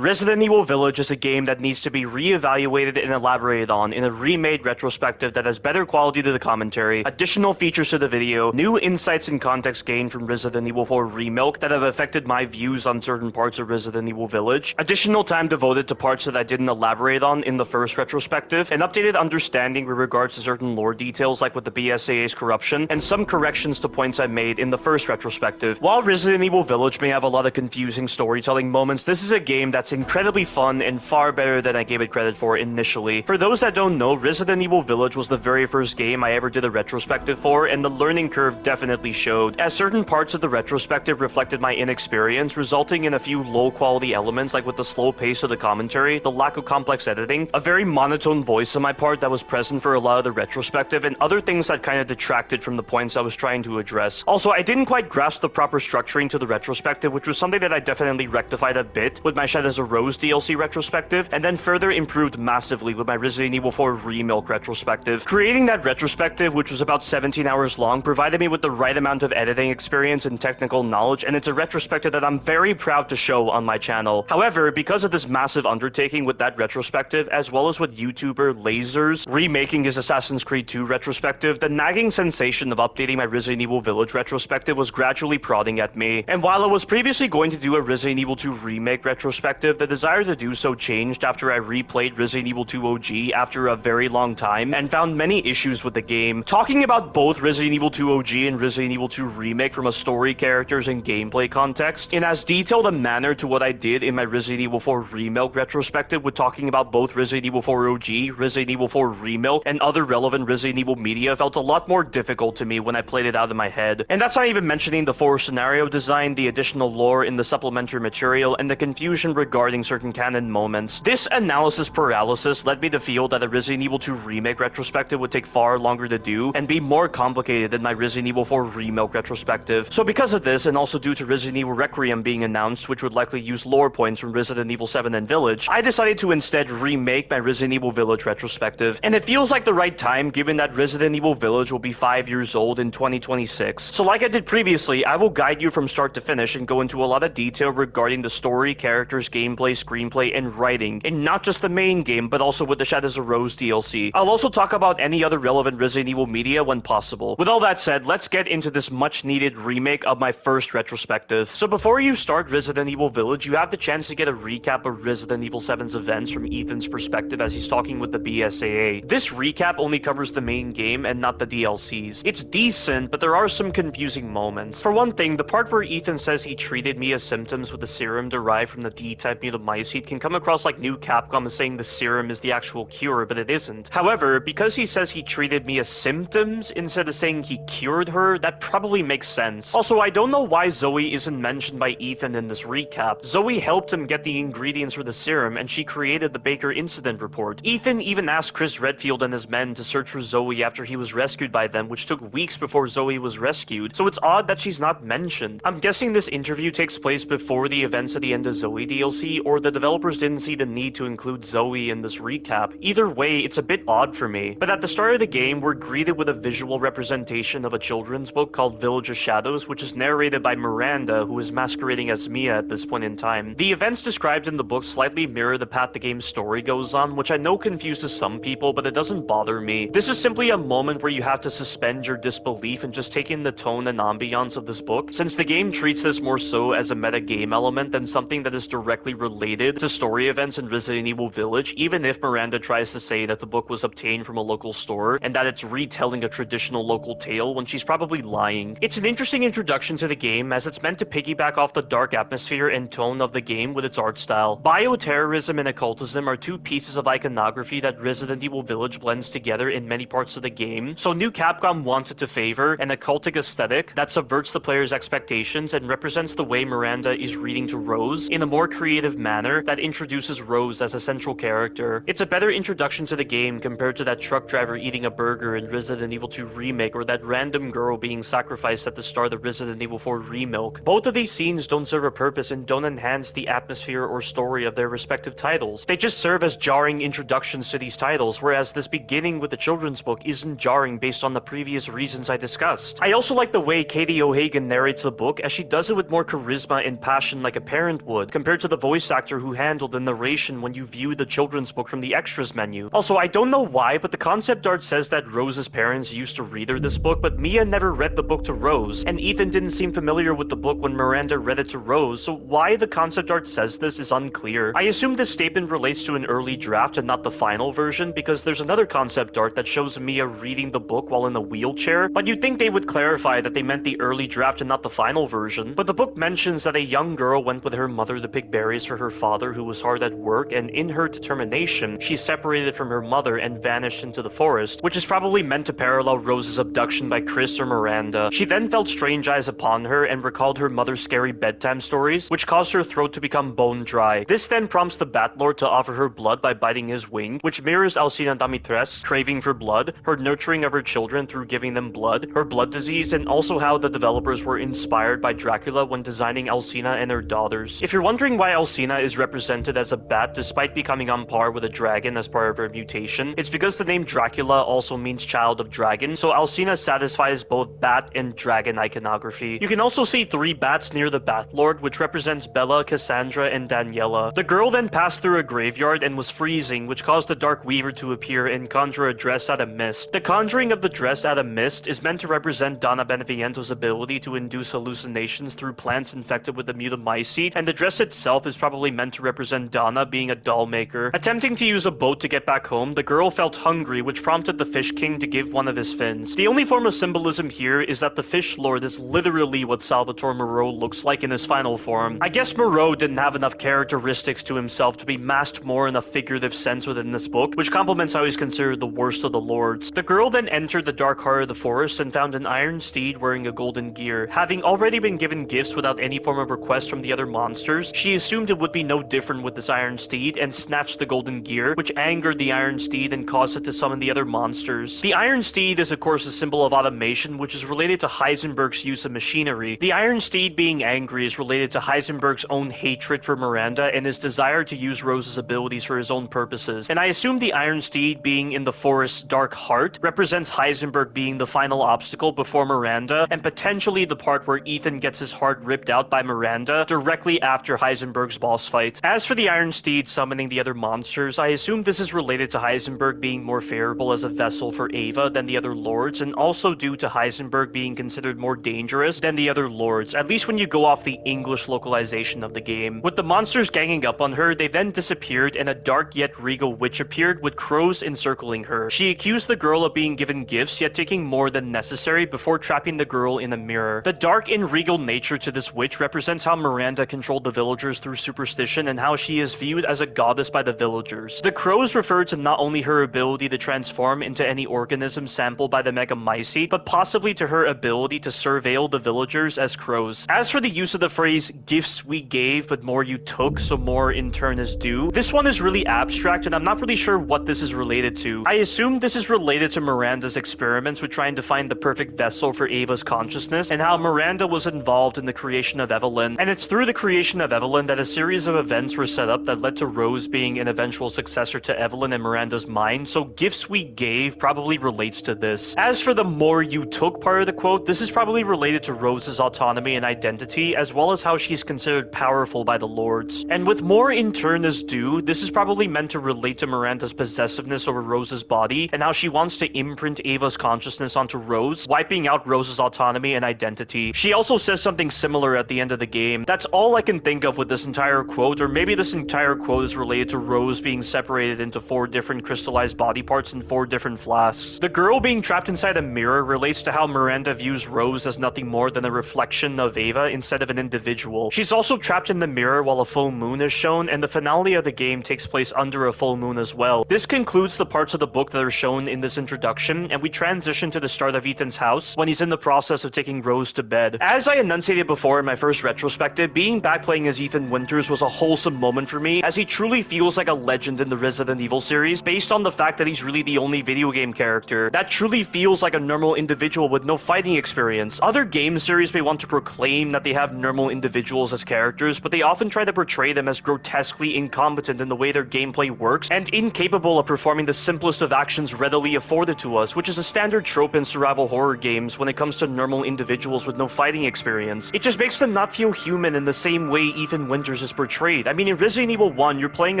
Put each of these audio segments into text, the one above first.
Resident Evil Village is a game that needs to be re-evaluated and elaborated on in a remade retrospective that has better quality to the commentary, additional features to the video, new insights and context gained from Resident Evil 4 Remilk that have affected my views on certain parts of Resident Evil Village, additional time devoted to parts that I didn't elaborate on in the first retrospective, an updated understanding with regards to certain lore details like with the BSAA's corruption, and some corrections to points I made in the first retrospective. While Resident Evil Village may have a lot of confusing storytelling moments, this is a game that's incredibly fun and far better than I gave it credit for initially. For those that don't know, Resident Evil Village was the very first game I ever did a retrospective for, and the learning curve definitely showed, as certain parts of the retrospective reflected my inexperience, resulting in a few low-quality elements like with the slow pace of the commentary, the lack of complex editing, a very monotone voice on my part that was present for a lot of the retrospective, and other things that kind of detracted from the points I was trying to address. Also, I didn't quite grasp the proper structuring to the retrospective, which was something that I definitely rectified a bit with my Shed as a Rose DLC retrospective, and then further improved massively with my Resident Evil 4 Remilk retrospective. Creating that retrospective, which was about 17 hours long, provided me with the right amount of editing experience and technical knowledge, and it's a retrospective that I'm very proud to show on my channel. However, because of this massive undertaking with that retrospective, as well as with YouTuber Lasers remaking his Assassin's Creed 2 retrospective, the nagging sensation of updating my Resident Evil Village retrospective was gradually prodding at me. And while I was previously going to do a Resident Evil 2 Remake retrospective, the desire to do so changed after I replayed Resident Evil 2 OG after a very long time and found many issues with the game. Talking about both Resident Evil 2 OG and Resident Evil 2 Remake from a story, characters, and gameplay context in as detailed a manner to what I did in my Resident Evil 4 Remilk retrospective with talking about both Resident Evil 4 OG, Resident Evil 4 Remilk, and other relevant Resident Evil media felt a lot more difficult to me when I played it out in my head. And that's not even mentioning the 4 scenario design, the additional lore in the supplementary material, and the confusion regarding certain canon moments. This analysis paralysis led me to feel that a Resident Evil 2 Remake retrospective would take far longer to do and be more complicated than my Resident Evil 4 Remilk retrospective. So because of this, and also due to Resident Evil Requiem being announced, which would likely use lore points from Resident Evil 7 and Village, I decided to instead remake my Resident Evil Village retrospective. And it feels like the right time given that Resident Evil Village will be 5 years old in 2026. So like I did previously, I will guide you from start to finish and go into a lot of detail regarding the story, characters, gameplay, screenplay, and writing, and not just the main game, but also with the Shed as a Rose DLC. I'll also talk about any other relevant Resident Evil media when possible. With all that said, let's get into this much needed remake of my first retrospective. So before you start Resident Evil Village, you have the chance to get a recap of Resident Evil 7's events from Ethan's perspective as he's talking with the BSAA. This recap only covers the main game and not the DLCs. It's decent, but there are some confusing moments. For one thing, the part where Ethan says he treated me as symptoms with the serum derived from the D-type mutamycete can come across like New Capcom is saying the serum is the actual cure, but it isn't. However, because he says he treated me as symptoms instead of saying he cured her, that probably makes sense. Also, I don't know why Zoe isn't mentioned by Ethan in this recap. Zoe helped him get the ingredients for the serum, and she created the Baker incident report. Ethan even asked Chris Redfield and his men to search for Zoe after he was rescued by them, which took weeks before Zoe was rescued, so it's odd that she's not mentioned. I'm guessing this interview takes place before the events at the end of Zoe DLC, or the developers didn't see the need to include Zoe in this recap. Either way, it's a bit odd for me. But at the start of the game, we're greeted with a visual representation of a children's book called Village of Shadows, which is narrated by Miranda, who is masquerading as Mia at this point in time. The events described in the book slightly mirror the path the game's story goes on, which I know confuses some people, but it doesn't bother me. This is simply a moment where you have to suspend your disbelief and just take in the tone and ambiance of this book, since the game treats this more so as a meta-game element than something that is directly related to story events in Resident Evil Village, even if Miranda tries to say that the book was obtained from a local store and that it's retelling a traditional local tale when she's probably lying. It's an interesting introduction to the game as it's meant to piggyback off the dark atmosphere and tone of the game with its art style. Bioterrorism and occultism are two pieces of iconography that Resident Evil Village blends together in many parts of the game, so New Capcom wanted to favor an occultic aesthetic that subverts the player's expectations and represents the way Miranda is reading to Rose in a more creative manner that introduces Rose as a central character. It's a better introduction to the game compared to that truck driver eating a burger in Resident Evil 2 Remake or that random girl being sacrificed at the start of Resident Evil 4 Remilk. Both of these scenes don't serve a purpose and don't enhance the atmosphere or story of their respective titles. They just serve as jarring introductions to these titles, whereas this beginning with the children's book isn't jarring based on the previous reasons I discussed. I also like the way Katie O'Hagan narrates the book, as she does it with more charisma and passion like a parent would, compared to the voice actor who handled the narration when you view the children's book from the extras menu. Also, I don't know why, but the concept art says that Rose's parents used to read her this book, but Mia never read the book to Rose, and Ethan didn't seem familiar with the book when Miranda read it to Rose, so why the concept art says this is unclear. I assume this statement relates to an early draft and not the final version, because there's another concept art that shows Mia reading the book while in a wheelchair, but you'd think they would clarify that they meant the early draft and not the final version. But the book mentions that a young girl went with her mother to pick berries for her father who was hard at work, and in her determination, she separated from her mother and vanished into the forest, which is probably meant to parallel Rose's abduction by Chris or Miranda. She then felt strange eyes upon her and recalled her mother's scary bedtime stories, which caused her throat to become bone dry. This then prompts the Batlord to offer her blood by biting his wing, which mirrors Alcina Dimitrescu's craving for blood, her nurturing of her children through giving them blood, her blood disease, and also how the developers were inspired by Dracula when designing Alcina and her daughters. If you're wondering why Alcina is represented as a bat despite becoming on par with a dragon as part of her mutation, it's because the name Dracula also means child of dragon, so Alcina satisfies both bat and dragon iconography. You can also see 3 bats near the Batlord, which represents Bella, Cassandra, and Daniela. The girl then passed through a graveyard and was freezing, which caused the Dark Weaver to appear and conjure a dress out of mist. The conjuring of the dress out of mist is meant to represent Donna Beneviento's ability to induce hallucinations through plants infected with the mutamycete, and the dress itself is probably meant to represent Donna being a doll maker. Attempting to use a boat to get back home, the girl felt hungry, which prompted the Fish King to give one of his fins. The only form of symbolism here is that the Fish Lord is literally what Salvatore Moreau looks like in his final form. I guess Moreau didn't have enough characteristics to himself to be masked more in a figurative sense within this book, which complements how he's considered the worst of the lords. The girl then entered the dark heart of the forest and found an iron steed wearing a golden gear. Having already been given gifts without any form of request from the other monsters, she assumed it would be no different with this iron steed and snatched the golden gear, which angered the iron steed and caused it to summon the other monsters. The iron steed is of course a symbol of automation, which is related to Heisenberg's use of machinery. The iron steed being angry is related to Heisenberg's own hatred for Miranda and his desire to use Rose's abilities for his own purposes. And I assume the iron steed being in the forest's dark heart represents Heisenberg being the final obstacle before Miranda, and potentially the part where Ethan gets his heart ripped out by Miranda directly after Heisenberg's boss fight. As for the iron steed summoning the other monsters, I assume this is related to Heisenberg being more favorable as a vessel for Ava than the other lords, and also due to Heisenberg being considered more dangerous than the other lords, at least when you go off the English localization of the game. With the monsters ganging up on her, they then disappeared and a dark yet regal witch appeared with crows encircling her. She accused the girl of being given gifts, yet taking more than necessary before trapping the girl in a mirror. The dark and regal nature to this witch represents how Miranda controlled the villagers through superstition and how she is viewed as a goddess by the villagers. The crows refer to not only her ability to transform into any organism sampled by the megamycete, but possibly to her ability to surveil the villagers as crows. As for the use of the phrase, gifts we gave but more you took, so more in turn is due, this one is really abstract and I'm not really sure what this is related to. I assume this is related to Miranda's experiments with trying to find the perfect vessel for Ava's consciousness and how Miranda was involved in the creation of Evelyn, and it's through the creation of Evelyn that a series of events were set up that led to Rose being an eventual successor to Evelyn in Miranda's mind, so gifts we gave probably relates to this. As for the more you took part of the quote, this is probably related to Rose's autonomy and identity, as well as how she's considered powerful by the lords. And with more in turn is due, this is probably meant to relate to Miranda's possessiveness over Rose's body, and how she wants to imprint Ava's consciousness onto Rose, wiping out Rose's autonomy and identity. She also says something similar at the end of the game. That's all I can think of with this entire quote, or maybe this entire quote is related to Rose being separated into 4 different crystallized body parts in 4 different flasks. The girl being trapped inside a mirror relates to how Miranda views Rose as nothing more than a reflection of Ava instead of an individual. She's also trapped in the mirror while a full moon is shown, and the finale of the game takes place under a full moon as well. This concludes the parts of the book that are shown in this introduction, and we transition to the start of Ethan's house when he's in the process of taking Rose to bed. As I enunciated before in my first retrospective, being back playing as Ethan Winters was a wholesome moment for me, as he truly feels like a legend in the Resident Evil series, based on the fact that he's really the only video game character that truly feels like a normal individual with no fighting experience. Other game series may want to proclaim that they have normal individuals as characters, but they often try to portray them as grotesquely incompetent in the way their gameplay works, and incapable of performing the simplest of actions readily afforded to us, which is a standard trope in survival horror games when it comes to normal individuals with no fighting experience. It just makes them not feel human in the same way Ethan Winters Winters is portrayed. I mean, in Resident Evil 1, you're playing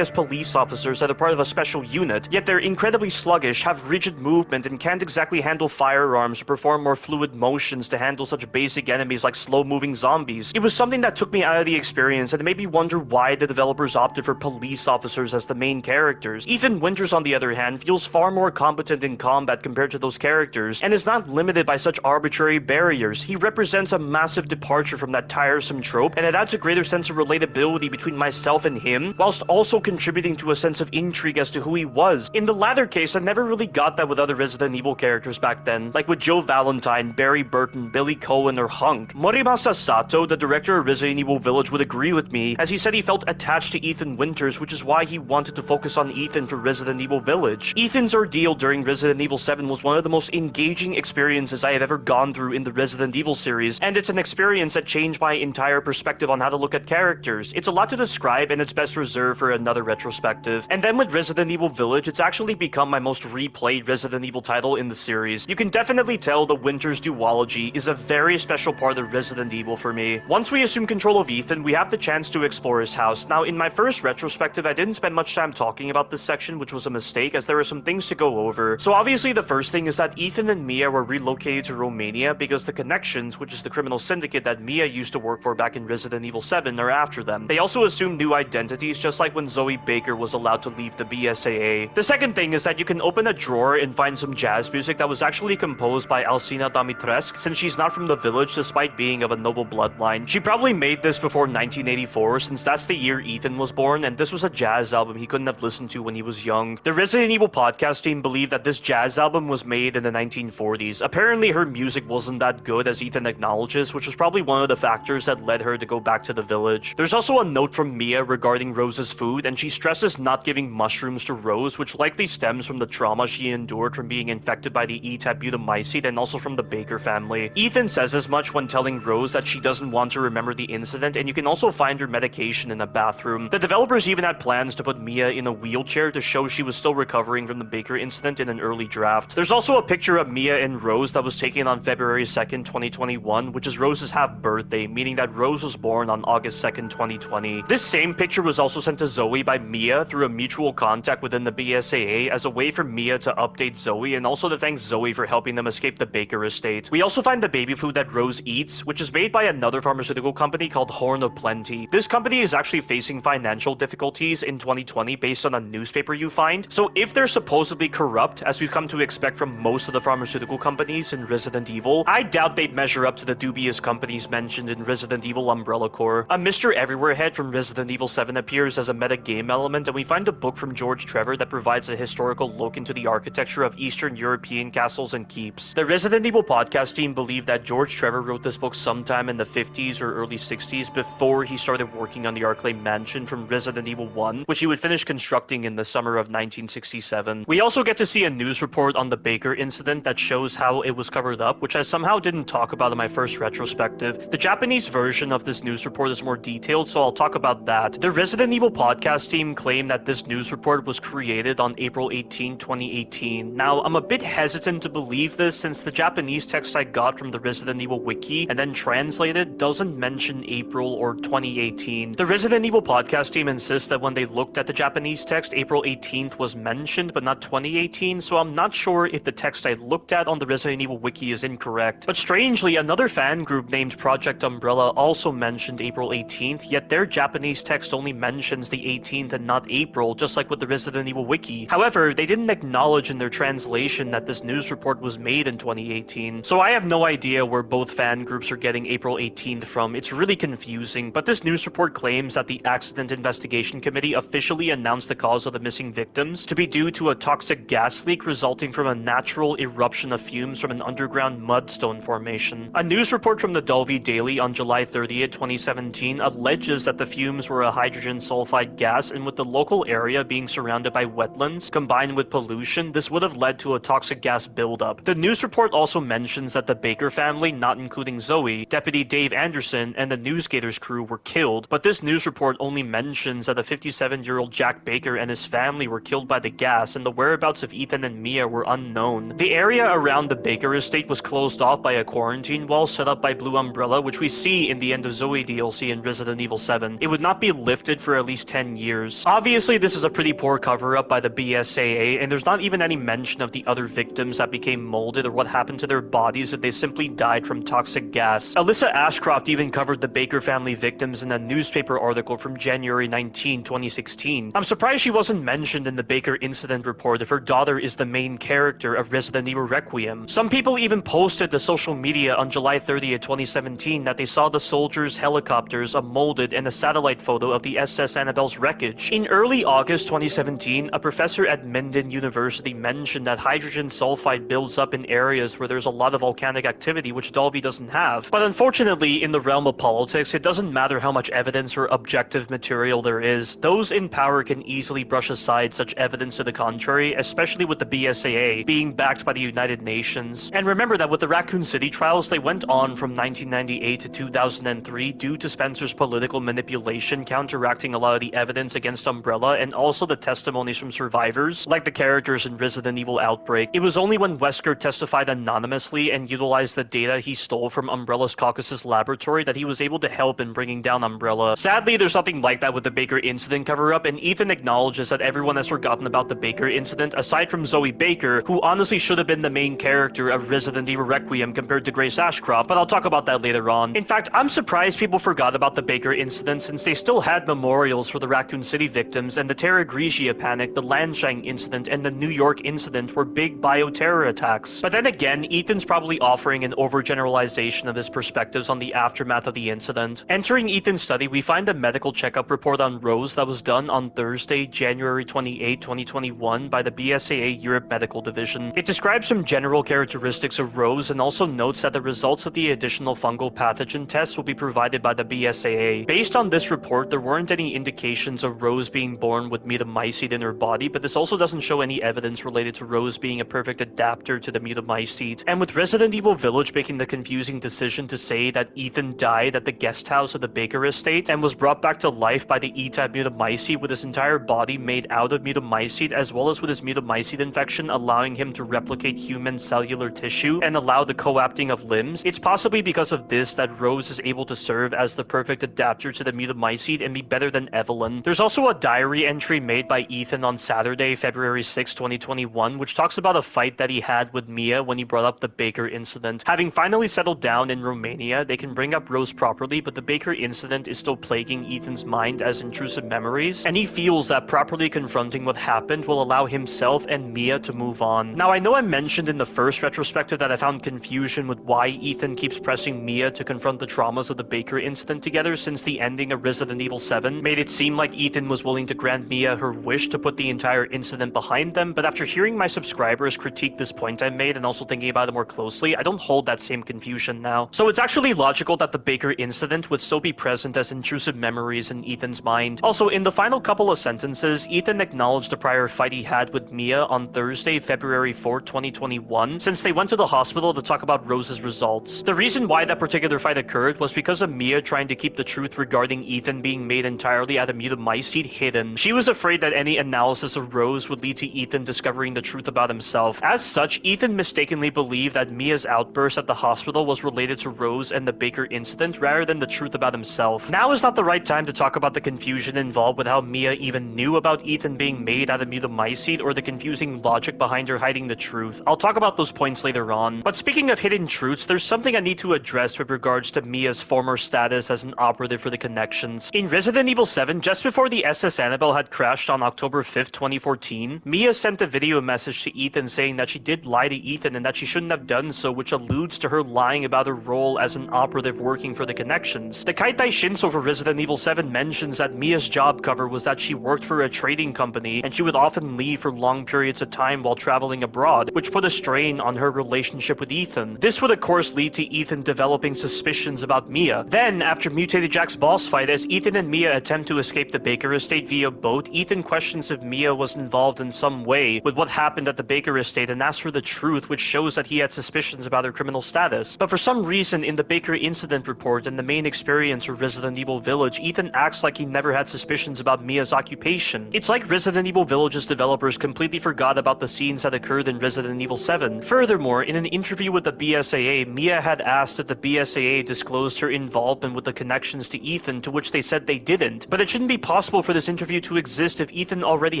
as police officers that are part of a special unit, yet they're incredibly sluggish, have rigid movement, and can't exactly handle firearms or perform more fluid motions to handle such basic enemies like slow-moving zombies. It was something that took me out of the experience, and it made me wonder why the developers opted for police officers as the main characters. Ethan Winters, on the other hand, feels far more competent in combat compared to those characters, and is not limited by such arbitrary barriers. He represents a massive departure from that tiresome trope, and it adds a greater sense of relatability between myself and him, whilst also contributing to a sense of intrigue as to who he was. In the latter case, I never really got that with other Resident Evil characters back then, like with Joe Valentine, Barry Burton, Billy Cohen, or Hunk. Morimasa Sato, the director of Resident Evil Village, would agree with me, as he said he felt attached to Ethan Winters, which is why he wanted to focus on Ethan for Resident Evil Village. Ethan's ordeal during Resident Evil 7 was one of the most engaging experiences I have ever gone through in the Resident Evil series, and it's an experience that changed my entire perspective on how to look at characters. It's a lot to describe, and it's best reserved for another retrospective. And then with Resident Evil Village, it's actually become my most replayed Resident Evil title in the series. You can definitely tell the Winters duology is a very special part of Resident Evil for me. Once we assume control of Ethan, we have the chance to explore his house. Now, in my first retrospective, I didn't spend much time talking about this section, which was a mistake, as there are some things to go over. So obviously the first thing is that Ethan and Mia were relocated to Romania because the Connections, which is the criminal syndicate that Mia used to work for back in Resident Evil 7, are after them. They also assume new identities, just like when Zoe Baker was allowed to leave the BSAA. The second thing is that you can open a drawer and find some jazz music that was actually composed by Alcina Dumitrescu, since she's not from the village despite being of a noble bloodline. She probably made this before 1984, since that's the year Ethan was born, and this was a jazz album he couldn't have listened to when he was young. The Resident Evil podcast team believed that this jazz album was made in the 1940s. Apparently her music wasn't that good, as Ethan acknowledges, which was probably one of the factors that led her to go back to the village. There's also a note from Mia regarding Rose's food, and she stresses not giving mushrooms to Rose, which likely stems from the trauma she endured from being infected by the E-type butamycete and also from the Baker family. Ethan says as much when telling Rose that she doesn't want to remember the incident, and you can also find her medication in a bathroom. The developers even had plans to put Mia in a wheelchair to show she was still recovering from the Baker incident in an early draft. There's also a picture of Mia and Rose that was taken on February 2nd, 2021, which is Rose's half-birthday, meaning that Rose was born on August 2nd, 2020. This same picture was also sent to Zoe by Mia through a mutual contact within the BSAA as a way for Mia to update Zoe and also to thank Zoe for helping them escape the Baker estate. We also find the baby food that Rose eats, which is made by another pharmaceutical company called Horn of Plenty. This company is actually facing financial difficulties in 2020 based on a newspaper you find, so if they're supposedly corrupt, as we've come to expect from most of the pharmaceutical companies in Resident Evil, I doubt they'd measure up to the dubious companies mentioned in Resident Evil Umbrella Corps. A Mr. Everywhere head from Resident Evil 7 appears as a meta-game element, and we find a book from George Trevor that provides a historical look into the architecture of Eastern European castles and keeps. The Resident Evil podcast team believe that George Trevor wrote this book sometime in the 50s or early 60s before he started working on the Arklay Mansion from Resident Evil 1, which he would finish constructing in the summer of 1967. We also get to see a news report on the Baker incident that shows how it was covered up, which I somehow didn't talk about in my first retrospective. The Japanese version of this news report is more detailed, so I'll talk about that. The Resident Evil podcast team claimed that this news report was created on April 18, 2018. Now, I'm a bit hesitant to believe this since the Japanese text I got from the Resident Evil wiki and then translated doesn't mention April or 2018. The Resident Evil podcast team insists that when they looked at the Japanese text, April 18th was mentioned but not 2018, so I'm not sure if the text I looked at on the Resident Evil wiki is incorrect. But strangely, another fan group named Project Umbrella also mentioned April 18th, yet their Japanese text only mentions the 18th and not April, just like with the Resident Evil wiki. However, they didn't acknowledge in their translation that this news report was made in 2018, so I have no idea where both fan groups are getting April 18th from. It's really confusing, but this news report claims that the Accident Investigation Committee officially announced the cause of the missing victims to be due to a toxic gas leak resulting from a natural eruption of fumes from an underground mudstone formation. A news report from the Dolby Daily on July 30th, 2017 alleges that the fumes were a hydrogen sulfide gas, and with the local area being surrounded by wetlands combined with pollution, this would have led to a toxic gas buildup. The news report also mentions that the Baker family, not including Zoe, Deputy Dave Anderson, and the Newsgaters crew were killed, but this news report only mentions that the 57-year-old Jack Baker and his family were killed by the gas, and the whereabouts of Ethan and Mia were unknown. The area around the Baker estate was closed off by a quarantine wall set up by Blue Umbrella, which we see in the End of Zoe DLC in Resident Evil 7, it would not be lifted for at least 10 years. Obviously, this is a pretty poor cover-up by the BSAA, and there's not even any mention of the other victims that became molded or what happened to their bodies if they simply died from toxic gas. Alyssa Ashcroft even covered the Baker family victims in a newspaper article from January 19, 2016. I'm surprised she wasn't mentioned in the Baker incident report if her daughter is the main character of Resident Evil Requiem. Some people even posted to social media on July 30th, 2017 that they saw the soldiers' helicopters, a molded, and a satellite photo of the SS Annabelle's wreckage. In early August 2017, a professor at Minden University mentioned that hydrogen sulfide builds up in areas where there's a lot of volcanic activity, which Dalby doesn't have. But unfortunately, in the realm of politics, it doesn't matter how much evidence or objective material there is. Those in power can easily brush aside such evidence to the contrary, especially with the BSAA being backed by the United Nations. And remember that with the Raccoon City trials, they went on from 1998 to 2003 due to Spencer's political manipulation counteracting a lot of the evidence against Umbrella and also the testimonies from survivors, like the characters in Resident Evil Outbreak. It was only when Wesker testified anonymously and utilized the data he stole from Umbrella's Caucasus laboratory that he was able to help in bringing down Umbrella. Sadly, there's nothing like that with the Baker incident cover-up, and Ethan acknowledges that everyone has forgotten about the Baker incident aside from Zoe Baker, who honestly should have been the main character of Resident Evil Requiem compared to Grace Ashcroft, but I'll talk about that later on. In fact, I'm surprised people forgot about the Baker incident since they still had memorials for the Raccoon City victims, and the Terra Grigia panic, the Landshine incident, and the New York incident were big bioterror attacks. But then again, Ethan's probably offering an overgeneralization of his perspectives on the aftermath of the incident. Entering Ethan's study, we find a medical checkup report on Rose that was done on Thursday, January 28, 2021 by the BSAA Europe Medical Division. It describes some general characteristics of Rose and also notes that the results of the additional fungal pathogen tests will be provided by the BSAA. Based on this report, there weren't any indications of Rose being born with mutamycete in her body, but this also doesn't show any evidence related to Rose being a perfect adapter to the mutamycete. And with Resident Evil Village making the confusing decision to say that Ethan died at the guest house of the Baker estate and was brought back to life by the E-type mutamycete with his entire body made out of mutamycete as well as with his mutamycete infection allowing him to replicate human cellular tissue and allow the coapting of limbs, it's possibly because of this that Rose is able to serve as the perfect adapter to the mutamycete and be better than Evelyn. There's also a diary entry made by Ethan on Saturday, February 6, 2021, which talks about a fight that he had with Mia when he brought up the Baker incident. Having finally settled down in Romania, they can bring up Rose properly, but the Baker incident is still plaguing Ethan's mind as intrusive memories, and he feels that properly confronting what happened will allow himself and Mia to move on. Now, I know I mentioned in the first retrospective that I found confusion with why Ethan keeps pressing Mia to confront the traumas of the Baker incident together, since the ending of Resident Evil 7 made it seem like Ethan was willing to grant Mia her wish to put the entire incident behind them, but after hearing my subscribers critique this point I made and also thinking about it more closely, I don't hold that same confusion now. So it's actually logical that the Baker incident would still be present as intrusive memories in Ethan's mind. Also, in the final couple of sentences, Ethan acknowledged the prior fight he had with Mia on Thursday, February 4, 2021, since they went to the hospital to talk about Rose's results. The reason why that particular fight occurred was because of Mia trying to keep the truth regarding Ethan being made entirely out of mutamycete hidden. She was afraid that any analysis of Rose would lead to Ethan discovering the truth about himself. As such, Ethan mistakenly believed that Mia's outburst at the hospital was related to Rose and the Baker incident rather than the truth about himself. Now is not the right time to talk about the confusion involved with how Mia even knew about Ethan being made out of mutamycete or the confusing logic behind her hiding the truth. I'll talk about those points later on. But speaking of hidden truths, there's something I need to address with regards to Mia's former status as an operative for the Connections. In Resident Evil 7, just before the SS Annabelle had crashed on October 5th, 2014, Mia sent a video message to Ethan saying that she did lie to Ethan and that she shouldn't have done so, which alludes to her lying about her role as an operative working for the Connections. The Kaitai Shinso for Resident Evil 7 mentions that Mia's job cover was that she worked for a trading company and she would often leave for long periods of time while traveling abroad, which put a strain on her relationship with Ethan. This would of course lead to Ethan developing suspicions about Mia. Then, after Mutated Jack's boss fight, as Ethan and Mia attempt to escape the Baker estate via boat, Ethan questions if Mia was involved in some way with what happened at the Baker estate and asks for the truth, which shows that he had suspicions about her criminal status. But for some reason, in the Baker incident report and the main experience of Resident Evil Village, Ethan acts like he never had suspicions about Mia's occupation. It's like Resident Evil Village's developers completely forgot about the scenes that occurred in Resident Evil 7. Furthermore, in an interview with the BSAA, Mia had asked if the BSAA disclosed her involvement with the Connections to Ethan, to which they said they didn't. But it shouldn't be possible for this interview to exist if Ethan already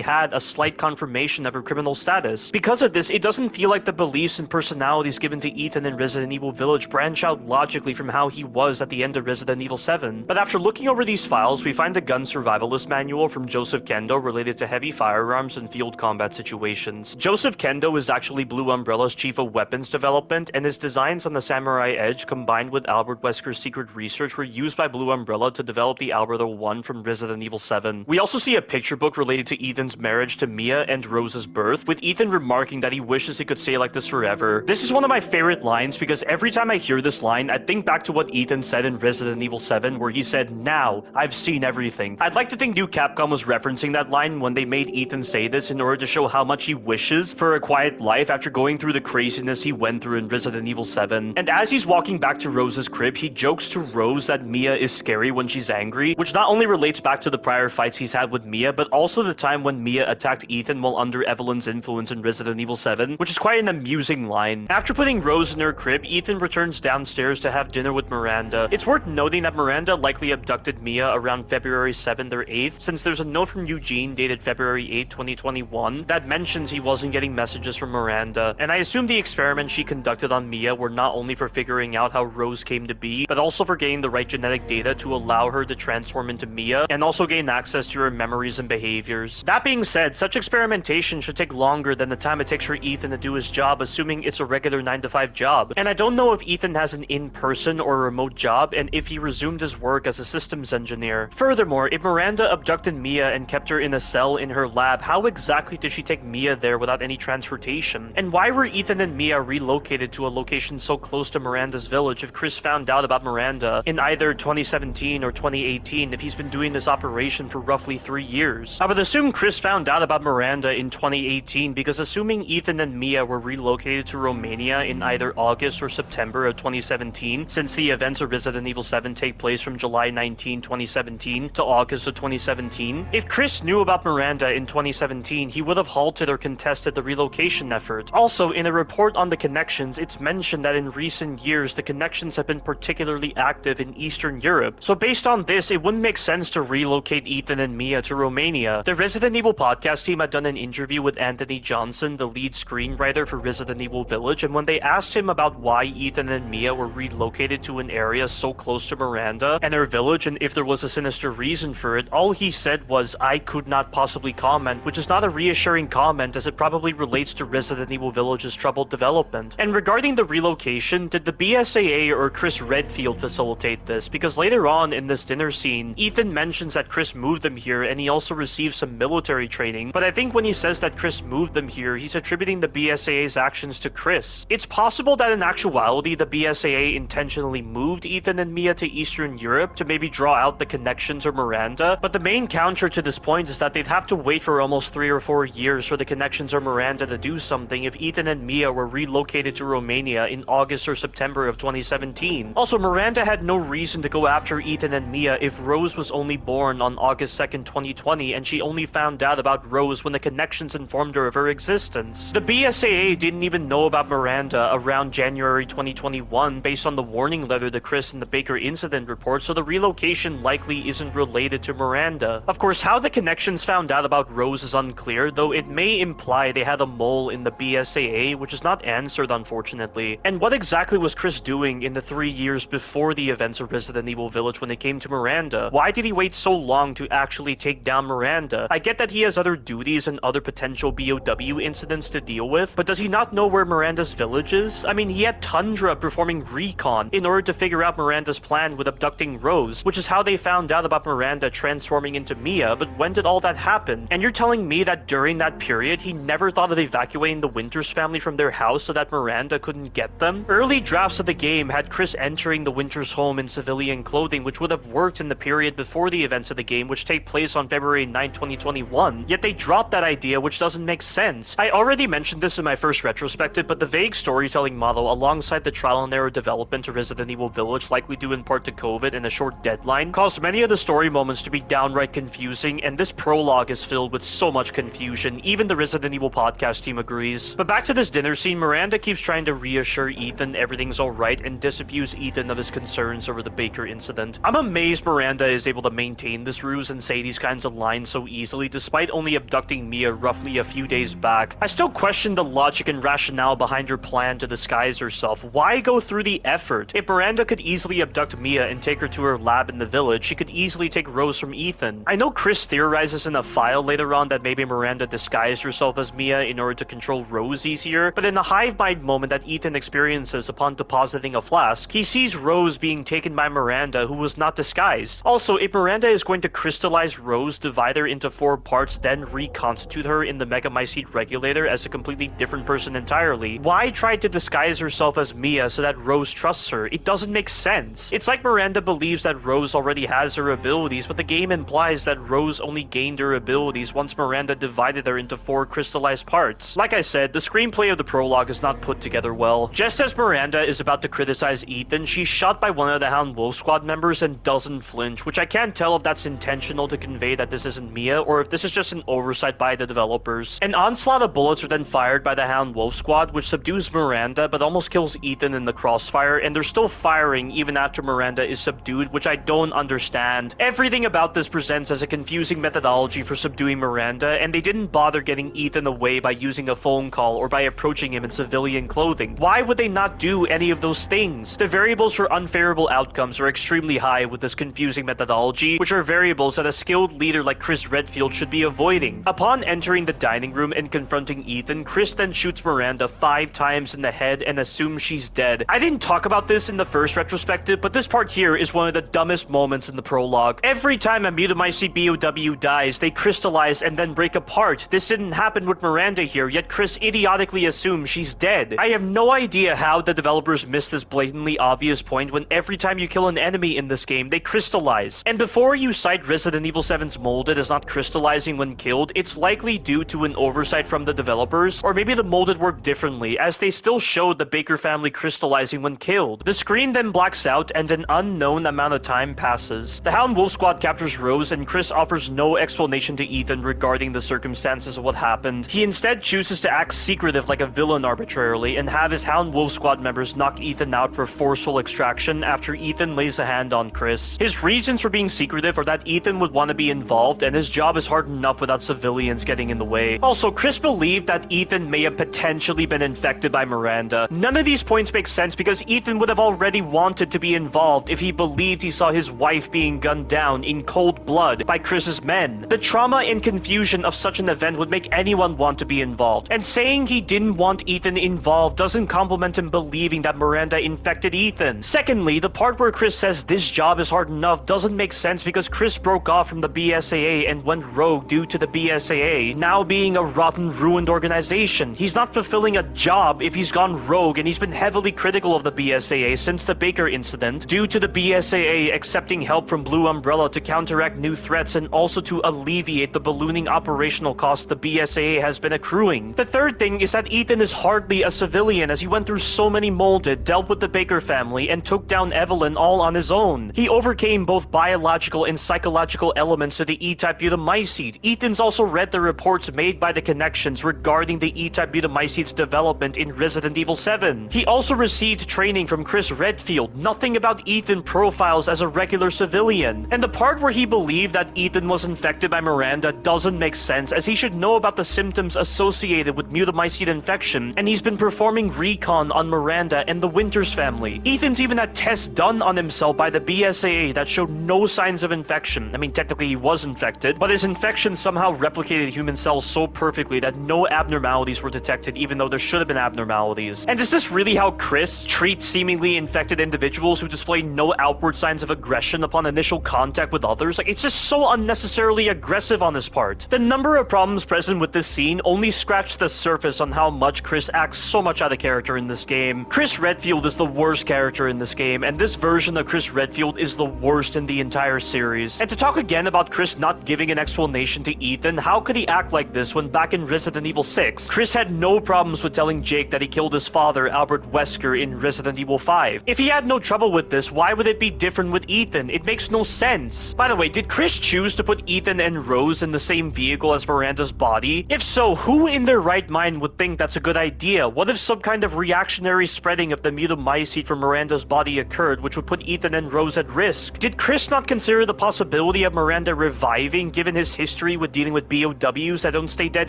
had a slight confirmation of her criminal status. Because of this, it doesn't feel like the beliefs and personalities given to Ethan in Resident Evil Village branch out logically from how he was at the end of Resident Evil 7. But after looking over these files, we find a gun survivalist manual from Joseph Kendo related to heavy firearms and field combat situations. Joseph Kendo is actually Blue Umbrella's chief of weapons development, and his designs on the Samurai Edge combined with Albert Wesker's secret research were used by Blue Umbrella to develop the Alberto 1 from Resident Evil 7. We also see a picture book related to Ethan's marriage to Mia and Rose's birth, with Ethan remarking that he wishes he could stay like this forever. This is one of my favorite lines because every time I hear this line, I think back to what Ethan said in Resident Evil 7, where he said, "Now, I've seen everything." I'd like to think New Capcom was referencing that line when they made Ethan say this in order to show how much he wishes for a quiet life after going through the craziness he went through in Resident Evil 7. And as he's walking back to Rose's crib, he jokes to Rose that Mia is scary when she's angry, which not only relates back to the prior fights he's had with Mia, but also the time when Mia attacked Ethan while under Evelyn's influence in Resident Evil 7, which is quite an amusing line. After putting Rose in her crib, Ethan returns downstairs to have dinner with Miranda. It's worth noting that Miranda likely abducted Mia around February 7th or 8th, since there's a note from Eugene dated February 8, 2021 that mentions he wasn't getting messages from Miranda, and I assume the experiments she conducted on Mia were not only for figuring out how Rose came to be, but also for getting the right genetic data to allow her to transform into Mia, and also gain access to her memories and behaviors. That being said, such experimentation should take longer than the time it takes for Ethan to do his job, assuming it's a regular 9-to-5 job. And I don't know if Ethan has an in-person or remote job, and if he resumed his work as a systems engineer. Furthermore, if Miranda abducted Mia and kept her in a cell in her lab, how exactly did she take Mia there without any transportation? And why were Ethan and Mia relocated to a location so close to Miranda's village if Chris found out about Miranda in either 2017 or 2018 if he's been doing this operation for roughly 3 years? I would assume Chris found out about Miranda in 2018 because assuming Ethan and Mia were relocated to Romania in either August or September of 2017, since the events of Resident Evil 7 take place from July 19, 2017 to August of 2017, if Chris knew about Miranda in 2017, he would have halted or contested the relocation effort. Also, in a report on the connections, it's mentioned that in recent years, the connections have been particularly active in Eastern Europe. So based on this, it wouldn't make sense to relocate Ethan and Mia to Romania. The Resident Evil podcast team had done an interview with Anthony Johnson, the lead screenwriter for Resident Evil Village, and when they asked him about why Ethan and Mia were relocated to an area so close to Miranda and her village, and if there was a sinister reason for it, all he said was, "I could not possibly comment," which is not a reassuring comment as it probably relates to Resident Evil Village's troubled development. And regarding the relocation, did the BSAA or Chris Redfield facilitate this? Because later on in this dinner scene, Ethan mentions that Chris moved them here and he also received some military training, but I think when he says that Chris moved them here, he's attributing the BSAA's actions to Chris. It's possible that in actuality, the BSAA intentionally moved Ethan and Mia to Eastern Europe to maybe draw out the connections of Miranda, but the main counter to this point is that they'd have to wait for almost 3 or 4 years for the connections of Miranda to do something if Ethan and Mia were relocated to Romania in August or September of 2017. Also, Miranda had no reason to go after Ethan and Mia if Rose was only born on August 2nd, 2020, and she only found out about Rose when the connections informed her of her existence. The BSAA didn't even know about Miranda around January 2021 based on the warning letter to Chris in the Baker incident report, so the relocation likely isn't related to Miranda. Of course, how the connections found out about Rose is unclear, though it may imply they had a mole in the BSAA, which is not answered unfortunately. And what exactly was Chris doing in the 3 years before the events of Resident Evil Village when it came to Miranda? Why did he wait so long to actually take down Miranda? I get that he has other duties and other potential BOW incidents to deal with, but does he not know where Miranda's village is? I mean, he had Tundra performing recon in order to figure out Miranda's plan with abducting Rose, which is how they found out about Miranda transforming into Mia, but when did all that happen? And you're telling me that during that period, he never thought of evacuating the Winters family from their house so that Miranda couldn't get them? Early drafts of the game had Chris entering the Winters home in civilian clothing, which would have worked in the period before the events of the game, which take place on February 9, 2021. Yet they dropped that idea, which doesn't make sense. I already mentioned this in my first retrospective, but the vague storytelling model alongside the trial and error development of Resident Evil Village, likely due in part to COVID and a short deadline, caused many of the story moments to be downright confusing, and this prologue is filled with so much confusion. Even the Resident Evil podcast team agrees. But back to this dinner scene, Miranda keeps trying to reassure Ethan everything's alright and disabuse Ethan of his concerns over the Baker incident. I'm amazed Miranda is able to maintain this ruse and say these kinds of lines so easily despite only abducting Mia roughly a few days back. I still question the logic and rationale behind her plan to disguise herself. Why go through the effort? If Miranda could easily abduct Mia and take her to her lab in the village, she could easily take Rose from Ethan. I know Chris theorizes in a file later on that maybe Miranda disguised herself as Mia in order to control Rose easier, but in the hive mind moment that Ethan experiences upon depositing a flask, he sees Rose being taken by Miranda, who was not disguised. Also, if Miranda is going to crystallize Rose, divide her into 4 parts, then reconstitute her in the Megamycete regulator as a completely different person entirely, why try to disguise herself as Mia so that Rose trusts her? It doesn't make sense. It's like Miranda believes that Rose already has her abilities, but the game implies that Rose only gained her abilities once Miranda divided her into 4 crystallized parts. Like I said, the screenplay of the prologue is not put together well. Just as Miranda is about to criticize Ethan, she's shot by one of the Hound Wolf Squad members and doesn't flinch, which I can't tell if that's intentional to convey that this isn't Mia or if this is just an oversight by the developers. An onslaught of bullets are then fired by the Hound Wolf Squad, which subdues Miranda but almost kills Ethan in the crossfire, and they're still firing even after Miranda is subdued, which I don't understand. Everything about this presents as a confusing methodology for subduing Miranda, and they didn't bother getting Ethan away by using a phone call or by approaching him in civilian clothing. Why would they not do any of those things? The variables for unfavorable outcomes are extremely high with this confusing methodology, which are variables that a skilled leader like Chris Redfield should be avoiding. Upon entering the dining room and confronting Ethan, Chris then shoots Miranda 5 times in the head and assumes she's dead. I didn't talk about this in the first retrospective, but this part here is one of the dumbest moments in the prologue. Every time a Mutamycete BOW dies, they crystallize and then break apart. This didn't happen with Miranda here, yet Chris idiotically assumes she's dead. I have no idea how the developers missed this blatantly obvious point when every time you kill an enemy in this game, they crystallize. And before you cite Resident Evil 7's Molded as not crystallizing when killed, it's likely due to an oversight from the developers, or maybe the Molded worked differently, as they still showed the Baker family crystallizing when killed. The screen then blacks out and an unknown amount of time passes. The Hound Wolf Squad captures Rose and Chris offers no explanation to Ethan regarding the circumstances of what happened. He instead chooses to act secretive like a villain arbitrarily and have his Hound Wolf Squad members knock Ethan out for forceful extraction after Ethan lays a hand on Chris. His reasons for being secretive are that Ethan would want to be involved and his job is hard enough without civilians getting in the way. Also, Chris believed that Ethan may have potentially been infected by Miranda. None of these points make sense because Ethan would have already wanted to be involved if he believed he saw his wife being gunned down in cold blood by Chris's men. The trauma and confusion of such an event would make anyone want to be involved, and saying he didn't want Ethan involved doesn't compliment him believing that Miranda infected Ethan. Secondly, the part where Chris says this job is hard enough doesn't make sense because Chris broke off from the BSAA and went rogue due to the BSAA now being a rotten, ruined organization. He's not fulfilling a job if he's gone rogue, and he's been heavily critical of the BSAA since the Baker incident, due to the BSAA accepting help from Blue Umbrella to counteract new threats and also to alleviate the ballooning operational costs the BSAA has been accruing. The third thing is that Ethan is hardly a civilian, as he went through so many Molded, dealt with the Baker family, and took down Evelyn all on his own. He overcame both biological and psychological elements to the E-type Mutamycete. Ethan's also read the reports made by the Connections regarding the E-type Mutamycete's development in Resident Evil 7. He also received training from Chris Redfield. Nothing about Ethan profiles as a regular civilian. And the part where he believed that Ethan was infected by Miranda doesn't make sense, as he should know about the symptoms associated with Mutamycete infection, and he's been performing recon on Miranda and the Winters family. Ethan's even had tests done on himself by the BSAA that showed no signs of infection. I mean, technically he was infected, but his infection somehow replicated human cells so perfectly that no abnormalities were detected, even though there should have been abnormalities. And is this really how Chris treats seemingly infected individuals who display no outward signs of aggression upon initial contact with others? Like, it's just so unnecessarily aggressive on his part. The number of problems present with this scene only scratch the surface on how much Chris acts so much out of character in this game. Chris Redfield is the worst character in this game, and this version of Chris Redfield is the worst in the entire series. And to talk again about Chris not giving an explanation to Ethan, how could he act like this when back in Resident Evil 6, Chris had no problems with telling Jake that he killed his father, Albert Wesker, in Resident Evil 5. If he had no trouble with this, why would it be different with Ethan? It makes no sense. By the way, did Chris choose to put Ethan and Rose in the same vehicle as Miranda's body? If so, who in their right mind would think that's a good idea? What if some kind of reactionary spreading of the Mutamycete from Miranda's body occurred, which would put Ethan and Rose Rose at risk? Did Chris not consider the possibility of Miranda reviving given his history with dealing with BOWs that don't stay dead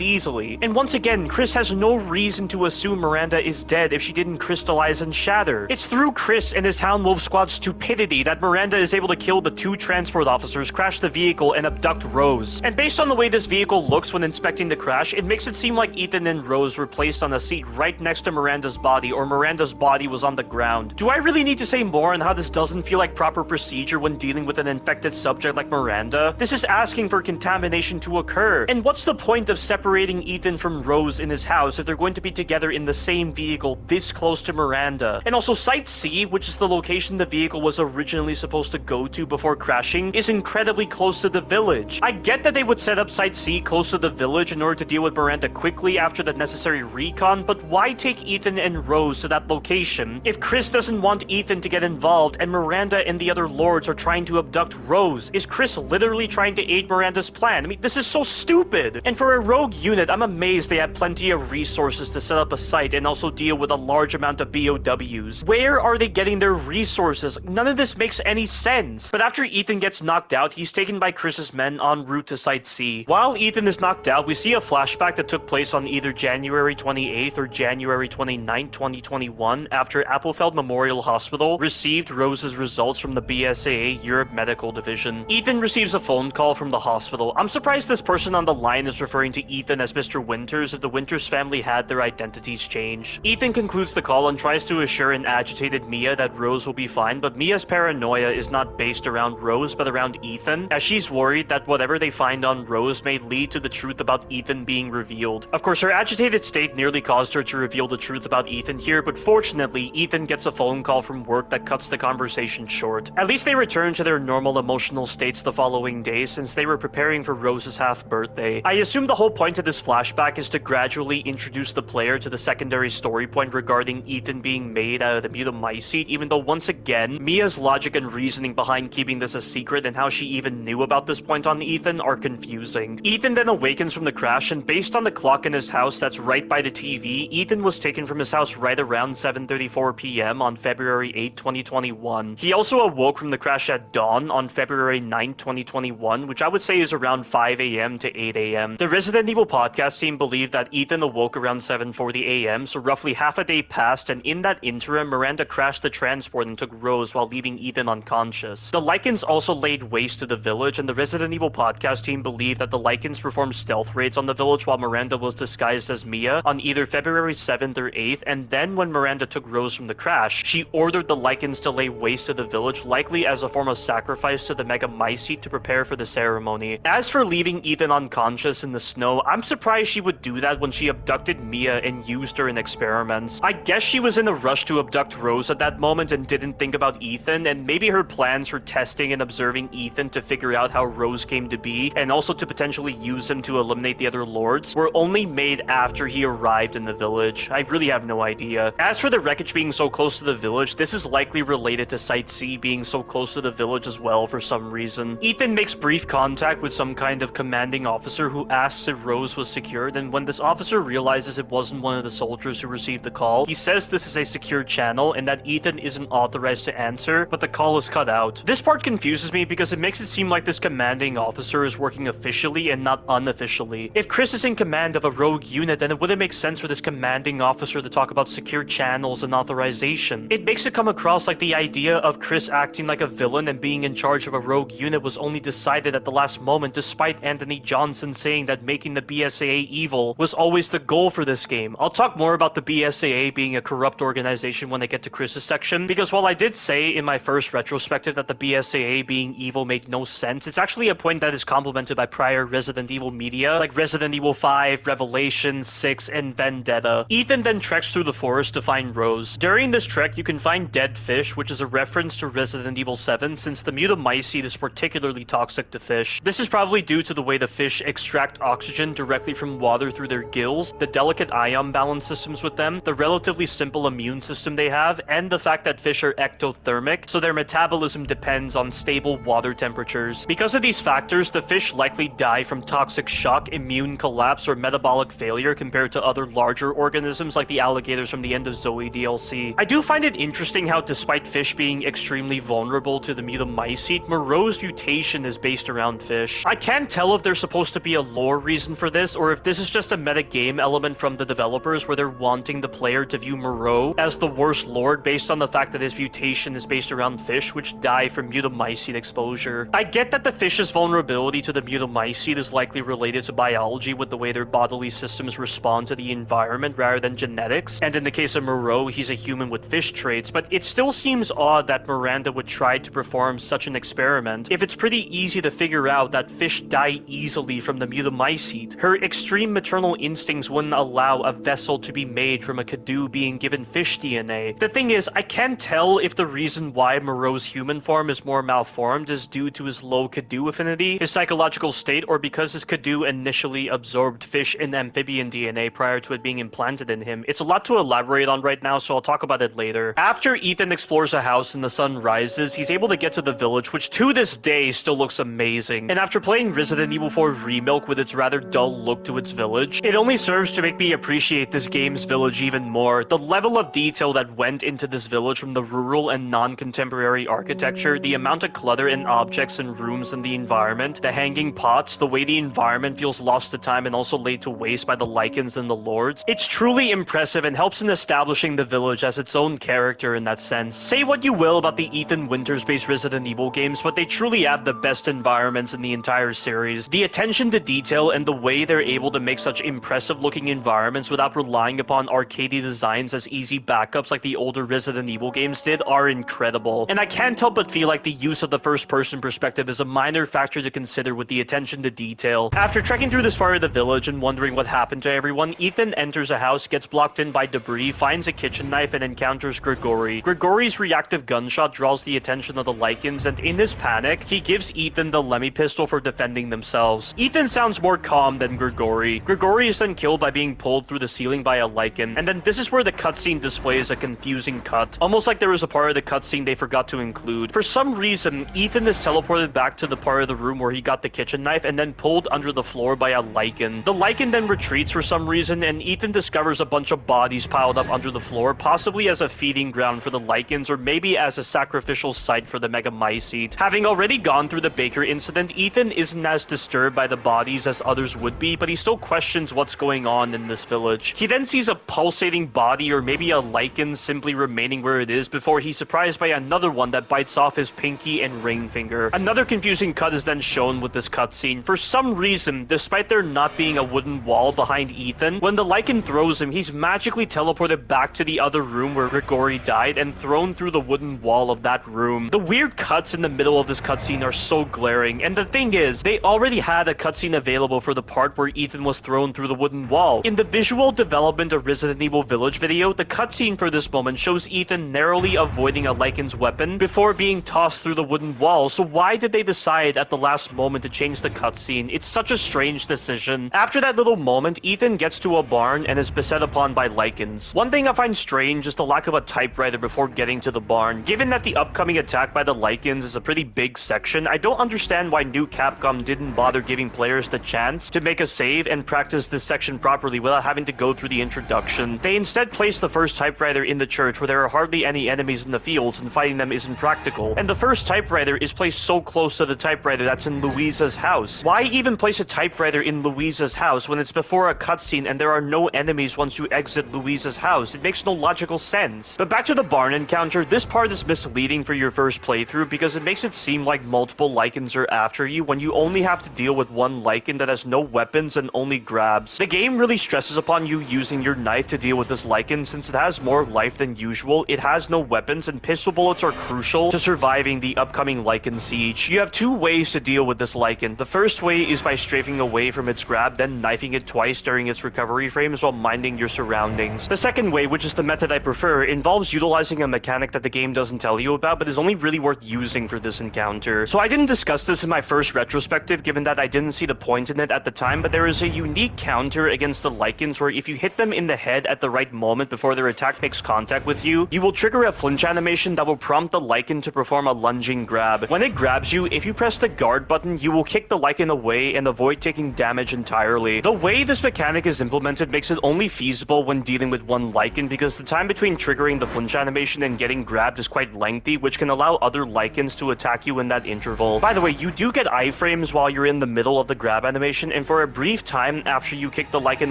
easily? And once again, Chris has no reason to assume Miranda is dead if she didn't crystallize and shatter. It's through Chris and his Hound Wolf Squad's stupidity that Miranda is able to kill the 2 transport officers, crash the vehicle, and abduct Rose. And based on the way this vehicle looks when inspecting the crash, it makes it seem like Ethan and Rose were placed on a seat right next to Miranda's body, or Miranda's body was on the ground. Do I really need to say more on how this doesn't feel like proper procedure when dealing with an infected subject like Miranda? This is asking for contamination to occur. And what's the point of separating Ethan from Rose in his house if they're going to be together in the same vehicle this close to Miranda? And also Site C, which is the location the vehicle was originally supposed to go to before crashing, is incredibly close to the village. I get that they would set up Site C close to the village in order to deal with Miranda quickly after the necessary recon, but why take Ethan and Rose to that location if Chris doesn't want Ethan to get involved and Miranda and the other lords are trying to abduct Rose? Is Chris literally trying to aid Miranda's plan? I mean, this is so stupid. And for a rogue unit, I'm amazed they have plenty of resources to set up a site and also deal with a large amount of BOWs. Where are they getting their resources? None of this makes any sense. But after Ethan gets knocked out, he's taken by Chris's men en route to Site C. While Ethan is knocked out, we see a flashback that took place on either January 28th or January 29th, 2021, after Appelfeld Memorial Hospital received Rose's results from the BSAA Europe Medical Division. Ethan receives a phone call from the hospital. I'm surprised this person on the line is referring to Ethan as Mr. Winters if the Winters family had their identities changed. Ethan concludes the call and tries to assure an agitated Mia that Rose will be fine, but Mia's paranoia is not based around Rose but around Ethan, as she's worried that whatever they find on Rose may lead to the truth about Ethan being revealed. Of course, her agitated state nearly caused her to reveal the truth about Ethan here, but fortunately, Ethan gets a phone call from work that cuts the conversation short. At least they return to their normal emotional states the following day, since they were preparing for Rose's half-birthday. I assume the whole point of this flashback is to gradually introduce the player to the secondary story point regarding Ethan being made out of the mutamycete, even though once again, Mia's logic and reasoning behind keeping this a secret and how she even knew about this point on Ethan are confusing. Ethan then awakens from the crash, and based on the clock in his house that's right by the TV, Ethan was taken from his house right around 7:34 p.m. on February 8, 2021. He also awoke from the crash at dawn on February 9, 2021, which I would say is around 5 a.m. to 8 a.m. The Resident Evil podcast team believed that Ethan awoke around 7:40 a.m., so roughly half a day passed, and in that interim, Miranda crashed the transport and took Rose while leaving Ethan unconscious. The Lycans also laid waste to the village, and the Resident Evil podcast team believed that the Lycans performed stealth raids on the village while Miranda was disguised as Mia on either February 7th or 8th, and then when Miranda took Rose from the crash, she ordered the Lycans to lay waste to the village, likely as a form of sacrifice to the Megamycete to prepare for the ceremony. As for leaving Ethan unconscious in the snow, I'm surprised she would do that when she abducted Mia and used her in experiments. I guess she was in a rush to abduct Rose at that moment and didn't think about Ethan, and maybe her plans for testing and observing Ethan to figure out how Rose came to be, and also to potentially use him to eliminate the other lords, were only made after he arrived in the village. I really have no idea. As for the wreckage being so close to the village, this is likely related to Site C being so close to the village as well for some reason. Ethan makes brief contact with some kind of commanding officer who asks if Rose was secured, and when this officer realizes it wasn't one of the soldiers who received the call, he says this is a secure channel and that Ethan isn't authorized to answer, but the call is cut out. This part confuses me because it makes it seem like this commanding officer is working officially and not unofficially. If Chris is in command of a rogue unit, then it wouldn't make sense for this commanding officer to talk about secure channels and authorization. It makes it come across like the idea of Chris acting like a villain and being in charge of a rogue unit was only decided at the last moment, despite Anthony Johnson saying that making the BSAA evil was always the goal for this game. I'll talk more about the BSAA being a corrupt organization when I get to Chris's section, because while I did say in my first retrospective that the BSAA being evil made no sense, it's actually a point that is complemented by prior Resident Evil media, like Resident Evil 5, Revelation, 6, and Vendetta. Ethan then treks through the forest to find Rose. During this trek, you can find dead fish, which is a reference to Resident Evil 7, since the mutamycete is particularly toxic to fish. This is probably due to the way the fish extract oxygen directly from water through their gills, the delicate ion balance systems with them, the relatively simple immune system they have, and the fact that fish are ectothermic, so their metabolism depends on stable water temperatures. Because of these factors, the fish likely die from toxic shock, immune collapse, or metabolic failure compared to other larger organisms like the alligators from the End of Zoe DLC. I do find it interesting how, despite fish being extremely extremely vulnerable to the mutamycete, Moreau's mutation is based around fish. I can't tell if there's supposed to be a lore reason for this, or if this is just a metagame element from the developers where they're wanting the player to view Moreau as the worst lord based on the fact that his mutation is based around fish, which die from mutamycete exposure. I get that the fish's vulnerability to the mutamycete is likely related to biology with the way their bodily systems respond to the environment rather than genetics, and in the case of Moreau, he's a human with fish traits, but it still seems odd that Miranda would try to perform such an experiment if it's pretty easy to figure out that fish die easily from the mutamycete. Her extreme maternal instincts wouldn't allow a vessel to be made from a Cadou being given fish DNA. The thing is, I can't tell if the reason why Moreau's human form is more malformed is due to his low Cadou affinity, his psychological state, or because his Cadou initially absorbed fish and amphibian DNA prior to it being implanted in him. It's a lot to elaborate on right now, so I'll talk about it later. After Ethan explores a house and the sun rises, he's able to get to the village, which to this day still looks amazing. And after playing Resident Evil 4 Remilk with its rather dull look to its village, it only serves to make me appreciate this game's village even more. The level of detail that went into this village, from the rural and non-contemporary architecture, the amount of clutter in objects and rooms in the environment, the hanging pots, the way the environment feels lost to time and also laid to waste by the lichens and the lords. It's truly impressive and helps in establishing the village as its own character in that sense. Say what you will about the Ethan Winters-based Resident Evil games, but they truly have the best environments in the entire series. The attention to detail and the way they're able to make such impressive-looking environments without relying upon arcadey designs as easy backups like the older Resident Evil games did are incredible. And I can't help but feel like the use of the first-person perspective is a minor factor to consider with the attention to detail. After trekking through this part of the village and wondering what happened to everyone, Ethan enters a house, gets blocked in by debris, finds a kitchen knife, and encounters Grigori. Grigori's reactive gunshot draws the attention of the lichens, and in his panic, he gives Ethan the Lemmy pistol for defending themselves. Ethan sounds more calm than Grigori. Grigori is then killed by being pulled through the ceiling by a lichen, and then this is where the cutscene displays a confusing cut, almost like there was a part of the cutscene they forgot to include. For some reason, Ethan is teleported back to the part of the room where he got the kitchen knife and then pulled under the floor by a lichen. The lichen then retreats for some reason, and Ethan discovers a bunch of bodies piled up under the floor, possibly as a feeding ground for the lichens or maybe as a sacrificial site for the megamycete. Having already gone through the baker incident, Ethan isn't as disturbed by the bodies as others would be, but he still questions what's going on in this village. He then sees a pulsating body or maybe a lichen simply remaining where it is before he's surprised by another one that bites off his pinky and ring finger. Another confusing cut is then shown with this cutscene. For some reason, despite there not being a wooden wall behind Ethan, when the lichen throws him, he's magically teleported back to the other room where Grigori died and thrown through the wooden wall of that room. The weird cuts in the middle of this cutscene are so glaring, and the thing is, they already had a cutscene available for the part where Ethan was thrown through the wooden wall. In the visual development of Resident Evil Village video, the cutscene for this moment shows Ethan narrowly avoiding a lichen's weapon before being tossed through the wooden wall, so why did they decide at the last moment to change the cutscene? It's such a strange decision. After that little moment, Ethan gets to a barn and is beset upon by lichens. One thing I find strange is the lack of a typewriter before getting to the barn. Given that the upcoming attack by the lichens is a pretty big section, I don't understand why new Capcom didn't bother giving players the chance to make a save and practice this section properly without having to go through the introduction. They instead placed the first typewriter in the church where there are hardly any enemies in the fields and fighting them isn't practical. And the first typewriter is placed so close to the typewriter that's in Louisa's house. Why even place a typewriter in Louisa's house when it's before a cutscene and there are no enemies once you exit Louisa's house? It makes no logical sense. But back to the barn encounter, this part is misleading for your first playthrough because it makes it seem like multiple lichens are after you when you only have to deal with one lichen that has no weapons and only grabs. The game really stresses upon you using your knife to deal with this lichen since it has more life than usual, it has no weapons, and pistol bullets are crucial to surviving the upcoming lichen siege. You have two ways to deal with this lichen. The first way is by strafing away from its grab, then knifing it twice during its recovery frames while minding your surroundings. The second way, which is the method I prefer, involves utilizing a mechanic that the game doesn't tell you about but is only really worth using for this encounter. So I didn't discuss this in my first retrospective given that I didn't see the point in it at the time, but there is a unique counter against the lichens where if you hit them in the head at the right moment before their attack makes contact with you, you will trigger a flinch animation that will prompt the lichen to perform a lunging grab. When it grabs you, if you press the guard button, you will kick the lichen away and avoid taking damage entirely. The way this mechanic is implemented makes it only feasible when dealing with one lichen because the time between triggering the flinch animation and getting grabbed is quite lengthy lengthy, which can allow other Lycans to attack you in that interval. By the way, you do get iframes while you're in the middle of the grab animation, and for a brief time after you kick the Lycan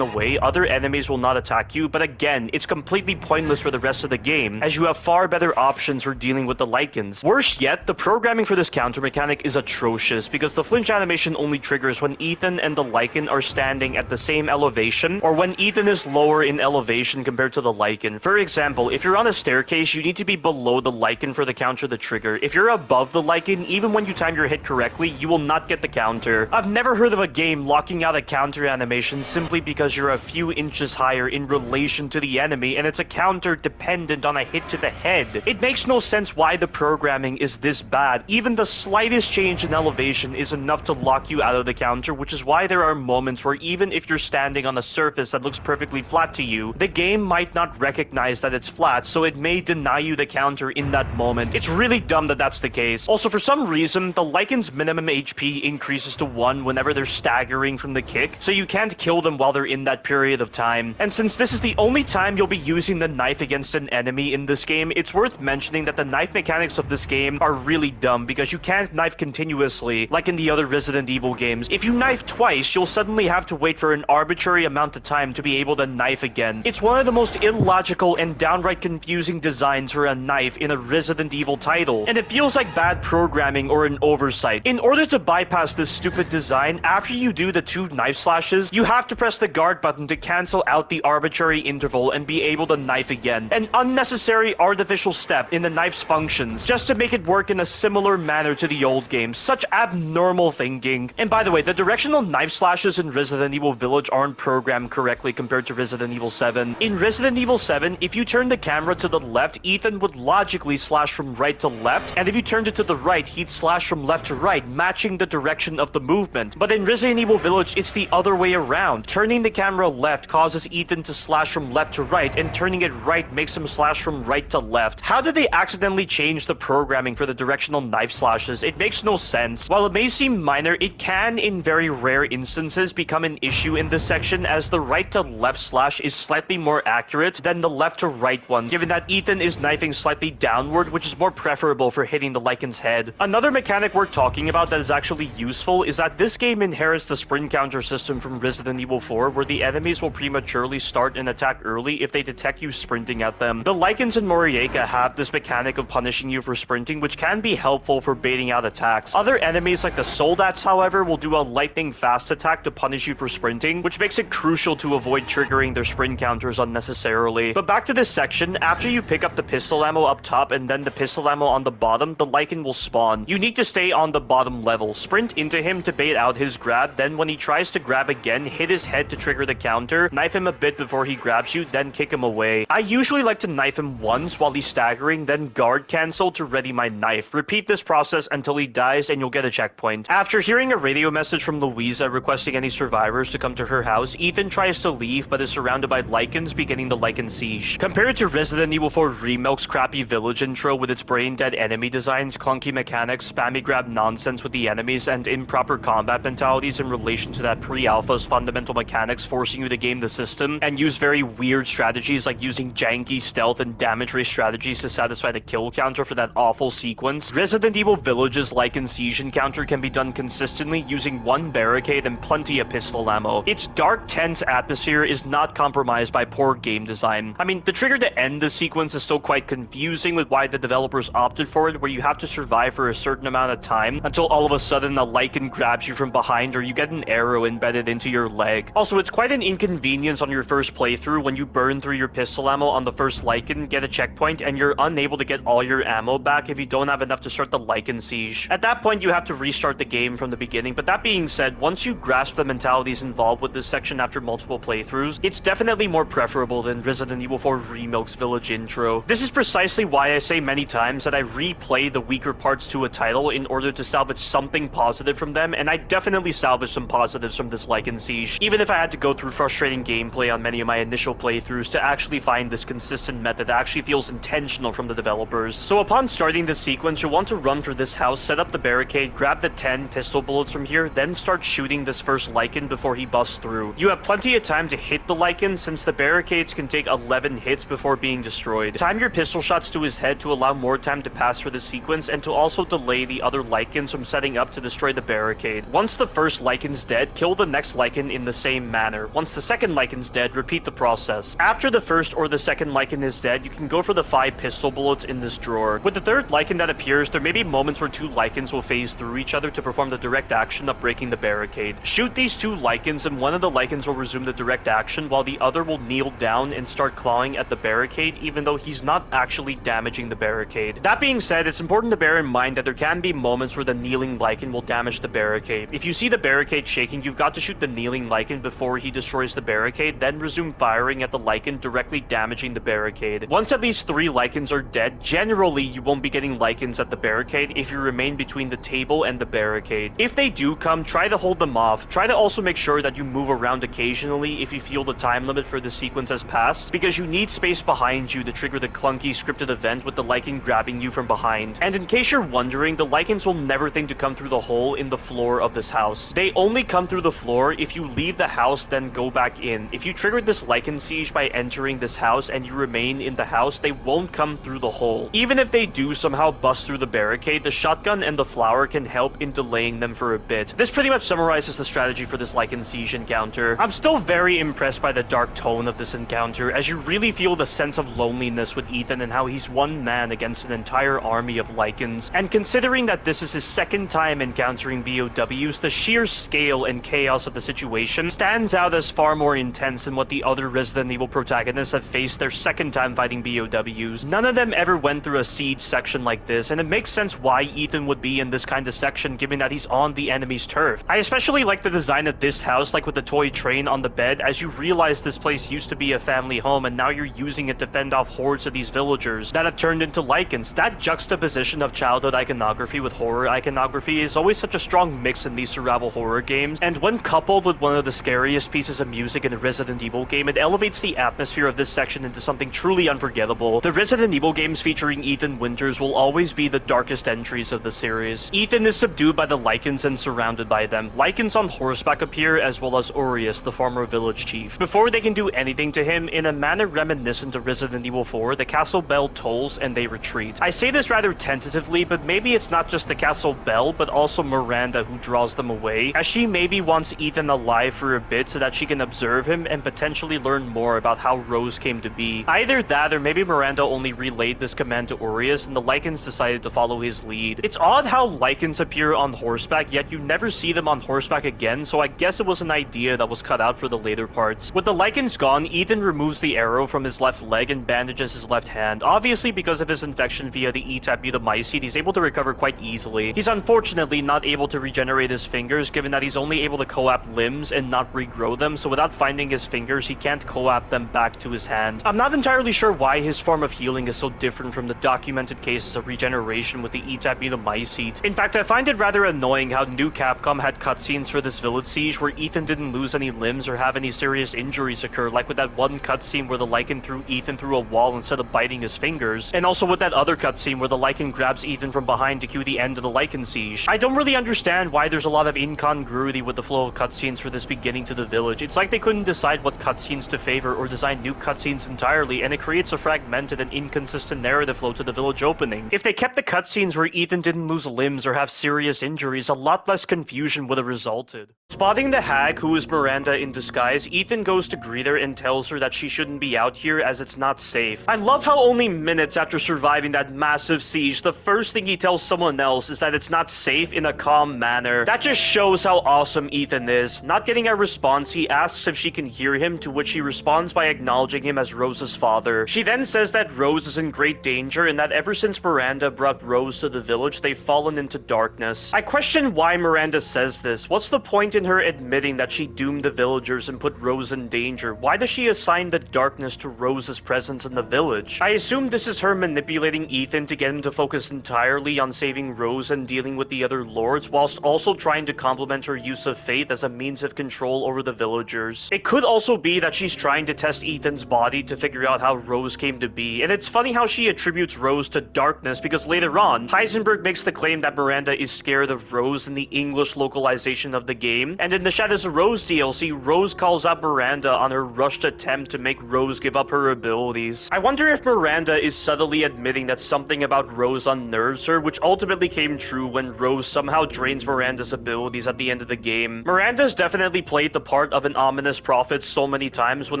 away, other enemies will not attack you, but again, it's completely pointless for the rest of the game, as you have far better options for dealing with the Lycans. Worse yet, the programming for this counter mechanic is atrocious, because the flinch animation only triggers when Ethan and the Lycan are standing at the same elevation, or when Ethan is lower in elevation compared to the Lycan. For example, if you're on a staircase, you need to be below the Lycan for the counter to trigger. If you're above the Lycan, even when you time your hit correctly, you will not get the counter. I've never heard of a game locking out a counter animation simply because you're a few inches higher in relation to the enemy, and it's a counter dependent on a hit to the head. It makes no sense why the programming is this bad. Even the slightest change in elevation is enough to lock you out of the counter, which is why there are moments where even if you're standing on a surface that looks perfectly flat to you, the game might not recognize that it's flat, so it may deny you the counter in that moment. It's really dumb that that's the case. Also, for some reason, the Lycan's minimum HP increases to 1 whenever they're staggering from the kick, so you can't kill them while they're in that period of time. And since this is the only time you'll be using the knife against an enemy in this game, it's worth mentioning that the knife mechanics of this game are really dumb, because you can't knife continuously like in the other Resident Evil games. If you knife twice, you'll suddenly have to wait for an arbitrary amount of time to be able to knife again. It's one of the most illogical and downright confusing designs for a knife in a Resident Evil title, and it feels like bad programming or an oversight. In order to bypass this stupid design, after you do the 2 knife slashes, you have to press the guard button to cancel out the arbitrary interval and be able to knife again. An unnecessary artificial step in the knife's functions, just to make it work in a similar manner to the old games. Such abnormal thinking. And by the way, the directional knife slashes in Resident Evil Village aren't programmed correctly compared to Resident Evil 7. In Resident Evil 7, if you turn the camera to the left, Ethan would logically slash from right to left, and if you turned it to the right, he'd slash from left to right, matching the direction of the movement. But in Resident Evil Village, it's the other way around. Turning the camera left causes Ethan to slash from left to right, and turning it right makes him slash from right to left. How did they accidentally change the programming for the directional knife slashes? It makes no sense. While it may seem minor, it can, in very rare instances, become an issue in this section, as the right to left slash is slightly more accurate than the left to right one, given that Ethan is knifing slightly downward, which is more preferable for hitting the Lycan's head. Another mechanic we're talking about that is actually useful is that this game inherits the sprint counter system from Resident Evil 4, where the enemies will prematurely start an attack early if they detect you sprinting at them. The Lycans in Moriaka have this mechanic of punishing you for sprinting, which can be helpful for baiting out attacks. Other enemies like the Soldats, however, will do a lightning fast attack to punish you for sprinting, which makes it crucial to avoid triggering their sprint counters unnecessarily. But back to this section, after you pick up the pistol ammo up top and then the pistol ammo on the bottom, the Lycan will spawn. You need to stay on the bottom level, sprint into him to bait out his grab, then when he tries to grab again, hit his head to trigger the counter, knife him a bit before he grabs you, then kick him away. I usually like to knife him once while he's staggering, then guard cancel to ready my knife. Repeat this process until he dies and you'll get a checkpoint. After hearing a radio message from Louisa requesting any survivors to come to her house, Ethan tries to leave but is surrounded by Lycans, beginning the Lycan siege. Compared to Resident Evil 4 Remilk's crappy village intro with its brain-dead enemy designs, clunky mechanics, spammy grab nonsense with the enemies, and improper combat mentalities in relation to that pre-alpha's fundamental mechanics forcing you to game the system and use very weird strategies like using janky stealth and damage rate strategies to satisfy the kill counter for that awful sequence, Resident Evil Village's Lycan siege encounter can be done consistently using 1 barricade and plenty of pistol ammo. Its dark, tense atmosphere is not compromised by poor game design. I mean, the trigger to end the sequence is still quite confusing with why the developers opted for it, where you have to survive for a certain amount of time until all of a sudden a Lycan grabs you from behind or you get an arrow embedded into your leg. Also, it's quite an inconvenience on your first playthrough when you burn through your pistol ammo on the first Lycan, get a checkpoint, and you're unable to get all your ammo back if you don't have enough to start the Lycan siege. At that point, you have to restart the game from the beginning, but that being said, once you grasp the mentalities involved with this section after multiple playthroughs, it's definitely more preferable than Resident Evil 4 Remilk's Village intro. This is precisely why I say many times that I replay the weaker parts to a title in order to salvage something positive from them, and I definitely salvaged some positives from this Lycan siege, even if I had to go through frustrating gameplay on many of my initial playthroughs to actually find this consistent method that actually feels intentional from the developers. So upon starting this sequence, you'll want to run for this house, set up the barricade, grab the 10 pistol bullets from here, then start shooting this first Lycan before he busts through. You have plenty of time to hit the Lycan since the barricades can take 11 hits before being destroyed. Time your pistol shots to his head to to allow more time to pass for the sequence and to also delay the other Lycans from setting up to destroy the barricade. Once the first Lycan's dead, kill the next Lycan in the same manner. Once the second Lycan's dead, repeat the process. After the first or the second Lycan is dead, you can go for the 5 pistol bullets in this drawer. With the third Lycan that appears, there may be moments where 2 Lycans will phase through each other to perform the direct action of breaking the barricade. Shoot these 2 Lycans and one of the Lycans will resume the direct action while the other will kneel down and start clawing at the barricade even though he's not actually damaging the barricade. That being said, it's important to bear in mind that there can be moments where the kneeling Lycan will damage the barricade. If you see the barricade shaking, you've got to shoot the kneeling Lycan before he destroys the barricade, then resume firing at the Lycan directly damaging the barricade. Once at least 3 Lycans are dead, generally you won't be getting Lycans at the barricade if you remain between the table and the barricade. If they do come, try to hold them off. Try to also make sure that you move around occasionally if you feel the time limit for the sequence has passed, because you need space behind you to trigger the clunky scripted event with the Lycan grabbing you from behind. And in case you're wondering, the Lycans will never think to come through the hole in the floor of this house. They only come through the floor if you leave the house then go back in. If you triggered this Lycan siege by entering this house and you remain in the house, they won't come through the hole. Even if they do somehow bust through the barricade, the shotgun and the flower can help in delaying them for a bit. This pretty much summarizes the strategy for this Lycan siege encounter. I'm still very impressed by the dark tone of this encounter, as you really feel the sense of loneliness with Ethan and how he's one man against an entire army of Lycans. And considering that this is his second time encountering BOWs, the sheer scale and chaos of the situation stands out as far more intense than what the other Resident Evil protagonists have faced their second time fighting BOWs. None of them ever went through a siege section like this, and it makes sense why Ethan would be in this kind of section given that he's on the enemy's turf. I especially like the design of this house, like with the toy train on the bed, as you realize this place used to be a family home and now you're using it to fend off hordes of these villagers that have turned into Lycans. That juxtaposition of childhood iconography with horror iconography is always such a strong mix in these survival horror games, and when coupled with one of the scariest pieces of music in a Resident Evil game, it elevates the atmosphere of this section into something truly unforgettable. The Resident Evil games featuring Ethan Winters will always be the darkest entries of the series. Ethan is subdued by the Lycans and surrounded by them. Lycans on horseback appear, as well as Aureus, the former village chief. Before they can do anything to him, in a manner reminiscent of Resident Evil 4, the castle bell tolls and they retreat. I say this rather tentatively, but maybe it's not just the castle bell, but also Miranda who draws them away, as she maybe wants Ethan alive for a bit so that she can observe him and potentially learn more about how Rose came to be. Either that, or maybe Miranda only relayed this command to Aureus and the Lycans decided to follow his lead. It's odd how Lycans appear on horseback, yet you never see them on horseback again, so I guess it was an idea that was cut out for the later parts. With the Lycans gone, Ethan removes the arrow from his left leg and bandages his left hand. Obviously, because of his infection via the E-type mutamycete, he's able to recover quite easily. He's unfortunately not able to regenerate his fingers, given that he's only able to co-op limbs and not regrow them, so without finding his fingers, he can't co-op them back to his hand. I'm not entirely sure why his form of healing is so different from the documented cases of regeneration with the E-type mutamycete. In fact, I find it rather annoying how new Capcom had cutscenes for this village siege where Ethan didn't lose any limbs or have any serious injuries occur, like with that one cutscene where the Lycan threw Ethan through a wall instead of biting his fingers, and also with that other cutscene where the Lycan grabs Ethan from behind to cue the end of the Lycan siege. I don't really understand why there's a lot of incongruity with the flow of cutscenes for this beginning to the village. It's like they couldn't decide what cutscenes to favor or design new cutscenes entirely, and it creates a fragmented and inconsistent narrative flow to the village opening. If they kept the cutscenes where Ethan didn't lose limbs or have serious injuries, a lot less confusion would have resulted. Spotting the hag, who is Miranda in disguise, Ethan goes to greet her and tells her that she shouldn't be out here as it's not safe. I love how only minutes after surviving that massive siege, the first thing he tells someone else is that it's not safe in a calm manner. That just shows how awesome Ethan is. Not getting a response, he asks if she can hear him, to which he responds by acknowledging him as Rose's father. She then says that Rose is in great danger and that ever since Miranda brought Rose to the village, they've fallen into darkness. I question why Miranda says this. What's the point in her admitting that she doomed the villagers and put Rose in danger? Why does she assign the darkness to Rose's presence in the village? I assume this is her manipulating Ethan to get him to focus entirely on saving Rose and dealing with the other lords, whilst also trying to complement her use of faith as a means of control over the villagers. It could also be that she's trying to test Ethan's body to figure out how Rose came to be, and it's funny how she attributes Rose to darkness because later on, Heisenberg makes the claim that Miranda is scared of Rose in the English localization of the game, and in the Shadows of Rose DLC, Rose calls out Miranda on her rushed attempt to make Rose give up her abilities. I wonder if Miranda is subtly publicly admitting that something about Rose unnerves her, which ultimately came true when Rose somehow drains Miranda's abilities at the end of the game. Miranda's definitely played the part of an ominous prophet so many times when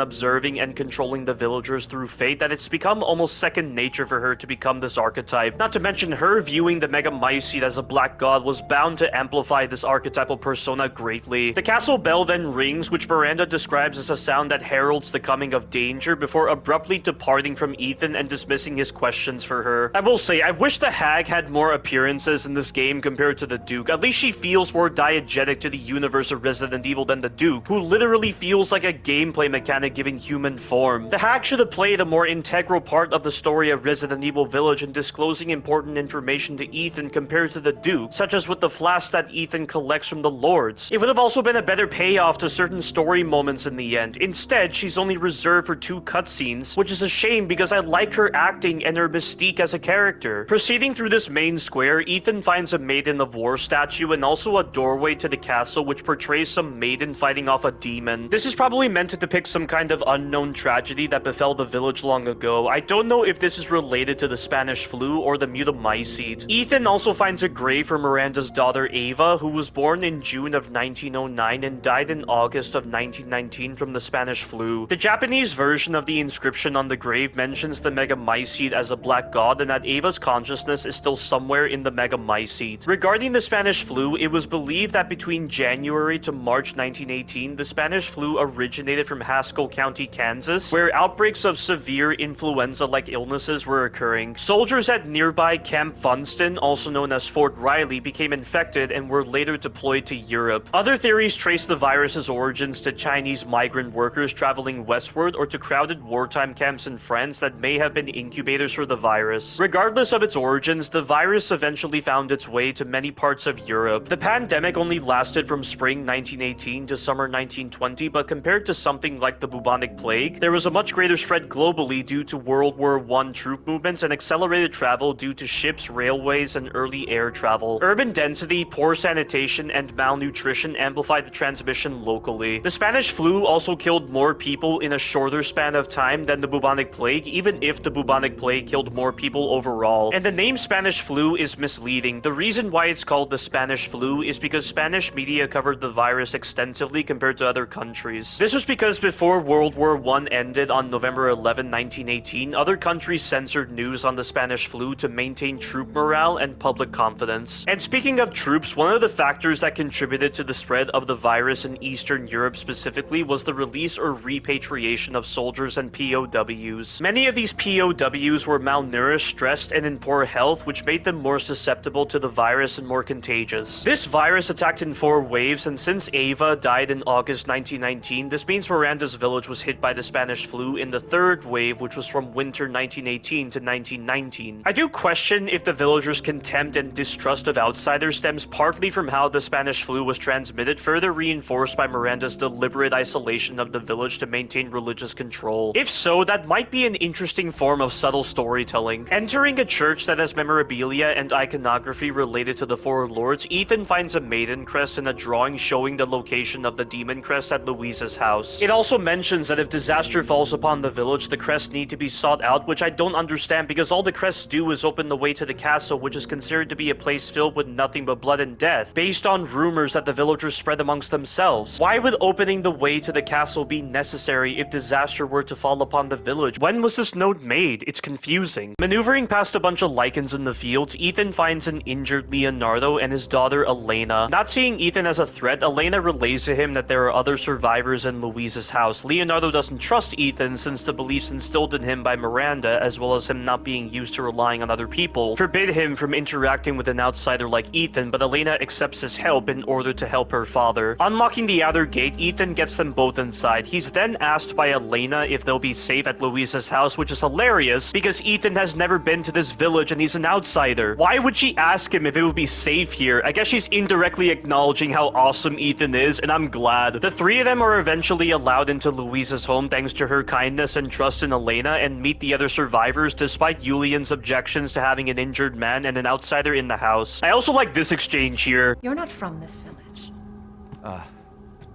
observing and controlling the villagers through fate that it's become almost second nature for her to become this archetype. Not to mention her viewing the Megamycete as a black god was bound to amplify this archetypal persona greatly. The castle bell then rings, which Miranda describes as a sound that heralds the coming of danger before abruptly departing from Ethan and dismissing his questions for her. I will say, I wish the hag had more appearances in this game compared to the Duke. At least she feels more diegetic to the universe of Resident Evil than the Duke, who literally feels like a gameplay mechanic given human form. The hag should have played a more integral part of the story of Resident Evil Village in disclosing important information to Ethan compared to the Duke, such as with the flask that Ethan collects from the Lords. It would have also been a better payoff to certain story moments in the end. Instead, she's only reserved for 2 cutscenes, which is a shame because I like her acting and her mystique as a character. Proceeding through this main square, Ethan finds a Maiden of War statue and also a doorway to the castle which portrays some maiden fighting off a demon. This is probably meant to depict some kind of unknown tragedy that befell the village long ago. I don't know if this is related to the Spanish flu or the Mutamycete. Ethan also finds a grave for Miranda's daughter Ava, who was born in June of 1909 and died in August of 1919 from the Spanish flu. The Japanese version of the inscription on the grave mentions the Megamycete as a black god and that Ava's consciousness is still somewhere in the Megamycete. Regarding the Spanish flu, it was believed that between January to March 1918, the Spanish flu originated from Haskell County, Kansas, where outbreaks of severe influenza-like illnesses were occurring. Soldiers at nearby Camp Funston, also known as Fort Riley, became infected and were later deployed to Europe. Other theories trace the virus's origins to Chinese migrant workers traveling westward or to crowded wartime camps in France that may have been incubators for the virus. Regardless of its origins, the virus eventually found its way to many parts of Europe. The pandemic only lasted from spring 1918 to summer 1920, but compared to something like the bubonic plague, there was a much greater spread globally due to World War I troop movements and accelerated travel due to ships, railways, and early air travel. Urban density, poor sanitation, and malnutrition amplified the transmission locally. The Spanish flu also killed more people in a shorter span of time than the bubonic plague, even if the bubonic plague killed more people overall. And the name Spanish flu is misleading. The reason why it's called the Spanish flu is because Spanish media covered the virus extensively compared to other countries. This was because before World War I ended on November 11, 1918, other countries censored news on the Spanish flu to maintain troop morale and public confidence. And speaking of troops, one of the factors that contributed to the spread of the virus in Eastern Europe specifically was the release or repatriation of soldiers and POWs. Many of these POWs were malnourished, stressed, and in poor health, which made them more susceptible to the virus and more contagious. This virus attacked in 4 waves, and since Ava died in August 1919, this means Miranda's village was hit by the Spanish flu in the 3rd wave, which was from winter 1918 to 1919. I do question if the villagers' contempt and distrust of outsiders stems partly from how the Spanish flu was transmitted, further reinforced by Miranda's deliberate isolation of the village to maintain religious control. If so, that might be an interesting form of subtle storytelling. Entering a church that has memorabilia and iconography related to the 4 lords, Ethan finds a maiden crest and a drawing showing the location of the demon crest at Louisa's house. It also mentions that if disaster falls upon the village, the crests need to be sought out, which I don't understand because all the crests do is open the way to the castle, which is considered to be a place filled with nothing but blood and death, based on rumors that the villagers spread amongst themselves. Why would opening the way to the castle be necessary if disaster were to fall upon the village? When was this note made? It's confusing. Maneuvering past a bunch of lichens in the fields, Ethan finds an injured Leonardo and his daughter Elena. Not seeing Ethan as a threat, Elena relays to him that there are other survivors in Louisa's house. Leonardo doesn't trust Ethan since the beliefs instilled in him by Miranda, as well as him not being used to relying on other people, forbid him from interacting with an outsider like Ethan, but Elena accepts his help in order to help her father. Unlocking the outer gate, Ethan gets them both inside. He's then asked by Elena if they'll be safe at Louisa's house, which is hilarious because Ethan has never been to this village and he's an outsider. Why would she ask him if it would be safe here? I guess she's indirectly acknowledging how awesome Ethan is, and I'm glad. The 3 of them are eventually allowed into Louisa's home thanks to her kindness and trust in Elena, and meet the other survivors despite Julian's objections to having an injured man and an outsider in the house. I also like this exchange here. You're not from this village.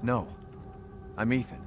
No. I'm Ethan.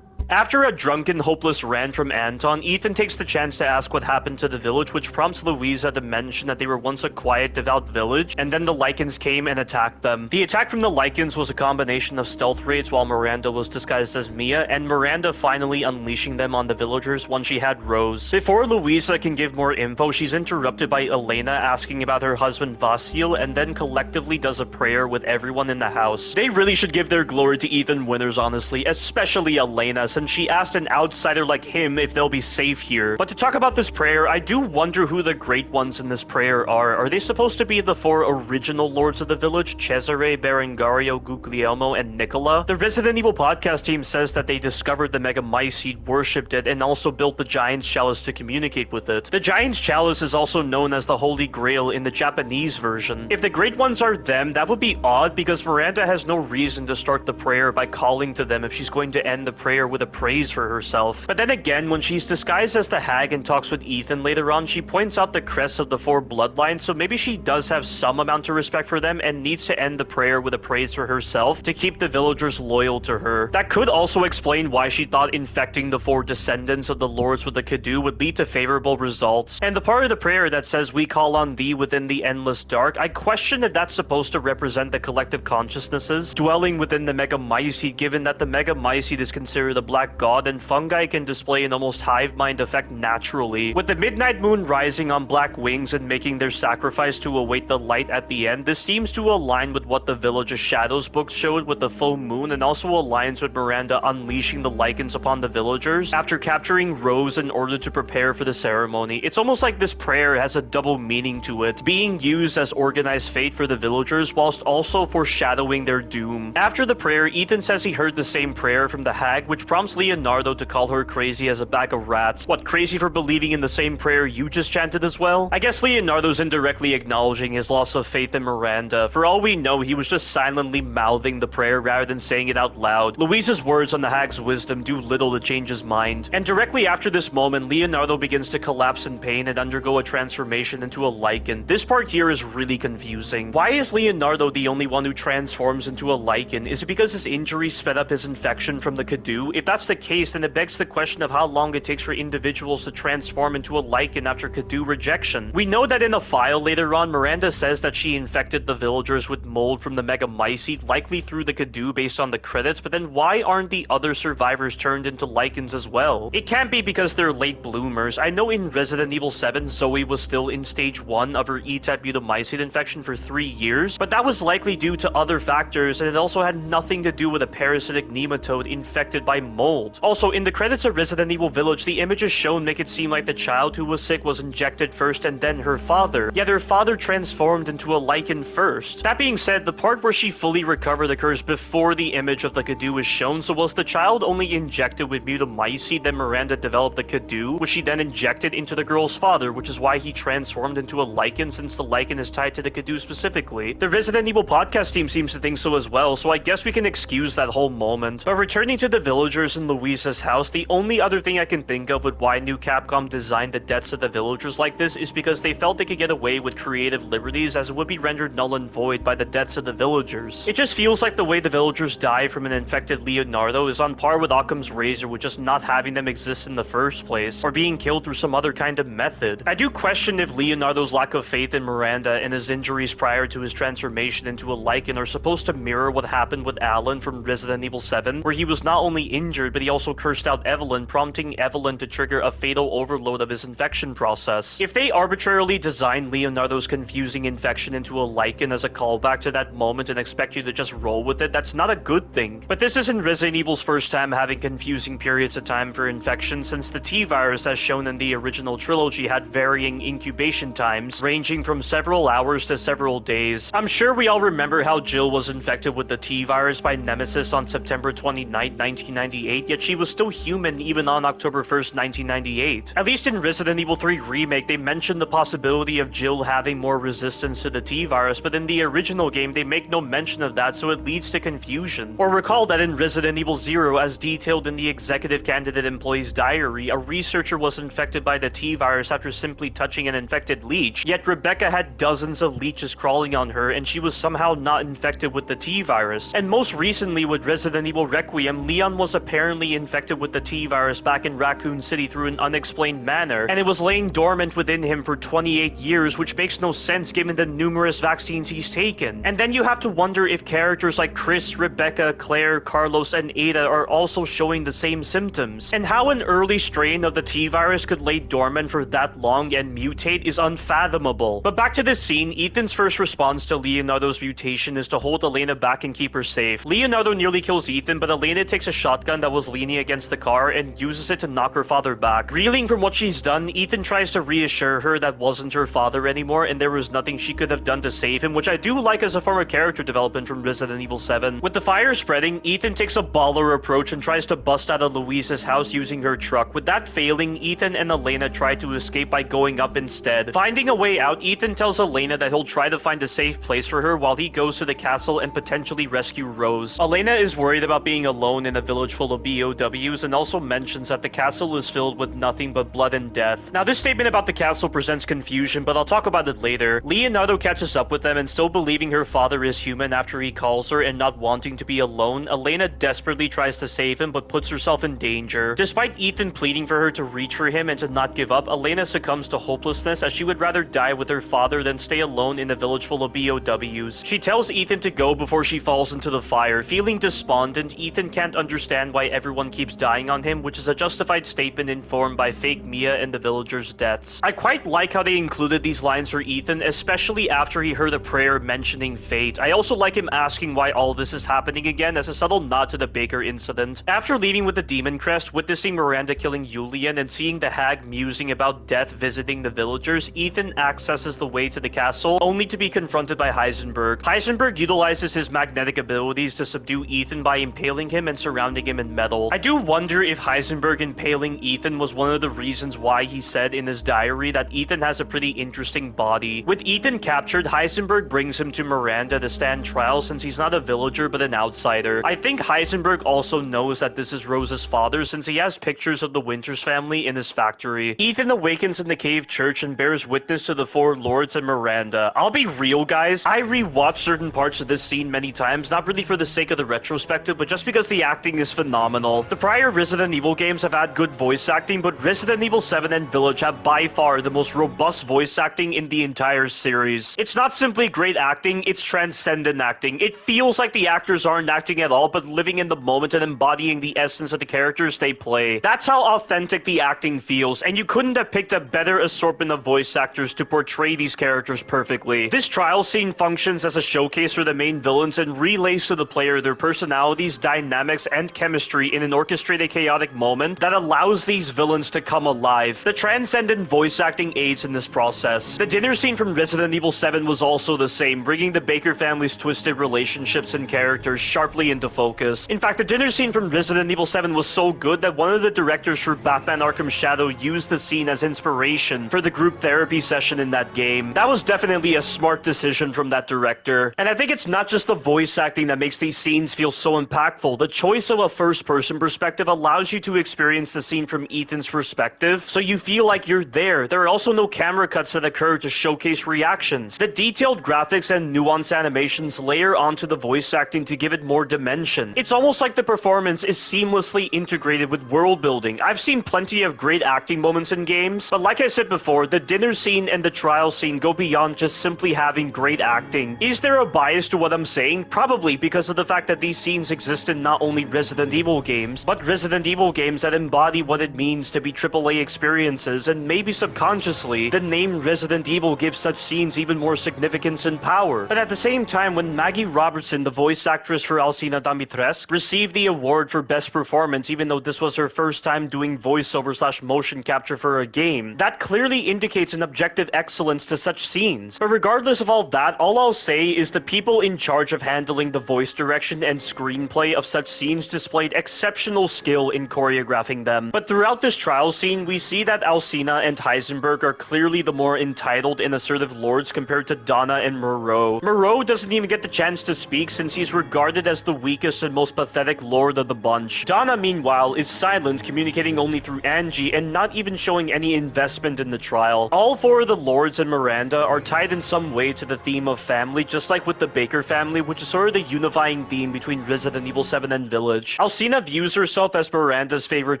After a drunken, hopeless rant from Anton, Ethan takes the chance to ask what happened to the village, which prompts Louisa to mention that they were once a quiet, devout village, and then the Lycans came and attacked them. The attack from the Lycans was a combination of stealth raids while Miranda was disguised as Mia, and Miranda finally unleashing them on the villagers once she had Rose. Before Louisa can give more info, she's interrupted by Elena asking about her husband Vasil, and then collectively does a prayer with everyone in the house. They really should give their glory to Ethan Winters, honestly, especially Elena, since she asked an outsider like him if they'll be safe here. But to talk about this prayer, I do wonder who the great ones in this prayer are. Are they supposed to be the 4 original lords of the village, Cesare, Berengario, Guglielmo, and Nicola? The Resident Evil podcast team says that they discovered the Megamycete, worshipped it, and also built the Giant's Chalice to communicate with it. The Giant's Chalice is also known as the Holy Grail in the Japanese version. If the great ones are them, that would be odd because Miranda has no reason to start the prayer by calling to them if she's going to end the prayer with a praise for herself. But then again, when she's disguised as the hag and talks with Ethan later on, she points out the crests of the 4 bloodlines, so maybe she does have some amount of respect for them and needs to end the prayer with a praise for herself to keep the villagers loyal to her. That could also explain why she thought infecting the 4 descendants of the lords with the Kadu would lead to favorable results. And the part of the prayer that says, "We call on thee within the endless dark," I question if that's supposed to represent the collective consciousnesses dwelling within the Megamycete, given that the Megamycete is considered a black god and fungi can display an almost hive mind effect naturally. With the midnight moon rising on black wings and making their sacrifice to await the light at the end, this seems to align with what the Village of Shadows book showed with the full moon, and also aligns with Miranda unleashing the Lycans upon the villagers after capturing Rose in order to prepare for the ceremony. It's almost like this prayer has a double meaning to it, being used as organized fate for the villagers whilst also foreshadowing their doom. After the prayer, Ethan says he heard the same prayer from the hag, which prompts Leonardo to call her crazy as a bag of rats. What, crazy for believing in the same prayer you just chanted as well? I guess Leonardo's indirectly acknowledging his loss of faith in Miranda. For all we know, he was just silently mouthing the prayer rather than saying it out loud. Louisa's words on the hag's wisdom do little to change his mind. And directly after this moment, Leonardo begins to collapse in pain and undergo a transformation into a Lycan. This part here is really confusing. Why is Leonardo the only one who transforms into a Lycan? Is it because his injury sped up his infection from the Kadu? If that's the case, then it begs the question of how long it takes for individuals to transform into a Lycan after Kadu rejection. We know that in a file later on, Miranda says that she infected the villagers with mold from the Megamycete, likely through the Kadu based on the credits, but then why aren't the other survivors turned into Lycans as well? It can't be because they're late bloomers. I know in Resident Evil 7, Zoe was still in stage 1 of her E-type Butamycete infection for 3 years, but that was likely due to other factors, and it also had nothing to do with a parasitic nematode infected by mold. Also, in the credits of Resident Evil Village, the images shown make it seem like the child who was sick was injected first and then her father, yet her father transformed into a Lycan first. That being said, the part where she fully recovered occurs before the image of the Kadu is shown, so was the child only injected with Butamycete, then Miranda developed the Kadu, which she then injected into the girl's father, which is why he transformed into a Lycan, since the Lycan is tied to the Kadu specifically. The Resident Evil podcast team seems to think so as well, so I guess we can excuse that whole moment. But returning to the villagers in Louisa's house, the only other thing I can think of with why New Capcom designed the deaths of the villagers like this is because they felt they could get away with creative liberties, as it would be rendered null and void by the deaths of the villagers. It just feels like the way the villagers die from an infected Leonardo is on par with Occam's razor, with just not having them exist in the first place, or being killed through some other kind of method. I do question if Leonardo's lack of faith in Miranda and his injuries prior to his transformation into a Lycan are supposed to mirror what happened with Alan from Resident Evil 7, where he was not only injured, but he also cursed out Evelyn, prompting Evelyn to trigger a fatal overload of his infection process. If they arbitrarily designed Leonardo's confusing infection into a Lycan as a callback to that moment and expect you to just roll with it, that's not a good thing. But this isn't Resident Evil's first time having confusing periods of time for infection, since the T-virus, as shown in the original trilogy, had varying incubation times, ranging from several hours to several days. I'm sure we all remember how Jill was infected with the T-virus by Nemesis on September 29, 1998, yet she was still human even on October 1st, 1998. At least in Resident Evil 3 Remake, they mentioned the possibility of Jill having more resistance to the T-virus, but in the original game, they make no mention of that, so it leads to confusion. Or recall that in Resident Evil 0, as detailed in the executive candidate employee's diary, a researcher was infected by the T-virus after simply touching an infected leech, yet Rebecca had dozens of leeches crawling on her, and she was somehow not infected with the T-virus. And most recently with Resident Evil Requiem, Leon was a apparently infected with the T-virus back in Raccoon City through an unexplained manner, and it was laying dormant within him for 28 years, which makes no sense given the numerous vaccines he's taken. And then you have to wonder if characters like Chris, Rebecca, Claire, Carlos, and Ada are also showing the same symptoms, and how an early strain of the T-virus could lay dormant for that long and mutate is unfathomable. But back to this scene, Ethan's first response to Leonardo's mutation is to hold Elena back and keep her safe. Leonardo nearly kills Ethan, but Elena takes a shotgun that was leaning against the car and uses it to knock her father back. Reeling from what she's done, Ethan tries to reassure her that wasn't her father anymore and there was nothing she could have done to save him, which I do like as a form of character development from Resident Evil 7. With the fire spreading, Ethan takes a baller approach and tries to bust out of Luisa's house using her truck. With that failing, Ethan and Elena try to escape by going up instead. Finding a way out, Ethan tells Elena that he'll try to find a safe place for her while he goes to the castle and potentially rescue Rose. Elena is worried about being alone in a village full of BOWs and also mentions that the castle is filled with nothing but blood and death. Now, this statement about the castle presents confusion, but I'll talk about it later. Leonardo catches up with them, and still believing her father is human after he calls her and not wanting to be alone, Elena desperately tries to save him but puts herself in danger. Despite Ethan pleading for her to reach for him and to not give up, Elena succumbs to hopelessness as she would rather die with her father than stay alone in a village full of BOWs. She tells Ethan to go before she falls into the fire. Feeling despondent, Ethan can't understand why everyone keeps dying on him, which is a justified statement informed by fake Mia and the villagers' deaths. I quite like how they included these lines for Ethan, especially after he heard a prayer mentioning fate. I also like him asking why all this is happening again as a subtle nod to the Baker incident. After leaving with the Demon Crest, witnessing Miranda killing Julian, and seeing the hag musing about death visiting the villagers, Ethan accesses the way to the castle, only to be confronted by Heisenberg. Heisenberg utilizes his magnetic abilities to subdue Ethan by impaling him and surrounding him in metal. I do wonder if Heisenberg impaling Ethan was one of the reasons why he said in his diary that Ethan has a pretty interesting body. With Ethan captured, Heisenberg brings him to Miranda to stand trial since he's not a villager but an outsider. I think Heisenberg also knows that this is Rose's father since he has pictures of the Winters family in his factory. Ethan awakens in the cave church and bears witness to the four lords and Miranda. I'll be real, guys, I rewatched certain parts of this scene many times, not really for the sake of the retrospective, but just because the acting is phenomenal. The prior Resident Evil games have had good voice acting, but Resident Evil 7 and Village have by far the most robust voice acting in the entire series. It's not simply great acting, it's transcendent acting. It feels like the actors aren't acting at all, but living in the moment and embodying the essence of the characters they play. That's how authentic the acting feels, and you couldn't have picked a better assortment of voice actors to portray these characters perfectly. This trial scene functions as a showcase for the main villains and relays to the player their personalities, dynamics, and chemistry in an orchestrated chaotic moment that allows these villains to come alive. The transcendent voice acting aids in this process. The dinner scene from Resident Evil 7 was also the same, bringing the Baker family's twisted relationships and characters sharply into focus. In fact, the dinner scene from Resident Evil 7 was so good that one of the directors for Batman Arkham Shadow used the scene as inspiration for the group therapy session in that game. That was definitely a smart decision from that director. And I think it's not just the voice acting that makes these scenes feel so impactful. The choice of a first-person perspective allows you to experience the scene from Ethan's perspective, so you feel like you're there. There are also no camera cuts that occur to showcase reactions. The detailed graphics and nuanced animations layer onto the voice acting to give it more dimension. It's almost like the performance is seamlessly integrated with world building. I've seen plenty of great acting moments in games, but like I said before, the dinner scene and the trial scene go beyond just simply having great acting. Is there a bias to what I'm saying? Probably, because of the fact that these scenes exist in not only Resident Evil games, but Resident Evil games that embody what it means to be AAA experiences, and maybe subconsciously, the name Resident Evil gives such scenes even more significance and power. But at the same time, when Maggie Robertson, the voice actress for Alcina Dimitrescu, received the award for Best Performance, even though this was her first time doing voiceover/motion capture for a game, that clearly indicates an objective excellence to such scenes. But regardless of all that, all I'll say is the people in charge of handling the voice direction and screenplay of such scenes displayed exceptional skill in choreographing them. But throughout this trial scene, we see that Alcina and Heisenberg are clearly the more entitled and assertive lords compared to Donna and Moreau. Moreau doesn't even get the chance to speak since he's regarded as the weakest and most pathetic lord of the bunch. Donna, meanwhile, is silent, communicating only through Angie and not even showing any investment in the trial. All four of the lords and Miranda are tied in some way to the theme of family, just like with the Baker family, which is sort of the unifying theme between Resident Evil 7 and Village. Alcina Rosina views herself as Miranda's favorite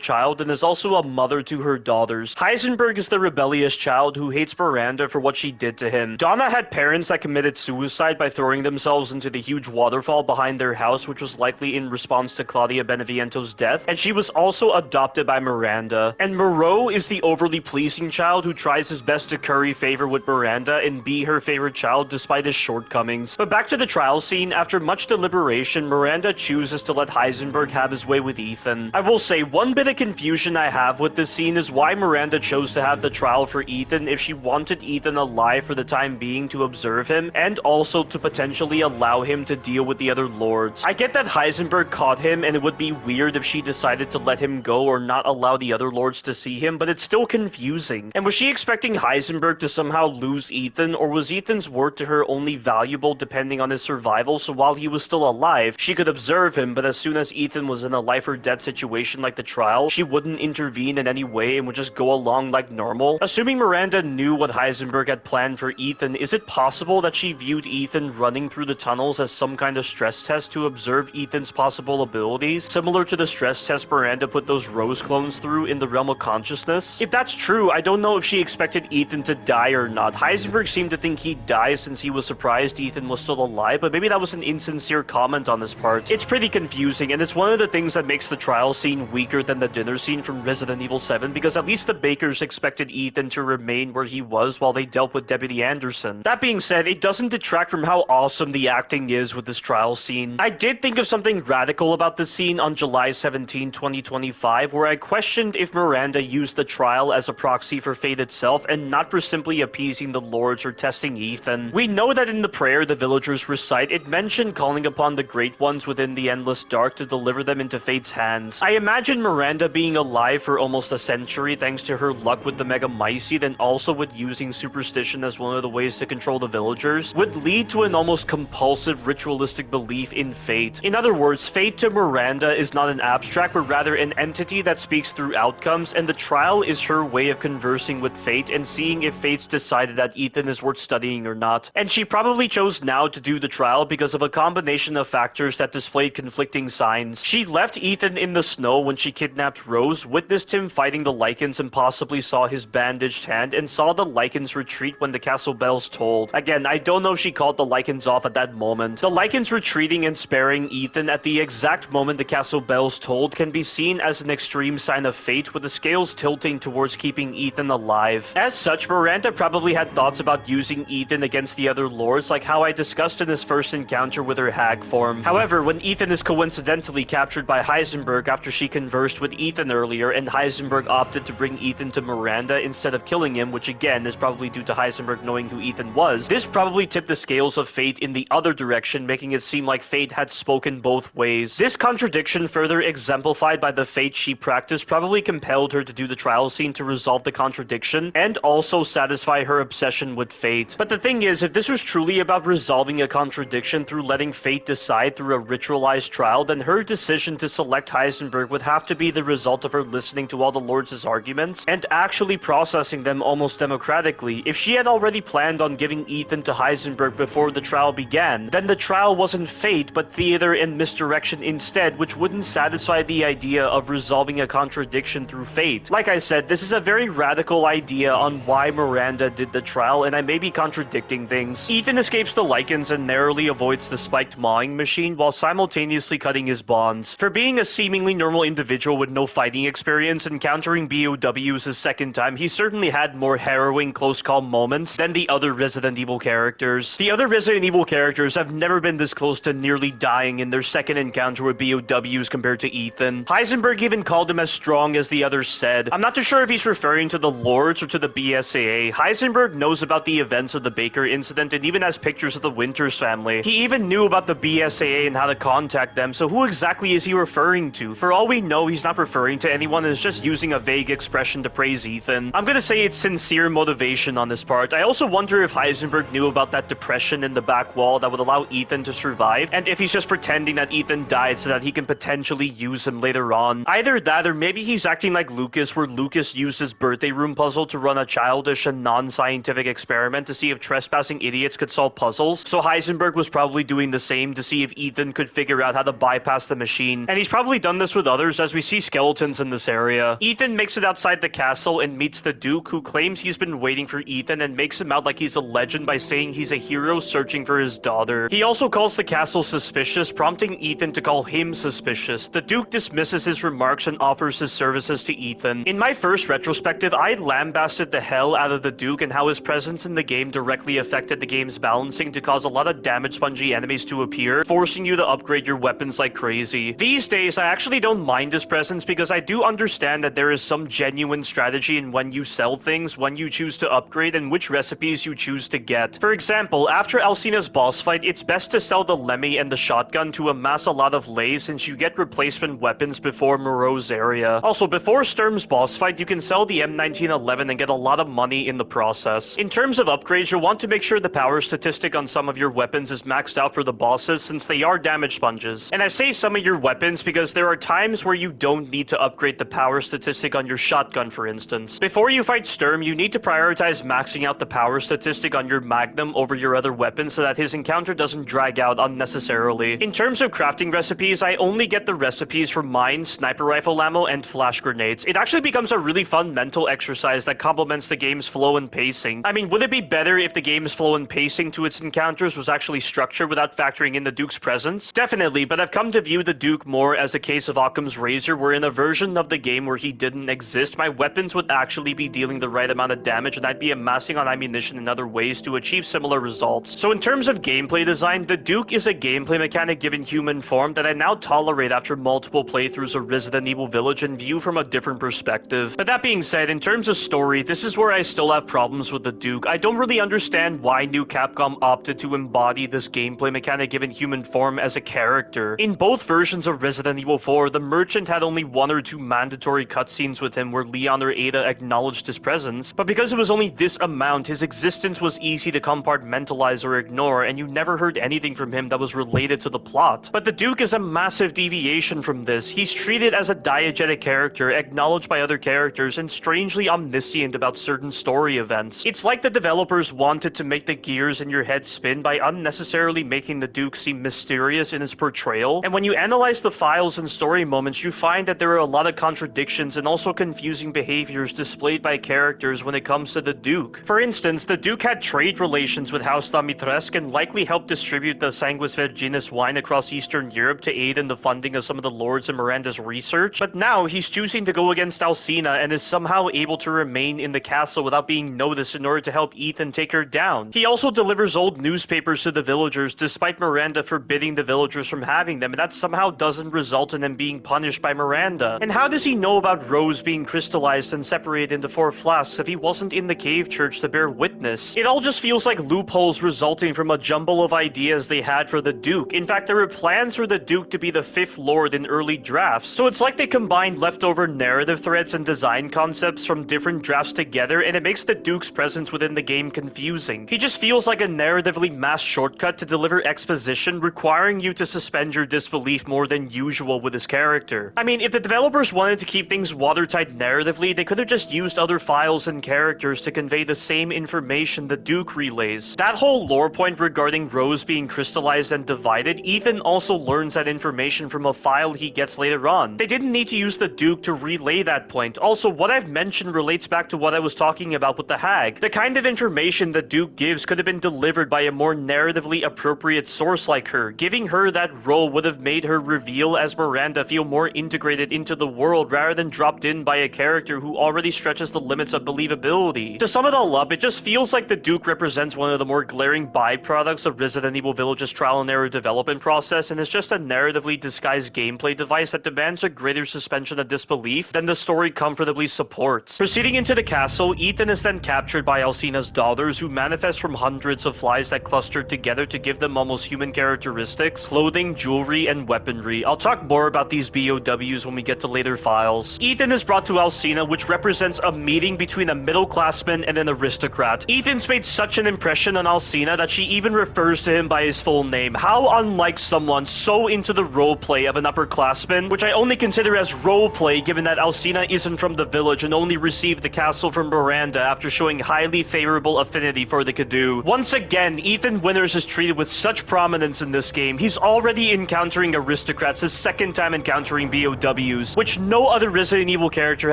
child and is also a mother to her daughters. Heisenberg is the rebellious child who hates Miranda for what she did to him. Donna had parents that committed suicide by throwing themselves into the huge waterfall behind their house, which was likely in response to Claudia Beneviento's death, and she was also adopted by Miranda. And Moreau is the overly pleasing child who tries his best to curry favor with Miranda and be her favorite child despite his shortcomings. But back to the trial scene, after much deliberation, Miranda chooses to let Heisenberg have his way with Ethan. I will say, one bit of confusion I have with this scene is why Miranda chose to have the trial for Ethan if she wanted Ethan alive for the time being to observe him, and also to potentially allow him to deal with the other lords. I get that Heisenberg caught him, and it would be weird if she decided to let him go or not allow the other lords to see him, but it's still confusing. And was she expecting Heisenberg to somehow lose Ethan, or was Ethan's word to her only valuable depending on his survival, so while he was still alive, she could observe him, but as soon as Ethan was in a life or death situation like the trial, she wouldn't intervene in any way and would just go along like normal? Assuming Miranda knew what Heisenberg had planned for Ethan, is it possible that she viewed Ethan running through the tunnels as some kind of stress test to observe Ethan's possible abilities, similar to the stress test Miranda put those Rose clones through in the realm of consciousness? If that's true, I don't know if she expected Ethan to die or not. Heisenberg seemed to think he'd die since he was surprised Ethan was still alive, but maybe that was an insincere comment on his part. It's pretty confusing, and it's one of the things that makes the trial scene weaker than the dinner scene from Resident Evil 7, because at least the Bakers expected Ethan to remain where he was while they dealt with Deputy Anderson. That being said, it doesn't detract from how awesome the acting is with this trial scene. I did think of something radical about this scene on July 17, 2025, where I questioned if Miranda used the trial as a proxy for fate itself and not for simply appeasing the lords or testing Ethan. We know that in the prayer the villagers recite, it mentioned calling upon the great ones within the endless dark to deliver them into fate's hands. I imagine Miranda being alive for almost a century thanks to her luck with the Megamycete and also with using superstition as one of the ways to control the villagers would lead to an almost compulsive ritualistic belief in fate. In other words, fate to Miranda is not an abstract but rather an entity that speaks through outcomes, and the trial is her way of conversing with fate and seeing if fate's decided that Ethan is worth studying or not. And she probably chose now to do the trial because of a combination of factors that displayed conflicting signs. She left Ethan in the snow when she kidnapped Rose, witnessed him fighting the Lycans and possibly saw his bandaged hand, and saw the Lycans retreat when the castle bells tolled. Again, I don't know if she called the Lycans off at that moment. The Lycans retreating and sparing Ethan at the exact moment the castle bells tolled can be seen as an extreme sign of fate, with the scales tilting towards keeping Ethan alive. As such, Miranda probably had thoughts about using Ethan against the other lords, like how I discussed in his first encounter with her hag form. However, when Ethan is coincidentally captured by Heisenberg after she conversed with Ethan earlier, and Heisenberg opted to bring Ethan to Miranda instead of killing him, which again is probably due to Heisenberg knowing who Ethan was, this probably tipped the scales of fate in the other direction, making it seem like fate had spoken both ways. This contradiction, further exemplified by the fate she practiced, probably compelled her to do the trial scene to resolve the contradiction and also satisfy her obsession with fate. But the thing is, if this was truly about resolving a contradiction through letting fate decide through a ritualized trial, then her decision to select Heisenberg would have to be the result of her listening to all the lords' arguments and actually processing them almost democratically. If she had already planned on giving Ethan to Heisenberg before the trial began, then the trial wasn't fate but theater and misdirection instead, which wouldn't satisfy the idea of resolving a contradiction through fate. Like I said, this is a very radical idea on why Miranda did the trial, and I may be contradicting things. Ethan escapes the Lycans and narrowly avoids the spiked mawing machine while simultaneously cutting his bonds. For being a seemingly normal individual with no fighting experience, encountering BOWs his second time, he certainly had more harrowing close call moments than the other Resident Evil characters. The other Resident Evil characters have never been this close to nearly dying in their second encounter with BOWs compared to Ethan. Heisenberg even called him as strong as the others said. I'm not too sure if he's referring to the lords or to the BSAA. Heisenberg knows about the events of the Baker incident and even has pictures of the Winters family. He even knew about the BSAA and how to contact them, so who exactly is he referring to? For all we know, he's not referring to anyone and is just using a vague expression to praise Ethan. I'm gonna say it's sincere motivation on this part. I also wonder if Heisenberg knew about that depression in the back wall that would allow Ethan to survive, and if he's just pretending that Ethan died so that he can potentially use him later on. Either that, or maybe he's acting like Lucas, where Lucas used his birthday room puzzle to run a childish and non-scientific experiment to see if trespassing idiots could solve puzzles. So Heisenberg was probably doing the same to see if Ethan could figure out how to bypass the machine scene, and he's probably done this with others as we see skeletons in this area. Ethan makes it outside the castle and meets the Duke, who claims he's been waiting for Ethan and makes him out like he's a legend by saying he's a hero searching for his daughter. He also calls the castle suspicious, prompting Ethan to call him suspicious. The Duke dismisses his remarks and offers his services to Ethan. In my first retrospective, I lambasted the hell out of the Duke and how his presence in the game directly affected the game's balancing to cause a lot of damage spongy enemies to appear, forcing you to upgrade your weapons like crazy. These days, I actually don't mind his presence because I do understand that there is some genuine strategy in when you sell things, when you choose to upgrade, and which recipes you choose to get. For example, after Alcina's boss fight, it's best to sell the Lemmy and the shotgun to amass a lot of lay since you get replacement weapons before Moreau's area. Also, before Sturm's boss fight, you can sell the M1911 and get a lot of money in the process. In terms of upgrades, you'll want to make sure the power statistic on some of your weapons is maxed out for the bosses since they are damage sponges. And I say some of your weapons because there are times where you don't need to upgrade the power statistic on your shotgun, for instance. Before you fight Sturm, you need to prioritize maxing out the power statistic on your Magnum over your other weapons so that his encounter doesn't drag out unnecessarily. In terms of crafting recipes, I only get the recipes for mines, sniper rifle ammo, and flash grenades. It actually becomes a really fun mental exercise that complements the game's flow and pacing. I mean, would it be better if the game's flow and pacing to its encounters was actually structured without factoring in the Duke's presence? Definitely, but I've come to view the Duke more as a case of Occam's razor, where in a version of the game where he didn't exist, my weapons would actually be dealing the right amount of damage and I'd be amassing on ammunition in other ways to achieve similar results. So in terms of gameplay design, the Duke is a gameplay mechanic given human form that I now tolerate after multiple playthroughs of Resident Evil Village and view from a different perspective. But that being said, in terms of story, this is where I still have problems with the Duke. I don't really understand why New Capcom opted to embody this gameplay mechanic given human form as a character. In both versions of Resident Evil 4, the Merchant had only one or two mandatory cutscenes with him where Leon or Ada acknowledged his presence, but because it was only this amount, his existence was easy to compartmentalize or ignore, and you never heard anything from him that was related to the plot. But the Duke is a massive deviation from this. He's treated as a diegetic character, acknowledged by other characters, and strangely omniscient about certain story events. It's like the developers wanted to make the gears in your head spin by unnecessarily making the Duke seem mysterious in his portrayal, and when you analyze the files and story moments, you find that there are a lot of contradictions and also confusing behaviors displayed by characters when it comes to the Duke. For instance, the Duke had trade relations with House Dimitrescu and likely helped distribute the Sanguis Virginis wine across Eastern Europe to aid in the funding of some of the Lords and Miranda's research, but now he's choosing to go against Alcina and is somehow able to remain in the castle without being noticed in order to help Ethan take her down. He also delivers old newspapers to the villagers despite Miranda forbidding the villagers from having them, and that somehow doesn't result in him being punished by Miranda. And how does he know about Rose being crystallized and separated into 4 flasks if he wasn't in the cave church to bear witness? It all just feels like loopholes resulting from a jumble of ideas they had for the Duke. In fact, there were plans for the Duke to be the 5th Lord in early drafts, so it's like they combined leftover narrative threads and design concepts from different drafts together, and it makes the Duke's presence within the game confusing. He just feels like a narratively mass shortcut to deliver exposition, requiring you to suspend your disbelief more than usual with his character. I mean, if the developers wanted to keep things watertight narratively, they could have just used other files and characters to convey the same information the Duke relays. That whole lore point regarding Rose being crystallized and divided, Ethan also learns that information from a file he gets later on. They didn't need to use the Duke to relay that point. Also, what I've mentioned relates back to what I was talking about with the Hag. The kind of information the Duke gives could have been delivered by a more narratively appropriate source like her. Giving her that role would have made her reveal as Miranda feel more integrated into the world rather than dropped in by a character who already stretches the limits of believability. To sum it all up, it just feels like the Duke represents one of the more glaring byproducts of Resident Evil Village's trial and error development process, and is just a narratively disguised gameplay device that demands a greater suspension of disbelief than the story comfortably supports. Proceeding into the castle, Ethan is then captured by Alcina's daughters, who manifest from hundreds of flies that clustered together to give them almost human characteristics, clothing, jewelry, and weaponry. I'll talk more about these BOWs when we get to later files. Ethan is brought to Alcina, which represents a meeting between a middle-classman and an aristocrat. Ethan's made such an impression on Alcina that she even refers to him by his full name. How unlike someone so into the roleplay of an upperclassman, which I only consider as roleplay given that Alcina isn't from the village and only received the castle from Miranda after showing highly favorable affinity for the Kadu. Once again, Ethan Winters is treated with such prominence in this game. He's already encountering aristocrats aristocrats his second time encountering BOWs, which no other Resident Evil character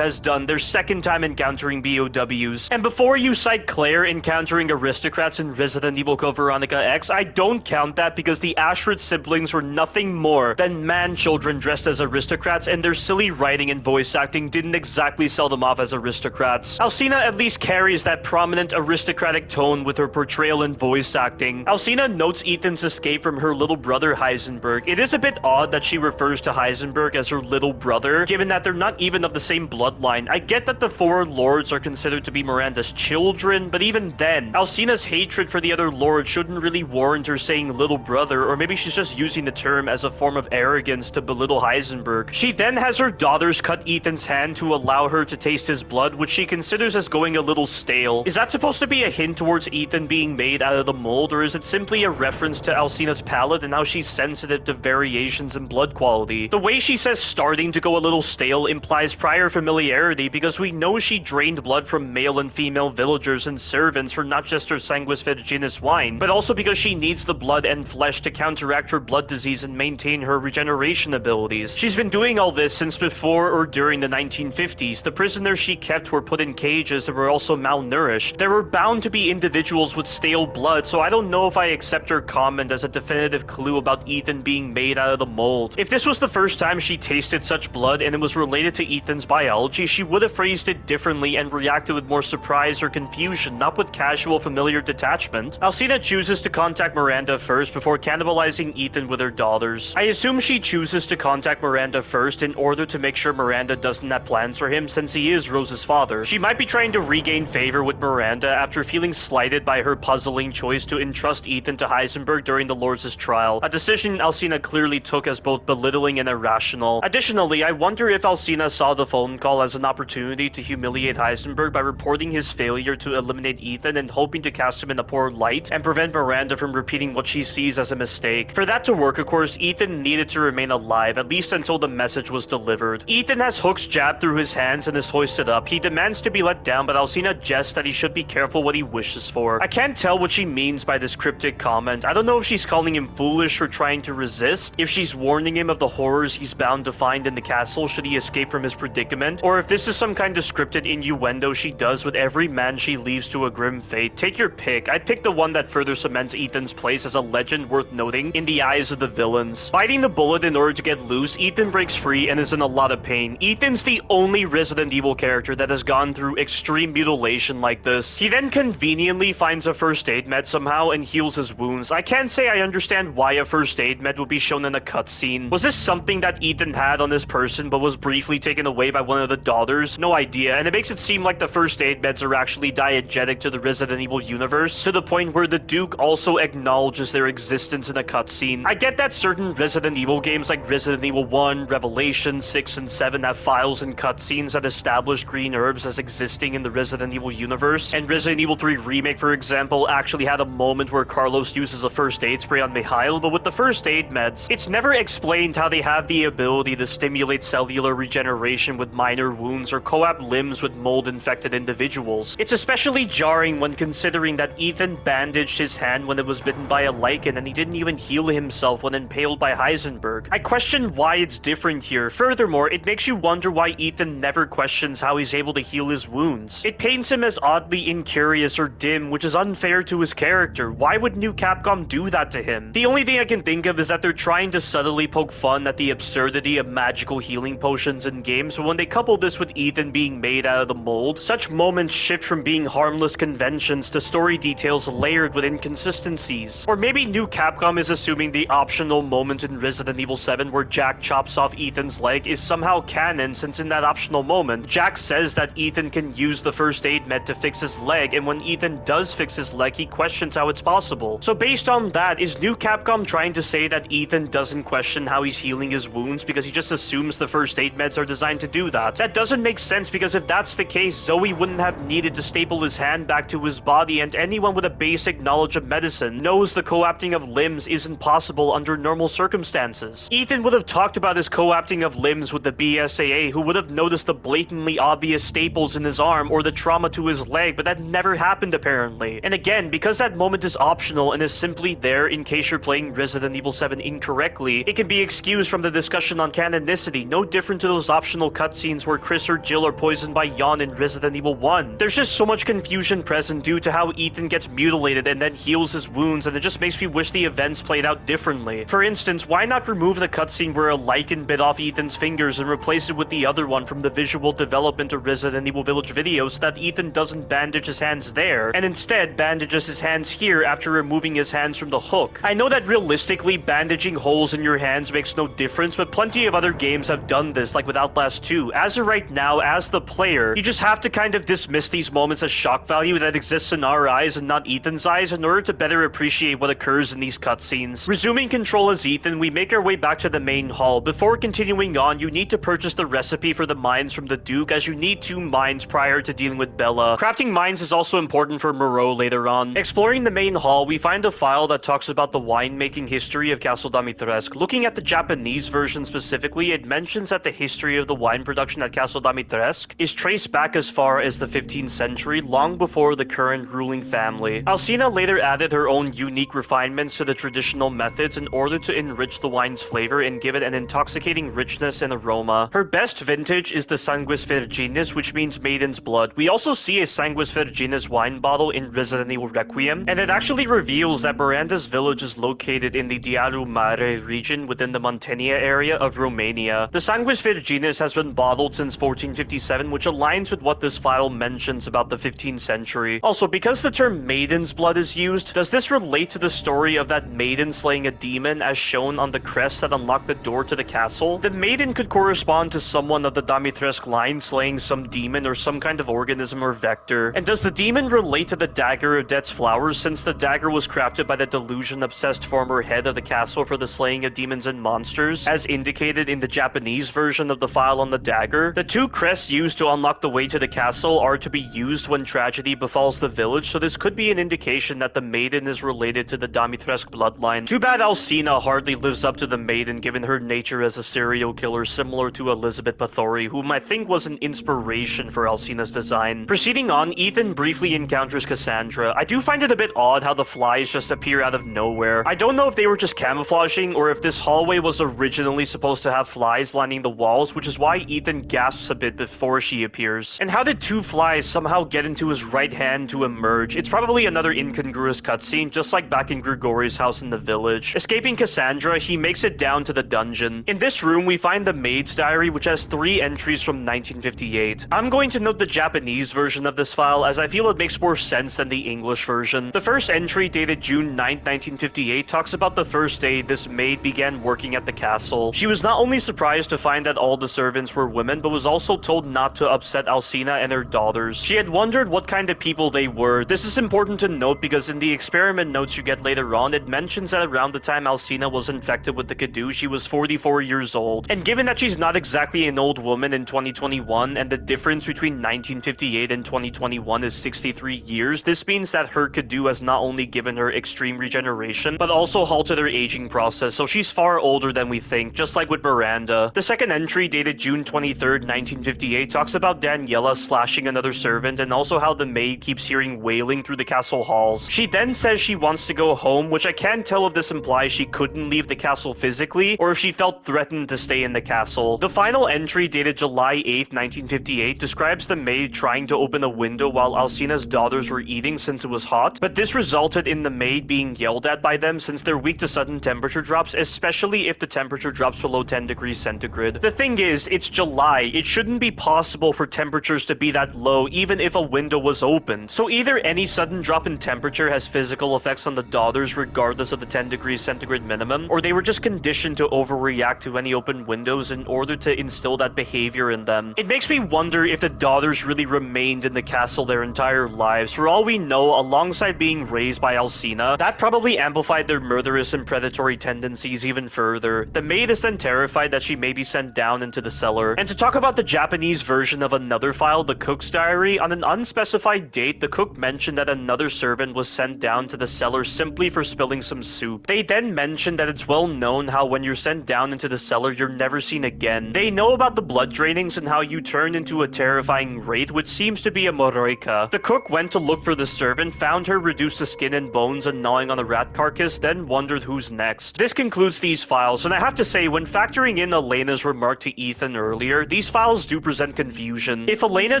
has done their second time encountering BOWs. And before you cite Claire encountering aristocrats in Resident Evil Code Veronica X, I don't count that because the Ashford siblings were nothing more than man-children dressed as aristocrats, and their silly writing and voice acting didn't exactly sell them off as aristocrats. Alcina at least carries that prominent aristocratic tone with her portrayal and voice acting. Alcina notes Ethan's escape from her little brother Heisenberg. It is a bit odd that she refers to Heisenberg as her little brother, given that they're not even of the same bloodline. I get that the four lords are considered to be Miranda's children, but even then, Alcina's hatred for the other lords shouldn't really warrant her saying little brother, or maybe she's just using the term as a form of arrogance to belittle Heisenberg. She then has her daughters cut Ethan's hand to allow her to taste his blood, which she considers as going a little stale. Is that supposed to be a hint towards Ethan being made out of the mold, or is it simply a reference to Alcina's palate and how she's sensitive to variations in blood quality? The way she says starting to go a little stale implies prior familiarity, because we know she drained blood from male and female villagers and servants for not just her sanguis vitiginus wine, but also because she needs the blood and flesh to counteract her blood disease and maintain her regeneration abilities. She's been doing all this since before or during the 1950s. The prisoners she kept were put in cages and were also malnourished. There were bound to be individuals with stale blood, so I don't know if I accept her comment as a definitive clue about Ethan being made out of the mold. If this was the first time she tasted such blood and it was related to Ethan's biology, she would have phrased it differently and reacted with more surprise or confusion, not with casual familiar detachment. Alcina chooses to contact Miranda first before cannibalizing Ethan with her daughters. I assume she chooses to contact Miranda first in order to make sure Miranda doesn't have plans for him, since he is Rose's father. She might be trying to regain favor with Miranda after feeling slighted by her puzzling choice to entrust Ethan to Heisenberg during the Lords' trial, a decision Alcina clearly took as both belittling and irrational. Additionally, I wonder if Alcina saw the phone call as an opportunity to humiliate Heisenberg by reporting his failure to eliminate Ethan and hoping to cast him in a poor light and prevent Miranda from repeating what she sees as a mistake. For that to work, of course, Ethan needed to remain alive, at least until the message was delivered. Ethan has hooks jabbed through his hands and is hoisted up. He demands to be let down, but Alcina jests that he should be careful what he wishes for. I can't tell what she means by this cryptic comment. I don't know if she's calling him foolish for trying to resist, if she's warning him of the horrors he's bound to find in the castle should he escape from his predicament, or if this is some kind of scripted innuendo she does with every man she leaves to a grim fate. Take your pick. I'd pick the one that further cements Ethan's place as a legend worth noting in the eyes of the villains. Biting the bullet in order to get loose, Ethan breaks free and is in a lot of pain. Ethan's the only Resident Evil character that has gone through extreme mutilation like this. He then conveniently finds a first aid med somehow and heals his wounds. I can't say I understand why a first aid med would be shown in a cutscene. Was this something that Ethan had on his person but was briefly taken away by one of the daughters? No idea, and it makes it seem like the first aid meds are actually diegetic to the Resident Evil universe, to the point where the Duke also acknowledges their existence in a cutscene. I get that certain Resident Evil games like Resident Evil 1, Revelation, 6, and 7 have files and cutscenes that establish green herbs as existing in the Resident Evil universe, and Resident Evil 3 Remake, for example, actually had a moment where Carlos uses a first aid spray on Mikhail, but with the first aid meds, it's never explained how they have the ability to stimulate cellular regeneration with minor wounds or co-op limbs with mold-infected individuals. It's especially jarring when considering that Ethan bandaged his hand when it was bitten by a lichen and he didn't even heal himself when impaled by Heisenberg. I question why it's different here. Furthermore, it makes you wonder why Ethan never questions how he's able to heal his wounds. It paints him as oddly incurious or dim, which is unfair to his character. Why would New Capcom do that to him? The only thing I can think of is that they're trying to subtly poke fun at the absurdity of magical healing potions in games, but when they couple this with Ethan being made out of the mold, such moments shift from being harmless conventions to story details layered with inconsistencies. Or maybe New Capcom is assuming the optional moment in Resident Evil 7 where Jack chops off Ethan's leg is somehow canon, since in that optional moment, Jack says that Ethan can use the first aid med to fix his leg, and when Ethan does fix his leg, he questions how it's possible. So based on that, is New Capcom trying to say that Ethan doesn't question how he's healing his wounds because he just assumes the first aid meds are designed to do that? That doesn't make sense, because if that's the case, Zoe wouldn't have needed to staple his hand back to his body, and anyone with a basic knowledge of medicine knows the co-opting of limbs isn't possible under normal circumstances. Ethan would have talked about his co-opting of limbs with the BSAA, who would have noticed the blatantly obvious staples in his arm or the trauma to his leg, but that never happened apparently. And again, because that moment is optional and is simply there in case you're playing Resident Evil 7 incorrectly, it can be excused from the discussion on canonicity, no different to those optional cutscenes where Chris or Jill are poisoned by Jan in Resident Evil 1. There's just so much confusion present due to how Ethan gets mutilated and then heals his wounds, and it just makes me wish the events played out differently. For instance, why not remove the cutscene where a lichen bit off Ethan's fingers and replace it with the other one from the visual development of Resident Evil Village video so that Ethan doesn't bandage his hands there, and instead bandages his hands here after removing his hands from the hook. I know that realistically bandaging holes in your hands makes no difference, but plenty of other games have done this, like with Outlast 2. As of right now, as the player, you just have to kind of dismiss these moments as shock value that exists in our eyes and not Ethan's eyes in order to better appreciate what occurs in these cutscenes. Resuming control as Ethan, we make our way back to the main hall. Before continuing on, you need to purchase the recipe for the mines from the Duke, as you need 2 mines prior to dealing with Bella. Crafting mines is also important for Moreau later on. Exploring the main hall, we find a file that talks about the winemaking history of Castle Dimitrescu. Looking at the Japanese version specifically, it mentions that the history of the wine production at Castle Dimitrescu is traced back as far as the 15th century, long before the current ruling family. Alcina later added her own unique refinements to the traditional methods in order to enrich the wine's flavor and give it an intoxicating richness and aroma. Her best vintage is the Sanguis Virginis, which means maiden's blood. We also see a Sanguis Virginis wine bottle in Resident Evil Requiem, and it actually reveals that Miranda's village is located in the Diaru Mare region within the Muntenia area of Romania. The Sanguis Virginis has been bottled since 1457, which aligns with what this file mentions about the 15th century. Also, because the term maiden's blood is used, does this relate to the story of that maiden slaying a demon as shown on the crest that unlocked the door to the castle? The maiden could correspond to someone of the Dimitrescu line slaying some demon or some kind of organism or vector. And does the demon relate to the dagger of Death's Flowers, since the dagger was crafted by the delusion-obsessed former head of the castle for the slaying of demons and monsters, as indicated in the Japanese version of the file on the dagger? The 2 crests used to unlock the way to the castle are to be used when tragedy befalls the village, so this could be an indication that the maiden is related to the Dimitrescu bloodline. Too bad Alcina hardly lives up to the maiden given her nature as a serial killer similar to Elizabeth Bathory, whom I think was an inspiration for Alcina's design. Proceeding on, Ethan briefly encounters Cassandra. I do find it a bit odd how the flies just appear out of nowhere. I don't know if they were just camouflaging or if this hallway was originally supposed to have flies lining the walls, which is why Ethan gasps a bit before she appears. And how did 2 flies somehow get into his right hand to emerge? It's probably another incongruous cutscene, just like back in Grigori's house in the village. Escaping Cassandra, he makes it down to the dungeon. In this room, we find the maid's diary, which has 3 entries from 1958. I'm going to note the Japanese version of this file, as I feel it makes more sense than the English version. The first entry, dated June 9, 1958, talks about the first day this maid began working at the castle. She was not only surprised to find that all the servants were women, but was also told not to upset Alcina and her daughters. She had wondered what kind of people they were. This is important to note because in the experiment notes you get later on, it mentions that around the time Alcina was infected with the Kadu, she was 44 years old. And given that she's not exactly an old woman in 2021, and the difference between 1958 and 2021 is 63 years, this means that her Kadu has not only given her extreme regeneration, but also halted her aging process, so she's far older than we think, just like with Miranda. The second entry, dated June 23rd, 1958, talks about Daniela slashing another servant, and also how the maid keeps hearing wailing through the castle halls. She then says she wants to go home, which I can't tell if this implies she couldn't leave the castle physically, or if she felt threatened to stay in the castle. The final entry, dated July 8th, 1958, describes the maid trying to open a window while Alcina's daughters were eating since it was hot, but this resulted in the maid being yelled at by them since they're weak to sudden temperature drops, especially if the temperature drops below 10 degrees centigrade. The thing is, it's July. It shouldn't be possible for temperatures to be that low even if a window was opened. So either any sudden drop in temperature has physical effects on the daughters regardless of the 10 degrees centigrade minimum, or they were just conditioned to overreact to any open windows in order to instill that behavior in them. It makes me wonder if the daughters really remained in the castle their entire lives. For all we know, alongside being raised by Alcina, that probably amplified their murderous and predatory tendencies even further. The maid is then terrified that she may be sent down into the cellar. And to talk about the Japanese version of another file, the cook's diary, on an unspecified date, the cook mentioned that another servant was sent down to the cellar simply for spilling some soup. They then mentioned that it's well known how when you're sent down into the cellar, you're never seen again. They know about the blood drainings and how you turn into a terrifying wraith, which seems to be a moroika. The cook went to look for the servant, found her reduced to skin and bones and gnawing on a rat carcass, then wondered who's next. This concludes these files, and I have to say, when factoring in Elena's remark to Ethan earlier, these files do present confusion. If Elena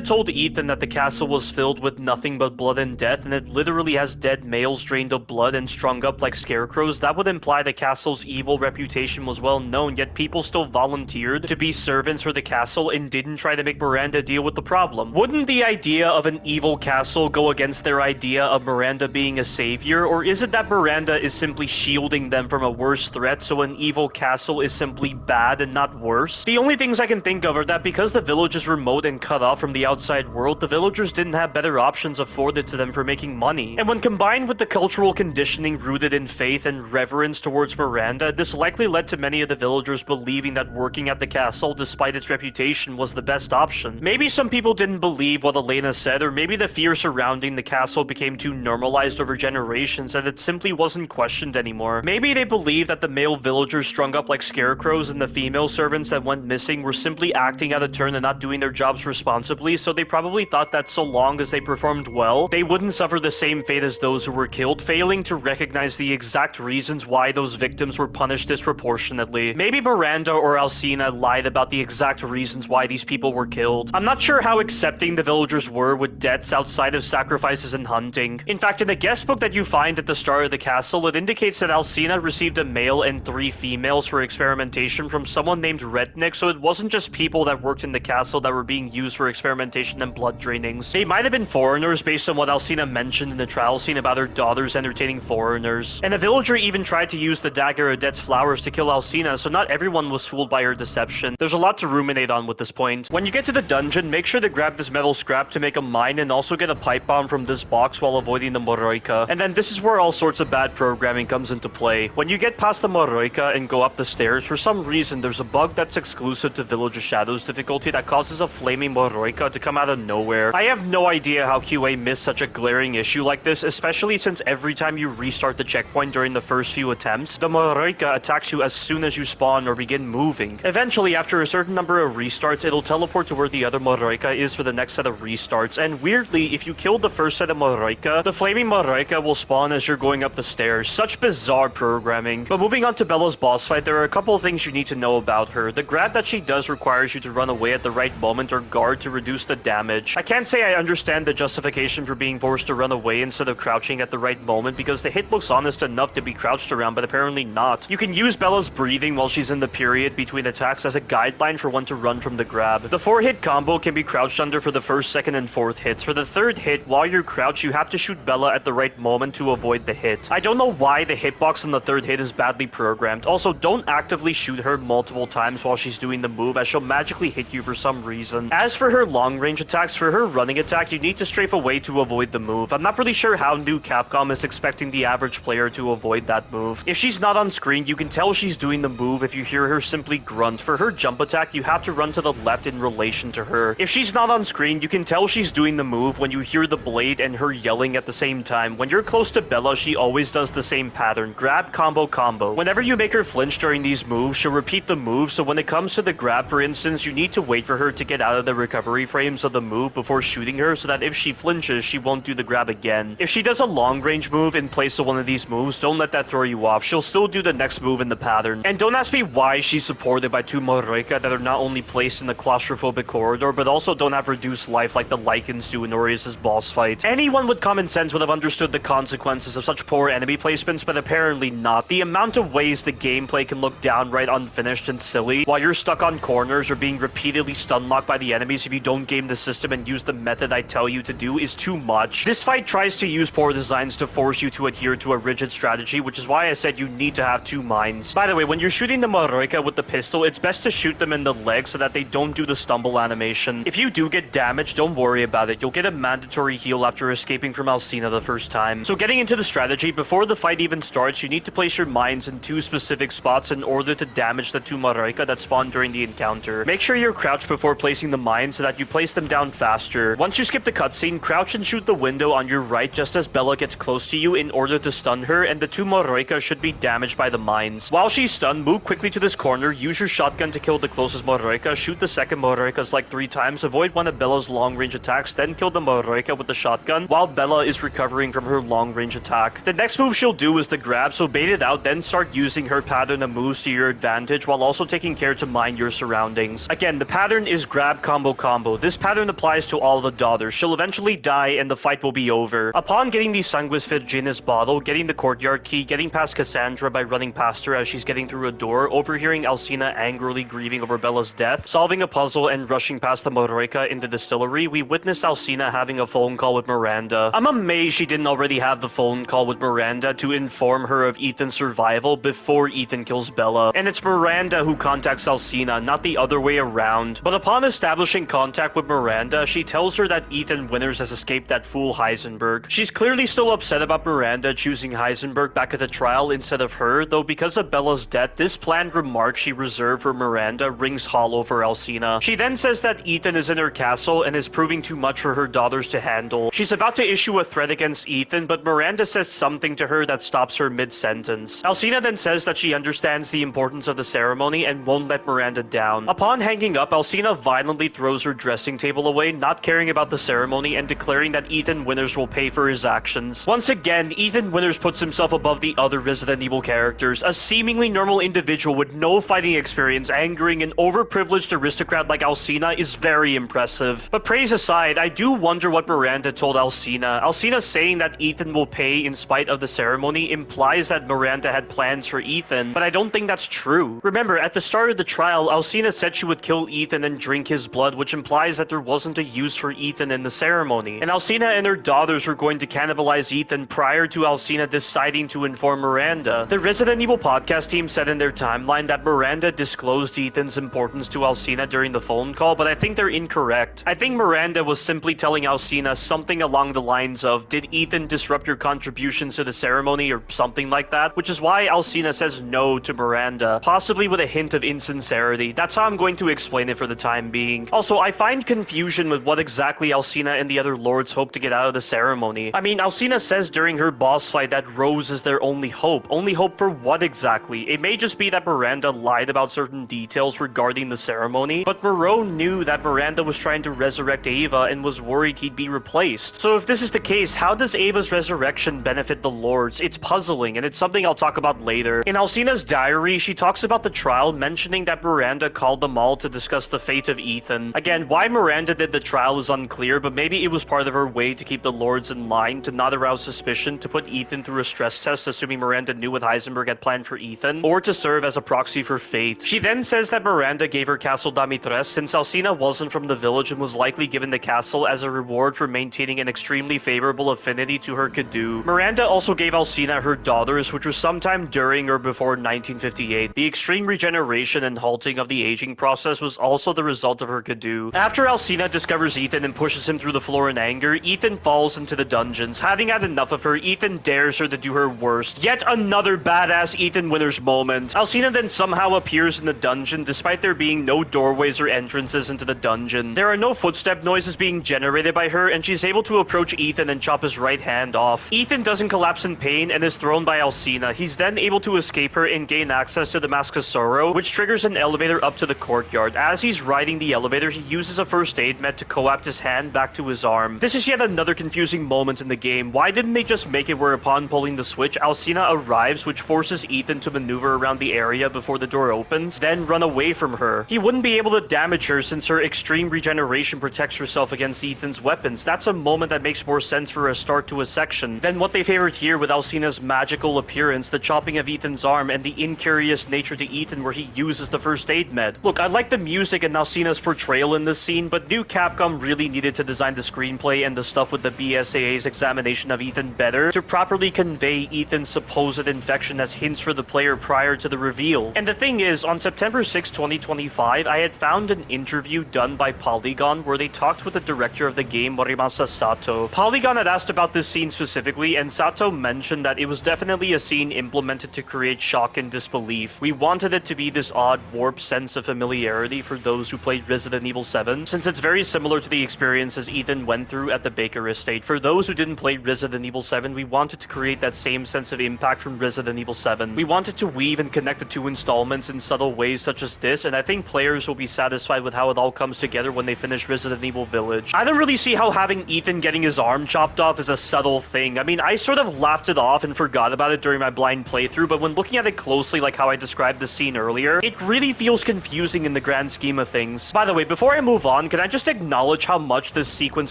told Ethan that the castle was filled with nothing but blood and death, and it literally has dead males drained of blood and strung up like scarecrows, that would imply the castle's evil reputation was well known, yet people still volunteered to be servants for the castle and didn't try to make Miranda deal with the problem. Wouldn't the idea of an evil castle go against their idea of Miranda being a savior, or is it that Miranda is simply shielding them from a worse threat, so an evil castle is simply bad and not worse? The only things I can think of are that because the village is remote and cut off from the outside world, the villagers didn't have better options afforded to them for making money. And when combined with the cultural conditioning rooted in faith and reverence towards Miranda, this likely led to many of the villagers believing that working at the castle, despite its reputation, was the best option. Maybe some people didn't believe what Elena said, or maybe the fear surrounding the castle became too normalized over generations that it simply wasn't questioned anymore. Maybe they believed that the male villagers strung up like scarecrows and the female servants that went missing were simply acting out of turn and not doing their jobs responsibly, so they probably thought that so long as they performed well, they wouldn't suffer the same fate as those who were killed, failing to recognize the exact reasons why those victims were punished disproportionately. Maybe Miranda or Alcina lied about the exact reasons why these people were killed. I'm not sure how accepting the villagers were with debts outside of sacrifices and hunting. In fact, in the guest book that you find at the start of the castle, it indicates that Alcina received a male and 3 females for experimentation from someone named Rednick, so it wasn't just people that worked in the castle that were being used for experimentation and blood drainings. They might have been foreigners based on what Alcina mentioned in the trial scene about her daughters entertaining foreigners. And a villager even tried to use the dagger Odette's flowers to kill Alcina, so not everyone was fooled by her deception. There's a lot to ruminate on with this point. When you get to the dungeon, make sure to grab this metal scrap to make a mine and also get a pipe bomb from this box while avoiding the Moroika. And then this is where all sorts of bad programming comes into play. When you get past the Moroika and go up the stairs, for some reason there's a bug that's exclusive to Village of Shadows difficulty that causes a flaming Moroika to come out of nowhere. I have no idea how QA missed such a glaring issue like this, especially since every time you restart the checkpoint during the first few attempts, the Moroika attacks you as soon as you spawn or begin moving. Eventually, after a certain number of restarts, it'll teleport to where the other Moroika is for the next set of restarts, and weirdly, if you kill the first set of Moroika, the flaming Moroika will spawn as you're going up the stairs. Such bizarre programming. But moving on to Bella's boss fight, there are a couple of things you need to know about her. The grab that she does requires you to run away at the right moment or guard to reduce the damage. I can't say I understand the justification for being forced to run away instead of crouching at the right moment, because the hit looks honest enough to be crouched around, but apparently not. You can use Bella's breathing while she's in the period between attacks as a guideline for when to run from the grab. The 4-hit combo can be crouched under for the first, second, and 4th hits. For the 3rd hit, while you're crouched, you have to shoot Bella at the right moment to avoid the hit. I don't know why the hitbox on the 3rd hit is badly programmed. Also, don't actively shoot her multiple times while she's doing the move, as she'll magically hit you for some reason. As for her long-range attacks, for her running attack, you need to strafe away to avoid the move. I'm not really sure how new Capcom is expecting the average player to avoid that move. If she's not on screen, you can tell she's doing the move if you hear her simply grunt. For her jump attack, you have to run to the left in relation to her. If she's not on screen, you can tell she's doing the move when you hear the blade and her yelling at the same time. When you're close to Bella, she always does the same pattern: grab, combo, combo. Whenever you make her flinch during these moves, she'll repeat the move, so when it comes to the grab, for instance, you need to wait for her to get out of the recovery frames of the move before shooting her, so that if she flinches, she won't do the grab again. If she does a long-range move in place of one of these moves, don't let that throw you off. She'll still do the next move in the pattern. And don't ask me why she's supported by 2 Moroika that are not only placed in the claustrophobic corridor, but also don't have reduced life like the Lycans do in Orius' boss fight. Anyone with common sense would have understood the consequences of such poor enemy placements, but apparently not. The amount of ways the gameplay can look downright unfinished and silly while you're stuck on corners or being repeatedly stun-locked by the enemies if you don't game the system and use the method I tell you to do is too much. This fight tries to use poor designs to force you to adhere to a rigid strategy, which is why I said you need to have 2 mines. By the way, when you're shooting the Moroika with the pistol, it's best to shoot them in the leg so that they don't do the stumble animation. If you do get damaged, don't worry about it. You'll get a mandatory heal after escaping from Alcina the first time. So getting into the strategy, before the fight even starts, you need to place your mines in 2 specific spots in order to damage the 2 Moroika that spawn during the encounter. Make sure you're crouched before placing the mines so that you place them down faster. Once you skip the cutscene, crouch and shoot the window on your right just as Bella gets close to you in order to stun her, and the 2 Moroika should be damaged by the mines. While she's stunned, move quickly to this corner, use your shotgun to kill the closest Moroika, shoot the second Moroika like 3 times, avoid one of Bella's long-range attacks, then kill the Moroika with the shotgun while Bella is recovering from her long-range attack. The next move she'll do is the grab, so bait it out, then start using using her pattern of moves to your advantage while also taking care to mind your surroundings. Again, the pattern is grab combo combo. This pattern applies to all the daughters. She'll eventually die and the fight will be over. Upon getting the Sanguis Virginis bottle, getting the courtyard key, getting past Cassandra by running past her as she's getting through a door, overhearing Alcina angrily grieving over Bella's death, solving a puzzle and rushing past the Moroica in the distillery, we witness Alcina having a phone call with Miranda. I'm amazed she didn't already have the phone call with Miranda to inform her of Ethan's survival before Ethan kills Bella. And it's Miranda who contacts Alcina, not the other way around. But upon establishing contact with Miranda, she tells her that Ethan Winters has escaped that fool Heisenberg. She's clearly still upset about Miranda choosing Heisenberg back at the trial instead of her, though because of Bella's death, this planned remark she reserved for Miranda rings hollow for Alcina. She then says that Ethan is in her castle and is proving too much for her daughters to handle. She's about to issue a threat against Ethan, but Miranda says something to her that stops her mid-sentence. Alcina then says that she understands the importance of the ceremony and won't let Miranda down. Upon hanging up, Alcina violently throws her dressing table away, not caring about the ceremony and declaring that Ethan Winters will pay for his actions. Once again, Ethan Winters puts himself above the other Resident Evil characters, a seemingly normal individual with no fighting experience angering an overprivileged aristocrat like Alcina is very impressive. But praise aside, I do wonder what Miranda told Alcina. Alcina saying that Ethan will pay in spite of the ceremony implies that Miranda had plans for Ethan, but I don't think that's true. Remember, at the start of the trial, Alcina said she would kill Ethan and drink his blood, which implies that there wasn't a use for Ethan in the ceremony. And Alcina and her daughters were going to cannibalize Ethan prior to Alcina deciding to inform Miranda. The Resident Evil podcast team said in their timeline that Miranda disclosed Ethan's importance to Alcina during the phone call, but I think they're incorrect. I think Miranda was simply telling Alcina something along the lines of, did Ethan disrupt your contributions to the ceremony or something like that, which is why Alcina says no to Miranda, possibly with a hint of insincerity. That's how I'm going to explain it for the time being. Also, I find confusion with what exactly Alcina and the other lords hope to get out of the ceremony. I mean, Alcina says during her boss fight that Rose is their only hope. Only hope for what exactly? It may just be that Miranda lied about certain details regarding the ceremony, but Moreau knew that Miranda was trying to resurrect Ava and was worried he'd be replaced. So if this is the case, how does Ava's resurrection benefit the lords? It's puzzling, and it's something I'll talk about later. In Alcina's diary, she talks about the trial, mentioning that Miranda called them all to discuss the fate of Ethan. Again, why Miranda did the trial is unclear, but maybe it was part of her way to keep the lords in line, to not arouse suspicion, to put Ethan through a stress test, assuming Miranda knew what Heisenberg had planned for Ethan, or to serve as a proxy for fate. She then says that Miranda gave her Castle Damitres since Alcina wasn't from the village and was likely given the castle as a reward for maintaining an extremely favorable affinity to her Cadu. Miranda also gave Alcina her daughters, which was sometime during or before 1958. The extreme regeneration and halting of the aging process was also the result of her Cadu. After Alcina discovers Ethan and pushes him through the floor in anger, Ethan falls into the dungeons. Having had enough of her, Ethan dares her to do her worst. Yet another badass Ethan Winters moment. Alcina then somehow appears in the dungeon despite there being no doorways or entrances into the dungeon. There are no footstep noises being generated by her, and she's able to approach Ethan and chop his right hand off. Ethan doesn't collapse in pain and is thrown by Alcina. He's then able to escape her and gain access to the Mask of Sorrow, which triggers an elevator up to the courtyard. As he's riding the elevator, he uses a first aid med to coapt his hand back to his arm. This is yet another confusing moment in the game. Why didn't they just make it where upon pulling the switch, Alcina arrives, which forces Ethan to maneuver around the area before the door opens, then run away from her? He wouldn't be able to damage her since her extreme regeneration protects herself against Ethan's weapons. That's a moment that makes more sense for a start to a section than what they favored here with Alcina's magical appearance, the chopping of Ethan's arm, and the incurious nature to Ethan where he uses the first aid med. Look, I like the music and Alcina's portrayal in this scene, but new Capcom really needed to design the screenplay and the stuff with the BSAA's examination of Ethan better to properly convey Ethan's supposed infection as hints for the player prior to the reveal. And the thing is, on September 6, 2025, I had found an interview done by Polygon where they talked with the director of the game, Morimasa Sato. Polygon had asked about this scene specifically, and Sato mentioned that it was definitely a scene implemented to create shock and disbelief. We wanted it to be this odd, warped sense of familiarity for those who played Resident Evil 7, since it's very similar to the experiences Ethan went through at the Baker Estate. For those who didn't play Resident Evil 7, we wanted to create that same sense of impact from Resident Evil 7. We wanted to weave and connect the two installments in subtle ways such as this, and I think players will be satisfied with how it all comes together when they finish Resident Evil Village. I don't really see how having Ethan getting his arm chopped off is a subtle thing. I mean, I sort of laughed it off and forgot about it during my blind playthrough, but but when looking at it closely like how I described the scene earlier, it really feels confusing in the grand scheme of things. By the way, before I move on, can I just acknowledge how much this sequence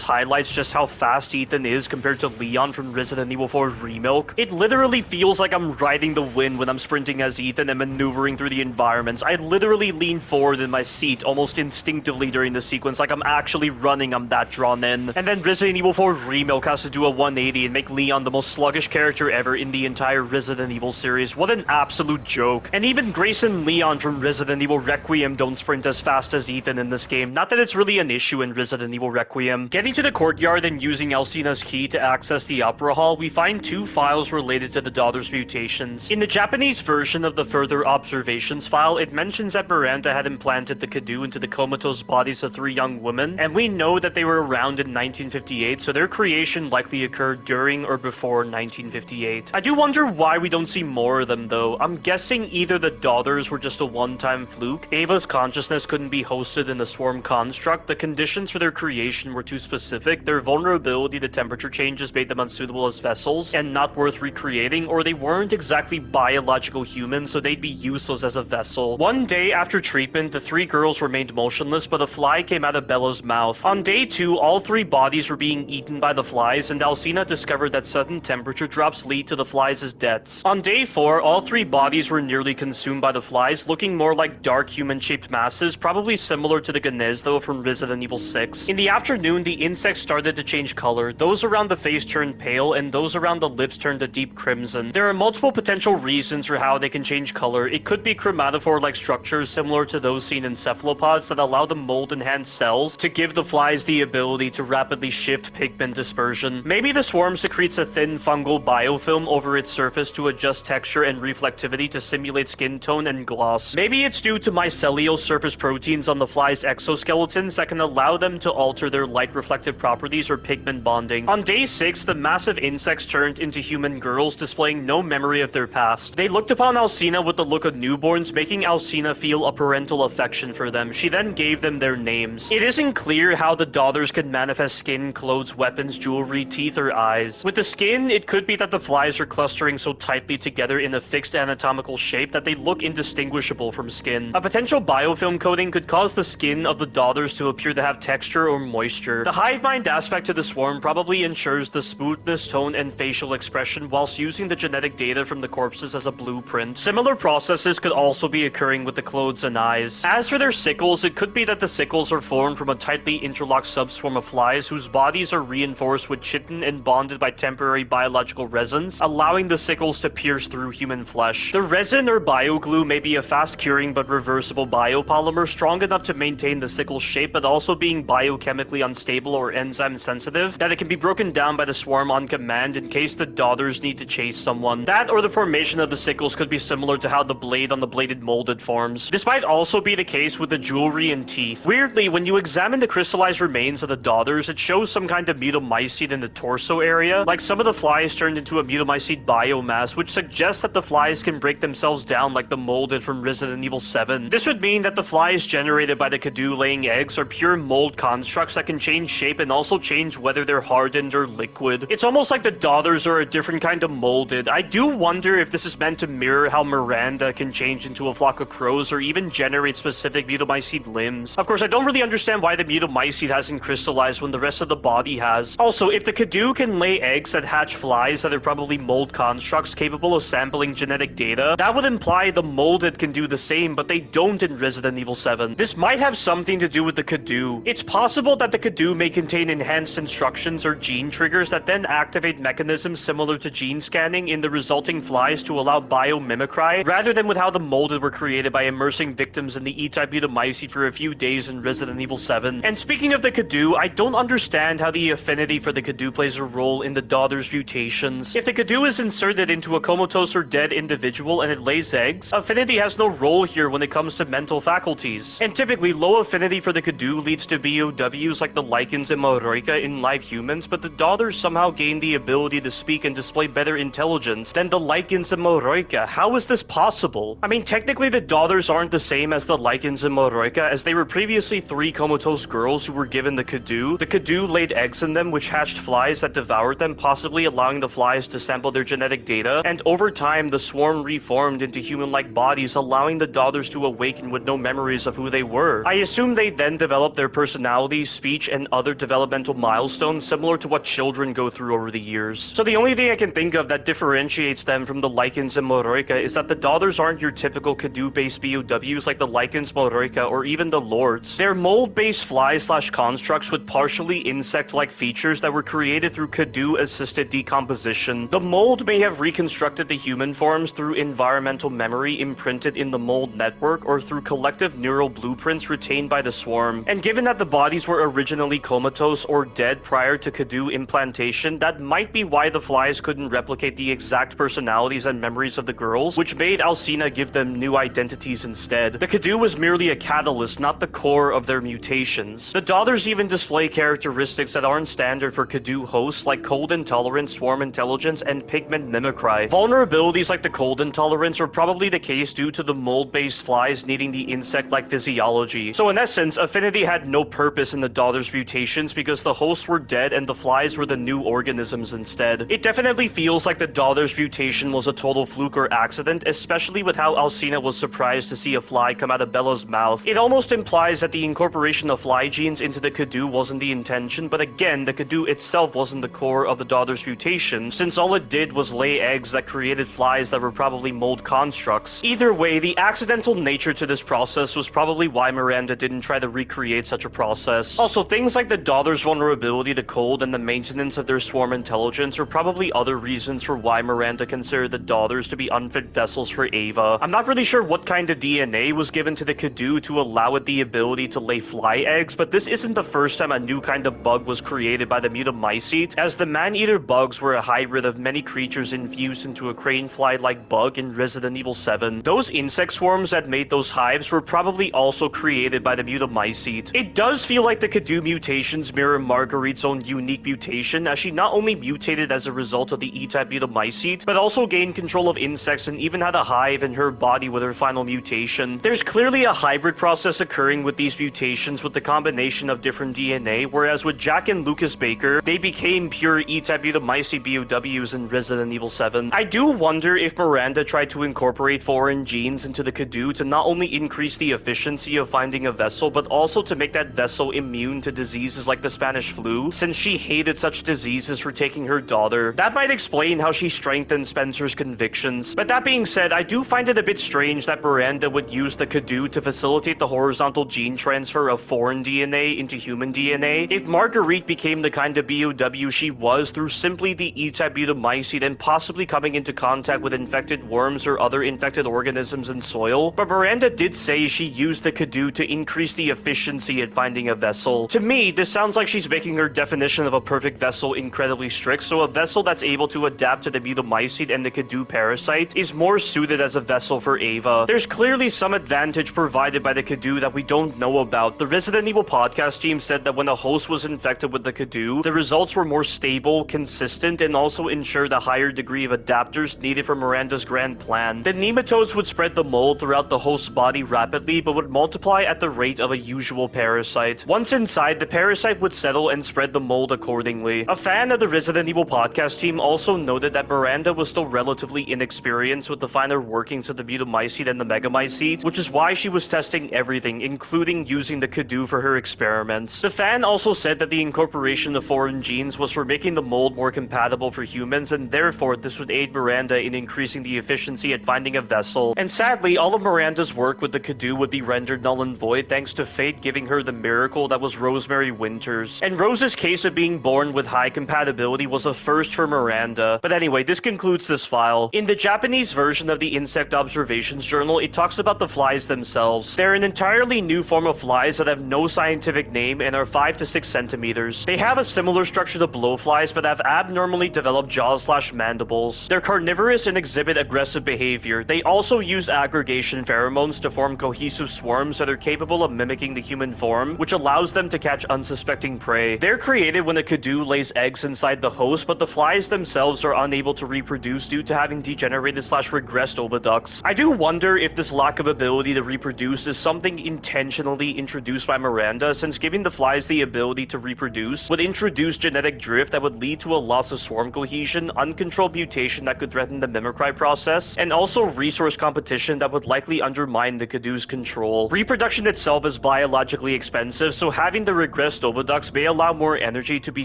highlights just how fast Ethan is compared to Leon from Resident Evil 4 Remilk? It literally feels like I'm riding the wind when I'm sprinting as Ethan and maneuvering through the environments. I literally lean forward in my seat almost instinctively during the sequence, like I'm actually running, I'm that drawn in. And then Resident Evil 4 Remilk has to do a 180 and make Leon the most sluggish character ever in the entire Resident Evil series. What an absolute joke. And even Grace and Leon from Resident Evil Requiem don't sprint as fast as Ethan in this game. Not that it's really an issue in Resident Evil Requiem. Getting to the courtyard and using Alcina's key to access the Opera Hall, we find two files related to the daughter's mutations. In the Japanese version of the Further Observations file, it mentions that Miranda had implanted the Kadu into the comatose bodies of 3 young women, and we know that they were around in 1958, so their creation likely occurred during or before 1958. I do wonder why we don't see more of them though. I'm guessing either the daughters were just a one-time fluke, Ava's consciousness couldn't be hosted in the swarm construct, the conditions for their creation were too specific, their vulnerability to temperature changes made them unsuitable as vessels and not worth recreating, or they weren't exactly biological humans, so they'd be useless as a vessel. One day after treatment, the 3 girls remained motionless, but a fly came out of Bella's mouth. On day 2, all 3 bodies were being eaten by the flies, and Alcina discovered that sudden temperature drops lead to the flies' deaths. On day 4, all 3 bodies were nearly consumed by the flies, looking more like dark human-shaped masses, probably similar to the Gnezdo from Resident Evil 6. In the afternoon, the insects started to change color. Those around the face turned pale, and those around the lips turned a deep crimson. There are multiple potential reasons for how they can change color. It could be chromatophore-like structures similar to those seen in cephalopods that allow the mold-enhanced cells to give the flies the ability to rapidly shift pigment dispersion. Maybe the swarm secretes a thin fungal biofilm over its surface to adjust texture and reflectivity to simulate skin tone and gloss. Maybe it's due to mycelial surface proteins on the fly's exoskeletons that can allow them to alter their light reflective properties or pigment bonding. On day 6, the massive insects turned into human girls, displaying no memory of their past. They looked upon Alcina with the look of newborns, making Alcina feel a parental affection for them. She then gave them their names. It isn't clear how the daughters could manifest skin, clothes, weapons, jewelry, teeth, or eyes. With the skin, it could be that the flies are clustering so tightly together in a fixed anatomical shape that they look indistinguishable from skin. A potential biofilm coating could cause the skin of the daughters to appear to have texture or moisture. The hive mind aspect to the swarm probably ensures the smoothness, tone, and facial expression whilst using the genetic data from the corpses as a blueprint. Similar processes could also be occurring with the clothes and eyes. As for their sickles, it could be that the sickles are formed from a tightly interlocked subswarm of flies whose bodies are reinforced with chitin and bonded by temporary biological resins, allowing the sickles to pierce through human flesh. The resin or bioglue may be a fast-curing but reversible biopolymer strong enough to maintain the sickle shape but also being biochemically unstable or enzyme sensitive, that it can be broken down by the swarm on command in case the daughters need to chase someone. That or the formation of the sickles could be similar to how the blade on the bladed molded forms. This might also be the case with the jewelry and teeth. Weirdly, when you examine the crystallized remains of the daughters, it shows some kind of mutomycete in the torso area, like some of the flies turned into a mutomycete biomass, which suggests that the flies can break themselves down like the molded from Resident Evil 7. This would mean that the flies generated by the Kadu laying eggs are pure mold constructs that can change shape and also change whether they're hardened or liquid. It's almost like the daughters are a different kind of molded. I do wonder if this is meant to mirror how Miranda can change into a flock of crows or even generate specific mutomycete limbs. Of course, I don't really understand why the mutomycete hasn't crystallized when the rest of the body has. Also, if the Kadu can lay eggs that hatch flies that are probably mold constructs capable of sampling genetic data, that would imply the molded can do the same, but they don't in Resident Evil 7. This might have something to do with the Kadu. It's possible that the Kadu may contain enhanced instructions or gene triggers that then activate mechanisms similar to gene scanning in the resulting flies to allow biomimicry, rather than with how the molded were created by immersing victims in the E-type mutomycete for a few days in Resident Evil 7. And speaking of the Kadu, I don't understand how the affinity for the Kadu plays a role in the daughter's mutations. If the Kadu is inserted into a comatose or dead individual and it lays eggs, affinity has no role here when it comes to mental faculties. And typically, low affinity for the Kadu leads to BOWs like the lichens and Moroika in live humans, but the daughters somehow gain the ability to speak and display better intelligence than the lichens and Moroika. How is this possible? I mean, technically the daughters aren't the same as the lichens and Moroika, as they were previously 3 comatose girls who were given the Kadu. The Kadu laid eggs in them which hatched flies that devoured them, possibly allowing the flies to sample their genetic data, and over time time, the swarm reformed into human-like bodies, allowing the daughters to awaken with no memories of who they were. I assume they then developed their personalities, speech, and other developmental milestones similar to what children go through over the years. So the only thing I can think of that differentiates them from the Lycans and Moroika is that the daughters aren't your typical Kadu-based BOWs like the Lycans, Moroika, or even the Lords. They're mold-based flies/constructs with partially insect-like features that were created through Kadu-assisted decomposition. The mold may have reconstructed the human forms through environmental memory imprinted in the mold network or through collective neural blueprints retained by the swarm. And given that the bodies were originally comatose or dead prior to Kadu implantation, that might be why the flies couldn't replicate the exact personalities and memories of the girls, which made Alcina give them new identities instead. The Kadu was merely a catalyst, not the core of their mutations. The daughters even display characteristics that aren't standard for Kadu hosts, like cold intolerance, swarm intelligence, and pigment mimicry. Vulnerabilities like the cold intolerance are probably the case due to the mold-based flies needing the insect-like physiology. So in essence, Affinity had no purpose in the daughters' mutations because the hosts were dead and the flies were the new organisms instead. It definitely feels like the daughter's mutation was a total fluke or accident, especially with how Alcina was surprised to see a fly come out of Bella's mouth. It almost implies that the incorporation of fly genes into the Kadu wasn't the intention, but again, the Kadu itself wasn't the core of the daughter's mutation, since all it did was lay eggs that created flies that were probably mold constructs. Either way, the accidental nature to this process was probably why Miranda didn't try to recreate such a process. Also, things like the daughter's vulnerability to cold and the maintenance of their swarm intelligence are probably other reasons for why Miranda considered the daughters to be unfit vessels for Ava. I'm not really sure what kind of DNA was given to the Kadu to allow it the ability to lay fly eggs, but this isn't the first time a new kind of bug was created by the Mutamycete, as the man-eater bugs were a hybrid of many creatures infused into a crane fly-like bug in Resident Evil 7. Those insect swarms that made those hives were probably also created by the Mutamycete. It does feel like the Kadu mutations mirror Marguerite's own unique mutation, as she not only mutated as a result of the E-type Mutamycete, but also gained control of insects and even had a hive in her body with her final mutation. There's clearly a hybrid process occurring with these mutations with the combination of different DNA, whereas with Jack and Lucas Baker, they became pure E-type Mutamycete BOWs in Resident Evil 7. I do wonder if Miranda tried to incorporate foreign genes into the Kadu to not only increase the efficiency of finding a vessel, but also to make that vessel immune to diseases like the Spanish flu, since she hated such diseases for taking her daughter. That might explain how she strengthened Spencer's convictions. But that being said, I do find it a bit strange that Miranda would use the Kadu to facilitate the horizontal gene transfer of foreign DNA into human DNA. If Marguerite became the kind of BOW she was through simply the E-type Mutamycete and possibly coming into contact with infected worms or other infected organisms in soil, but Miranda did say she used the Kadu to increase the efficiency at finding a vessel. To me, this sounds like she's making her definition of a perfect vessel incredibly strict, so a vessel that's able to adapt to the Mutamycete and the Kadu parasite is more suited as a vessel for Ava. There's clearly some advantage provided by the Kadu that we don't know about. The Resident Evil podcast team said that when a host was infected with the Kadu, the results were more stable, consistent, and also ensured a higher degree of adapters needed for Miranda's grand plan. The nematodes would spread the mold throughout the host's body rapidly, but would multiply at the rate of a usual parasite. Once inside, the parasite would settle and spread the mold accordingly. A fan of the Resident Evil podcast team also noted that Miranda was still relatively inexperienced with the finer workings of the Mutamycete and the Megamycete, which is why she was testing everything, including using the Kadu for her experiments. The fan also said that the incorporation of foreign genes was for making the mold more compatible for humans, and therefore this would aid Miranda in increasing the efficiency at finding a vessel. And sadly, all of Miranda's work with the Kadu would be rendered null and void thanks to fate giving her the miracle that was Rosemary Winters. And Rose's case of being born with high compatibility was a first for Miranda. But anyway, this concludes this file. In the Japanese version of the Insect Observations Journal, it talks about the flies themselves. They're an entirely new form of flies that have no scientific name and are 5 to 6 centimeters. They have a similar structure to blowflies, but have abnormally developed jaws/mandibles. They're carnivorous and exhibit aggressive behavior. They also use aggregation pheromones to form cohesive swarms that are capable of mimicking the human form, which allows them to catch unsuspecting prey. They're created when a Kadu lays eggs inside the host, but the flies themselves are unable to reproduce due to having degenerated/regressed oviducts. I do wonder if this lack of ability to reproduce is something intentionally introduced by Miranda, since giving the flies the ability to reproduce would introduce genetic drift that would lead to a loss of swarm cohesion, uncontrolled mutation that could threaten the mimicry process, and also resource competition that would likely undermine the Cadou's control. Reproduction itself is biologically expensive, so having the regressed oviducts may allow more energy to be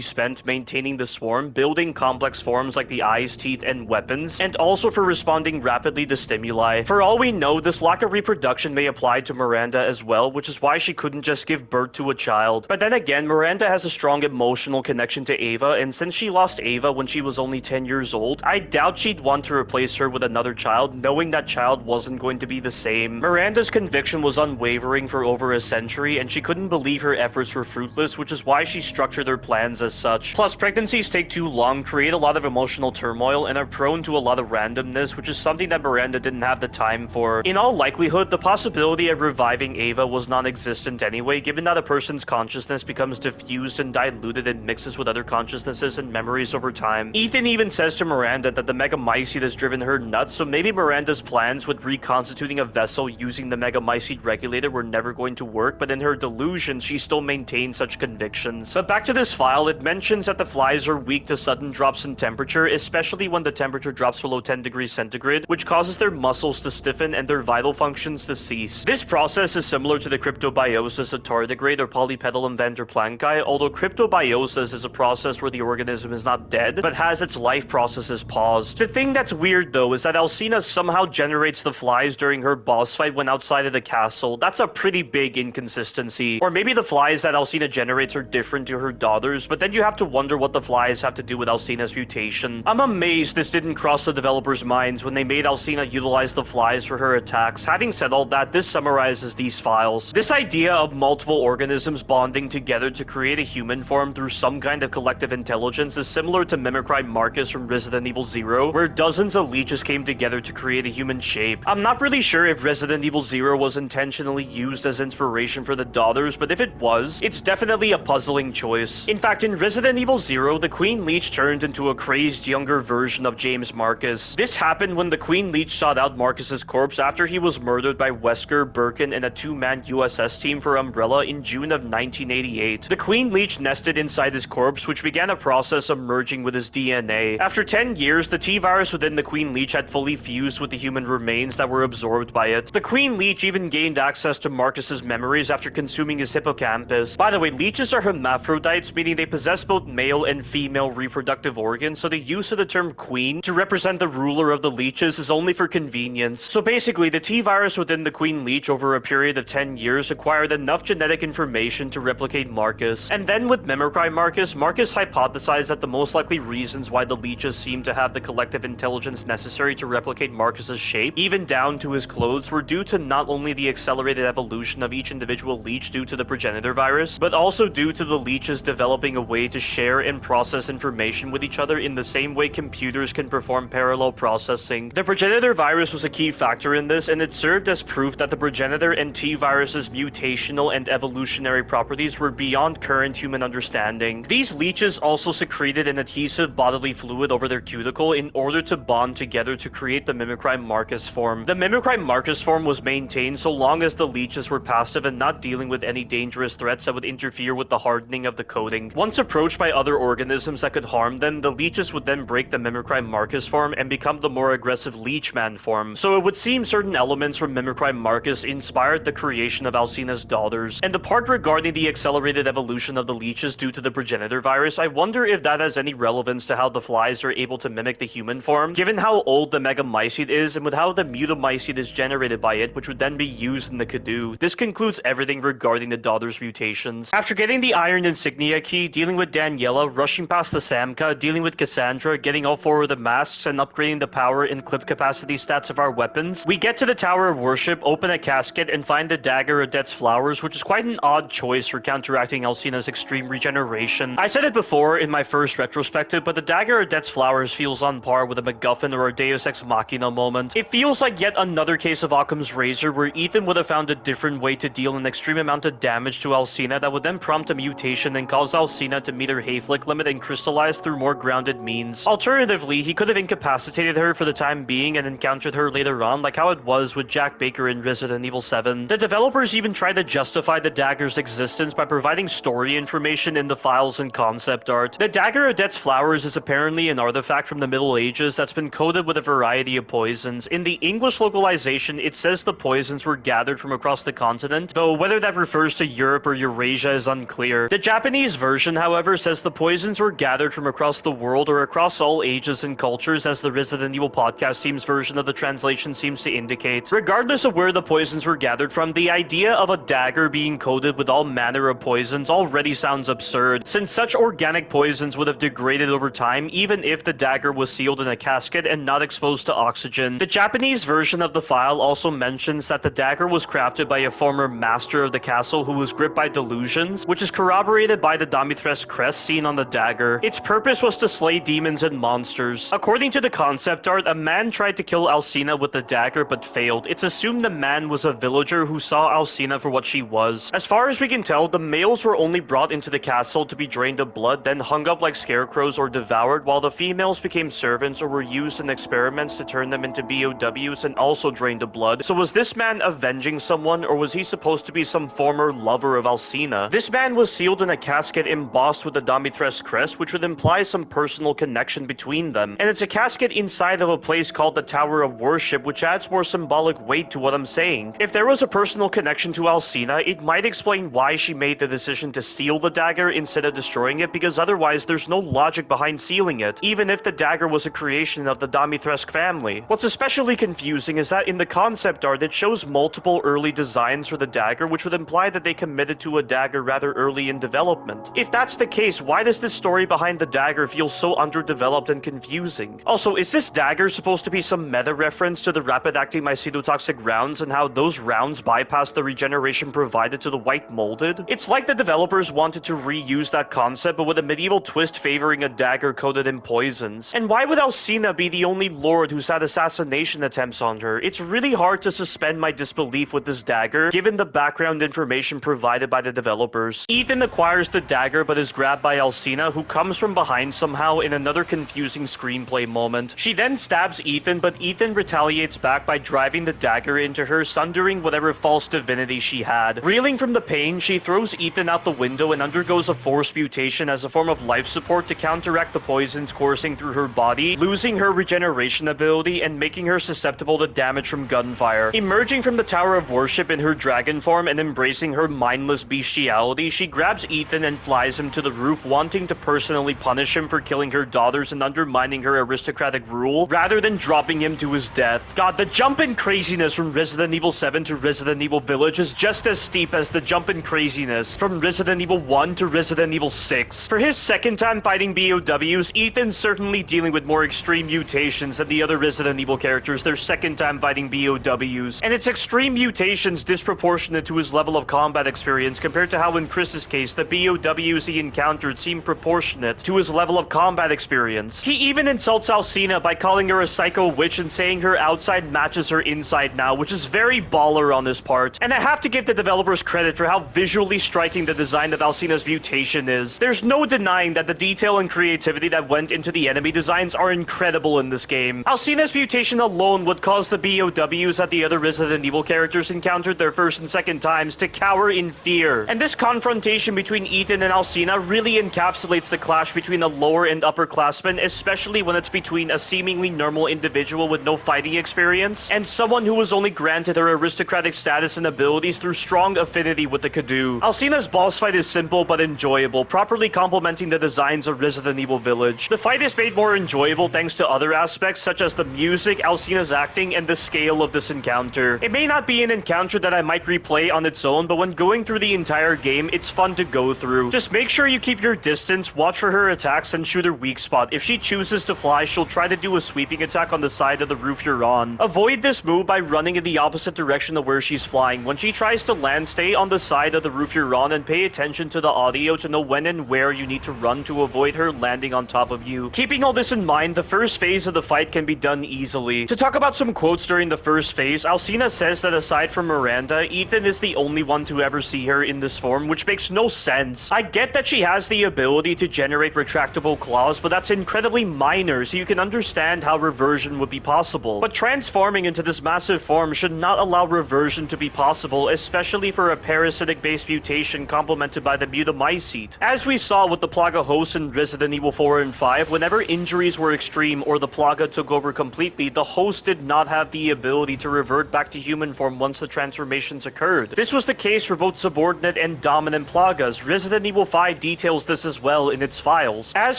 spent maintaining the swarm, building complex forms like the eyes, teeth, and weapons, and also for responding rapidly to stimuli. For all we know, this lack of reproduction may apply to Miranda as well, which is why she couldn't just give birth to a child. But then again, Miranda has a strong emotional connection to Ava, and since she lost Ava when she was only 10 years old, I doubt she'd want to replace her with another child, knowing that child wasn't going to be the same. Miranda's conviction was unwavering for over a century, and she couldn't believe her efforts were fruitless, which is why she structured her plans as such. Plus, pregnancies take too long, create a lot of emotional turmoil, and are prone to a lot of randomness, which is something that Miranda didn't have the time for. In all likelihood, the possibility of reviving Ava was non-existent anyway, given that a person's consciousness becomes diffused and diluted and mixes with other consciousnesses and memories over time. Ethan even says to Miranda that the Megamycete has driven her nuts, so maybe Miranda's plans with reconstituting a vessel using the Megamycete regulator were never going to work, but in her delusion, she still maintained such convictions. But back to this file, it mentions that the flies are weak to sudden drops in temperature, especially when the temperature drops below 10 degrees centigrade, which causes their muscles to stiffen and their vital functions to cease. This process is similar to the cryptobiosis of tardigrade or polypetalum vanderplankii, although cryptobiosis is a process where the organism is not dead, but has its life processes paused. The thing that's weird though is that Alcina somehow generates the flies during her boss fight when outside of the castle. That's a pretty big inconsistency. Or maybe the flies that Alcina generates are different to her daughters, but then you have to wonder what the flies have to do with Alcina's mutation. I'm amazed this didn't cross the developers' minds when they made Alcina utilize the flies for her attacks. Having said all that, this summarizes these files. This idea of multiple organisms bonding together to create a human form through some kind of collective intelligence is similar to Mimicry Marcus from Resident Evil 0, where dozens of leeches came together to create a human shape. I'm not really sure if Resident Evil 0 was intentionally used as inspiration for the daughters, but if it was, it's definitely a puzzling choice. In fact, in Resident Evil 0, the Queen Leech turned into a crazed younger version of James Marcus. This happened when the Queen Leech sought out Marcus's corpse after he was murdered by Wesker, Birkin, and a two-man USS team for Umbrella in June of 1988. The Queen Leech nested inside his corpse, which began a process of merging with his DNA. After 10 years, the T-virus within the Queen Leech had fully fused with the human remains that were absorbed by it. The Queen Leech even gained access to Marcus's memories after consuming his hippocampus. By the way, leeches are hermaphrodites, meaning they possess both male and female reproductive organs, so the use of the term queen to represent the ruler of the leeches is only for convenience. So basically, the T-virus within the Queen Leech over a period of 10 years acquired enough genetic information to replicate Marcus. And then with Mimicry Marcus hypothesized that the most likely reasons why the leeches seemed to have the collective intelligence necessary to replicate Marcus's shape, even down to his clothes, were due to not only the accelerated evolution of each individual leech due to the progenitor virus, but also due to the leeches developing a way to share and process information with each other in the same way computers can perform parallel processing. The progenitor virus was a key factor in this, and it served as proof that the progenitor and T-virus's mutational and evolutionary properties were beyond current human understanding. These leeches also secreted an adhesive bodily fluid over their cuticle in order to bond together to create the Mimicry Marcus form. The Mimicry Marcus form was maintained so long as the leeches were passive and not dealing with any dangerous threats that would interfere with the hardening of the coating. Once approached by other organisms that could harm them, the leeches would then break the Mimicry Marcus form and become the more aggressive Leechman form. So it would seem certain elements from Mimicry Marcus inspired the creation of Alcina's daughters. And the part regarding the accelerated evolution of the leeches due to the progenitor virus, I wonder if that has any relevance to how the flies are able to mimic the human form, given how old the Megamycete is and with how the Mutamycete is generated by it, which would then be used in the Cadou. This concludes everything regarding the daughters' mutations. After getting the Iron Insignia key, dealing with Daniela, rushing past the Samka, dealing with Cassandra, getting all four of the masks, and upgrading the power and clip capacity stats of our weapons, we get to the Tower of Worship, open a casket, and find the Dagger of Death's Flowers, which is quite an odd choice for counteracting Alcina's extreme regeneration. I said it before in my first retrospective, but the Dagger of Death's Flowers feels on par with a MacGuffin or a Deus Ex Machina moment. It feels like yet another case of Occam's Razor, where Ethan would have found a different way to deal an extreme amount of damage to Alcina that would then prompt a mutation and cause Alcina to meet her Hayflick limit and crystallize through more grounded means. Alternatively, he could have incapacitated her for the time being and encountered her later on, like how it was with Jack Baker in Resident Evil 7. The developers even tried to justify the dagger's existence by providing story information in the files and concept art. The Dagger of Death's Flowers is apparently an artifact from the Middle Ages that that's been coated with a variety of poisons. In the English localization, it says the poisons were gathered from across the continent, though whether that refers to Europe or Eurasia is unclear. The Japanese version, however, says the poisons were gathered from across the world or across all ages and cultures, as the Resident Evil podcast team's version of the translation seems to indicate. Regardless of where the poisons were gathered from, the idea of a dagger being coated with all manner of poisons already sounds absurd, since such organic poisons would have degraded over time even if the dagger was sealed in a casket and not exposed to oxygen. The Japanese version of the file also mentions that the dagger was crafted by a former master of the castle who was gripped by delusions, which is corroborated by the Damithres crest seen on the dagger. Its purpose was to slay demons and monsters. According to the concept art, a man tried to kill Alcina with the dagger but failed. It's assumed the man was a villager who saw Alcina for what she was. As far as we can tell, the males were only brought into the castle to be drained of blood, then hung up like scarecrows or devoured, while the females became servants or were used in experiments to turn them into BOWs and also drained of blood. So was this man avenging someone, or was he supposed to be some former lover of Alcina? This man was sealed in a casket embossed with the Damithres crest, which would imply some personal connection between them. And it's a casket inside of a place called the Tower of Worship, which adds more symbolic weight to what I'm saying. If there was a personal connection to Alcina, it might explain why she made the decision to seal the dagger instead of destroying it, because otherwise there's no logic behind sealing it, even if the dagger was a creation of the Damithresk family. What's especially confusing is that in the concept art it shows multiple early designs for the dagger, which would imply that they committed to a dagger rather early in development. If that's the case, why does the story behind the dagger feel so underdeveloped and confusing? Also, is this dagger supposed to be some meta reference to the rapid-acting mycetotoxic rounds and how those rounds bypass the regeneration provided to the white molded? It's like the developers wanted to reuse that concept, but with a medieval twist favoring a dagger coated in poisons. And why would Alcina be the only lord who's had assassination attempts on her? It's really hard to suspend my disbelief with this dagger, given the background information provided by the developers. Ethan acquires the dagger but is grabbed by Alcina, who comes from behind somehow in another confusing screenplay moment. She then stabs Ethan, but Ethan retaliates back by driving the dagger into her, sundering whatever false divinity she had. Reeling from the pain, she throws Ethan out the window and undergoes a force mutation as a form of life support to counteract the poisons coursing through her body, losing her regeneration ability and making her susceptible to damage from gunfire. Emerging from the Tower of Worship in her dragon form and embracing her mindless bestiality, she grabs Ethan and flies him to the roof, wanting to personally punish him for killing her daughters and undermining her aristocratic rule, rather than dropping him to his death. God, the jump in craziness from Resident Evil 7 to Resident Evil Village is just as steep as the jump in craziness from Resident Evil 1 to Resident Evil 6. For his second time fighting BOWs, Ethan's certainly dealing with more extreme mutations than the other Resident Evil characters their second time fighting BOWs, and it's extreme mutations disproportionate to his level of combat experience compared to how in Chris's case the BOWs he encountered seemed proportionate to his level of combat experience. He even insults Alcina by calling her a psycho witch and saying her outside matches her inside now, which is very baller on his part. And I have to give the developers credit for how visually striking the design of Alcina's mutation is. There's no denying that the detail and creativity that went into the enemy designs are incredible in this game. Alcina's mutation alone would cause the BOWs that the other Resident Evil characters encountered their first and second times to cower in fear. And this confrontation between Ethan and Alcina really encapsulates the clash between a lower and upperclassman, especially when it's between a seemingly normal individual with no fighting experience and someone who was only granted her aristocratic status and abilities through strong affinity with the Kadu. Alcina's boss fight is simple but enjoyable, properly complementing the designs of Resident Evil Village. The fight is made more enjoyable thanks to other aspects such as the music, Alcina's acting, and the scale of this encounter. It may not be an encounter that I might replay on its own, but when going through the entire game, it's fun to go through. Just make sure you keep your distance, watch for her attacks, and shoot her weak spot. If she chooses to fly, she'll try to do a sweeping attack on the side of the roof you're on. Avoid this move by running in the opposite direction of where she's flying. When she tries to land, stay on the side of the roof you're on and pay attention to the audio to know when and where you need to run to avoid her landing on top of you. Keeping all this in mind, the first phase of the fight can be done easily. To talk about some quotes during the first phase, Alcina says that aside from Miranda, Ethan is the only one to ever see her in this form, which makes no sense. I get that she has the ability to generate retractable claws, but that's incredibly minor, so you can understand how reversion would be possible. But transforming into this massive form should not allow reversion to be possible, especially for a parasitic-based mutation complemented by the Mutamycete. As we saw with the Plaga hosts in Resident Evil 4 and 5, whenever injuries were extreme, stream or the plaga took over completely, the host did not have the ability to revert back to human form once the transformations occurred. This was the case for both subordinate and dominant plagas. Resident Evil 5 details this as well in its files. As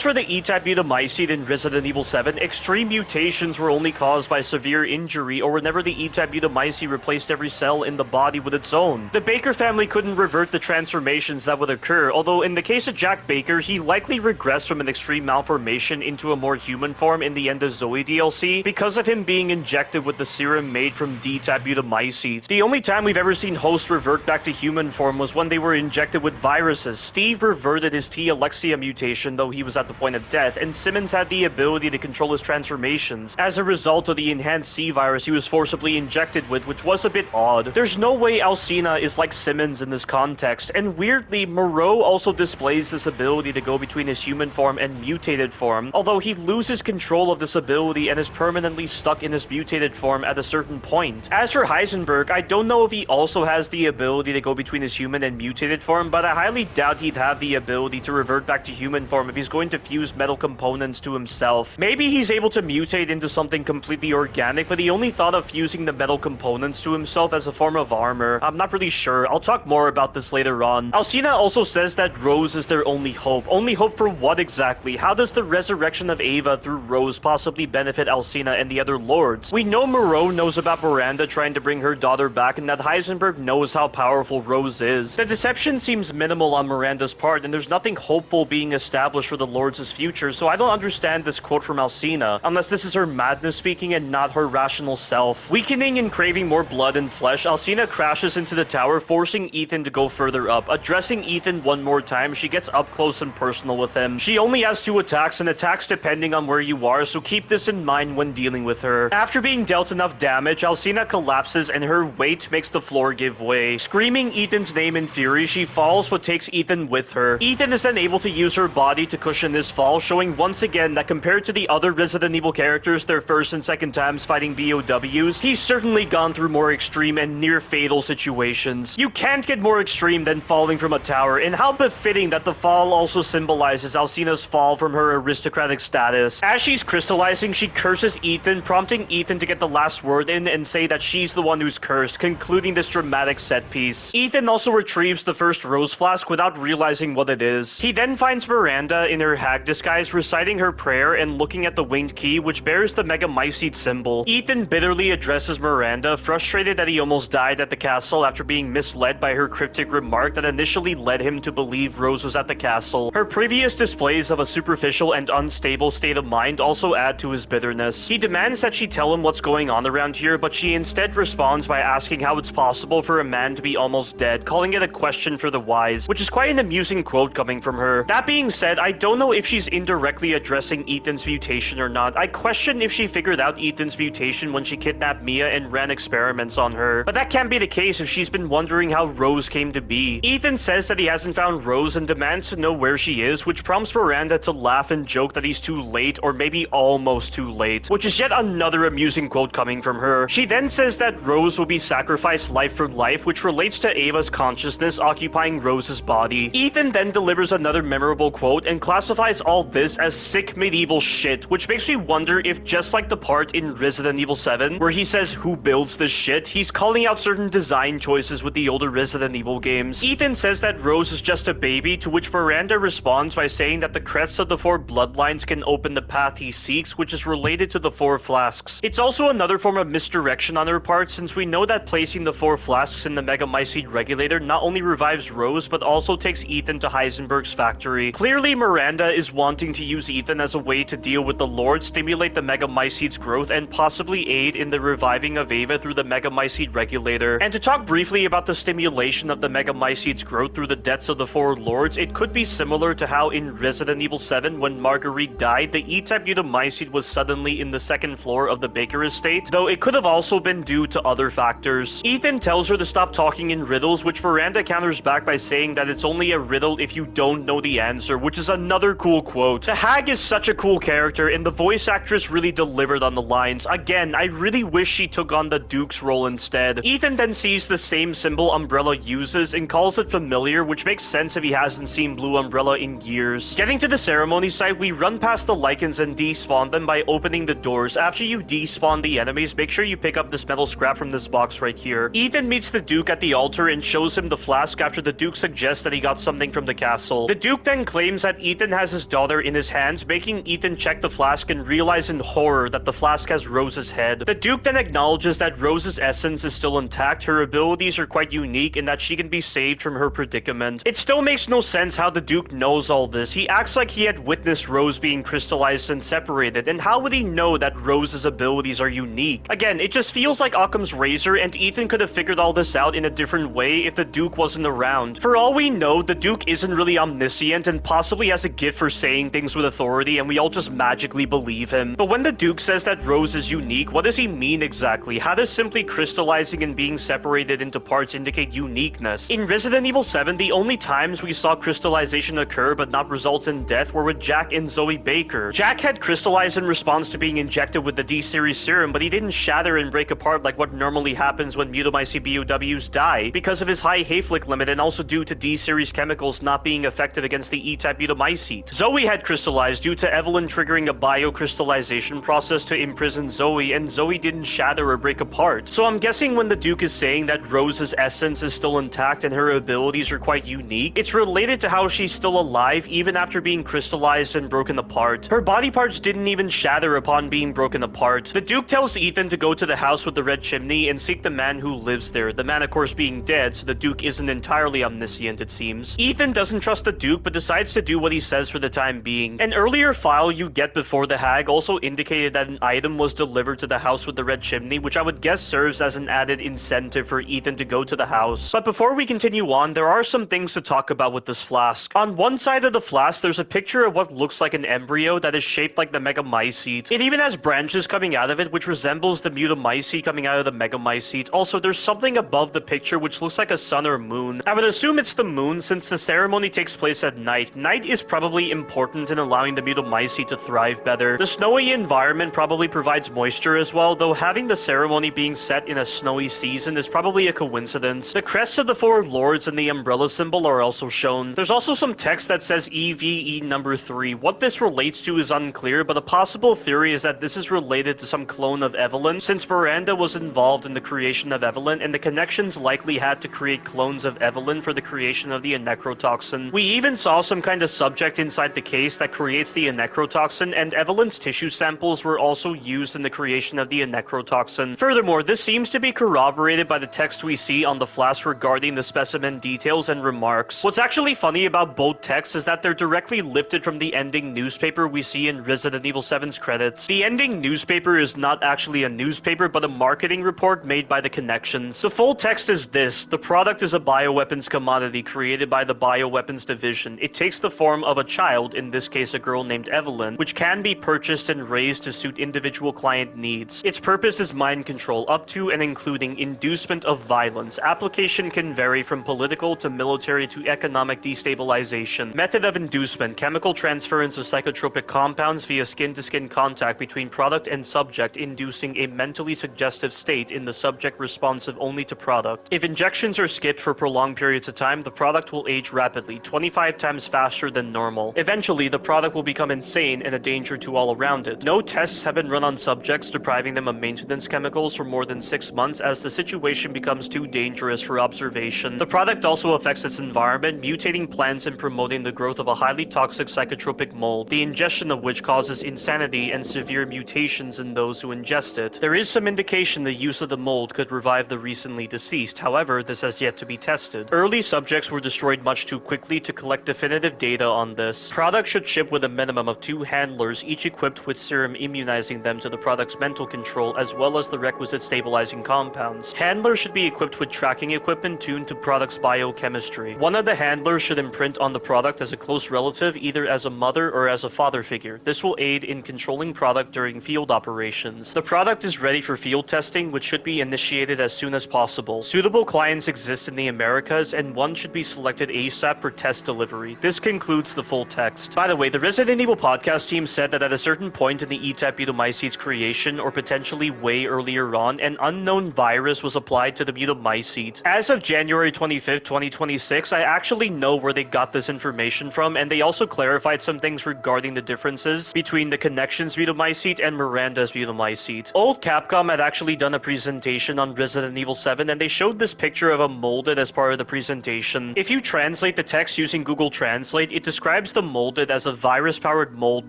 for the E-type mutamycete in Resident Evil 7, extreme mutations were only caused by severe injury or whenever the E-type mutamycete replaced every cell in the body with its own. The Baker family couldn't revert the transformations that would occur, although in the case of Jack Baker, he likely regressed from an extreme malformation into a more human form in the End of Zoe DLC because of him being injected with the serum made from D-type mutamycete. The only time we've ever seen hosts revert back to human form was when they were injected with viruses. Steve reverted his T. Alexia mutation, though he was at the point of death, and Simmons had the ability to control his transformations as a result of the enhanced C virus he was forcibly injected with, which was a bit odd. There's no way Alcina is like Simmons in this context, and weirdly, Moreau also displays this ability to go between his human form and mutated form, although he loses control of this ability and is permanently stuck in his mutated form at a certain point. As for Heisenberg, I don't know if he also has the ability to go between his human and mutated form, but I highly doubt he'd have the ability to revert back to human form if he's going to fuse metal components to himself. Maybe he's able to mutate into something completely organic, but he only thought of fusing the metal components to himself as a form of armor. I'm not really sure. I'll talk more about this later on. Alcina also says that Rose is their only hope. Only hope for what exactly? How does the resurrection of Ava through Rose possibly benefit Alcina and the other lords? We know Moreau knows about Miranda trying to bring her daughter back and that Heisenberg knows how powerful Rose is. The deception seems minimal on Miranda's part and there's nothing hopeful being established for the lords' future, so I don't understand this quote from Alcina, unless this is her madness speaking and not her rational self. Weakening and craving more blood and flesh, Alcina crashes into the tower, forcing Ethan to go further up. Addressing Ethan one more time, she gets up close and personal with him. She only has 2 attacks and attacks depending on where you are, so keep this in mind when dealing with her. After being dealt enough damage, Alcina collapses and her weight makes the floor give way. Screaming Ethan's name in fury, she falls but takes Ethan with her. Ethan is then able to use her body to cushion this fall, showing once again that compared to the other Resident Evil characters their first and second times fighting BOWs, he's certainly gone through more extreme and near fatal situations. You can't get more extreme than falling from a tower, and how befitting that the fall also symbolizes Alcina's fall from her aristocratic status. As she's crystallizing, she curses Ethan, prompting Ethan to get the last word in and say that she's the one who's cursed, concluding this dramatic set piece. Ethan also retrieves the first rose flask without realizing what it is. He then finds Miranda in her hag disguise reciting her prayer and looking at the winged key which bears the megamycete symbol. Ethan bitterly addresses Miranda, frustrated that he almost died at the castle after being misled by her cryptic remark that initially led him to believe Rose was at the castle. Her previous displays of a superficial and unstable state of mind also add to his bitterness. He demands that she tell him what's going on around here, but she instead responds by asking how it's possible for a man to be almost dead, calling it a question for the wise, which is quite an amusing quote coming from her. That being said, I don't know if she's indirectly addressing Ethan's mutation or not. I question if she figured out Ethan's mutation when she kidnapped Mia and ran experiments on her, but that can't be the case if she's been wondering how Rose came to be. Ethan says that he hasn't found Rose and demands to know where she is, which prompts Miranda to laugh and joke that he's too late, or maybe almost too late, which is yet another amusing quote coming from her. She then says that Rose will be sacrificed life for life, which relates to Ava's consciousness occupying Rose's body. Ethan then delivers another memorable quote and classifies all this as sick medieval shit, which makes me wonder if just like the part in Resident Evil 7 where he says who builds this shit, he's calling out certain design choices with the older Resident Evil games. Ethan says that Rose is just a baby, to which Miranda responds by saying that the crests of the 4 bloodlines can open the path he seeks, which is related to the 4 flasks. It's also another form of misdirection on her part, since we know that placing the 4 flasks in the megamycete regulator not only revives Rose, but also takes Ethan to Heisenberg's factory. Clearly, Miranda is wanting to use Ethan as a way to deal with the Lord, stimulate the megamycete's growth, and possibly aid in the reviving of Ava through the megamycete regulator. And to talk briefly about the stimulation of the megamycete's growth through the deaths of the 4 lords, it could be similar to how in Resident Evil 7, when Marguerite died, the E-type mutamycete was suddenly in the 2nd floor of the Baker estate, though it could have also been due to other factors. Ethan tells her to stop talking in riddles, which Miranda counters back by saying that it's only a riddle if you don't know the answer, which is another cool quote. The hag is such a cool character, and the voice actress really delivered on the lines. Again, I really wish she took on the Duke's role instead. Ethan then sees the same symbol Umbrella uses and calls it familiar, which makes sense if he hasn't seen Blue Umbrella in years. Getting to the ceremony site, we run past the Lycans and despawn them by opening the doors. After you despawn the enemies, make sure you pick up this metal scrap from this box right here. Ethan meets the Duke at the altar and shows him the flask after the Duke suggests that he got something from the castle. The Duke then claims that Ethan has his daughter in his hands, making Ethan check the flask and realize in horror that the flask has Rose's head. The Duke then acknowledges that Rose's essence is still intact, her abilities are quite unique, and that she can be saved from her predicament. It still makes no sense how the Duke knows all this. He acts like he had witnessed Rose being crystallized and separated, and how would he know that Rose's abilities are unique? Again, it just feels like Occam's razor, and Ethan could have figured all this out in a different way if the Duke wasn't around. For all we know, the Duke isn't really omniscient and possibly has a gift for saying things with authority, and we all just magically believe him. But when the Duke says that Rose is unique, what does he mean exactly? How does simply crystallizing and being separated into parts indicate uniqueness? In Resident Evil 7, the only times we saw crystallization occur but not result in death were with Jack and Zoe Baker. Jack had crystallized in response to being injected with the D-Series serum, but he didn't shatter and break apart like what normally happens when Mutomycete BOWs die, because of his high Hayflick limit and also due to D-Series chemicals not being effective against the E-type Mutomycete. Zoe had crystallized due to Evelyn triggering a biocrystallization process to imprison Zoe, and Zoe didn't shatter or break apart. So I'm guessing when the Duke is saying that Rose's essence is still intact and her abilities are quite unique, it's related to how she's still alive even after being crystallized and broken apart. Her body parts didn't even shatter upon being broken apart. The Duke tells Ethan to go to the house with the red chimney and seek the man who lives there, the man of course being dead, so the Duke isn't entirely omniscient it seems. Ethan doesn't trust the Duke but decides to do what he says for the time being. An earlier file you get before the hag also indicated that an item was delivered to the house with the red chimney, which I would guess serves as an added incentive for Ethan to go to the house. But before we continue on, there are some things to talk about with this flask. On one side of the flask, there's a picture of what looks like an embryo that is shaped like the Megamycete. It even has branches coming out of it, which resembles the Mutomycete coming out of the Megamycete. Also, there's something above the picture which looks like a sun or moon. I would assume it's the moon since the ceremony takes place at night. Night is probably important in allowing the Mutomycete to thrive better. The snowy environment probably provides moisture as well, though having the ceremony being set in a snowy season is probably a coincidence. The crests of the four lords and the umbrella symbol are also shown. There's also some text that says EVE number 3. What this relates to is unclear, but a possible theory is that this is related to some clone of Evelyn, since Miranda was involved in the creation of Evelyn, and the connections likely had to create clones of Evelyn for the creation of the necrotoxin. We even saw some kind of subject inside the case that creates the necrotoxin, and Evelyn's tissue samples were also used in the creation of the necrotoxin. Furthermore, this seems to be corroborated by the text we see on the flask regarding the specimen details and remarks. What's actually funny about both texts is that they're directly lifted from the ending newspaper we see in Resident Evil 7's credits. The ending newspaper is not actually a newspaper, but a marketing report made by the Connections. The full text is this: the product is a bioweapons commodity created by the Bioweapons Division. It takes the form of a child, in this case a girl named Evelyn, which can be purchased and raised to suit individual client needs. Its purpose is mind control, up to and including inducement of violence. Application can vary from political to military to economic destabilization. Method of inducement: chemical transference of psychotropic compounds via skin-to-skin contact between product and subject, inducing a mentally suggestive state in the subject responsive only to product. If injections are skipped for prolonged periods of time, the product will age rapidly, 25 times faster than normal. Eventually, the product will become insane and a danger to all around it. No tests have been run on subjects depriving them of maintenance chemicals for more than 6 months, as the situation becomes too dangerous for observation. The product also affects its environment, mutating plants and promoting the growth of a highly toxic psychotropic mold, the ingestion of which causes insanity and severe mutations in those who ingest it. There is some indication the use of the mold could revive the recently deceased, however, this has yet to be tested. Early subjects were destroyed much too quickly to collect definitive data on this. Product should ship with a minimum of 2 handlers, each equipped with serum immunizing them to the product's mental control as well as the requisite stabilizing compounds. Handlers should be equipped with tracking equipment tuned to product's biochemistry. One of the handlers should imprint on the product as a close relative, either as a mother or as a father figure. This will aid in controlling product during field operations. The product is ready for field testing, which should be initiated as soon as possible. Suitable clients exist in the Americas, and one should be selected ASAP for test delivery. This concludes the full text. By the way, the Resident Evil podcast team said that at a certain point in the E-type Mutomycete's creation, or potentially way earlier on, an unknown virus was applied to the Mutomycete. As of January 25th, 2026, I actually know where they got this information from, and they also clarified some things regarding the differences between the Connections Butamycete and Miranda's Butamycete. Old Capcom had actually done a presentation on Resident Evil 7, and they showed this picture of a molded as part of the presentation. If you translate the text using Google Translate, it describes the molded as a virus-powered mold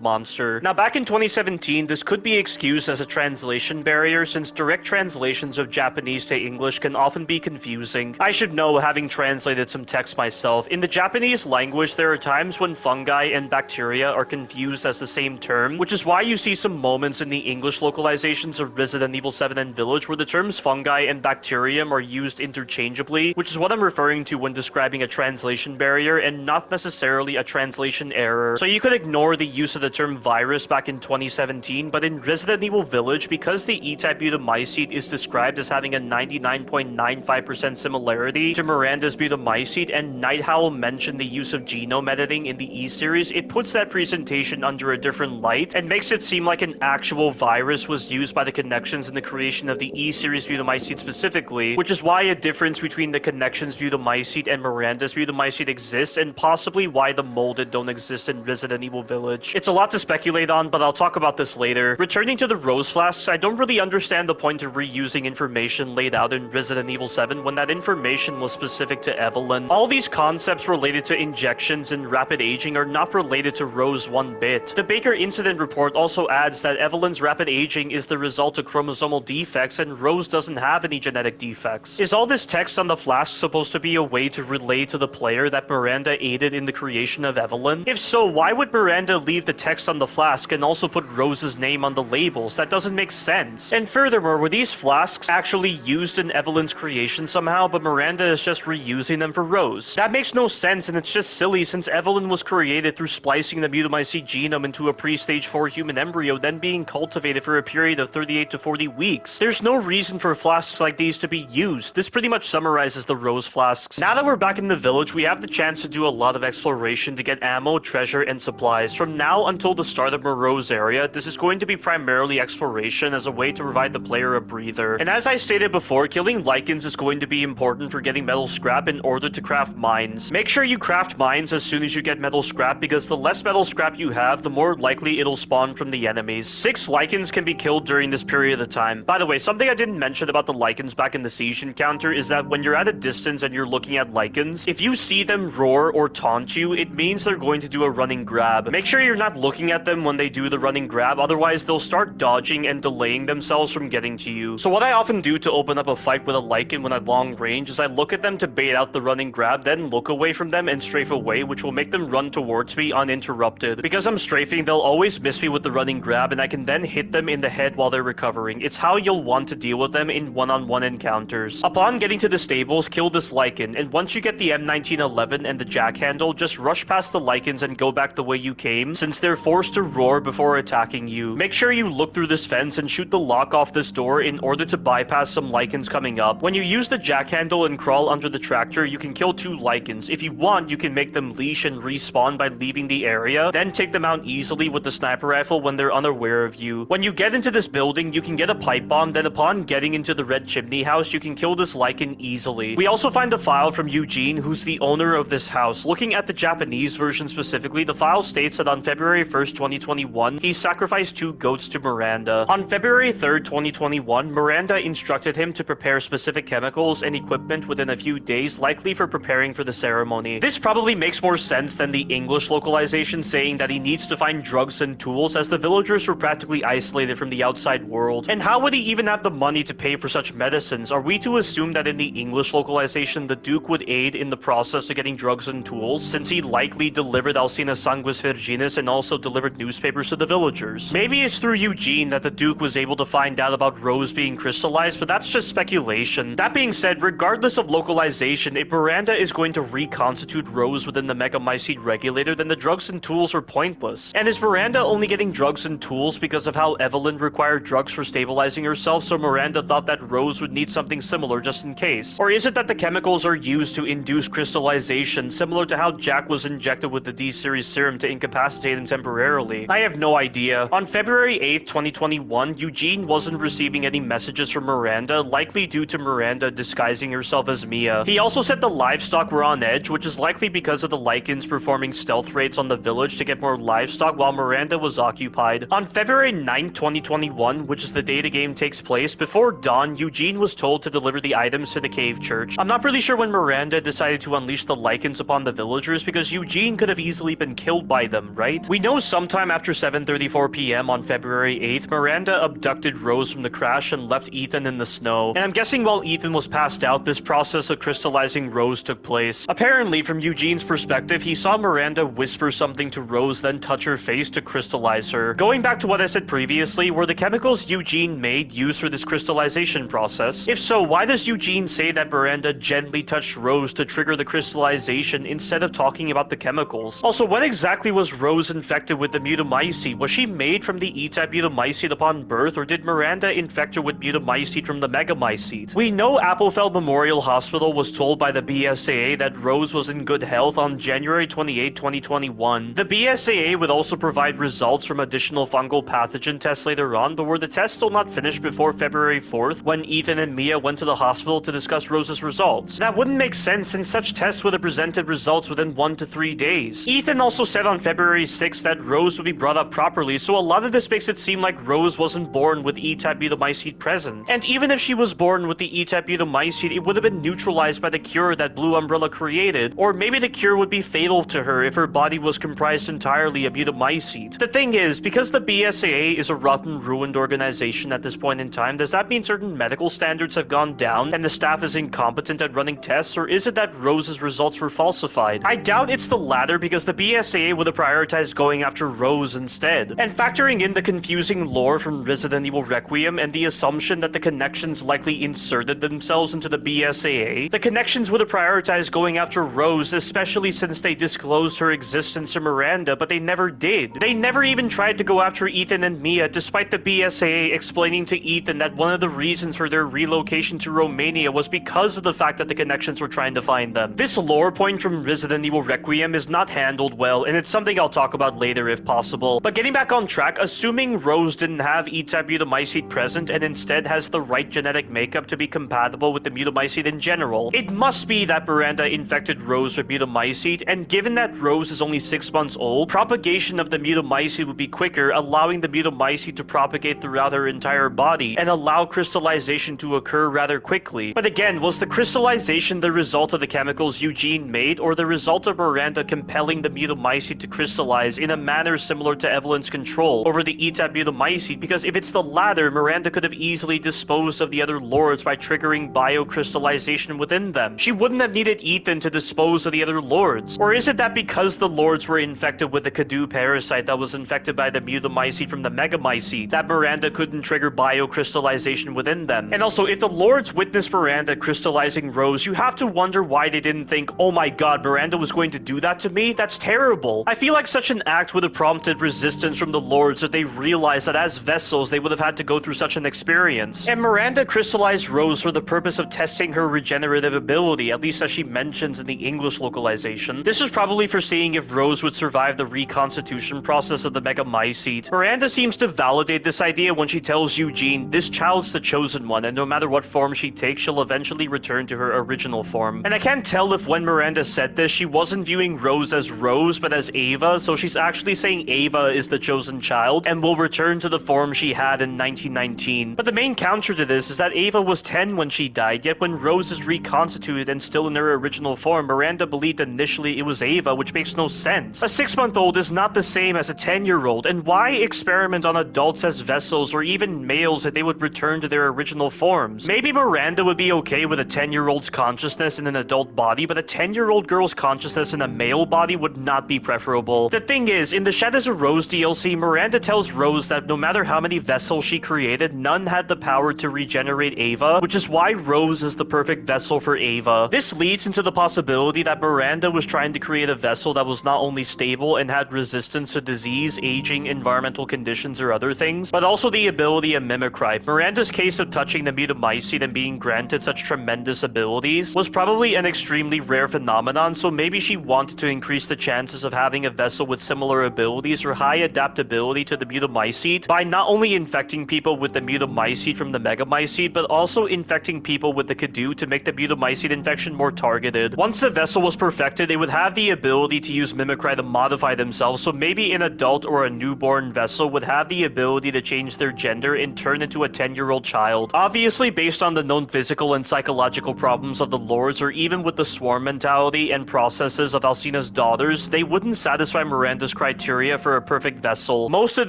monster. Now, back in 2017, this could be excused as a translation barrier since direct translations of Japanese to English can often be confusing. I should know, having translated some text myself. In the Japanese language, there are times when fungi and bacteria are confused as the same term, which is why you see some moments in the English localizations of Resident Evil 7 and Village where the terms fungi and bacterium are used interchangeably, which is what I'm referring to when describing a translation barrier and not necessarily a translation error. So you could ignore the use of the term virus back in 2017, but in Resident Evil Village, because the E-type butamycete is described as having a 99.95% similarity to Miranda's butamycete, and Night Howl mentioned the use of genome editing in the E-series, it puts that presentation under a different light and makes it seem like an actual virus was used by the Connections in the creation of the E-series butamycete specifically, which is why a difference between the Connections butamycete and Miranda's butamycete exists, and possibly why the molded don't exist in Resident Evil Village. It's a lot to speculate on, but I'll talk about this later. Returning to the rose flasks, I don't really understand the point of reusing information laid out in Resident Evil 7 when that information was specific to Evelyn. All these concepts related to injections and rapid aging are not related to Rose one bit. The Baker incident report also adds that Evelyn's rapid aging is the result of chromosomal defects and Rose doesn't have any genetic defects. Is all this text on the flask supposed to be a way to relay to the player that Miranda aided in the creation of Evelyn? If so, why would Miranda leave the text on the flask and also put Rose's name on the labels? That doesn't make sense. And furthermore, were these flasks actually used in Evelyn's creation somehow, but Miranda is just reusing them for Rose? That makes no sense, and it's just silly since Evelyn was created through splicing the butamycete genome into a pre-stage 4 human embryo, then being cultivated for a period of 38 to 40 weeks. There's no reason for flasks like these to be used. This pretty much summarizes the Rose flasks. Now that we're back in the village, we have the chance to do a lot of exploration to get ammo, treasure, and supplies. From now until the start of Moreau's area, this is going to be primarily exploration as a way to provide the player a breather. And as I stated before, killing lichens is going to be important for getting metal scrap in order to craft mines. Make sure you craft mines as soon as you get metal scrap, because the less metal scrap you have, the more likely it'll spawn from the enemies. 6 lichens can be killed during this period of time. By the way, something I didn't mention about the lichens back in the siege encounter is that when you're at a distance and you're looking at lichens, if you see them roar or taunt you, it means they're going to do a running grab. Make sure you're not looking at them when they do the running grab, otherwise they'll start dodging and delaying themselves from getting to you. So what I often do to open up a fight with a lichen when at long range is I look at them to bait out the running grab, then look away from them and strafe away, which will make them run towards me uninterrupted. Because I'm strafing, they'll always miss me with the running grab, and I can then hit them in the head while they're recovering. It's how you'll want to deal with them in one-on-one encounters. Upon getting to the stables, kill this lichen, and once you get the M1911 and the jack handle, just rush past the lichens and go back the way you came, since they're forced to roar before attacking you. Make sure you look through this fence and shoot the lock off this door in order to bypass some lichens coming up. When you use the jack handle and crawl under the tractor, you can kill 2 lichens. If you want, you can make them leash and respawn by leaving the area, then take them out easily with the sniper rifle when they're unaware of you. When you get into this building, you can get a pipe bomb, then upon getting into the red chimney house, you can kill this lichen easily. We also find a file from Eugene, who's the owner of this house. Looking at the Japanese version specifically, the file states that on February 1st, 2021, he sacrificed 2 goats to Miranda. On February 3rd, 2021, Miranda instructed him to prepare specific chemicals and equipment within a few days, likely for preparing for the ceremony. This probably makes more sense than the English localization saying that he needs to find drugs and tools, as the villagers were practically isolated from the outside world. And how would he even have the money to pay for such medicines? Are we to assume that in the English localization, the Duke would aid in the process of getting drugs and tools, since he likely delivered Alcina Sanguis Virginis and also delivered newspapers to the villagers? Maybe it's through Eugene that the Duke was able to find out about Rose being crystallized, but that's just speculation. That being said, regardless of localization, if Miranda is going to reconstitute Rose within the Megamycete regulator, then the drugs and tools are pointless. And is Miranda only getting drugs and tools because of how Evelyn required drugs for stabilizing herself, so Miranda thought that Rose would need something similar just in case? Or is it that the chemicals are used to induce crystallization, similar to how Jack was injected with the D-series serum to incapacitate him temporarily? I have no idea. On February 8th, 2021, Eugene wasn't receiving any messages from Miranda, likely due to Miranda disguising herself as Mia. He also said the livestock were on edge, which is likely because of the lichens performing stealth raids on the village to get more livestock, while Miranda was occupied. On February 9, 2021, which is the day the game takes place, before dawn, Eugene was told to deliver the items to the cave church. I'm not really sure when Miranda decided to unleash the lichens upon the villagers, because Eugene could have easily been killed by them, right? We know sometime after 7:34 p.m. on February 8th, Miranda abducted Rose from the crash and left Ethan in the snow. And I'm guessing while Ethan was passed out, this process of crystallizing Rose took place. Apparently, from Eugene's perspective, he saw Miranda whisper something to Rose, then touch her face to crystallize her. Going back to what I said previously, were the chemicals Eugene made used for this crystallization process? If so, why does Eugene say that Miranda gently touched Rose to trigger the crystallization instead of talking about the chemicals? Also, when exactly was Rose infected with the mutamycete? Was she made from the E-type mutamycete upon birth, or did Miranda infect her with mutamycete from the megamycete? We know Applefeld Memorial Hospital was told by the BSAA that Rose was in good health on January 28, 2021. The BSAA would also provide results from additional fungal pathogen tests later on, but were the tests still not finished before February 4th when Ethan and Mia went to the hospital to discuss Rose's results? That wouldn't make sense since such tests would have presented results within 1 to 3 days. Ethan also said on February 6th that Rose would be brought up properly, so a lot of this makes it seem like Rose wasn't born with E-type mutamycete present. And even if she was born with the E-type mutamycete, it would have been neutralized by the cure that Blue Umbrella created, or maybe the cure would be fatal to her if her body was comprised entirely of mutamycete. The thing is, because the BSAA is a rotten, ruined organization at this point in time, does that mean certain medical standards have gone down and the staff is incompetent at running tests, or is it that Rose's results were falsified? I doubt it's the latter, because the BSAA would have prioritized going after Rose instead. And factoring in the confusing lore from Resident Evil Requiem and the assumption that the connections likely inserted themselves into the BSAA, the connections would have prioritized going after Rose, especially since they disclosed her existence to Miranda, but they never did. They never even tried to go after Ethan and Mia, despite the BSAA explaining to Ethan that one of the reasons for their relocation to Romania was because of the fact that the connections were trying to find them. This lore point from Resident Evil Requiem is not handled well, and it's something I'll talk about later if possible. But getting back on track, assuming Rose didn't have E-type mutamycete present and instead has the right genetic makeup to be compatible with the mutamycete in general, it must be that Miranda infected Rose with mutamycete, and given that Rose is only 6 months old, propagation of the mutamycete would be quicker, allowing the mutamycete to propagate throughout her entire body and allow crystallization to occur rather quickly. But again, was the crystallization the result of the chemicals Eugene made, or the result of Miranda compelling the mutamycete to crystallize in a manner similar to Evelyn's control over the E-type mutamycete? Because if it's the latter, Miranda could have easily disposed of the other lords by triggering biocrystallization within them. She wouldn't have needed Ethan to dispose of the other lords. Or is it that because the lords were infected with the Kadu parasite that was infected by the mutamycete from the megamycete, that Miranda couldn't trigger biocrystallization within them? And also, if the lords witnessed Miranda crystallizing Rose, you have to wonder why they didn't think, oh my god, Miranda was going to do that to me? That's terrible. I feel like such an act would have prompted resistance from the lords if they realized that as vessels they would have had to go through such an experience. And Miranda crystallized Rose for the purpose of testing her regenerative ability, at least as she mentions in the English localization. This is probably for seeing if Rose would survive the reconstitution process of the megamycete. Miranda seems to validate this idea when she tells Eugene, this child's the chosen one, and no matter what form she takes, she'll eventually return to her original form. And I can't tell if when Miranda said this, she wasn't viewing Rose as Rose, but as Ava, so she's actually saying Ava is the chosen child, and will return to the form she had in 1919. But the main counter to this is that Ava was 10 when she died, yet when Rose is reconstituted and still in her original form, Miranda believed initially it was Ava, which makes no sense. A 6-month-old is not the same as a 10-year-old, and why experiment on adults as vessels or even males if they would return to their original forms? Maybe Miranda would be okay with a 10-year-old's consciousness in an adult body, but a 10-year-old girl's consciousness in a male body would not be preferable. The thing is, in the Shadows of Rose DLC, Miranda tells Rose that no matter how many vessels she created, none had the power to regenerate Ava, which is why Rose is the perfect vessel for Ava. This leads into the possibility that Miranda was trying to create a vessel that was not only stable and had resistance to disease, aging, environmental conditions, or other things, but also the ability of mimicry. Miranda's case of touching the mutamycete and being granted such tremendous abilities was probably an extremely rare phenomenon, so maybe she wanted to increase the chances of having a vessel with similar abilities or high adaptability to the mutamycete by not only infecting people with the mutamycete from the megamycete, but also infecting people with the Kadu to make the mutamycete infection more targeted. Once the vessel was perfected, it would have the ability to use mimicry to modify themselves, so maybe maybe an adult or a newborn vessel would have the ability to change their gender and turn into a 10-year-old child. Obviously, based on the known physical and psychological problems of the lords, or even with the swarm mentality and processes of Alcina's daughters, they wouldn't satisfy Miranda's criteria for a perfect vessel. Most of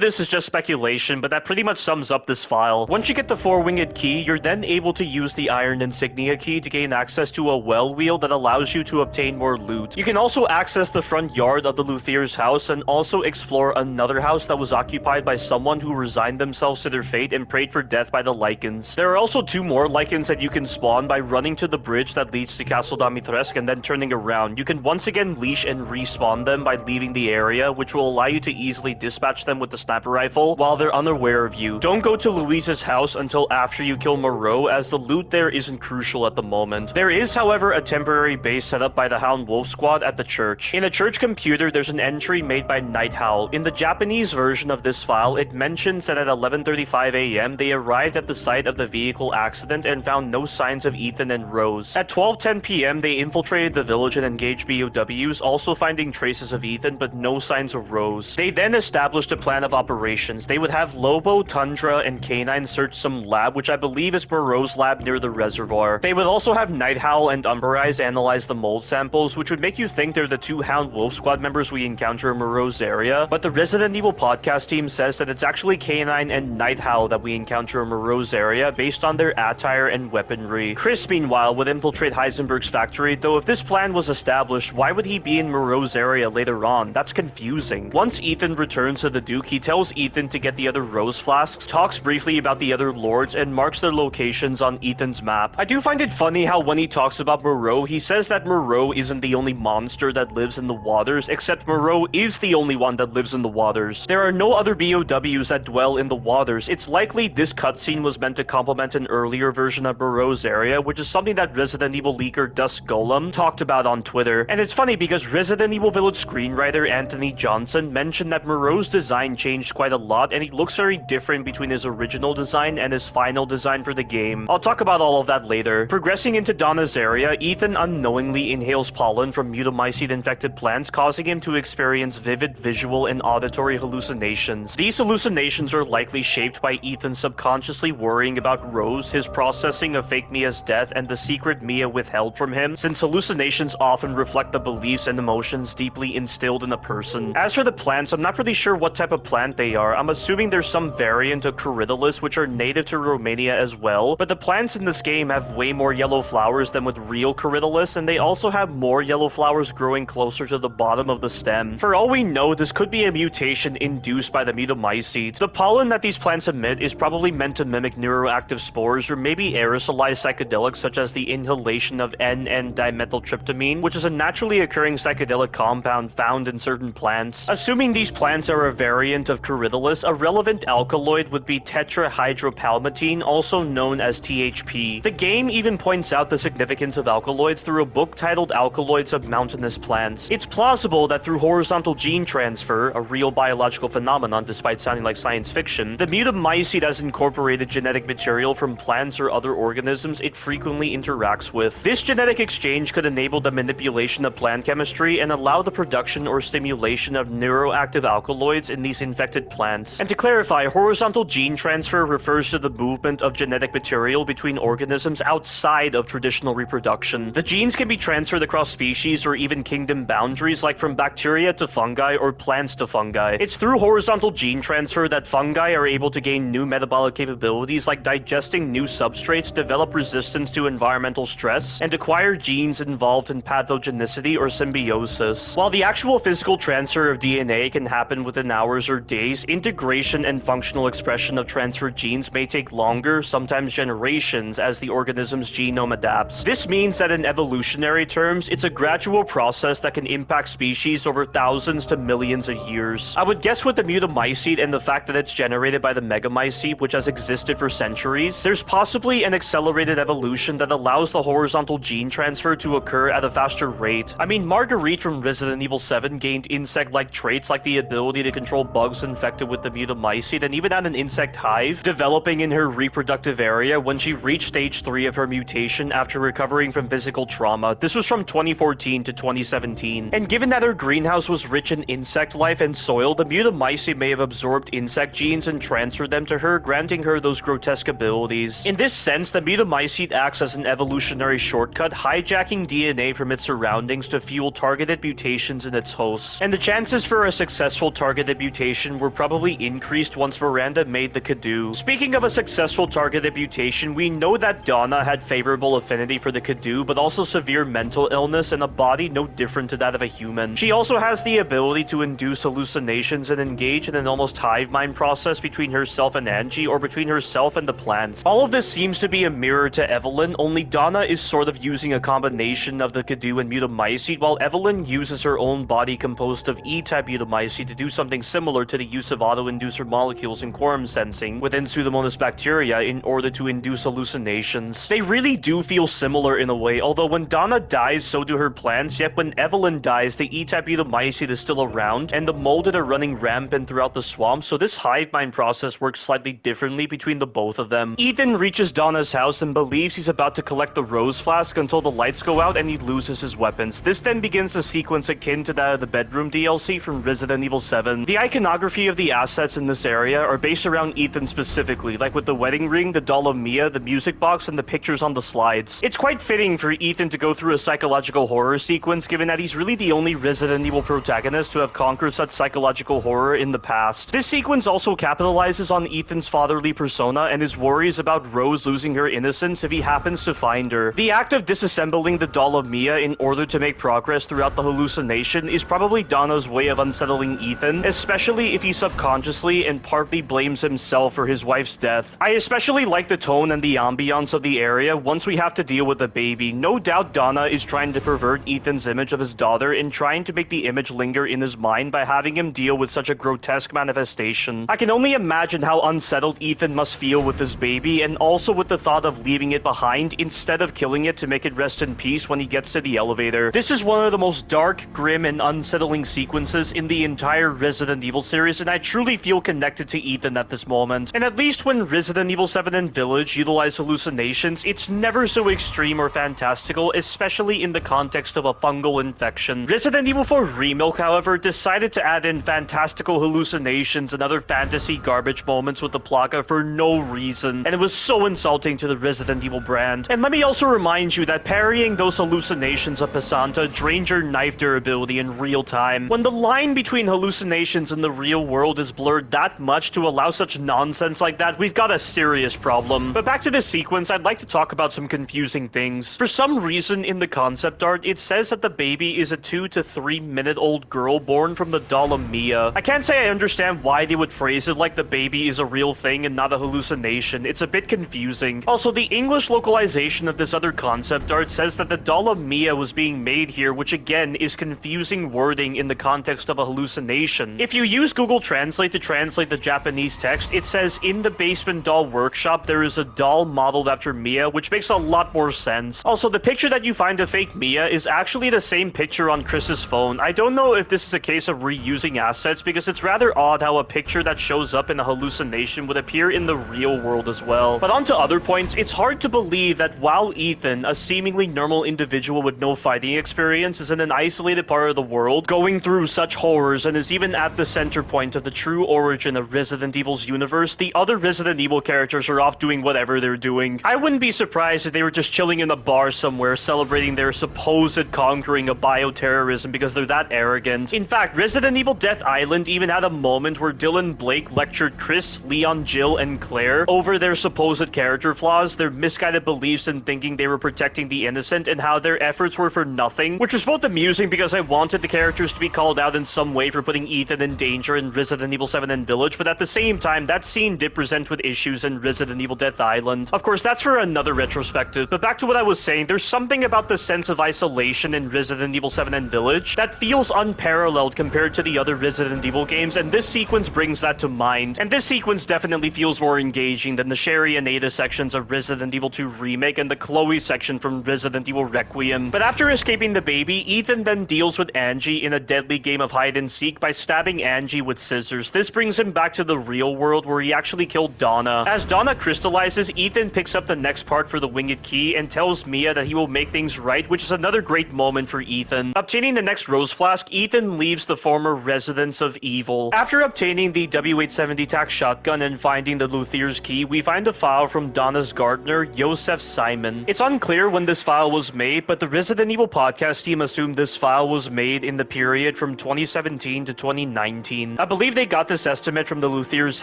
this is just speculation, but that pretty much sums up this file. Once you get the four-winged key, you're then able to use the iron insignia key to gain access to a well wheel that allows you to obtain more loot. You can also access the front yard of the Luthier's house and also explore another house that was occupied by someone who resigned themselves to their fate and prayed for death by the Lycans. There are also 2 more Lycans that you can spawn by running to the bridge that leads to Castle Dimitrescu and then turning around. You can once again leash and respawn them by leaving the area, which will allow you to easily dispatch them with the sniper rifle while they're unaware of you. Don't go to Louise's house until after you kill Moreau, as the loot there isn't crucial at the moment. There is, however, a temporary base set up by the Hound Wolf Squad at the church. In the church computer, there's an entry made by Night Howl. In the Japanese version of this file, it mentions that at 11:35 a.m. they arrived at the site of the vehicle accident and found no signs of Ethan and Rose. At 12:10 p.m. they infiltrated the village and engaged BOWs, also finding traces of Ethan but no signs of Rose. They then established a plan of operations. They would have Lobo, Tundra, and K9 search some lab, which I believe is Moreau's lab near the reservoir. They would also have Night Howl and Umber Eyes analyze the mold samples, which would make you think they're the 2 Hound Wolf Squad members we encounter in Moreau's area, but the Resident Evil podcast team says that it's actually K9 and Night Howl that we encounter in Moreau's area based on their attire and weaponry. Chris, meanwhile, would infiltrate Heisenberg's factory, though if this plan was established, why would he be in Moreau's area later on? That's confusing. Once Ethan returns to the Duke, he tells Ethan to get the other Rose flasks, talks briefly about the other lords, and marks their locations on Ethan's map. I do find it funny how when he talks about Moreau, he says that Moreau isn't the only monster that lives in the waters, except Moreau is the only one that lives in the waters. There are no other BOWs that dwell in the waters. It's likely this cutscene was meant to complement an earlier version of Moreau's area, which is something that Resident Evil leaker Dusk Golem talked about on Twitter. And it's funny because Resident Evil Village screenwriter Anthony Johnson mentioned that Moreau's design changed quite a lot, and he looks very different between his original design and his final design for the game. I'll talk about all of that later. Progressing into Donna's area, Ethan unknowingly inhales pollen from mutamycete-infected plants, causing him to experience vivid visual and auditory hallucinations. These hallucinations are likely shaped by Ethan subconsciously worrying about Rose, his processing of fake Mia's death, and the secret Mia withheld from him, since hallucinations often reflect the beliefs and emotions deeply instilled in a person. As for the plants, I'm not really sure what type of plant they are. I'm assuming there's some variant of Corydalus, which are native to Romania as well, but the plants in this game have way more yellow flowers than with real Corydalus, and they also have more yellow flowers growing closer to the bottom of the stem. For all we know, this could be a mutation induced by the mutamycete. The pollen that these plants emit is probably meant to mimic neuroactive spores or maybe aerosolized psychedelics such as the inhalation of N,N-dimethyltryptamine, which is a naturally occurring psychedelic compound found in certain plants. Assuming these plants are a variant of Corydalus, a relevant alkaloid would be tetrahydropalmitine, also known as THP. The game even points out the significance of alkaloids through a book titled Alkaloids of Mountainous Plants. It's plausible that through horizontal gene transfer, a real biological phenomenon despite sounding like science fiction, the mutamycete has incorporated genetic material from plants or other organisms it frequently interacts with. This genetic exchange could enable the manipulation of plant chemistry and allow the production or stimulation of neuroactive alkaloids in these infected plants. And to clarify, horizontal gene transfer refers to the movement of genetic material between organisms outside of traditional reproduction. The genes can be transferred across species or even kingdom boundaries, like from bacteria to fungi or plants to fungi. It's through horizontal gene transfer that fungi are able to gain new metabolic capabilities like digesting new substrates, develop resistance to environmental stress, and acquire genes involved in pathogenicity or symbiosis. While the actual physical transfer of DNA can happen within hours or days, integration and functional expression of transferred genes may take longer, sometimes generations, as the organism's genome adapts. This means that in evolutionary terms, it's a gradual process that can impact species over thousands to millions of years. I would guess with the mutamycete and the fact that it's generated by the megamycete, which has existed for centuries, there's possibly an accelerated evolution that allows the horizontal gene transfer to occur at a faster rate. I mean, Marguerite from Resident Evil 7 gained insect-like traits like the ability to control bugs infected with the mutamycete, and even had an insect hive developing in her reproductive area when she reached stage 3 of her mutation after recovering from physical trauma. This was from 2014 to 2017. And given that her greenhouse was rich in insects insect life and soil, the Mutamycete may have absorbed insect genes and transferred them to her, granting her those grotesque abilities. In this sense, the Mutamycete acts as an evolutionary shortcut, hijacking DNA from its surroundings to fuel targeted mutations in its hosts. And the chances for a successful targeted mutation were probably increased once Miranda made the Kadu. Speaking of a successful targeted mutation, we know that Donna had favorable affinity for the Kadu, but also severe mental illness and a body no different to that of a human. She also has the ability to induce hallucinations and engage in an almost hive mind process between herself and Angie, or between herself and the plants. All of this seems to be a mirror to Evelyn, only Donna is sort of using a combination of the Kadu and Mutamycete, while Evelyn uses her own body composed of E-type Mutamycete to do something similar to the use of auto-inducer molecules in quorum sensing within Pseudomonas bacteria in order to induce hallucinations. They really do feel similar in a way, although when Donna dies, so do her plants, yet when Evelyn dies, the E-type Mutamycete is still around, and the molded are running rampant throughout the swamp, so this hive mind process works slightly differently between the both of them. Ethan reaches Donna's house and believes he's about to collect the rose flask until the lights go out and he loses his weapons. This then begins a sequence akin to that of the bedroom DLC from Resident Evil 7. The iconography of the assets in this area are based around Ethan specifically, like with the wedding ring, the doll of Mia, the music box, and the pictures on the slides. It's quite fitting for Ethan to go through a psychological horror sequence, given that he's really the only Resident Evil protagonist to have conquered such psychological horror in the past. This sequence also capitalizes on Ethan's fatherly persona and his worries about Rose losing her innocence if he happens to find her. The act of disassembling the doll of Mia in order to make progress throughout the hallucination is probably Donna's way of unsettling Ethan, especially if he subconsciously and partly blames himself for his wife's death. I especially like the tone and the ambiance of the area once we have to deal with the baby. No doubt Donna is trying to pervert Ethan's image of his daughter and trying to make the image linger in his mind by having him deal with such a grotesque manifestation. I can only imagine how unsettled Ethan must feel with this baby, and also with the thought of leaving it behind instead of killing it to make it rest in peace when he gets to the elevator. This is one of the most dark, grim, and unsettling sequences in the entire Resident Evil series, and I truly feel connected to Ethan at this moment. And at least when Resident Evil 7 and Village utilize hallucinations, it's never so extreme or fantastical, especially in the context of a fungal infection. Resident Evil 4 Remilk, however, decided to add in fantastical hallucinations and other fantasy garbage moments with the Plaga for no reason, and it was so insulting to the Resident Evil brand. And let me also remind you that parrying those hallucinations of Pasanta drains your knife durability in real time. When the line between hallucinations and the real world is blurred that much to allow such nonsense like that, we've got a serious problem. But back to this sequence, I'd like to talk about some confusing things. For some reason in the concept art, it says that the baby is a 2 to 3 minute old girl born from the doll of Mia. I can't say I understand why they would phrase it like the baby is a real thing and not a hallucination. It's a bit confusing. Also, the English localization of this other concept art says that the doll of Mia was being made here, which again is confusing wording in the context of a hallucination. If you use Google Translate to translate the Japanese text, it says in the basement doll workshop there is a doll modeled after Mia, which makes a lot more sense. Also, the picture that you find of fake Mia is actually the same picture on Chris's phone. I don't know if this is a case of reusing assets, because it's rather odd how a picture that shows up in a hallucination would appear in the real world as well. But on to other points, it's hard to believe that while Ethan, a seemingly normal individual with no fighting experience, is in an isolated part of the world, going through such horrors and is even at the center point of the true origin of Resident Evil's universe, the other Resident Evil characters are off doing whatever they're doing. I wouldn't be surprised if they were just chilling in a bar somewhere celebrating their supposed conquering of bioterrorism because they're that arrogant. In fact, Resident Evil Death Island even had a moment where Dylan Blake lectured Chris, Leon, Jill, and Claire over their supposed character flaws, their misguided beliefs in thinking they were protecting the innocent, and how their efforts were for nothing, which was both amusing because I wanted the characters to be called out in some way for putting Ethan in danger in Resident Evil 7 and Village, but at the same time, that scene did present with issues in Resident Evil Death Island. Of course, that's for another retrospective, but back to what I was saying, there's something about the sense of isolation in Resident Evil 7 and Village that feels unparalleled compared to the other Resident Evil games, and this sequence brings that to mind. And this sequence definitely feels more engaging than the Sherry and Ada sections of Resident Evil 2 Remake and the Chloe section from Resident Evil Requiem. But after escaping the baby, Ethan then deals with Angie in a deadly game of hide and seek by stabbing Angie with scissors. This brings him back to the real world where he actually killed Donna. As Donna crystallizes, Ethan picks up the next part for the winged key and tells Mia that he will make things right, which is another great moment for Ethan. Obtaining the next rose flask, Ethan leaves the the former residents of Evil. After obtaining the W870 TAC shotgun and finding the Luthier's key, we find a file from Donna's gardener, Josef Simon. It's unclear when this file was made, but the Resident Evil podcast team assumed this file was made in the period from 2017 to 2019. I believe they got this estimate from the Luthier's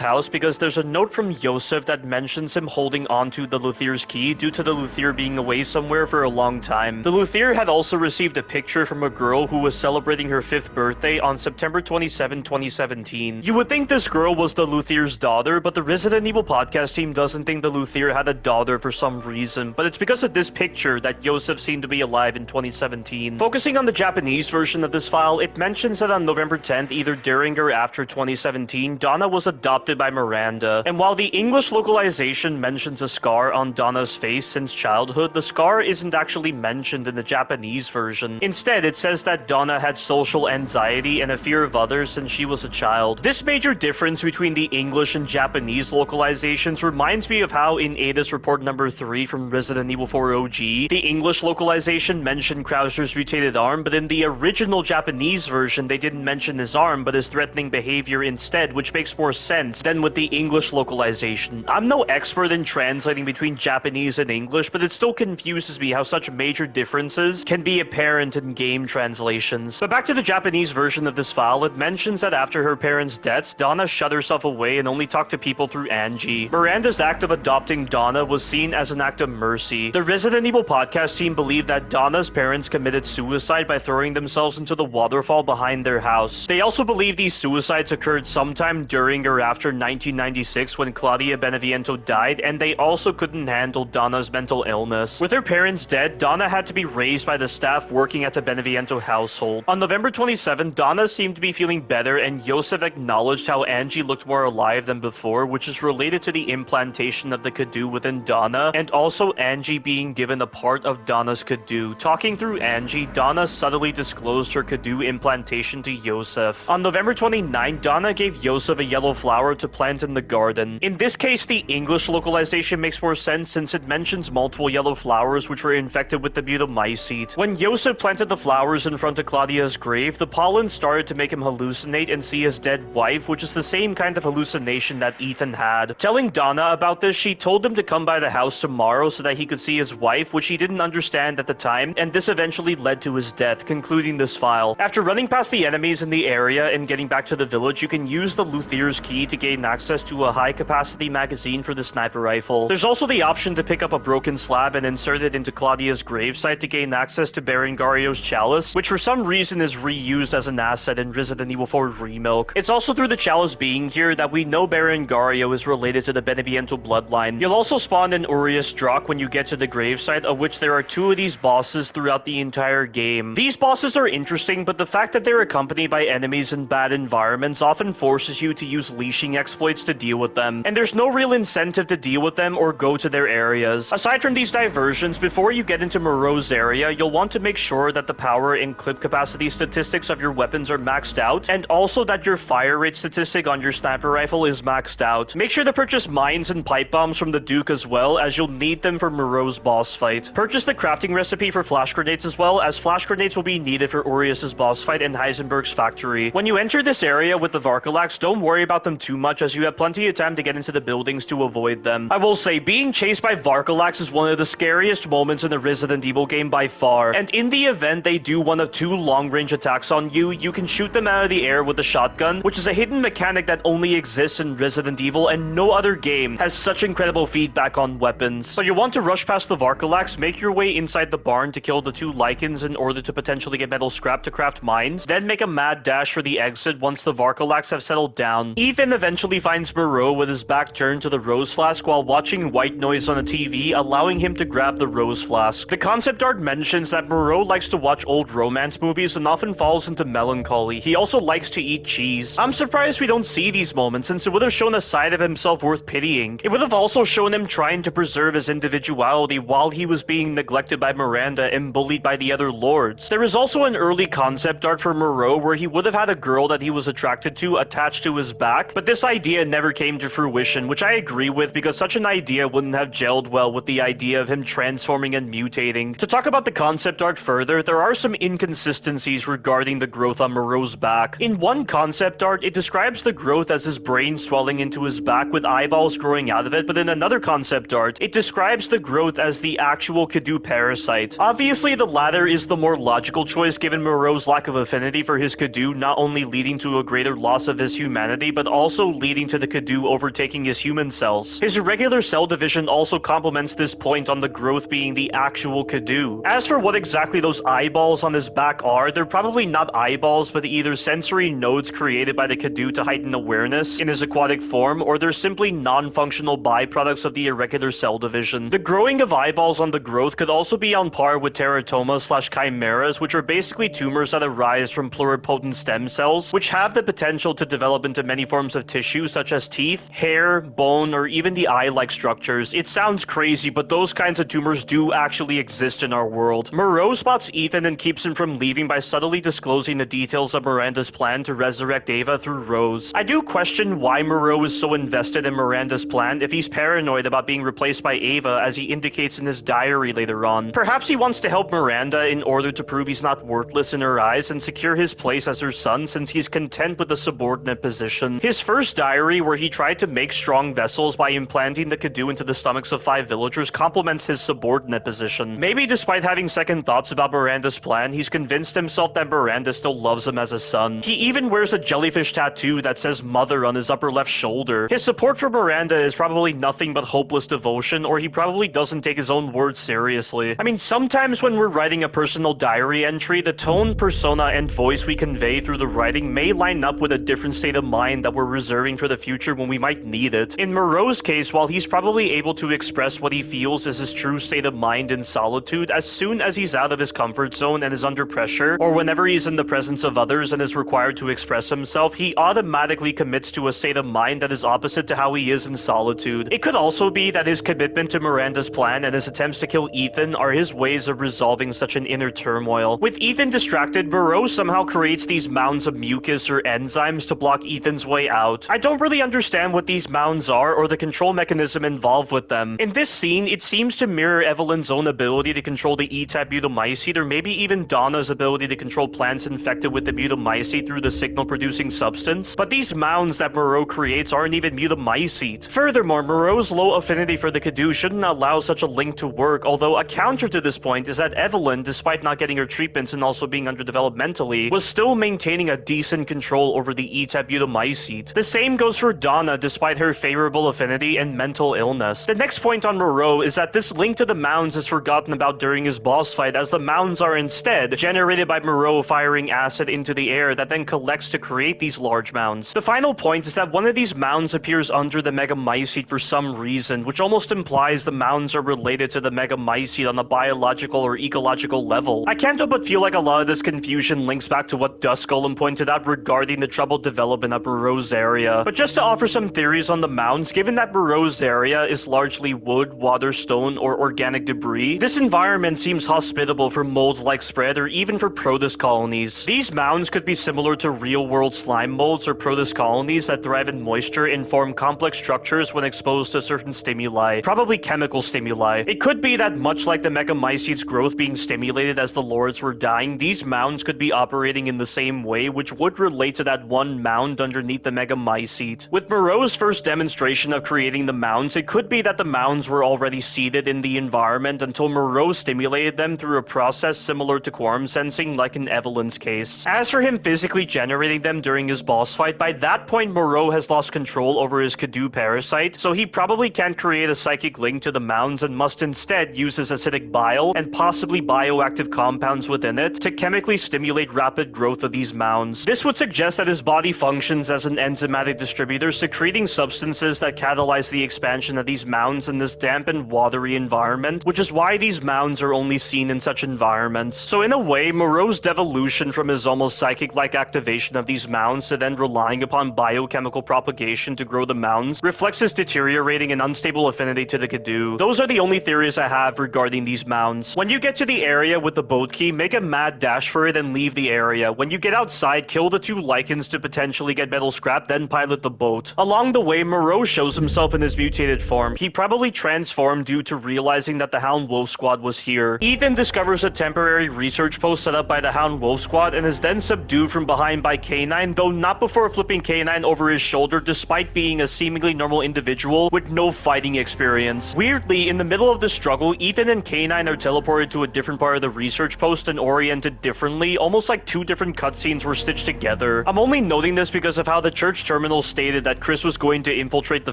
house because there's a note from Josef that mentions him holding onto the Luthier's key due to the Luthier being away somewhere for a long time. The Luthier had also received a picture from a girl who was celebrating her 5th birthday on September 27, 2017. You would think this girl was the Luthier's daughter, but the Resident Evil podcast team doesn't think the Luthier had a daughter for some reason, but it's because of this picture that Josef seemed to be alive in 2017. Focusing on the Japanese version of this file, it mentions that on November 10th, either during or after 2017, Donna was adopted by Miranda, and while the English localization mentions a scar on Donna's face since childhood, the scar isn't actually mentioned in the Japanese version. Instead, it says that Donna had social anxiety and a fear of others since she was a child. This major difference between the English and Japanese localizations reminds me of how in Ada's report number 3 from Resident Evil 4 OG, the English localization mentioned Krauser's mutated arm, but in the original Japanese version, they didn't mention his arm, but his threatening behavior instead, which makes more sense than with the English localization. I'm no expert in translating between Japanese and English, but it still confuses me how such major differences can be apparent in game translations. But back to the Japanese version of this file, it mentions that after her parents' deaths, Donna shut herself away and only talked to people through Angie. Miranda's act of adopting Donna was seen as an act of mercy. The Resident Evil podcast team believed that Donna's parents committed suicide by throwing themselves into the waterfall behind their house. They also believe these suicides occurred sometime during or after 1996 when Claudia Beneviento died, and they also couldn't handle Donna's mental illness. With her parents dead, Donna had to be raised by the staff working at the Beneviento household. On November 27, Donna seemed to be feeling better, and Josef acknowledged how Angie looked more alive than before, which is related to the implantation of the Kadu within Donna, and also Angie being given a part of Donna's Kadu. Talking through Angie, Donna subtly disclosed her Kadu implantation to Josef. On November 29, Donna gave Josef a yellow flower to plant in the garden. In this case, the English localization makes more sense since it mentions multiple yellow flowers which were infected with the mutamycete. When Josef planted the flowers in front of Claudia's grave, the pollen started to make him hallucinate and see his dead wife, which is the same kind of hallucination that Ethan had. Telling Donna about this, she told him to come by the house tomorrow so that he could see his wife, which he didn't understand at the time, and this eventually led to his death, concluding this file. After running past the enemies in the area and getting back to the village, you can use the Luthier's key to gain access to a high-capacity magazine for the sniper rifle. There's also the option to pick up a broken slab and insert it into Claudia's gravesite to gain access to Berengario's chalice, which for some reason is reused as an asset in Resident Evil 4 Remilk. It's also through the chalice being here that we know Berengario is related to the Beneviento bloodline. You'll also spawn an Urias Drock when you get to the gravesite, of which there are 2 of these bosses throughout the entire game. These bosses are interesting, but the fact that they're accompanied by enemies in bad environments often forces you to use leashing exploits to deal with them, and there's no real incentive to deal with them or go to their areas. Aside from these diversions, before you get into Moreau's area, you'll want to make sure that the power and clip capacity statistics of your weapons are maxed out, and also that your fire rate statistic on your sniper rifle is maxed out. Make sure to purchase mines and pipe bombs from the Duke as well, as you'll need them for Moreau's boss fight. Purchase the crafting recipe for flash grenades as well, as flash grenades will be needed for Urias' boss fight in Heisenberg's factory. When you enter this area with the Varkalax, don't worry about them too much, as you have plenty of time to get into the buildings to avoid them. I will say, being chased by Varkalax is one of the scariest moments in the Resident Evil game by far, and in the event they do one of 2 long-range attacks on you, you can shoot them out of the air with a shotgun, which is a hidden mechanic that only exists in Resident Evil, and no other game has such incredible feedback on weapons. So you want to rush past the Varkalax, make your way inside the barn to kill the 2 Lycans in order to potentially get metal scrap to craft mines, then make a mad dash for the exit once the Varkalax have settled down. Ethan eventually finds Moreau with his back turned to the Rose Flask while watching white noise on a TV, allowing him to grab the Rose Flask. The concept art mentions that Moreau likes to watch old romance movies and often falls into melancholy. He also likes to eat cheese. I'm surprised we don't see these moments, since it would have shown a side of himself worth pitying. It would have also shown him trying to preserve his individuality while he was being neglected by Miranda and bullied by the other lords. There is also an early concept art for Moreau where he would have had a girl that he was attracted to attached to his back, but this idea never came to fruition, which I agree with because such an idea wouldn't have gelled well with the idea of him transforming and mutating. To talk about the concept art further, there are some inconsistencies regarding the growth growth on Moreau's back. In one concept art, it describes the growth as his brain swelling into his back with eyeballs growing out of it, but in another concept art, it describes the growth as the actual Kadu parasite. Obviously, the latter is the more logical choice given Moreau's lack of affinity for his Kadu, not only leading to a greater loss of his humanity, but also leading to the Kadu overtaking his human cells. His irregular cell division also complements this point on the growth being the actual Kadu. As for what exactly those eyeballs on his back are, they're probably not eyeballs, but either sensory nodes created by the Kadu to heighten awareness in his aquatic form, or they're simply non-functional byproducts of the irregular cell division. The growing of eyeballs on the growth could also be on par with teratomas/chimeras, which are basically tumors that arise from pluripotent stem cells, which have the potential to develop into many forms of tissue such as teeth, hair, bone, or even the eye-like structures. It sounds crazy, but those kinds of tumors do actually exist in our world. Moreau spots Ethan and keeps him from leaving by subtly disclosing the details of Miranda's plan to resurrect Ava through Rose. I do question why Moreau is so invested in Miranda's plan if he's paranoid about being replaced by Ava, as he indicates in his diary later on. Perhaps he wants to help Miranda in order to prove he's not worthless in her eyes and secure his place as her son, since he's content with the subordinate position. His first diary, where he tried to make strong vessels by implanting the Kadu into the stomachs of 5 villagers, complements his subordinate position. Maybe despite having second thoughts about Miranda's plan, he's convinced himself that Miranda still loves him as a son. He even wears a jellyfish tattoo that says mother on his upper left shoulder. His support for Miranda is probably nothing but hopeless devotion, or he probably doesn't take his own words seriously. I mean, sometimes when we're writing a personal diary entry, the tone, persona, and voice we convey through the writing may line up with a different state of mind that we're reserving for the future when we might need it. In Moreau's case, while he's probably able to express what he feels is his true state of mind in solitude, as soon as he's out of his comfort zone and is under pressure, or whenever he's in the presence of others and is required to express himself, he automatically commits to a state of mind that is opposite to how he is in solitude. It could also be that his commitment to Miranda's plan and his attempts to kill Ethan are his ways of resolving such an inner turmoil. With Ethan distracted, Moreau somehow creates these mounds of mucus or enzymes to block Ethan's way out. I don't really understand what these mounds are or the control mechanism involved with them. In this scene, it seems to mirror Evelyn's own ability to control the E-type mutamycete, or maybe even Donna's ability to control plants infected with the mutamycete through the signal-producing substance. But these mounds that Moreau creates aren't even mutamycete. Furthermore, Moreau's low affinity for the Kadu shouldn't allow such a link to work, although a counter to this point is that Evelyn, despite not getting her treatments and also being underdeveloped mentally, was still maintaining a decent control over the E-type mutamycete. The same goes for Donna, despite her favorable affinity and mental illness. The next point on Moreau is that this link to the mounds is forgotten about during his boss fight, as the mounds are instead generated by Moreau firing acid into the air that then collects to create these large mounds. The final point is that one of these mounds appears under the megamycete for some reason, which almost implies the mounds are related to the megamycete on a biological or ecological level. I can't help but feel like a lot of this confusion links back to what Dusk Golem pointed out regarding the troubled development of Moreau's area. But just to offer some theories on the mounds, given that Moreau's area is largely wood, water, stone, or organic debris, this environment seems hospitable for mold-like spread or even for protist colonies. These mounds could be similar to real-world slime molds or protist colonies that thrive in moisture and form complex structures when exposed to certain stimuli, probably chemical stimuli. It could be that much like the megamycete's growth being stimulated as the lords were dying, these mounds could be operating in the same way, which would relate to that one mound underneath the megamycete. With Moreau's first demonstration of creating the mounds, it could be that the mounds were already seeded in the environment until Moreau stimulated them through a process similar to quorum sensing, like in Evelyn's case. As for him physically generating them during his boss fight, by that point Moreau has lost control over his Kadu parasite, so he probably can't create a psychic link to the mounds and must instead use his acidic bile and possibly bioactive compounds within it to chemically stimulate rapid growth of these mounds. This would suggest that his body functions as an enzymatic distributor, secreting substances that catalyze the expansion of these mounds in this damp and watery environment, which is why these mounds are only seen in such environments. So in a way, Moreau's devolution from his almost psychic-like activation of these mounds to then relying upon biochemical propagation to grow the mounds reflects his deteriorating and unstable affinity to the Kadu. Those are the only theories I have regarding these mounds. When you get to the area with the boat key, make a mad dash for it and leave the area. When you get outside, kill the 2 lichens to potentially get metal scrap, then pilot the boat. Along the way, Moreau shows himself in his mutated form. He probably transformed due to realizing that the Hound Wolf Squad was here. Ethan discovers a temporary research post set up by the Hound Wolf Squad and is then subdued from behind by K9, though not before flipping K9 over his shoulder despite being a seemingly normal individual with no fighting experience. Weirdly, in the middle of the struggle, Ethan and K9 are teleported to a different part of the research post and oriented differently, almost like two different cutscenes were stitched together. I'm only noting this because of how the church terminal stated that Chris was going to infiltrate the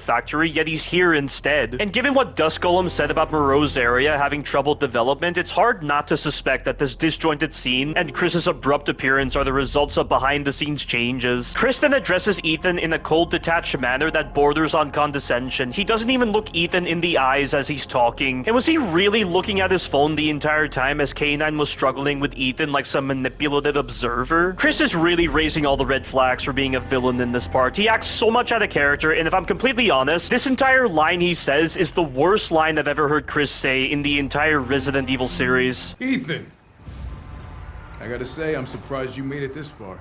factory, yet he's here instead. And given what Dusk Golem said about Moreau's area having troubled development, it's hard not to suspect that this disjointed scene and Chris's abrupt appearance are the results of behind-the-scenes changes. Chris then addresses Ethan in a cold, detached manner that borders on condescension. He doesn't even look Ethan in the eyes as he's talking. And was he really looking at his phone the entire time as K9 was struggling with Ethan like some manipulative observer? Chris is really raising all the red flags for being a villain in this part. He acts so much out of character, and if I'm completely honest, this entire line he says is the worst line I've ever heard Chris say in the entire Resident Evil series. Ethan! I gotta say, I'm surprised you made it this far.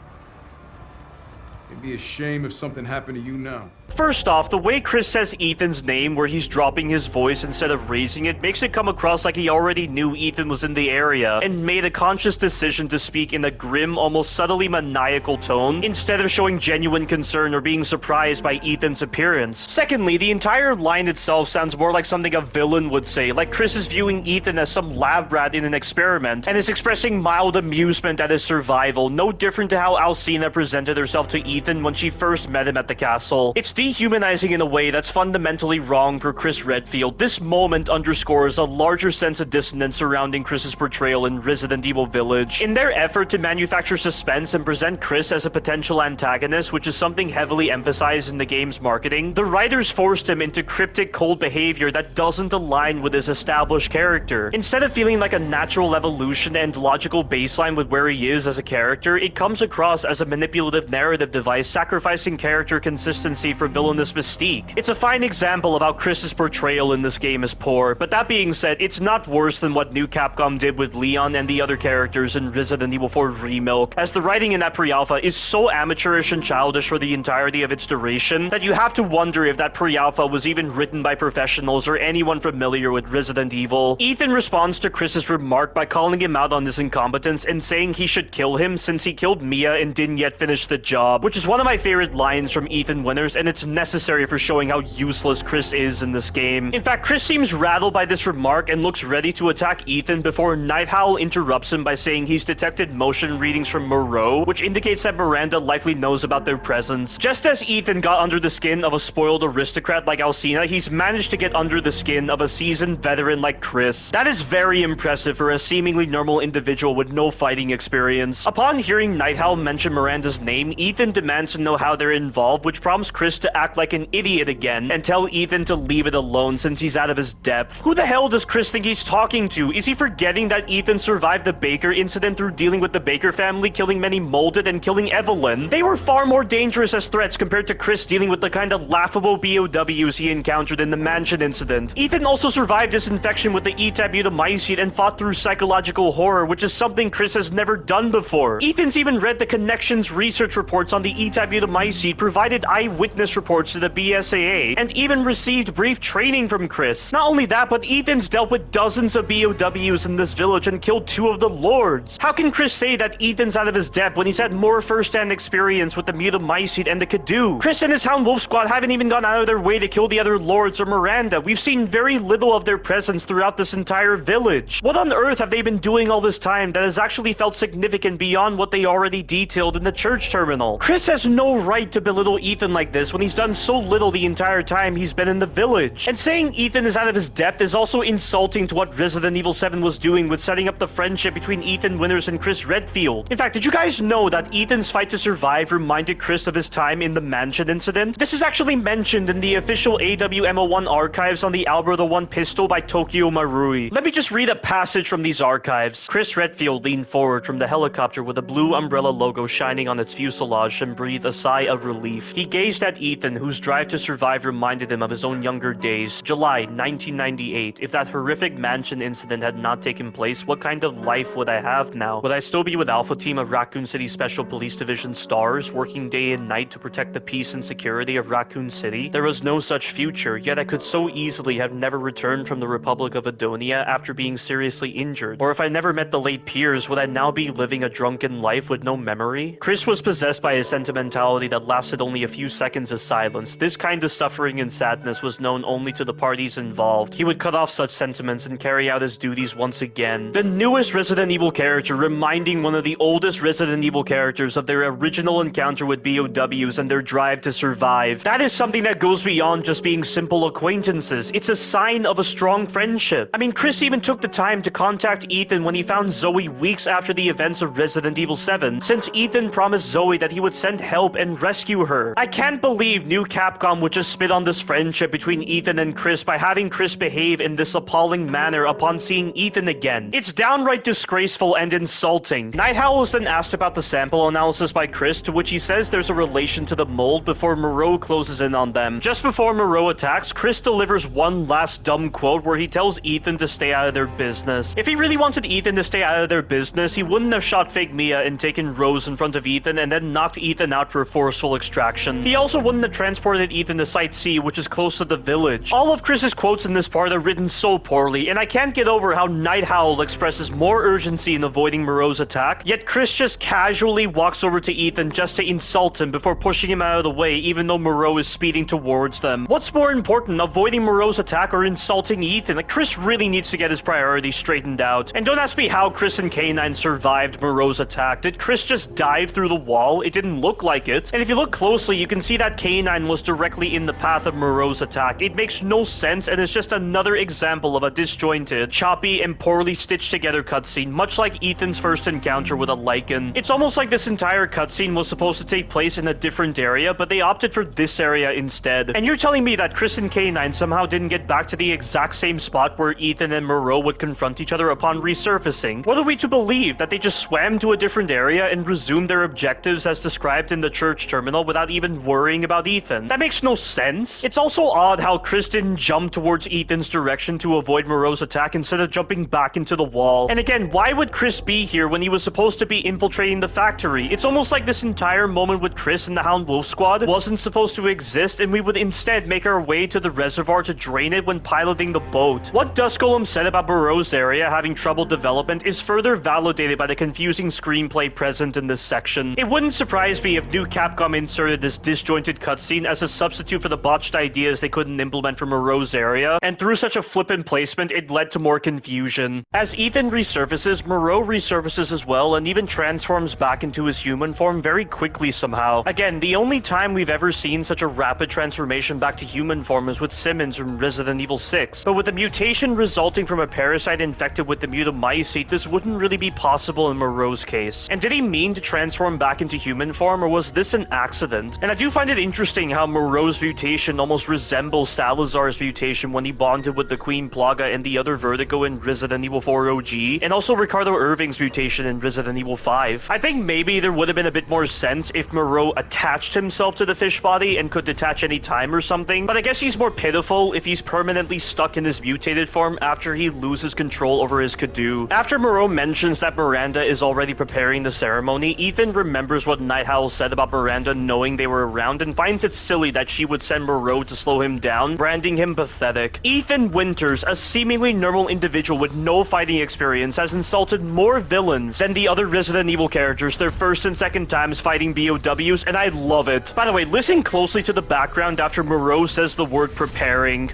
It'd be a shame if something happened to you now. First off, the way Chris says Ethan's name, where he's dropping his voice instead of raising it, makes it come across like he already knew Ethan was in the area and made a conscious decision to speak in a grim, almost subtly maniacal tone instead of showing genuine concern or being surprised by Ethan's appearance. Secondly, the entire line itself sounds more like something a villain would say, like Chris is viewing Ethan as some lab rat in an experiment and is expressing mild amusement at his survival, no different to how Alcina presented herself to Ethan when she first met him at the castle. It's dehumanizing in a way that's fundamentally wrong for Chris Redfield. This moment underscores a larger sense of dissonance surrounding Chris's portrayal in Resident Evil Village. In their effort to manufacture suspense and present Chris as a potential antagonist, which is something heavily emphasized in the game's marketing, the writers forced him into cryptic, cold behavior that doesn't align with his established character. Instead of feeling like a natural evolution and logical baseline with where he is as a character, it comes across as a manipulative narrative device sacrificing character consistency for villainous mystique. It's a fine example of how Chris's portrayal in this game is poor, but that being said, it's not worse than what New Capcom did with Leon and the other characters in Resident Evil 4 Remilk, as the writing in that pre-alpha is so amateurish and childish for the entirety of its duration that you have to wonder if that pre-alpha was even written by professionals or anyone familiar with Resident Evil. Ethan responds to Chris's remark by calling him out on his incompetence and saying he should kill him since he killed Mia and didn't yet finish the job, which is one of my favorite lines from Ethan Winters, and it's necessary for showing how useless Chris is in this game. In fact, Chris seems rattled by this remark and looks ready to attack Ethan before Night Howl interrupts him by saying he's detected motion readings from Moreau, which indicates that Miranda likely knows about their presence. Just as Ethan got under the skin of a spoiled aristocrat like Alcina, he's managed to get under the skin of a seasoned veteran like Chris. That is very impressive for a seemingly normal individual with no fighting experience. Upon hearing Night Howl mention Miranda's name, Ethan demands to know how they're involved, which prompts Chris to act like an idiot again and tell Ethan to leave it alone since he's out of his depth. Who the hell does Chris think he's talking to? Is he forgetting that Ethan survived the Baker incident through dealing with the Baker family, killing many molded and killing Evelyn? They were far more dangerous as threats compared to Chris dealing with the kind of laughable BOWs he encountered in the mansion incident. Ethan also survived this infection with the E-tabutamycete and fought through psychological horror, which is something Chris has never done before. Ethan's even read the Connections research reports on the E-tabutamycete, provided eyewitness reports to the BSAA, and even received brief training from Chris. Not only that, but Ethan's dealt with dozens of BOWs in this village and killed 2 of the lords. How can Chris say that Ethan's out of his depth when he's had more first-hand experience with the mutamycete and the Kadu? Chris and his Hound Wolf squad haven't even gone out of their way to kill the other lords or Miranda. We've seen very little of their presence throughout this entire village. What on earth have they been doing all this time that has actually felt significant beyond what they already detailed in the church terminal? Chris has no right to belittle Ethan like this when he's done so little the entire time he's been in the village. And saying Ethan is out of his depth is also insulting to what Resident Evil 7 was doing with setting up the friendship between Ethan Winters and Chris Redfield. In fact, did you guys know that Ethan's fight to survive reminded Chris of his time in the mansion incident? This is actually mentioned in the official AWM01 archives on the Alberto 1 pistol by Tokyo Marui. Let me just read a passage from these archives. Chris Redfield leaned forward from the helicopter with a blue umbrella logo shining on its fuselage and breathed a sigh of relief. He gazed at Ethan Ethan, whose drive to survive reminded him of his own younger days. July 1998. If that horrific mansion incident had not taken place, what kind of life would I have now? Would I still be with Alpha Team of Raccoon City Special Police Division stars, working day and night to protect the peace and security of Raccoon City? There was no such future, yet I could so easily have never returned from the Republic of Adonia after being seriously injured. Or if I never met the late peers, would I now be living a drunken life with no memory? Chris was possessed by a sentimentality that lasted only a few seconds of silence. This kind of suffering and sadness was known only to the parties involved. He would cut off such sentiments and carry out his duties once again. The newest Resident Evil character reminding one of the oldest Resident Evil characters of their original encounter with BOWs and their drive to survive. That is something that goes beyond just being simple acquaintances. It's a sign of a strong friendship. I mean, Chris even took the time to contact Ethan when he found Zoe weeks after the events of Resident Evil 7, since Ethan promised Zoe that he would send help and rescue her. I can't believe new Capcom would just spit on this friendship between Ethan and Chris by having Chris behave in this appalling manner upon seeing Ethan again. It's downright disgraceful and insulting. Nightowl is then asked about the sample analysis by Chris, to which he says there's a relation to the mold before Moreau closes in on them. Just before Moreau attacks, Chris delivers one last dumb quote where he tells Ethan to stay out of their business. If he really wanted Ethan to stay out of their business, he wouldn't have shot fake Mia and taken Rose in front of Ethan and then knocked Ethan out for forceful extraction. He also wouldn't have transported Ethan to Site C, which is close to the village. All of Chris's quotes in this part are written so poorly, and I can't get over how Nightowl expresses more urgency in avoiding Moreau's attack, yet Chris just casually walks over to Ethan just to insult him before pushing him out of the way, even though Moreau is speeding towards them. What's more important, avoiding Moreau's attack or insulting Ethan? Like, Chris really needs to get his priorities straightened out. And don't ask me how Chris and K9 survived Moreau's attack. Did Chris just dive through the wall? It didn't look like it. And if you look closely, you can see that K9 was directly in the path of Moreau's attack. It makes no sense, and it's just another example of a disjointed, choppy, and poorly stitched together cutscene, much like Ethan's first encounter with a Lycan. It's almost like this entire cutscene was supposed to take place in a different area, but they opted for this area instead. And you're telling me that Chris and K9 somehow didn't get back to the exact same spot where Ethan and Moreau would confront each other upon resurfacing? What are we to believe? That they just swam to a different area and resumed their objectives as described in the church terminal without even worrying about Ethan? That makes no sense. It's also odd how Chris didn't jump towards Ethan's direction to avoid Moreau's attack instead of jumping back into the wall. And again, why would Chris be here when he was supposed to be infiltrating the factory? It's almost like this entire moment with Chris and the Hound Wolf Squad wasn't supposed to exist, and we would instead make our way to the reservoir to drain it when piloting the boat. What Dusk Golem said about Moreau's area having trouble development is further validated by the confusing screenplay present in this section. It wouldn't surprise me if new Capcom inserted this disjointed cutscene as a substitute for the botched ideas they couldn't implement for Moreau's area, and through such a flippant placement, it led to more confusion. As Ethan resurfaces, Moreau resurfaces as well, and even transforms back into his human form very quickly somehow. Again, the only time we've ever seen such a rapid transformation back to human form is with Simmons from Resident Evil 6. But with a mutation resulting from a parasite infected with the mutamycete, this wouldn't really be possible in Moreau's case. And did he mean to transform back into human form, or was this an accident? And I do find it interesting how Moreau's mutation almost resembles Salazar's mutation when he bonded with the Queen Plaga and the other Vertigo in Resident Evil 4 OG, and also Ricardo Irving's mutation in Resident Evil 5. I think maybe there would have been a bit more sense if Moreau attached himself to the fish body and could detach any time or something, but I guess he's more pitiful if he's permanently stuck in his mutated form after he loses control over his Kadu. After Moreau mentions that Miranda is already preparing the ceremony, Ethan remembers what Nightowl said about Miranda knowing they were around and finds it silly that she would send Moreau to slow him down, branding him pathetic. Ethan Winters, a seemingly normal individual with no fighting experience, has insulted more villains than the other Resident Evil characters their first and second times fighting BOWs, and I love it. By the way, listen closely to the background after Moreau says the word preparing.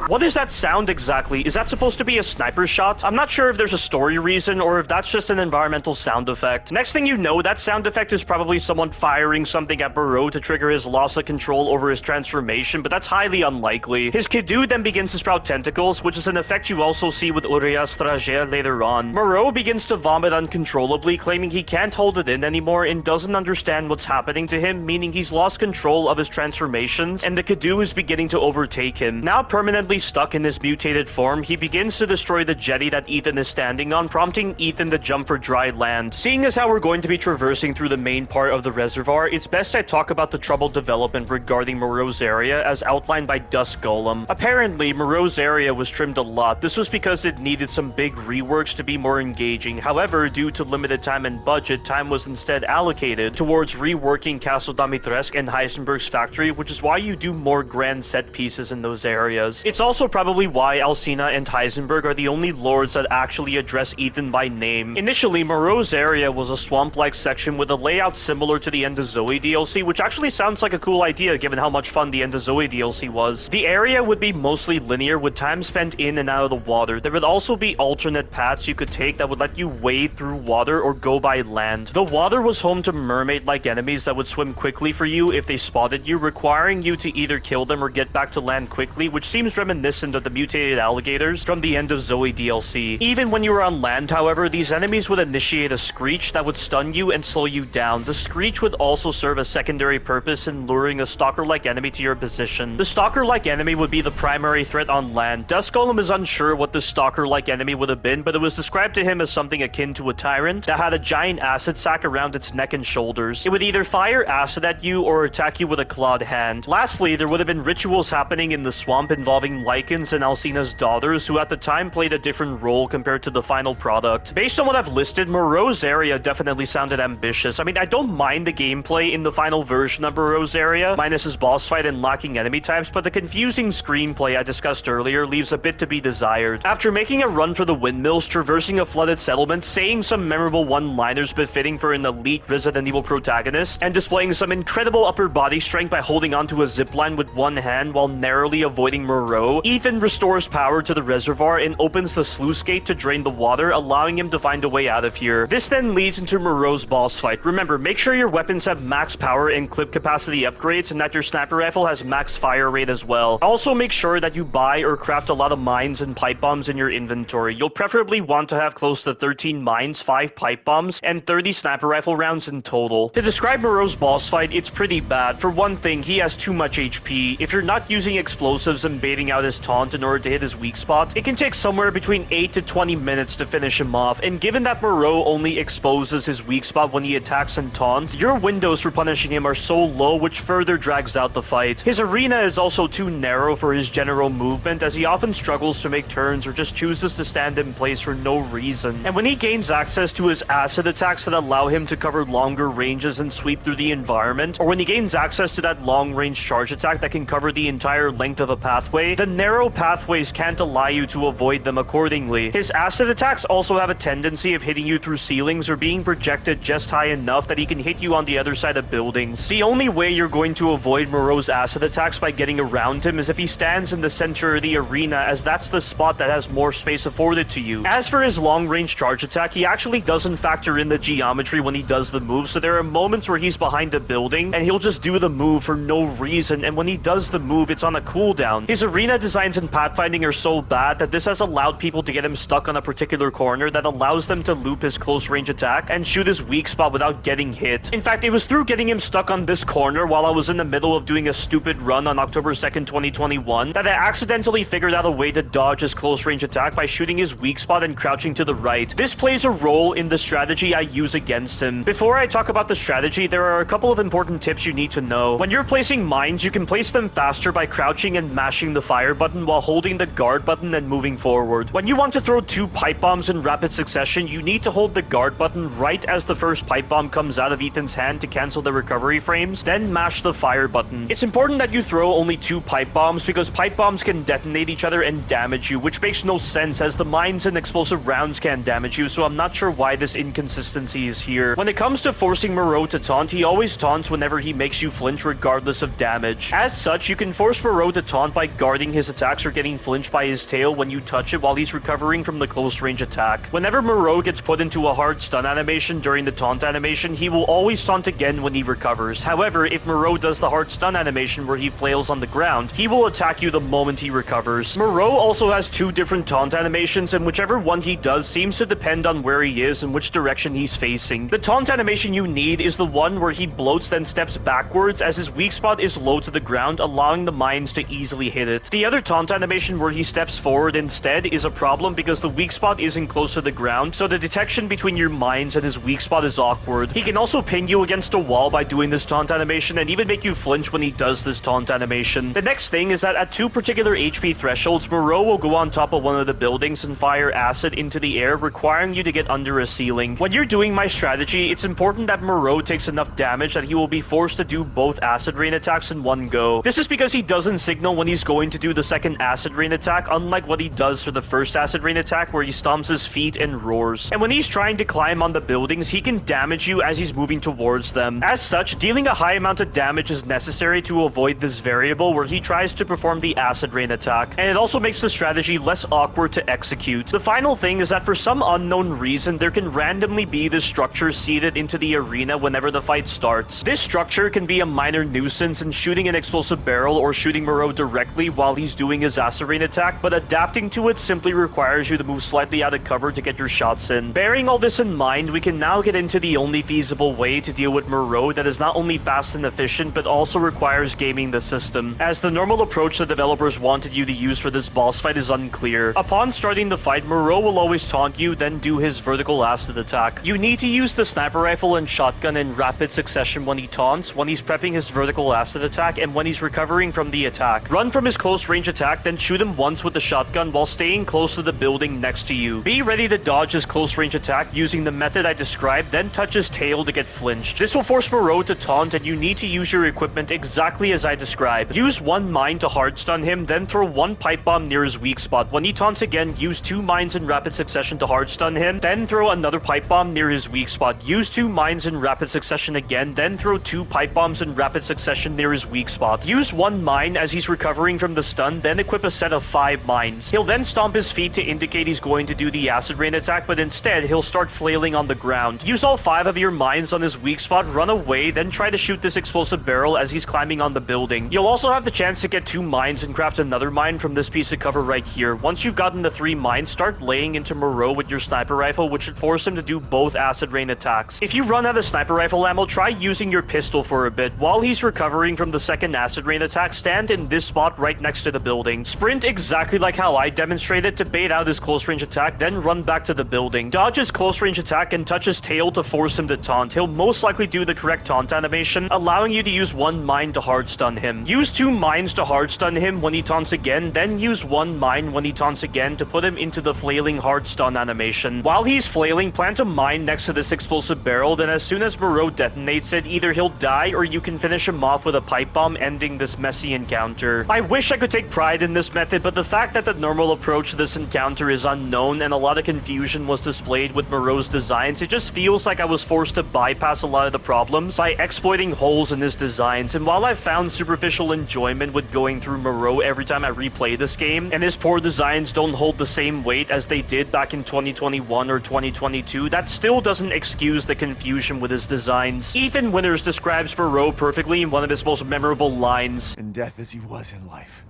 What is that sound exactly? Is that supposed to be a sniper shot? I'm not sure if there's a story reason or if that's just an environmental sound effect. Next thing you know, that sound effect is probably someone firing something at Moreau to trigger his loss of control over his transformation, but that's highly unlikely. His Kidou then begins to sprout tentacles, which is an effect you also see with Urias Trager later on. Moreau begins to vomit uncontrollably, claiming he can't hold it in anymore and doesn't understand what's happening to him, meaning he's lost control of his transformations, and the Kidou is beginning to overtake him. Now Now permanently stuck in his mutated form, he begins to destroy the jetty that Ethan is standing on, prompting Ethan to jump for dry land. Seeing as how we're going to be traversing through the main part of the reservoir, it's best I talk about the troubled development regarding Moreau's area as outlined by Dusk Golem. Apparently, Moreau's area was trimmed a lot. This was because it needed some big reworks to be more engaging. However, due to limited time and budget, time was instead allocated towards reworking Castle Dimitrescu and Heisenberg's factory, which is why you do more grand set pieces in those areas. It's also probably why Alcina and Heisenberg are the only lords that actually address Ethan by name. Initially, Moreau's area was a swamp-like section with a layout similar to the End of Zoe DLC, which actually sounds like a cool idea given how much fun the End of Zoe DLC was. The area would be mostly linear with time spent in and out of the water. There would also be alternate paths you could take that would let you wade through water or go by land. The water was home to mermaid-like enemies that would swim quickly for you if they spotted you, requiring you to either kill them or get back to land quickly, which seems reminiscent of the mutated alligators from the End of Zoe DLC. Even when you were on land, however, these enemies would initiate a screech that would stun you and slow you down. The screech would also serve a secondary purpose in luring a stalker-like enemy to your position. The stalker-like enemy would be the primary threat on land. Dusk Golem is unsure what this stalker-like enemy would have been, but it was described to him as something akin to a tyrant that had a giant acid sac around its neck and shoulders. It would either fire acid at you or attack you with a clawed hand. Lastly, there would have been rituals happening in the swamp involving Lycans and Alcina's daughters, who at the time played a different role compared to the final product. Based on what I've listed, Moreau's area definitely sounded ambitious. I mean, I don't mind the gameplay in the final version of Moreau's area, minus his boss fight and lacking enemy types, but the confusing screenplay I discussed earlier leaves a bit to be desired. After making a run for the windmills, traversing a flooded settlement, saying some memorable one-liners befitting for an elite Resident Evil protagonist, and displaying some incredible upper body strength by holding onto a zipline with one hand while narrowly avoiding Moreau, Ethan restores power to the reservoir and opens the sluice gate to drain the water, allowing him to find a way out of here. This then leads into Moreau's boss fight. Remember, make sure your weapons have max power and clip capacity upgrades and that your sniper rifle has max fire rate as well. Also make sure that you buy or craft a lot of mines and pipe bombs in your inventory. You'll preferably want to have close to 13 mines, 5 pipe bombs, and 30 sniper rifle rounds in total. To describe Moreau's boss fight, it's pretty bad. For one thing, he has too much HP. If you're not using explosives and baiting out his taunt in order to hit his weak spot, it can take somewhere between 8 to 20 minutes to finish him off, and given that Moreau only exposes his weak spot when he attacks and taunts, your windows for punishing him are so low, which further drags out the fight. His arena is also too narrow for his general movement, as he often struggles to make turns or just chooses to stand in place for no reason. And when he gains access to his acid attacks that allow him to cover longer ranges and sweep through the environment, or when he gains access to that long-range charge attack that can cover the entire length of a pathway, the narrow pathways can't allow you to avoid them accordingly. His acid attacks also have a tendency of hitting you through ceilings or being projected just high enough that he can hit you on the other side of buildings. The only way you're going to avoid Moreau's acid attacks by getting around him is if he stands in the center of the arena, as that's the spot that has more space afforded to you. As for his long-range charge attack, he actually doesn't factor in the geometry when he does the move, so there are moments where he's behind a building and he'll just do the move for no reason, and when he does the move, it's on a cooldown. His arena designs in pathfinding are so bad that this has allowed people to get him stuck on a particular corner that allows them to loop his close-range attack and shoot his weak spot without getting hit. In fact, it was through getting him stuck on this corner while I was in the middle of doing a stupid run on October 2nd, 2021, that I accidentally figured out a way to dodge his close-range attack by shooting his weak spot and crouching to the right. This plays a role in the strategy I use against him. Before I talk about the strategy, there are a couple of important tips you need to know. When you're placing mines, you can place them faster by crouching and mashing the fire button while holding the guard button and moving forward. When you want to throw 2 pipe bombs in rapid succession, you need to hold the guard button right as the first pipe bomb comes out of Ethan's hand to cancel the recovery frames, then mash the fire button. It's important that you throw only 2 pipe bombs because pipe bombs can detonate each other and damage you, which makes no sense as the mines and explosive rounds can damage you, so I'm not sure why this inconsistency is here. When it comes to forcing Moreau to taunt, he always taunts whenever he makes you flinch regardless of damage. As such, you can force Moreau to taunt by guarding his attacks or getting flinched by his tail when you touch it while he's recovering from the close range attack. Whenever Moreau gets put into a hard stun animation during the taunt animation, he will always taunt again when he recovers. However, if Moreau does the hard stun animation where he flails on the ground, he will attack you the moment he recovers. Moreau also has 2 different taunt animations, and whichever one he does seems to depend on where he is and which direction he's facing. The taunt animation you need is the one where he bloats then steps backwards as his weak spot is low to the ground, allowing the mines to easily actually hit it. The other taunt animation where he steps forward instead is a problem because the weak spot isn't close to the ground, so the detection between your mines and his weak spot is awkward. He can also pin you against a wall by doing this taunt animation and even make you flinch when he does this taunt animation. The next thing is that at 2 particular HP thresholds, Moreau will go on top of one of the buildings and fire acid into the air, requiring you to get under a ceiling. When you're doing my strategy, it's important that Moreau takes enough damage that he will be forced to do both acid rain attacks in one go. This is because he doesn't signal when he's going to do the second acid rain attack, unlike what he does for the first acid rain attack where he stomps his feet and roars. And when he's trying to climb on the buildings, he can damage you as he's moving towards them. As such, dealing a high amount of damage is necessary to avoid this variable where he tries to perform the acid rain attack, and it also makes the strategy less awkward to execute. The final thing is that for some unknown reason, there can randomly be this structure seeded into the arena whenever the fight starts. This structure can be a minor nuisance in shooting an explosive barrel or shooting Moreau directly while he's doing his acid rain attack, but adapting to it simply requires you to move slightly out of cover to get your shots in. Bearing all this in mind, we can now get into the only feasible way to deal with Moreau that is not only fast and efficient, but also requires gaming the system, as the normal approach the developers wanted you to use for this boss fight is unclear. Upon starting the fight, Moreau will always taunt you, then do his vertical acid attack. You need to use the sniper rifle and shotgun in rapid succession when he taunts, when he's prepping his vertical acid attack, and when he's recovering from the attack. Run from his close range attack, then shoot him once with the shotgun while staying close to the building next to you. Be ready to dodge his close range attack using the method I described, then touch his tail to get flinched. This will force Moreau to taunt, and you need to use your equipment exactly as I described. Use one mine to hard stun him, then throw one pipe bomb near his weak spot. When he taunts again, use 2 mines in rapid succession to hard stun him, then throw another pipe bomb near his weak spot. Use 2 mines in rapid succession again, then throw 2 pipe bombs in rapid succession near his weak spot. Use 1 mine as he's recovering from the stun, then equip a set of 5 mines. He'll then stomp his feet to indicate he's going to do the acid rain attack, but instead he'll start flailing on the ground. Use all 5 of your mines on his weak spot, run away, then try to shoot this explosive barrel as he's climbing on the building. You'll also have the chance to get 2 mines and craft another mine from this piece of cover right here. Once you've gotten the 3 mines, start laying into Moreau with your sniper rifle, which should force him to do both acid rain attacks. If you run out of sniper rifle ammo, try using your pistol for a bit. While he's recovering from the second acid rain attack, stand in this spot right next to the building. Sprint exactly like how I demonstrated to bait out his close range attack, then run back to the building. Dodge his close range attack and touch his tail to force him to taunt. He'll most likely do the correct taunt animation, allowing you to use 1 mine to hard stun him. Use 2 mines to hard stun him when he taunts again, then use 1 mine when he taunts again to put him into the flailing hard stun animation. While he's flailing, plant a mine next to this explosive barrel, then as soon as Moreau detonates it, either he'll die or you can finish him off with a pipe bomb, ending this messy encounter. I wish I could take pride in this method, but the fact that the normal approach to this encounter is unknown and a lot of confusion was displayed with Moreau's designs, it just feels like I was forced to bypass a lot of the problems by exploiting holes in his designs. And while I've found superficial enjoyment with going through Moreau every time I replay this game, and his poor designs don't hold the same weight as they did back in 2021 or 2022, that still doesn't excuse the confusion with his designs. Ethan Winters describes Moreau perfectly in one of his most memorable lines. In death as he was in life.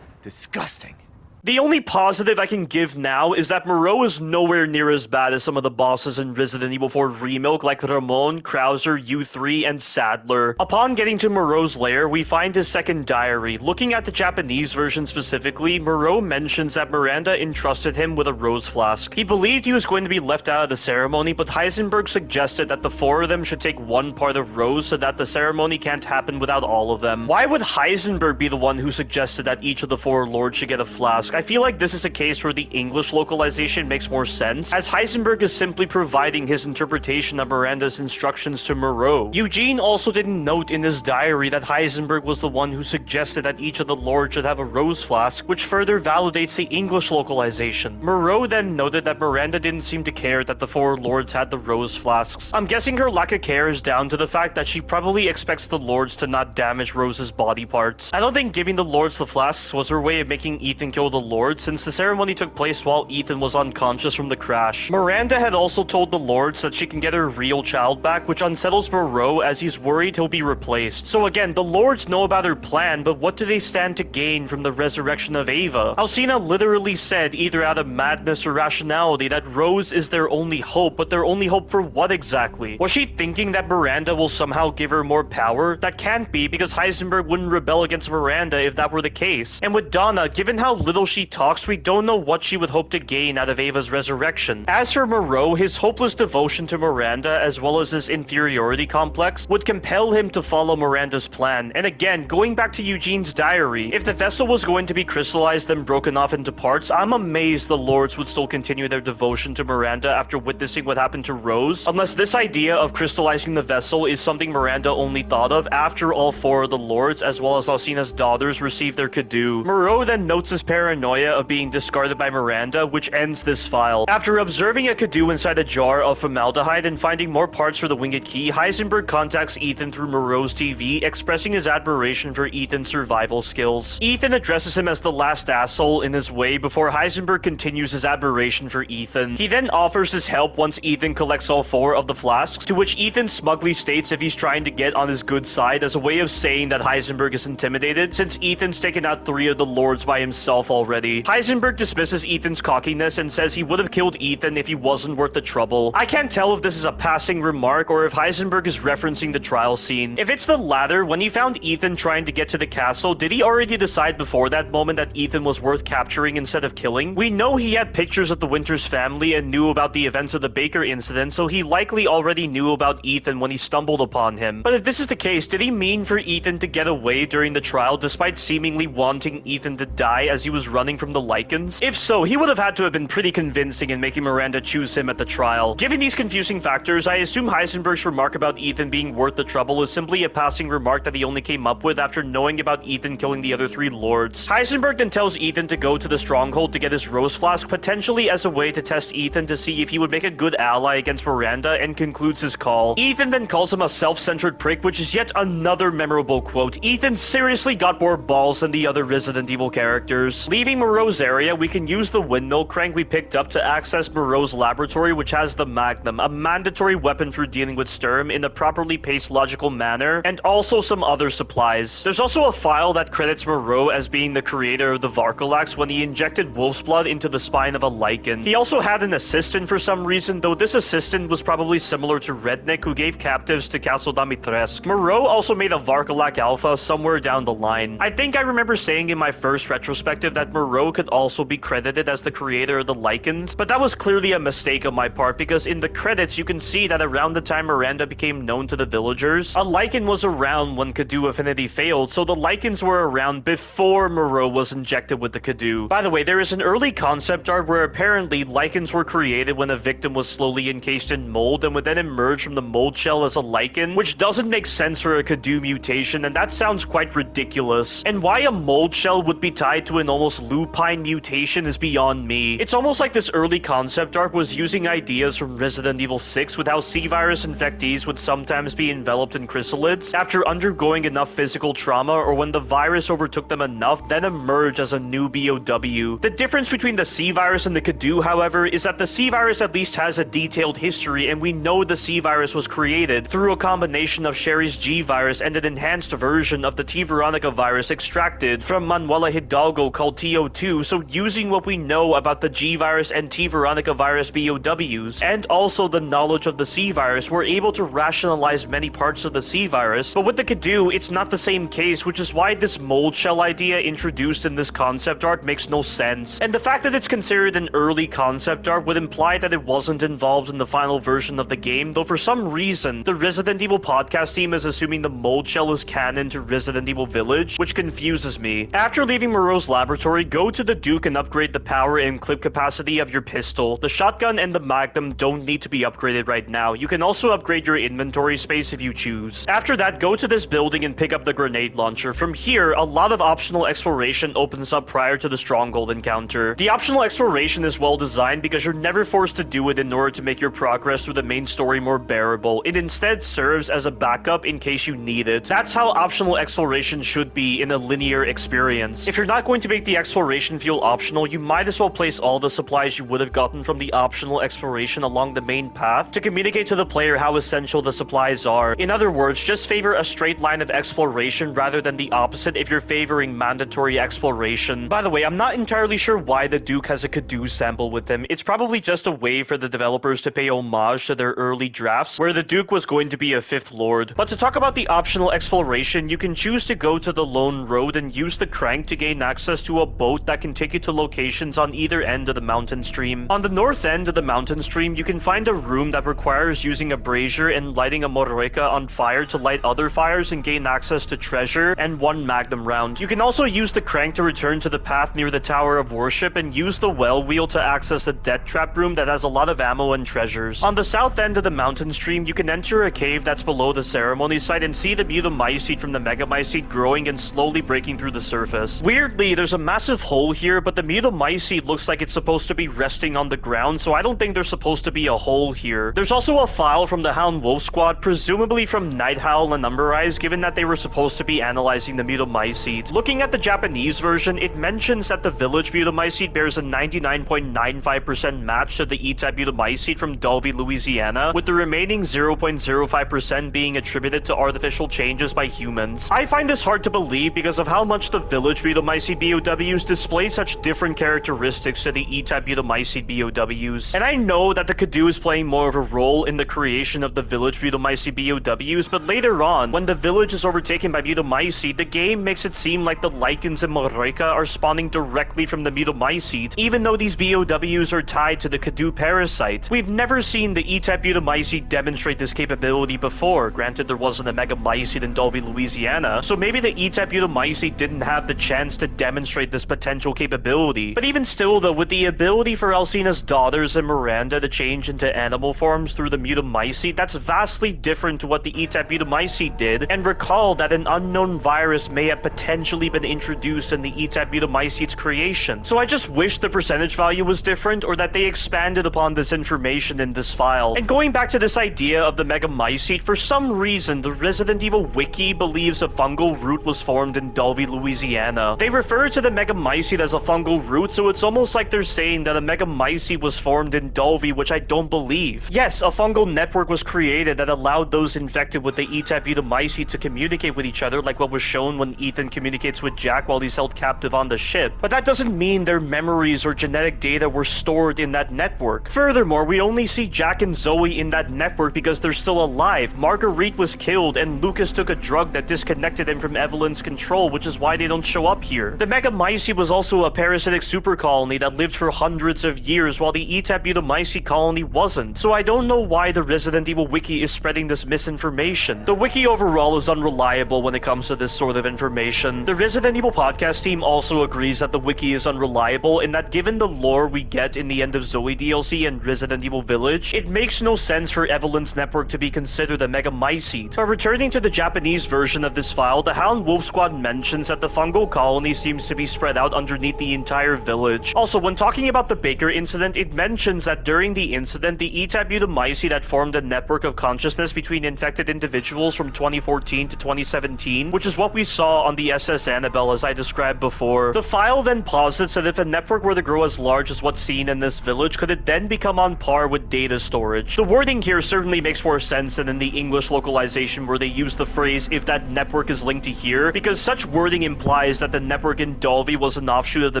Disgusting. The only positive I can give now is that Moreau is nowhere near as bad as some of the bosses in Resident Evil 4 Remilk like Ramon, Krauser, U3, and Sadler. Upon getting to Moreau's lair, we find his second diary. Looking at the Japanese version specifically, Moreau mentions that Miranda entrusted him with a rose flask. He believed he was going to be left out of the ceremony, but Heisenberg suggested that the 4 of them should take 1 part of rose so that the ceremony can't happen without all of them. Why would Heisenberg be the one who suggested that each of the 4 lords should get a flask? I feel like this is a case where the English localization makes more sense, as Heisenberg is simply providing his interpretation of Miranda's instructions to Moreau. Eugene also didn't note in his diary that Heisenberg was the one who suggested that each of the lords should have a rose flask, which further validates the English localization. Moreau then noted that Miranda didn't seem to care that the 4 lords had the rose flasks. I'm guessing her lack of care is down to the fact that she probably expects the lords to not damage Rose's body parts. I don't think giving the lords the flasks was her way of making Ethan kill the Lords since the ceremony took place while Ethan was unconscious from the crash. Miranda had also told the Lords that she can get her real child back, which unsettles Moreau as he's worried he'll be replaced. So again, the Lords know about her plan, but what do they stand to gain from the resurrection of Ava? Alcina literally said, either out of madness or rationality, that Rose is their only hope, but their only hope for what exactly? Was she thinking that Miranda will somehow give her more power? That can't be, because Heisenberg wouldn't rebel against Miranda if that were the case. And with Donna, given how little she talks, we don't know what she would hope to gain out of Ava's resurrection. As for Moreau, his hopeless devotion to Miranda, as well as his inferiority complex, would compel him to follow Miranda's plan. And again, going back to Eugene's diary, if the vessel was going to be crystallized and broken off into parts, I'm amazed the Lords would still continue their devotion to Miranda after witnessing what happened to Rose, unless this idea of crystallizing the vessel is something Miranda only thought of after all four of the Lords, as well as Alcina's daughters, received their Kadu. Moreau then notes his paranoia of being discarded by Miranda, which ends this file. After observing a Kadu inside a jar of formaldehyde and finding more parts for the winged key, Heisenberg contacts Ethan through Moreau's TV, expressing his admiration for Ethan's survival skills. Ethan addresses him as the last asshole in his way before Heisenberg continues his admiration for Ethan. He then offers his help once Ethan collects all four of the flasks, to which Ethan smugly states if he's trying to get on his good side as a way of saying that Heisenberg is intimidated, since Ethan's taken out 3 of the Lords by himself already. Heisenberg dismisses Ethan's cockiness and says he would have killed Ethan if he wasn't worth the trouble. I can't tell if this is a passing remark or if Heisenberg is referencing the trial scene. If it's the latter, when he found Ethan trying to get to the castle, did he already decide before that moment that Ethan was worth capturing instead of killing? We know he had pictures of the Winters family and knew about the events of the Baker incident, so he likely already knew about Ethan when he stumbled upon him. But if this is the case, did he mean for Ethan to get away during the trial despite seemingly wanting Ethan to die as he was running from the Lycans? If so, he would have had to have been pretty convincing in making Miranda choose him at the trial. Given these confusing factors, I assume Heisenberg's remark about Ethan being worth the trouble is simply a passing remark that he only came up with after knowing about Ethan killing the other 3 Lords. Heisenberg then tells Ethan to go to the stronghold to get his Rose Flask, potentially as a way to test Ethan to see if he would make a good ally against Miranda, and concludes his call. Ethan then calls him a self-centered prick, which is yet another memorable quote. Ethan seriously got more balls than the other Resident Evil characters. Leaving Moreau's area, we can use the windmill crank we picked up to access Moreau's laboratory, which has the Magnum, a mandatory weapon for dealing with Sturm in a properly paced logical manner, and also some other supplies. There's also a file that credits Moreau as being the creator of the Varkalax when he injected wolf's blood into the spine of a Lycan. He also had an assistant for some reason, though this assistant was probably similar to Redneck, who gave captives to Castle Dimitrescu. Moreau also made a Varkalak Alpha somewhere down the line. I think I remember saying in my first retrospective that Moreau could also be credited as the creator of the Lycans, but that was clearly a mistake on my part, because in the credits you can see that around the time Miranda became known to the villagers, a Lycan was around when Kadu Affinity failed, so the Lycans were around before Moreau was injected with the Kadu. By the way, there is an early concept art where apparently Lycans were created when a victim was slowly encased in mold and would then emerge from the mold shell as a Lycan, which doesn't make sense for a Kadu mutation, and that sounds quite ridiculous. And why a mold shell would be tied to an almost lupine mutation is beyond me. It's almost like this early concept art was using ideas from Resident Evil 6 with how C-virus infectees would sometimes be enveloped in chrysalids after undergoing enough physical trauma, or when the virus overtook them enough, then emerge as a new BOW. The difference between the C-virus and the Kadu, however, is that the C-virus at least has a detailed history, and we know the C-virus was created through a combination of Sherry's G-virus and an enhanced version of the T. Veronica virus extracted from Manuela Hidalgo called TO2, so using what we know about the G-virus and T. Veronica virus BOWs, and also the knowledge of the C-virus, we're able to rationalize many parts of the C-virus, but with the Kadu, it's not the same case, which is why this mold shell idea introduced in this concept art makes no sense. And the fact that it's considered an early concept art would imply that it wasn't involved in the final version of the game, though for some reason, the Resident Evil podcast team is assuming the mold shell is canon to Resident Evil Village, which confuses me. After leaving Moreau's laboratory, go to the Duke and upgrade the power and clip capacity of your pistol. The shotgun and the Magnum don't need to be upgraded right now. You can also upgrade your inventory space if you choose. After that, go to this building and pick up the grenade launcher. From here, a lot of optional exploration opens up prior to the Stronghold encounter. The optional exploration is well designed because you're never forced to do it in order to make your progress through the main story more bearable. It instead serves as a backup in case you need it. That's how optional exploration should be in a linear experience. If you're not going to make the exploration feel optional, you might as well place all the supplies you would have gotten from the optional exploration along the main path to communicate to the player how essential the supplies are. In other words, just favor a straight line of exploration rather than the opposite if you're favoring mandatory exploration. By the way, I'm not entirely sure why the Duke has a Caduce sample with him. It's probably just a way for the developers to pay homage to their early drafts, where the Duke was going to be a 5th Lord. But to talk about the optional exploration, you can choose to go to the Lone Road and use the crank to gain access to a boat that can take you to locations on either end of the mountain stream. On the north end of the mountain stream, you can find a room that requires using a brazier and lighting a morreca on fire to light other fires and gain access to treasure and 1 magnum round. You can also use the crank to return to the path near the Tower of Worship and use the well wheel to access a death trap room that has a lot of ammo and treasures. On the south end of the mountain stream, you can enter a cave that's below the ceremony site and see the Mutamycete from the Megamycete growing and slowly breaking through the surface. Weirdly, there's a massive hole here, but the Mutamycete looks like it's supposed to be resting on the ground, so I don't think there's supposed to be a hole here. There's also a file from the Hound Wolf Squad, presumably from Night Howl and Umberize, given that they were supposed to be analyzing the Mutamycete. Looking at the Japanese version, it mentions that the village Mutamycete bears a 99.95% match to the E-type Mutamycete from Dulvey, Louisiana, with the remaining 0.05% being attributed to artificial changes by humans. I find this hard to believe because of how much the village Mutamycete BOWs display such different characteristics to the E-type Mutamycete BOWs. And I know that the Caduce is playing more of a role in the creation of the village Mutamycete BOWs, but later on, when the village is overtaken by Mutamycete, the game makes it seem like the lichens and morreca are spawning directly from the Mutamycete, even though these BOWs are tied to the Caduce parasite. We've never seen the E-type Mutamycete demonstrate this capability before. Granted, there wasn't a Megamycete in Dulvey, Louisiana, so maybe the E-type Mutamycete didn't have the chance to demonstrate this potential capability. But even still though, with the ability for Alcina's daughters and Miranda to change into animal forms through the Mutamycete, that's vastly different to what the E-type Mutamycete did, and recall that an unknown virus may have potentially been introduced in the E-type Mutamycete's creation. So I just wish the percentage value was different, or that they expanded upon this information in this file. And going back to this idea of the Megamycete, for some reason, the Resident Evil Wiki believes a fungal root was formed in Dulvey, Louisiana. They refer to the Megamycete as a fungal root, so it's almost like they're saying that a Megamycete was formed in Dulvey, which I don't believe. Yes, a fungal network was created that allowed those infected with the E-type Mutamycete to communicate with each other, like what was shown when Ethan communicates with Jack while he's held captive on the ship. But that doesn't mean their memories or genetic data were stored in that network. Furthermore, we only see Jack and Zoe in that network because they're still alive. Marguerite was killed, and Lucas took a drug that disconnected him from Evelyn's control, which is why they don't show up here. The Megamycete was also a parasitic super colony that lived for hundreds of years, while the E-type Mutamycete colony wasn't. So I don't know why the Resident Evil Wiki is spreading this misinformation. The Wiki overall is unreliable when it comes to this sort of information. The Resident Evil podcast team also agrees that the Wiki is unreliable, and that given the lore we get in the End of Zoe DLC and Resident Evil Village, it makes no sense for Evelyn's network to be considered a Megamycete. But returning to the Japanese version of this file, the Hound Wolf Squad mentions that the fungal colony seems to be spread out underneath the entire village. Also, when talking about the Baker incident, it mentions that during the incident, the E-type Mutamycete had formed a network of consciousness between infected individuals from 2014 to 2017, which is what we saw on the SS Annabelle as I described before. The file then posits that if a network were to grow as large as what's seen in this village, could it then become on par with data storage? The wording here certainly makes more sense than in the English localization where they use the phrase, if that network is linked to here, because such wording implies that the network in Dulvey was an offshoot of the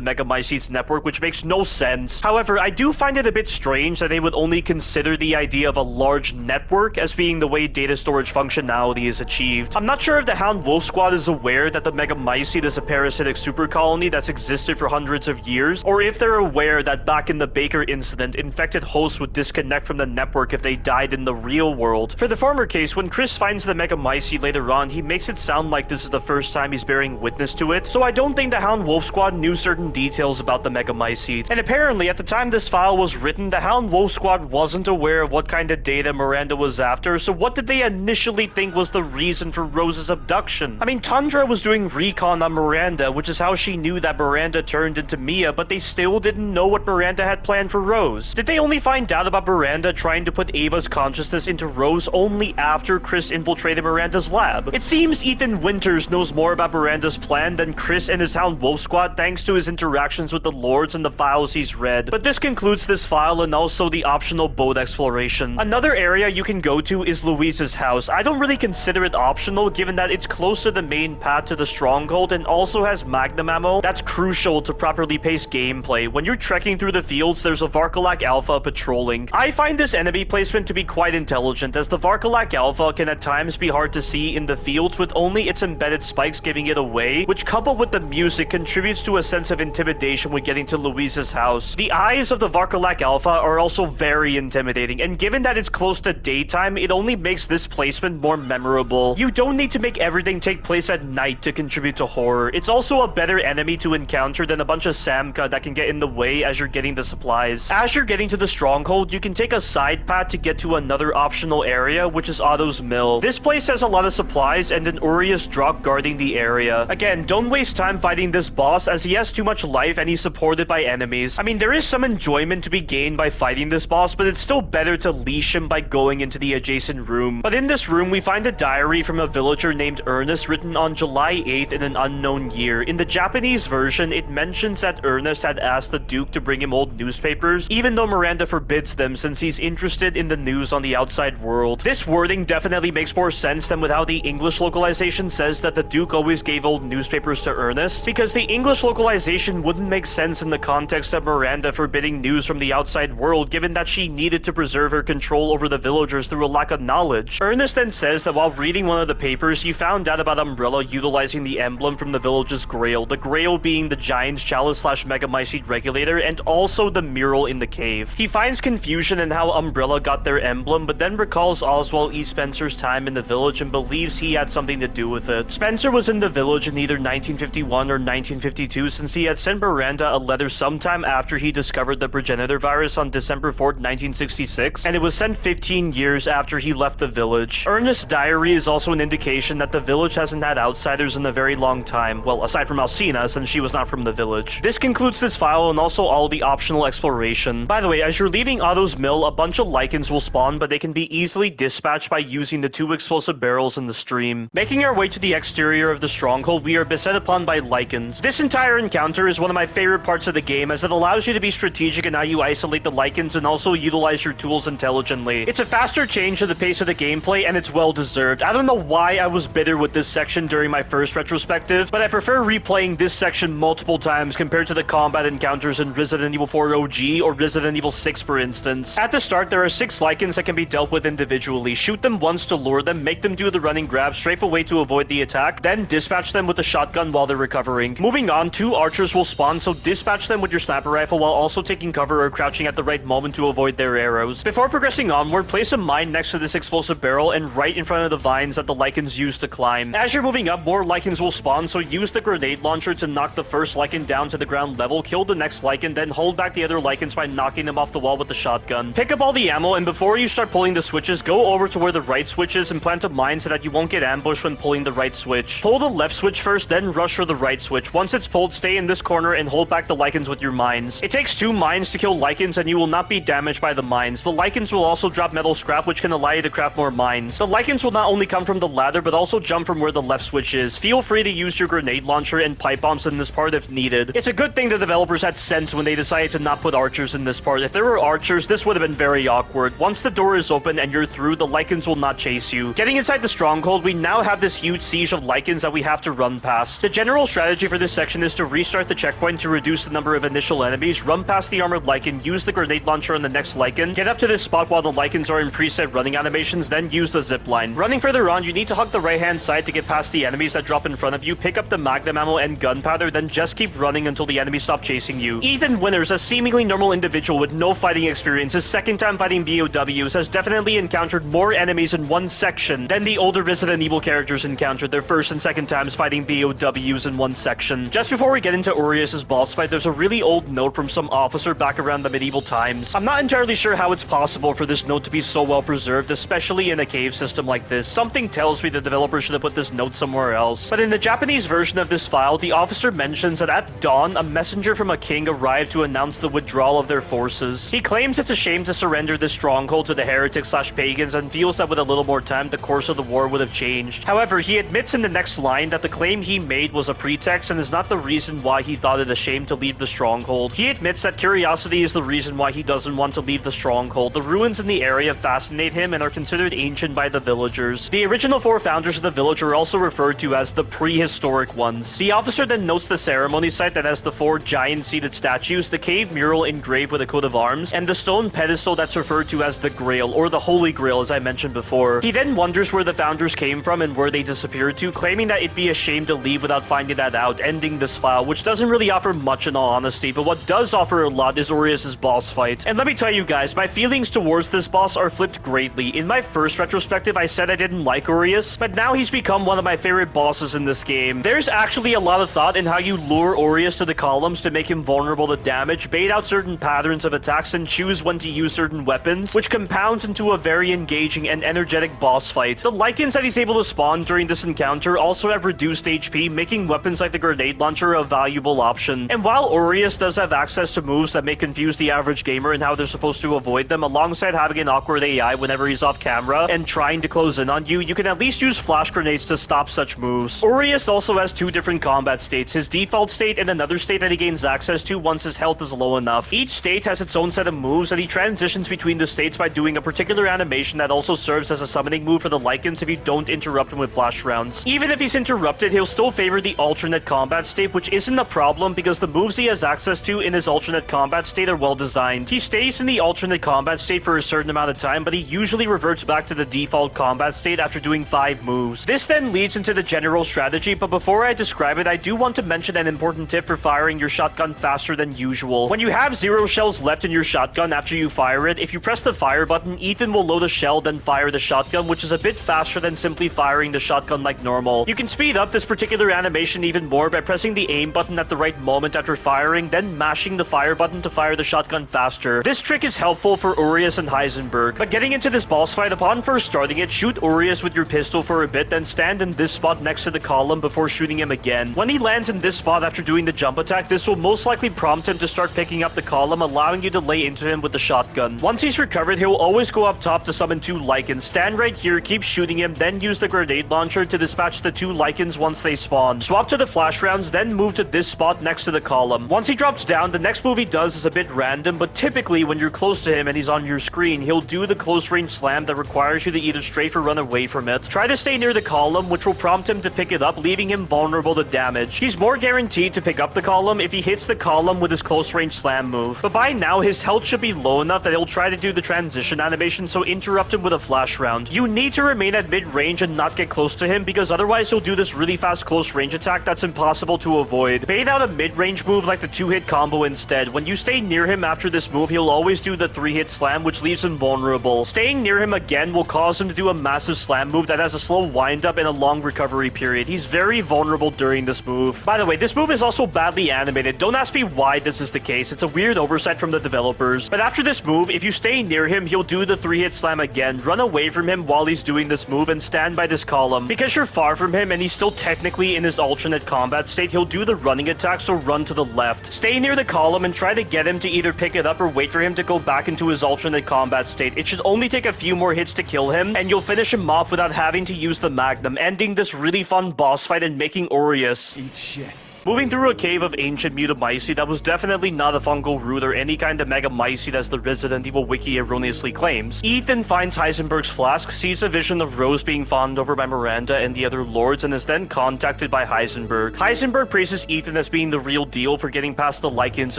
Megamycete's network, which makes no sense. However, I do find it a bit strange that they would only consider the idea of a large network as being the way data storage functionality is achieved. I'm not sure if the Hound Wolf Squad is aware that the Megamycete is a parasitic super colony that's existed for hundreds of years, or if they're aware that back in the Baker incident, infected hosts would disconnect from the network if they died in the real world. For the former case, when Chris finds the Megamycete later on, he makes it sound like this is the first time he's bearing witness to it, so I don't think the Hound Wolf Squad knew certain details about the Megamycete. And apparently, at the time this file was written, the Hound Wolf Squad wasn't aware of what kind of data Miranda was after, so what did they initially think was the reason for Rose's abduction? I mean, Tundra was doing recon on Miranda, which is how she knew that Miranda turned into Mia, but they still didn't know what Miranda had planned for Rose. Did they only find out about Miranda trying to put Ava's consciousness into Rose only after Chris infiltrated Miranda's lab? It seems Ethan Winters knows more about Miranda's plan than Chris and his Hound Wolf Squad squat thanks to his interactions with the lords and the files he's read. But this concludes this file and also the optional boat exploration. Another area you can go to is Louise's house. I don't really consider it optional given that it's close to the main path to the stronghold and also has magnum ammo that's crucial to properly pace gameplay. When you're trekking through the fields, there's a Varkalak Alpha patrolling. I find this enemy placement to be quite intelligent, as the Varkalak Alpha can at times be hard to see in the fields with only its embedded spikes giving it away, which coupled with the music contributes to a sense of intimidation when getting to Louise's house. The eyes of the Varkalak Alpha are also very intimidating, and given that it's close to daytime, it only makes this placement more memorable. You don't need to make everything take place at night to contribute to horror. It's also a better enemy to encounter than a bunch of Samka that can get in the way as you're getting the supplies. As you're getting to the stronghold, you can take a side path to get to another optional area, which is Otto's Mill. This place has a lot of supplies and an Urius Drock guarding the area. Again, don't waste time fighting this boss as he has too much life and he's supported by enemies. I mean, there is some enjoyment to be gained by fighting this boss, but it's still better to leash him by going into the adjacent room. But in this room, we find a diary from a villager named Ernest written on July 8th in an unknown year. In the Japanese version, it mentions that Ernest had asked the Duke to bring him old newspapers, even though Miranda forbids them since he's interested in the news on the outside world. This wording definitely makes more sense than with how the English localization says that the Duke always gave old newspapers to Ernest, because the English localization wouldn't make sense in the context of Miranda forbidding news from the outside world, given that she needed to preserve her control over the villagers through a lack of knowledge. Ernest then says that while reading one of the papers, he found out about Umbrella utilizing the emblem from the village's grail, the grail being the Giant's Chalice / Megamycete Regulator, and also the mural in the cave. He finds confusion in how Umbrella got their emblem, but then recalls Oswald E. Spencer's time in the village and believes he had something to do with it. Spencer was in the village in either 1951 or 1952 since he had sent Miranda a letter sometime after he discovered the progenitor virus on December 4th, 1966, and it was sent 15 years after he left the village. Ernest's diary is also an indication that the village hasn't had outsiders in a very long time, well, aside from Alcina, since she was not from the village. This concludes this file and also all the optional exploration. By the way, as you're leaving Otto's Mill, a bunch of Lycans will spawn, but they can be easily dispatched by using the 2 explosive barrels in the stream. Making our way to the exterior of the stronghold, we are beset upon by Lycans. This entire encounter is one of my favorite parts of the game, as it allows you to be strategic in how you isolate the Lycans and also utilize your tools intelligently. It's a faster change to the pace of the gameplay, and it's well deserved. I don't know why I was bitter with this section during my first retrospective, but I prefer replaying this section multiple times compared to the combat encounters in Resident Evil 4 OG or Resident Evil 6, for instance. At the start, there are 6 Lycans that can be dealt with individually. Shoot them once to lure them, make them do the running grab, strafe away to avoid the attack, then dispatch them with a shotgun while they're recovering. Moving on, 2 archers will spawn, so dispatch them with your sniper rifle while also taking cover or crouching at the right moment to avoid their arrows. Before progressing onward, place a mine next to this explosive barrel and right in front of the vines that the Lycans use to climb. As you're moving up, more Lycans will spawn, so use the grenade launcher to knock the first Lycan down to the ground level, kill the next Lycan, then hold back the other Lycans by knocking them off the wall with the shotgun. Pick up all the ammo, and before you start pulling the switches, go over to where the right switch is and plant a mine so that you won't get ambushed when pulling the right switch. Pull the left switch first, then rush for the right switch. Once it's pulled, stay in this corner and hold back the Lycans with your mines. It takes 2 mines to kill Lycans, and you will not be damaged by the mines. The Lycans will also drop metal scrap, which can allow you to craft more mines. The Lycans will not only come from the ladder, but also jump from where the left switch is. Feel free to use your grenade launcher and pipe bombs in this part if needed. It's a good thing the developers had sense when they decided to not put archers in this part. If there were archers, this would have been very awkward. Once the door is open and you're through, the Lycans will not chase you. Getting inside the stronghold, we now have this huge siege of Lycans that we have to run past. The general strategy for this section is to restart the checkpoint to reduce the number of initial enemies, run past the armored Lycan, use the grenade launcher on the next Lycan, get up to this spot while the Lycans are in preset running animations, then use the zip line. Running further on, you need to hug the right hand side to get past the enemies that drop in front of you, pick up the magnum ammo and gunpowder, then just keep running until the enemies stop chasing you. Ethan Winters, a seemingly normal individual with no fighting experience, his second time fighting BOWs, has definitely encountered more enemies in one section than the older Resident Evil characters encountered their first and second times fighting BOWs in one section. Just before we get into Urias's boss fight, there's a really old note from some officer back around the medieval times. I'm not entirely sure how it's possible for this note to be so well preserved, especially in a cave system like this. Something tells me the developer should have put this note somewhere else. But in the Japanese version of this file, the officer mentions that at dawn, a messenger from a king arrived to announce the withdrawal of their forces. He claims it's a shame to surrender this stronghold to the heretics/pagans and feels that with a little more time, the course of the war would have changed. However, he admits in the next line that the claim he made was a pretext and is not not the reason why he thought it a shame to leave the stronghold. He admits that curiosity is the reason why he doesn't want to leave the stronghold. The ruins in the area fascinate him and are considered ancient by the villagers. The original 4 founders of the village are also referred to as the prehistoric ones. The officer then notes the ceremony site that has the 4 giant seated statues, the cave mural engraved with a coat of arms, and the stone pedestal that's referred to as the Grail, or the Holy Grail as I mentioned before. He then wonders where the founders came from and where they disappeared to, claiming that it'd be a shame to leave without finding that out, ending this file, which doesn't really offer much in all honesty, but what does offer a lot is Aureus' boss fight. And let me tell you guys, my feelings towards this boss are flipped greatly. In my first retrospective, I said I didn't like Aureus, but now he's become one of my favorite bosses in this game. There's actually a lot of thought in how you lure Aureus to the columns to make him vulnerable to damage, bait out certain patterns of attacks, and choose when to use certain weapons, which compounds into a very engaging and energetic boss fight. The Lycans that he's able to spawn during this encounter also have reduced HP, making weapons like the grenade launcher a valuable option. And while Aureus does have access to moves that may confuse the average gamer and how they're supposed to avoid them, alongside having an awkward AI whenever he's off camera and trying to close in on you, you can at least use flash grenades to stop such moves. Aureus also has 2 different combat states, his default state and another state that he gains access to once his health is low enough. Each state has its own set of moves, and he transitions between the states by doing a particular animation that also serves as a summoning move for the Lycans if you don't interrupt him with flash rounds. Even if he's interrupted, he'll still favor the alternate combat state, which isn't a problem because the moves he has access to in his alternate combat state are well designed. He stays in the alternate combat state for a certain amount of time, but he usually reverts back to the default combat state after doing 5 moves. This then leads into the general strategy, but before I describe it, I do want to mention an important tip for firing your shotgun faster than usual. When you have 0 shells left in your shotgun after you fire it, if you press the fire button, Ethan will load a shell, then fire the shotgun, which is a bit faster than simply firing the shotgun like normal. You can speed up this particular animation even more by pressing the aim button at the right moment after firing, then mashing the fire button to fire the shotgun faster. This trick is helpful for Aureus and Heisenberg. But getting into this boss fight, upon first starting it, shoot Aureus with your pistol for a bit, then stand in this spot next to the column before shooting him again. When he lands in this spot after doing the jump attack, this will most likely prompt him to start picking up the column, allowing you to lay into him with the shotgun. Once he's recovered, he'll always go up top to summon 2 Lycans. Stand right here, keep shooting him, then use the grenade launcher to dispatch the 2 Lycans once they spawn. Swap to the flash rounds, then move to this spot next to the column. Once he drops down, the next move he does is a bit random, but typically when you're close to him and he's on your screen, he'll do the close range slam that requires you to either strafe or run away from it. Try to stay near the column, which will prompt him to pick it up, leaving him vulnerable to damage. He's more guaranteed to pick up the column if he hits the column with his close range slam move. But by now, his health should be low enough that he'll try to do the transition animation, so interrupt him with a flash round. You need to remain at mid-range and not get close to him, because otherwise he'll do this really fast close range attack that's impossible to avoid. Bait out a mid-range move like the 2-hit combo instead. When you stay near him after this move, he'll always do the 3-hit slam, which leaves him vulnerable. Staying near him again will cause him to do a massive slam move that has a slow wind-up and a long recovery period. He's very vulnerable during this move. By the way, this move is also badly animated. Don't ask me why this is the case. It's a weird oversight from the developers. But after this move, if you stay near him, he'll do the 3-hit slam again. Run away from him while he's doing this move and stand by this column. Because you're far from him and he's still technically in his alternate combat state, he'll do the running attack, so run to the left. Stay near the column and try to get him to either pick it up or wait for him to go back into his alternate combat state. It should only take a few more hits to kill him, and you'll finish him off without having to use the Magnum, ending this really fun boss fight and making Aureus Eat shit. moving through a cave of ancient Mutamycete that was definitely not a fungal root or any kind of Megamycete as the Resident Evil wiki erroneously claims. Ethan finds Heisenberg's flask, sees a vision of Rose being fawned over by Miranda and the other lords, and is then contacted by Heisenberg. Heisenberg praises Ethan as being the real deal for getting past the Lycans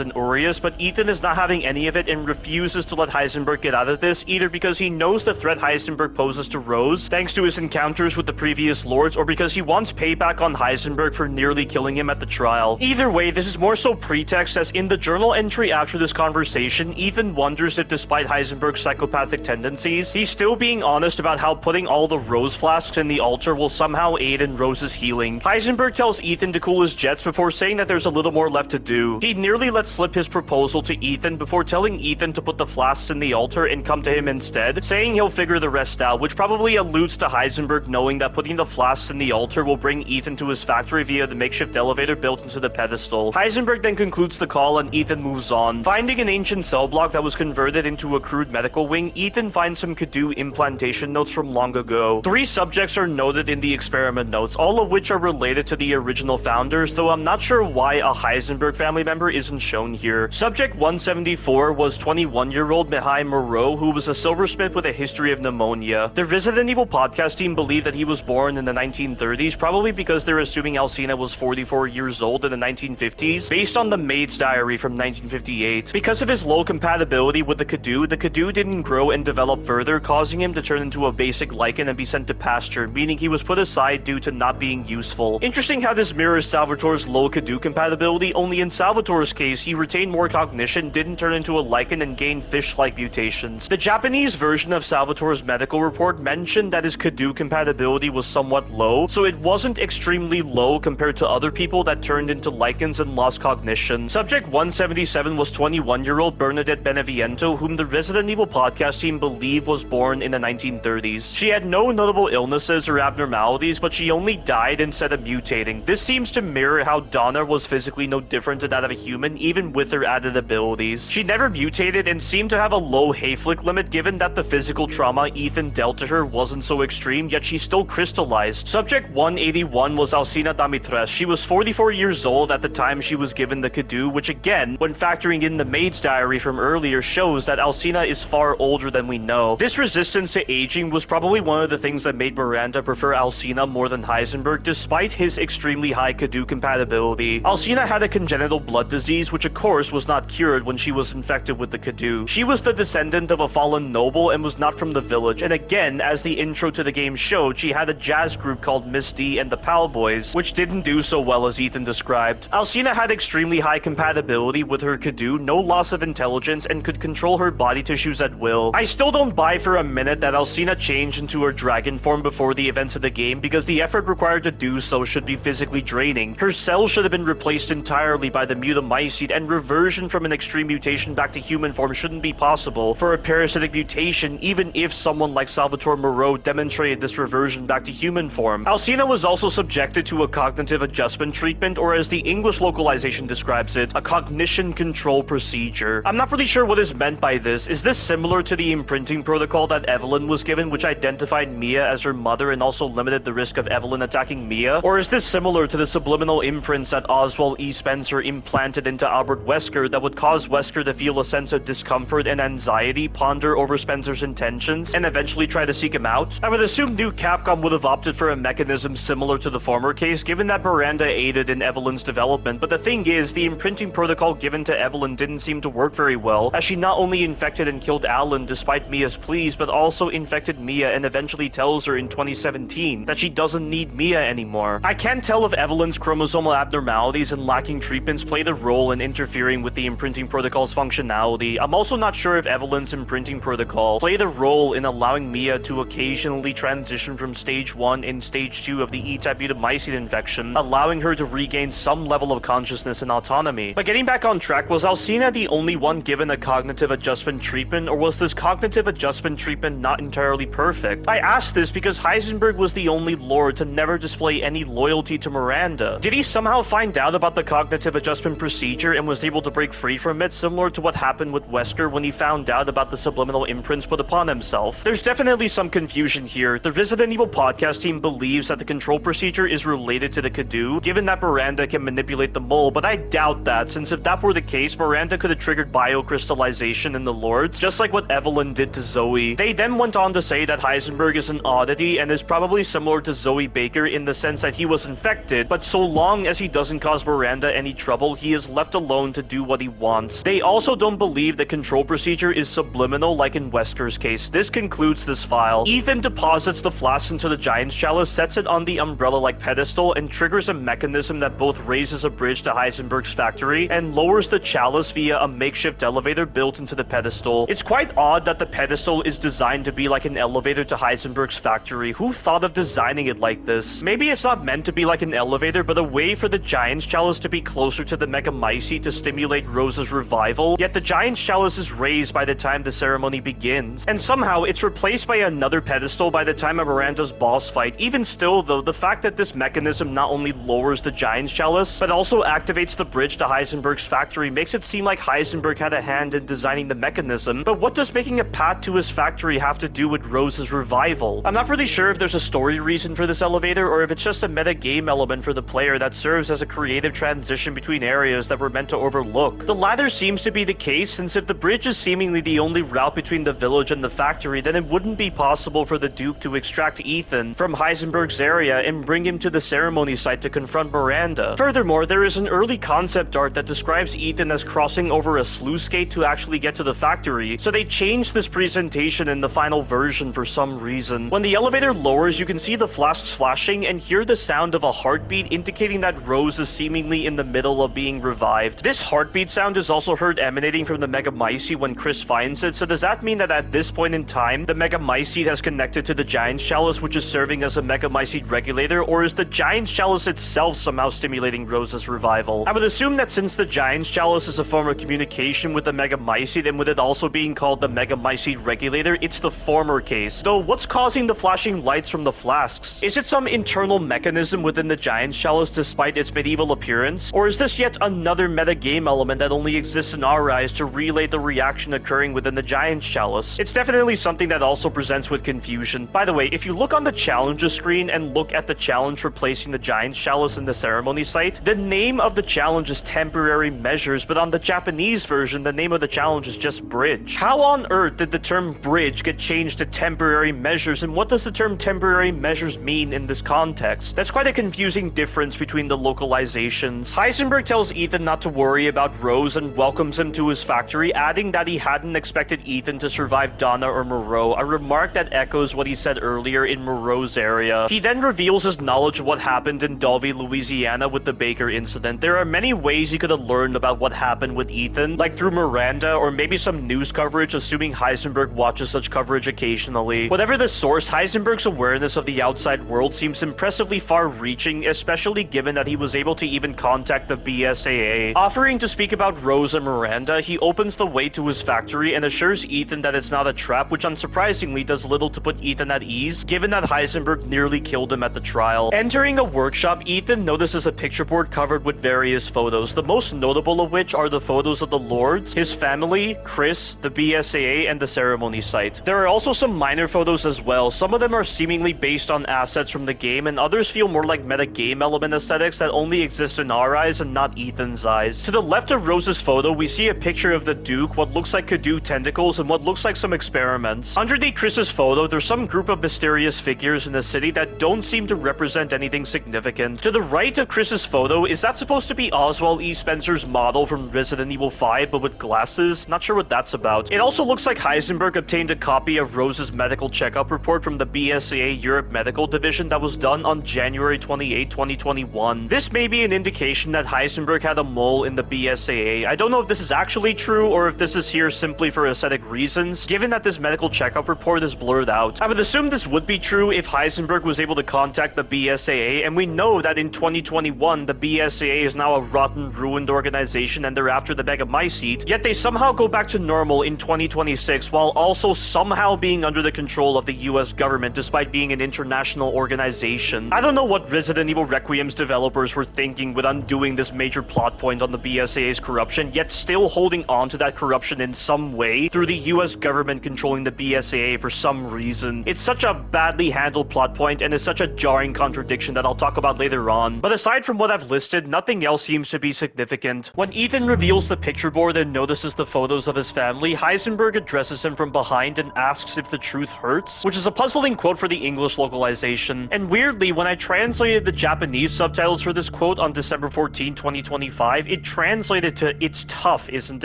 and Aureus, but Ethan is not having any of it and refuses to let Heisenberg get out of this, either because he knows the threat Heisenberg poses to Rose, thanks to his encounters with the previous lords, or because he wants payback on Heisenberg for nearly killing him at the trial. Either way, this is more so pretext, as in the journal entry after this conversation, Ethan wonders if despite Heisenberg's psychopathic tendencies, he's still being honest about how putting all the Rose flasks in the altar will somehow aid in Rose's healing. Heisenberg tells Ethan to cool his jets before saying that there's a little more left to do. He nearly lets slip his proposal to Ethan before telling Ethan to put the flasks in the altar and come to him instead, saying he'll figure the rest out, which probably alludes to Heisenberg knowing that putting the flasks in the altar will bring Ethan to his factory via the makeshift elevator built built into the pedestal. Heisenberg then concludes the call and Ethan moves on. Finding an ancient cell block that was converted into a crude medical wing, Ethan finds some Kadu implantation notes from long ago. 3 subjects are noted in the experiment notes, all of which are related to the original founders, though I'm not sure why a Heisenberg family member isn't shown here. Subject 174 was 21-year-old Mihai Moreau, who was a silversmith with a history of pneumonia. The Resident Evil podcast team believe that he was born in the 1930s, probably because they're assuming Alcina was 44 years old in the 1950s, based on the maid's diary from 1958. Because of his low compatibility with the Kadu didn't grow and develop further, causing him to turn into a basic lichen and be sent to pasture, meaning he was put aside due to not being useful. Interesting how this mirrors Salvatore's low Kadu compatibility, only in Salvatore's case, he retained more cognition, didn't turn into a lichen, and gained fish-like mutations. The Japanese version of Salvatore's medical report mentioned that his Kadu compatibility was somewhat low, so it wasn't extremely low compared to other people that turned into lichens and lost cognition. Subject 177 was 21-year-old Bernadette Beneviento, whom the Resident Evil podcast team believe was born in the 1930s. She had no notable illnesses or abnormalities, but she only died instead of mutating. This seems to mirror how Donna was physically no different to that of a human, even with her added abilities. She never mutated and seemed to have a low Hayflick limit given that the physical trauma Ethan dealt to her wasn't so extreme, yet she still crystallized. Subject 181 was Alcina Damitres. She was 44 years old at the time she was given the Kadu, which again, when factoring in the maid's diary from earlier, shows that Alcina is far older than we know. This resistance to aging was probably one of the things that made Miranda prefer Alcina more than Heisenberg, despite his extremely high Kadu compatibility. Alcina had a congenital blood disease, which of course was not cured when she was infected with the Kadu. She was the descendant of a fallen noble and was not from the village, and again, as the intro to the game showed, she had a jazz group called Miss D and the Pal Boys, which didn't do so well as Ethan described. Alcina had extremely high compatibility with her Kadu, no loss of intelligence, and could control her body tissues at will. I still don't buy for a minute that Alcina changed into her dragon form before the events of the game, because the effort required to do so should be physically draining. Her cells should have been replaced entirely by the mutamycete, and reversion from an extreme mutation back to human form shouldn't be possible for a parasitic mutation, even if someone like Salvatore Moreau demonstrated this reversion back to human form. Alcina was also subjected to a cognitive adjustment treatment, or as the English localization describes it, a cognition control procedure. I'm not really sure what is meant by this. Is this similar to the imprinting protocol that Evelyn was given, which identified Mia as her mother and also limited the risk of Evelyn attacking Mia? Or is this similar to the subliminal imprints that Oswald E. Spencer implanted into Albert Wesker that would cause Wesker to feel a sense of discomfort and anxiety, ponder over Spencer's intentions, and eventually try to seek him out? I would assume New Capcom would have opted for a mechanism similar to the former case, given that Miranda aided in Evelyn's development, but the thing is, the imprinting protocol given to Evelyn didn't seem to work very well, as she not only infected and killed Alan despite Mia's pleas, but also infected Mia and eventually tells her in 2017 that she doesn't need Mia anymore. I can't tell if Evelyn's chromosomal abnormalities and lacking treatments played a role in interfering with the imprinting protocol's functionality. I'm also not sure if Evelyn's imprinting protocol played a role in allowing Mia to occasionally transition from stage 1 and stage 2 of the E-type mutamycete infection, allowing her to regain some level of consciousness and autonomy. But getting back on track, was Alcina the only one given a cognitive adjustment treatment, or was this cognitive adjustment treatment not entirely perfect? I ask this because Heisenberg was the only Lord to never display any loyalty to Miranda. Did he somehow find out about the cognitive adjustment procedure and was able to break free from it, similar to what happened with Wesker when he found out about the subliminal imprints put upon himself? There's definitely some confusion here. The Resident Evil podcast team believes that the control procedure is related to the Kadu, given that Miranda can manipulate the mole, but I doubt that, since if that were the case, Miranda could have triggered biocrystallization in the Lords, just like what Evelyn did to Zoe. They then went on to say that Heisenberg is an oddity and is probably similar to Zoe Baker in the sense that he was infected, but so long as he doesn't cause Miranda any trouble, he is left alone to do what he wants. They also don't believe the control procedure is subliminal like in Wesker's case. This concludes this file. Ethan deposits the flask into the Giant's Chalice, sets it on the umbrella-like pedestal, and triggers a mechanism that both raises a bridge to Heisenberg's factory and lowers the chalice via a makeshift elevator built into the pedestal. It's quite odd that the pedestal is designed to be like an elevator to Heisenberg's factory. Who thought of designing it like this? Maybe it's not meant to be like an elevator, but a way for the Giant's Chalice to be closer to the Megamycete to stimulate Rosa's revival, yet the Giant's Chalice is raised by the time the ceremony begins, and somehow it's replaced by another pedestal by the time of Miranda's boss fight. Even still though, the fact that this mechanism not only lowers the Giant's Giant's Chalice, but also activates the bridge to Heisenberg's factory, makes it seem like Heisenberg had a hand in designing the mechanism. But what does making a path to his factory have to do with Rose's revival? I'm not really sure if there's a story reason for this elevator, or if it's just a meta game element for the player that serves as a creative transition between areas that were meant to overlook. The latter seems to be the case, since if the bridge is seemingly the only route between the village and the factory, then it wouldn't be possible for the Duke to extract Ethan from Heisenberg's area and bring him to the ceremony site to confront Miranda. Furthermore, there is an early concept art that describes Ethan as crossing over a sluice gate to actually get to the factory, so they changed this presentation in the final version for some reason. When the elevator lowers, you can see the flasks flashing and hear the sound of a heartbeat, indicating that Rose is seemingly in the middle of being revived. This heartbeat sound is also heard emanating from the Megamycete when Chris finds it, so does that mean that at this point in time, the Megamycete has connected to the Giant's Chalice, which is serving as a Megamycete regulator, or is the Giant's Chalice itself somehow stimulating Rose's revival? I would assume that since the Giant's Chalice is a form of communication with the Megamycete, and with it also being called the Megamycete regulator, it's the former case. Though, what's causing the flashing lights from the flasks? Is it some internal mechanism within the Giant's Chalice despite its medieval appearance? Or is this yet another metagame element that only exists in our eyes to relay the reaction occurring within the Giant's Chalice? It's definitely something that also presents with confusion. By the way, if you look on the challenges screen and look at the challenge for placing the Giant's Chalice in the ceremony site, the name of the challenge is Temporary Measures, but on the Japanese version, the name of the challenge is just Bridge. How on earth did the term Bridge get changed to Temporary Measures, and what does the term Temporary Measures mean in this context? That's quite a confusing difference between the localizations. Heisenberg tells Ethan not to worry about Rose and welcomes him to his factory, adding that he hadn't expected Ethan to survive Donna or Moreau, a remark that echoes what he said earlier in Moreau's area. He then reveals his knowledge of what happened in Dalby, Louisiana with the Baker incident. There are many ways he could have learned about what happened with Ethan, like through Miranda, or maybe some news coverage, assuming Heisenberg watches such coverage occasionally. Whatever the source, Heisenberg's awareness of the outside world seems impressively far-reaching, especially given that he was able to even contact the BSAA. Offering to speak about Rose and Miranda, he opens the way to his factory and assures Ethan that it's not a trap, which unsurprisingly does little to put Ethan at ease, given that Heisenberg nearly killed him at the trial. Entering a workshop, Ethan notices a picture board covered with various photos, the most notable of which are the photos of the Lords, his family, Chris, the BSAA, and the ceremony site. There are also some minor photos as well. Some of them are seemingly based on assets from the game, and others feel more like meta-game element aesthetics that only exist in our eyes and not Ethan's eyes. To the left of Rose's photo, we see a picture of the Duke, what looks like Kadu tentacles, and what looks like some experiments. Underneath Chris's photo, there's some group of mysterious figures in the city that don't seem to represent anything significant. To the right of Chris's photo, is that supposed to be Oswald E. Spencer's model from Resident Evil 5, but with glasses? Not sure what that's about. It also looks like Heisenberg obtained a copy of Rose's medical checkup report from the BSAA Europe Medical Division that was done on January 28, 2021. This may be an indication that Heisenberg had a mole in the BSAA. I don't know if this is actually true or if this is here simply for aesthetic reasons, given that this medical checkup report is blurred out. I would assume this would be true if Heisenberg was able to contact the BSAA, and we know that in 2021, the BSAA is now a rotten, ruined organization and they're after the Megamycete, yet they somehow go back to normal in 2026 while also somehow being under the control of the US government despite being an international organization. I don't know what Resident Evil Requiem's developers were thinking with undoing this major plot point on the BSAA's corruption, yet still holding on to that corruption in some way through the US government controlling the BSAA for some reason. It's such a badly handled plot point and is such a jarring contradiction that I'll talk about later on. But aside from what I've listed, nothing else seems to be significant. When Ethan reveals the picture board and notices the photos of his family, Heisenberg addresses him from behind and asks if the truth hurts, which is a puzzling quote for the English localization. And weirdly, when I translated the Japanese subtitles for this quote on December 14, 2025, it translated to "It's tough, isn't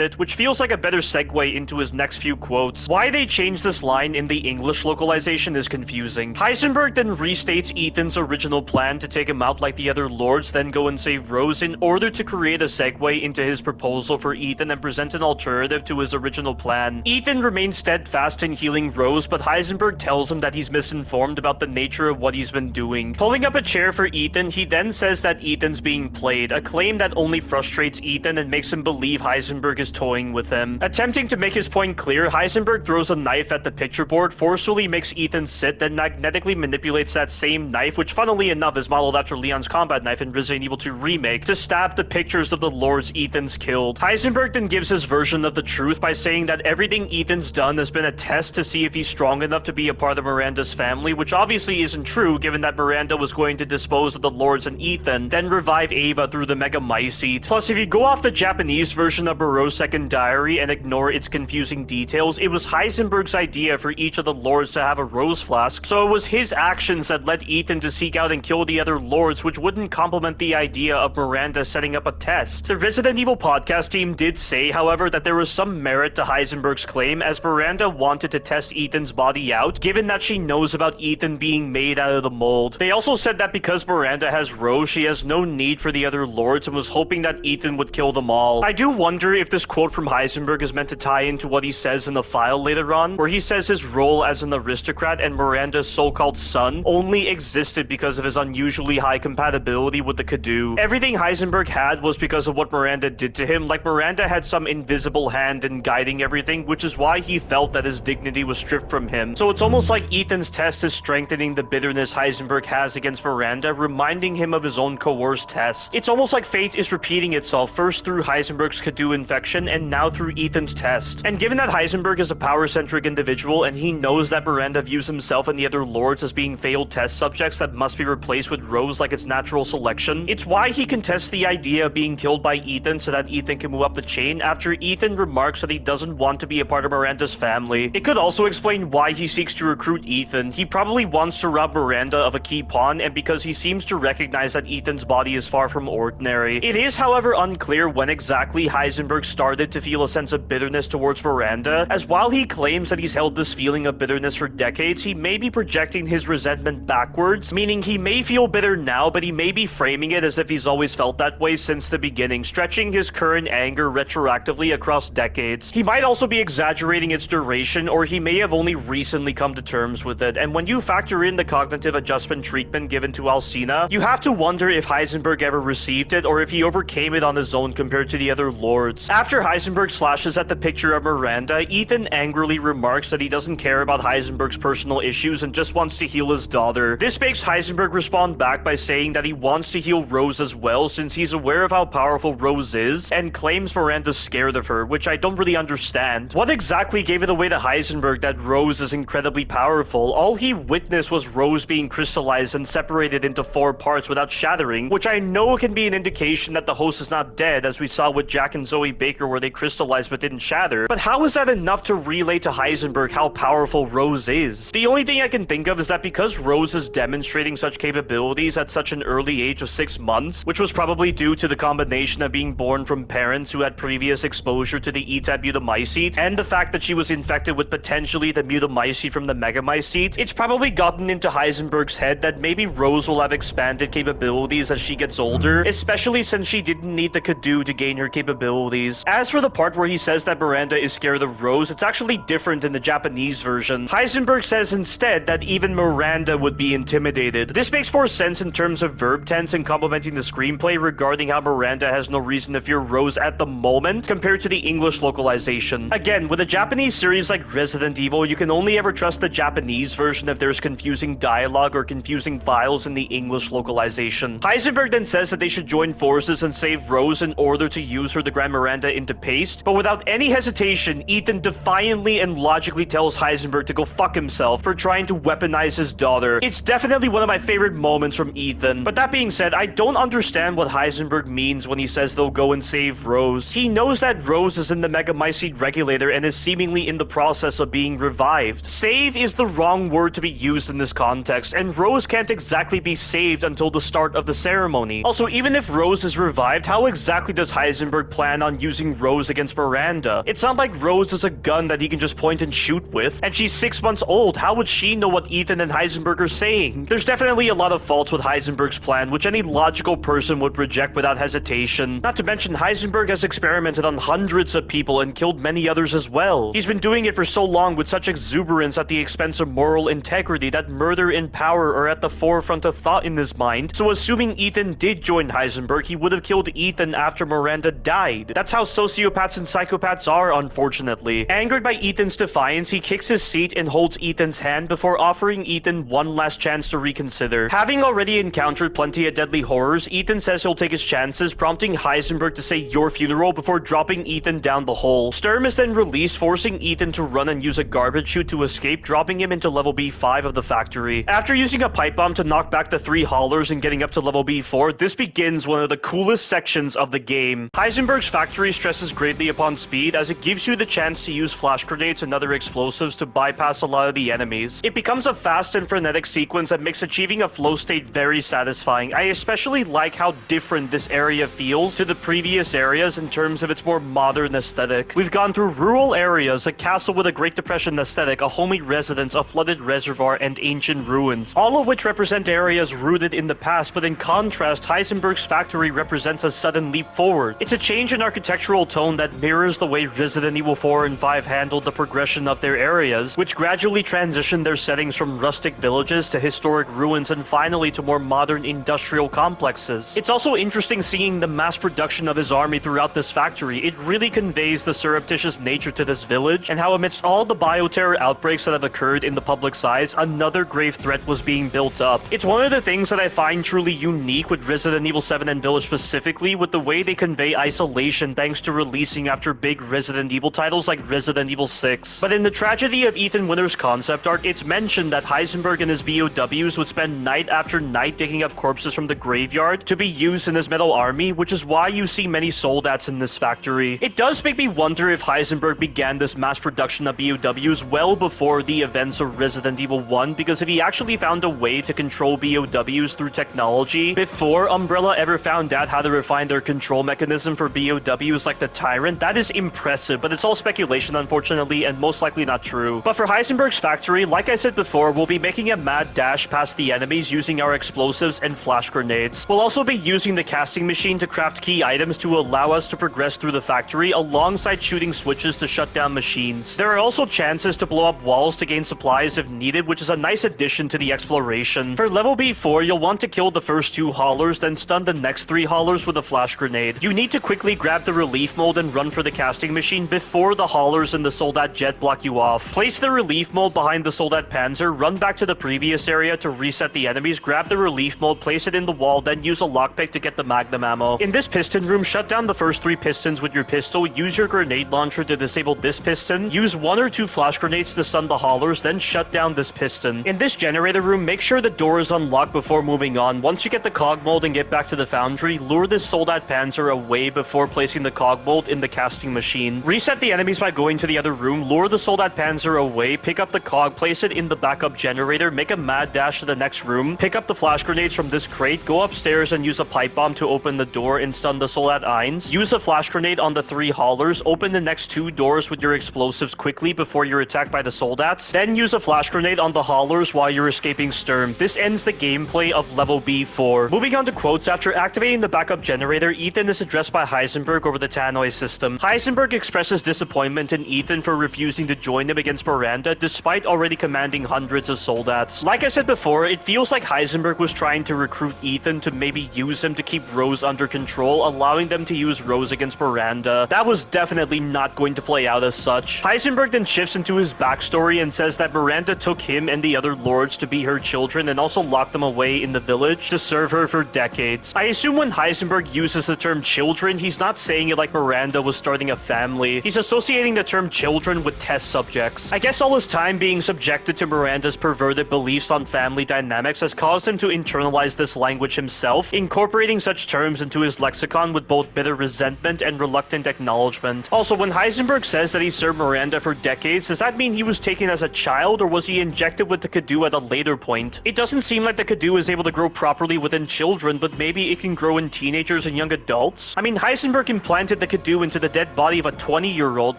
it?" which feels like a better segue into his next few quotes. Why they changed this line in the English localization is confusing. Heisenberg then restates Ethan's original plan to take him out like the other Lords, then go and save Rose in order to create a segue into his proposal for Ethan and present an alternative to his original plan. Ethan remains steadfast in healing Rose, but Heisenberg tells him that he's misinformed about the nature of what he's been doing. Pulling up a chair for Ethan, he then says that Ethan's being played, a claim that only frustrates Ethan and makes him believe Heisenberg is toying with him. Attempting to make his point clear, Heisenberg throws a knife at the picture board, forcefully makes Ethan sit, then magnetically manipulates that same knife, which funnily enough is modeled after Leon's combat knife knife in Resident Evil 2 Remake to stab the pictures of the lords Ethan's killed. Heisenberg then gives his version of the truth by saying that everything Ethan's done has been a test to see if he's strong enough to be a part of Miranda's family, which obviously isn't true given that Miranda was going to dispose of the lords and Ethan, then revive Ava through the Megamycete. Plus, if you go off the Japanese version of Barreau's second diary and ignore its confusing details, it was Heisenberg's idea for each of the lords to have a rose flask, so it was his actions that led Ethan to seek out and kill the other lords, which wouldn't complement the idea of Miranda setting up a test. The Resident Evil podcast team did say, however, that there was some merit to Heisenberg's claim, as Miranda wanted to test Ethan's body out, given that she knows about Ethan being made out of the mold. They also said that because Miranda has Rose, she has no need for the other lords and was hoping that Ethan would kill them all. I do wonder if this quote from Heisenberg is meant to tie into what he says in the file later on, where he says his role as an aristocrat and Miranda's so-called son only existed because of his unusually high compatibility with the Kadu. Everything Heisenberg had was because of what Miranda did to him, like Miranda had some invisible hand in guiding everything, which is why he felt that his dignity was stripped from him. So it's almost like Ethan's test is strengthening the bitterness Heisenberg has against Miranda, reminding him of his own coerced test. It's almost like fate is repeating itself, first through Heisenberg's Kadu infection and now through Ethan's test. And given that Heisenberg is a power-centric individual and he knows that Miranda views himself and the other lords as being failed test subjects that must be replaced with Rose like its natural selection, it's why he contests the idea of being killed by Ethan so that Ethan can move up the chain after Ethan remarks that he doesn't want to be a part of Miranda's family. It could also explain why he seeks to recruit Ethan. He probably wants to rob Miranda of a key pawn, and because he seems to recognize that Ethan's body is far from ordinary. It is, however, unclear when exactly Heisenberg started to feel a sense of bitterness towards Miranda, as while he claims that he's held this feeling of bitterness for decades, he may be projecting his resentment backwards, meaning he may feel bitter now, but he may be framing it as if he's always felt that way since the beginning, stretching his current anger retroactively across decades. He might also be exaggerating its duration, or he may have only recently come to terms with it, and when you factor in the cognitive adjustment treatment given to Alcina, you have to wonder if Heisenberg ever received it, or if he overcame it on his own compared to the other lords. After Heisenberg slashes at the picture of Miranda, Ethan angrily remarks that he doesn't care about Heisenberg's personal issues and just wants to heal his daughter. This makes Heisenberg respond back by saying that he wants to heal Rose as well, since he's aware of how powerful Rose is, and claims Miranda's scared of her, which I don't really understand. What exactly gave it away to Heisenberg that Rose is incredibly powerful? All he witnessed was Rose being crystallized and separated into 4 parts without shattering, which I know can be an indication that the host is not dead, as we saw with Jack and Zoe Baker where they crystallized but didn't shatter. But how is that enough to relay to Heisenberg how powerful Rose is? The only thing I can think of is that because Rose is demonstrating such capabilities at such an early age of 6 months, which was probably due to the combination of being born from parents who had previous exposure to the ETAP mutamycete, and the fact that she was infected with potentially the mutamycete from the megamycete, it's probably gotten into Heisenberg's head that maybe Rose will have expanded capabilities as she gets older, especially since she didn't need the Kadu to gain her capabilities. As for the part where he says that Miranda is scared of Rose, it's actually different in the Japanese version. Heisenberg says instead that even Miranda would be intimidated. This makes more sense in terms of verb tense and complementing the screenplay regarding how Miranda has no reason to fear Rose at the moment compared to the English localization. Again, with a Japanese series like Resident Evil, you can only ever trust the Japanese version if there's confusing dialogue or confusing files in the English localization. Heisenberg then says that they should join forces and save Rose in order to use her to grind Miranda into paste, but without any hesitation, Ethan defiantly and logically tells Heisenberg to go fuck himself for trying to weaponize his daughter. It's definitely one of my favorite moments from Ethan. But that being said, I don't understand what Heisenberg means when he says they'll go and save Rose. He knows that Rose is in the Megamycete regulator and is seemingly in the process of being revived. Save is the wrong word to be used in this context, and Rose can't exactly be saved until the start of the ceremony. Also, even if Rose is revived, how exactly does Heisenberg plan on using Rose against Miranda? It's not like Rose is a gun that he can just point and shoot with, and she's 6 months old. How would she know what Ethan and Heisenberg are saying? There's definitely a lot of faults with Heisenberg's plan, which any logical person would reject without hesitation. Not to mention, Heisenberg has experimented on hundreds of people and killed many others as well. He's been doing it for so long with such exuberance at the expense of moral integrity that murder and power are at the forefront of thought in his mind, so assuming Ethan did join Heisenberg, he would have killed Ethan after Miranda died. That's how sociopaths and psychopaths are, unfortunately. Angered by Ethan's defiance, he kicks his seat and holds Ethan's hand before offering Ethan one last chance to reconsider. Having already encountered plenty trilogy of deadly horrors, Ethan says he'll take his chances, prompting Heisenberg to say your funeral before dropping Ethan down the hole. Sturm is then released, forcing Ethan to run and use a garbage chute to escape, dropping him into level B5 of the factory. After using a pipe bomb to knock back the 3 haulers and getting up to level B4, this begins one of the coolest sections of the game. Heisenberg's factory stresses greatly upon speed, as it gives you the chance to use flash grenades and other explosives to bypass a lot of the enemies. It becomes a fast and frenetic sequence that makes achieving a flow state very satisfying. I especially like how different this area feels to the previous areas in terms of its more modern aesthetic. We've gone through rural areas, a castle with a Great Depression aesthetic, a homey residence, a flooded reservoir, and ancient ruins, all of which represent areas rooted in the past, but in contrast, Heisenberg's factory represents a sudden leap forward. It's a change in architectural tone that mirrors the way Resident Evil 4 and 5 handled the progression of their areas, which gradually transitioned their settings from rustic villages to historic ruins and finally to more modern industrial complexes. It's also interesting seeing the mass production of his army throughout this factory. It really conveys the surreptitious nature to this village, and how amidst all the bioterror outbreaks that have occurred in the public's eyes, another grave threat was being built up. It's one of the things that I find truly unique with Resident Evil 7 and Village specifically, with the way they convey isolation thanks to releasing after big Resident Evil titles like Resident Evil 6. But in the tragedy of Ethan Winter's concept art, it's mentioned that Heisenberg and his BOWs would spend night after night digging up corpses from the graveyard to be used in his metal army, which is why you see many soldats in this factory. It does make me wonder if Heisenberg began this mass production of BOWs well before the events of Resident Evil 1, because if he actually found a way to control BOWs through technology before Umbrella ever found out how to refine their control mechanism for BOWs like the Tyrant, that is impressive, but it's all speculation unfortunately, and most likely not true. But for Heisenberg's factory, like I said before, we'll be making a mad dash past the enemies using our explosives and flash grenades. We'll also be using the casting machine to craft key items to allow us to progress through the factory, alongside shooting switches to shut down machines. There are also chances to blow up walls to gain supplies if needed, which is a nice addition to the exploration. For level B4, you'll want to kill the first 2 haulers, then stun the next 3 haulers with a flash grenade. You need to quickly grab the relief mold and run for the casting machine before the haulers and the Soldat jet block you off. Place the relief mold behind the Soldat Panzer, run back to the previous area to reset the enemies, grab the relief mold, place it in the wall, then use a lockpick to get the magnum ammo. In this piston room, shut down the first 3 pistons with your pistol, use your grenade launcher to disable this piston, use 1 or 2 flash grenades to stun the haulers, then shut down this piston. In this generator room, make sure the door is unlocked before moving on. Once you get the cog mold and get back to the foundry, lure this Soldat Panzer away before placing the cog mold in the casting machine. Reset the enemies by going to the other room, lure the Soldat Panzer away, pick up the cog, place it in the backup generator, make a mad dash to the next room, pick up the flash grenades from this crate, go upstairs and use a pipe bomb to open the door and stun the Soldat Eins. Use a flash grenade on the 3 haulers, open the next 2 doors with your explosives quickly before you're attacked by the soldats, then use a flash grenade on the haulers while you're escaping Sturm. This ends the gameplay of level B4. Moving on to quotes, after activating the backup generator, Ethan is addressed by Heisenberg over the Tannoy system. Heisenberg expresses disappointment in Ethan for refusing to join him against Miranda despite already commanding hundreds of soldats. Like I said before, it feels like Heisenberg was trying to recruit Ethan to maybe use him to keep Rose under control, allowing them to use Rose against Miranda. That was definitely not going to play out as such. Heisenberg then shifts into his backstory and says that Miranda took him and the other lords to be her children and also locked them away in the village to serve her for decades. I assume when Heisenberg uses the term children, he's not saying it like Miranda was starting a family. He's associating the term children with test subjects. I guess all his time being subjected to Miranda's perverted beliefs on family dynamics has caused him to internalize this language himself, incorporating such terms into his lexicon with both bitter resentment and reluctant acknowledgement. Also, when Heisenberg says that he served Miranda for decades, does that mean he was taken as a child, or was he injected with the Kadu at a later point? It doesn't seem like the Kadu is able to grow properly within children, but maybe it can grow in teenagers and young adults? I mean, Heisenberg implanted the Kadu into the dead body of a 20-year-old,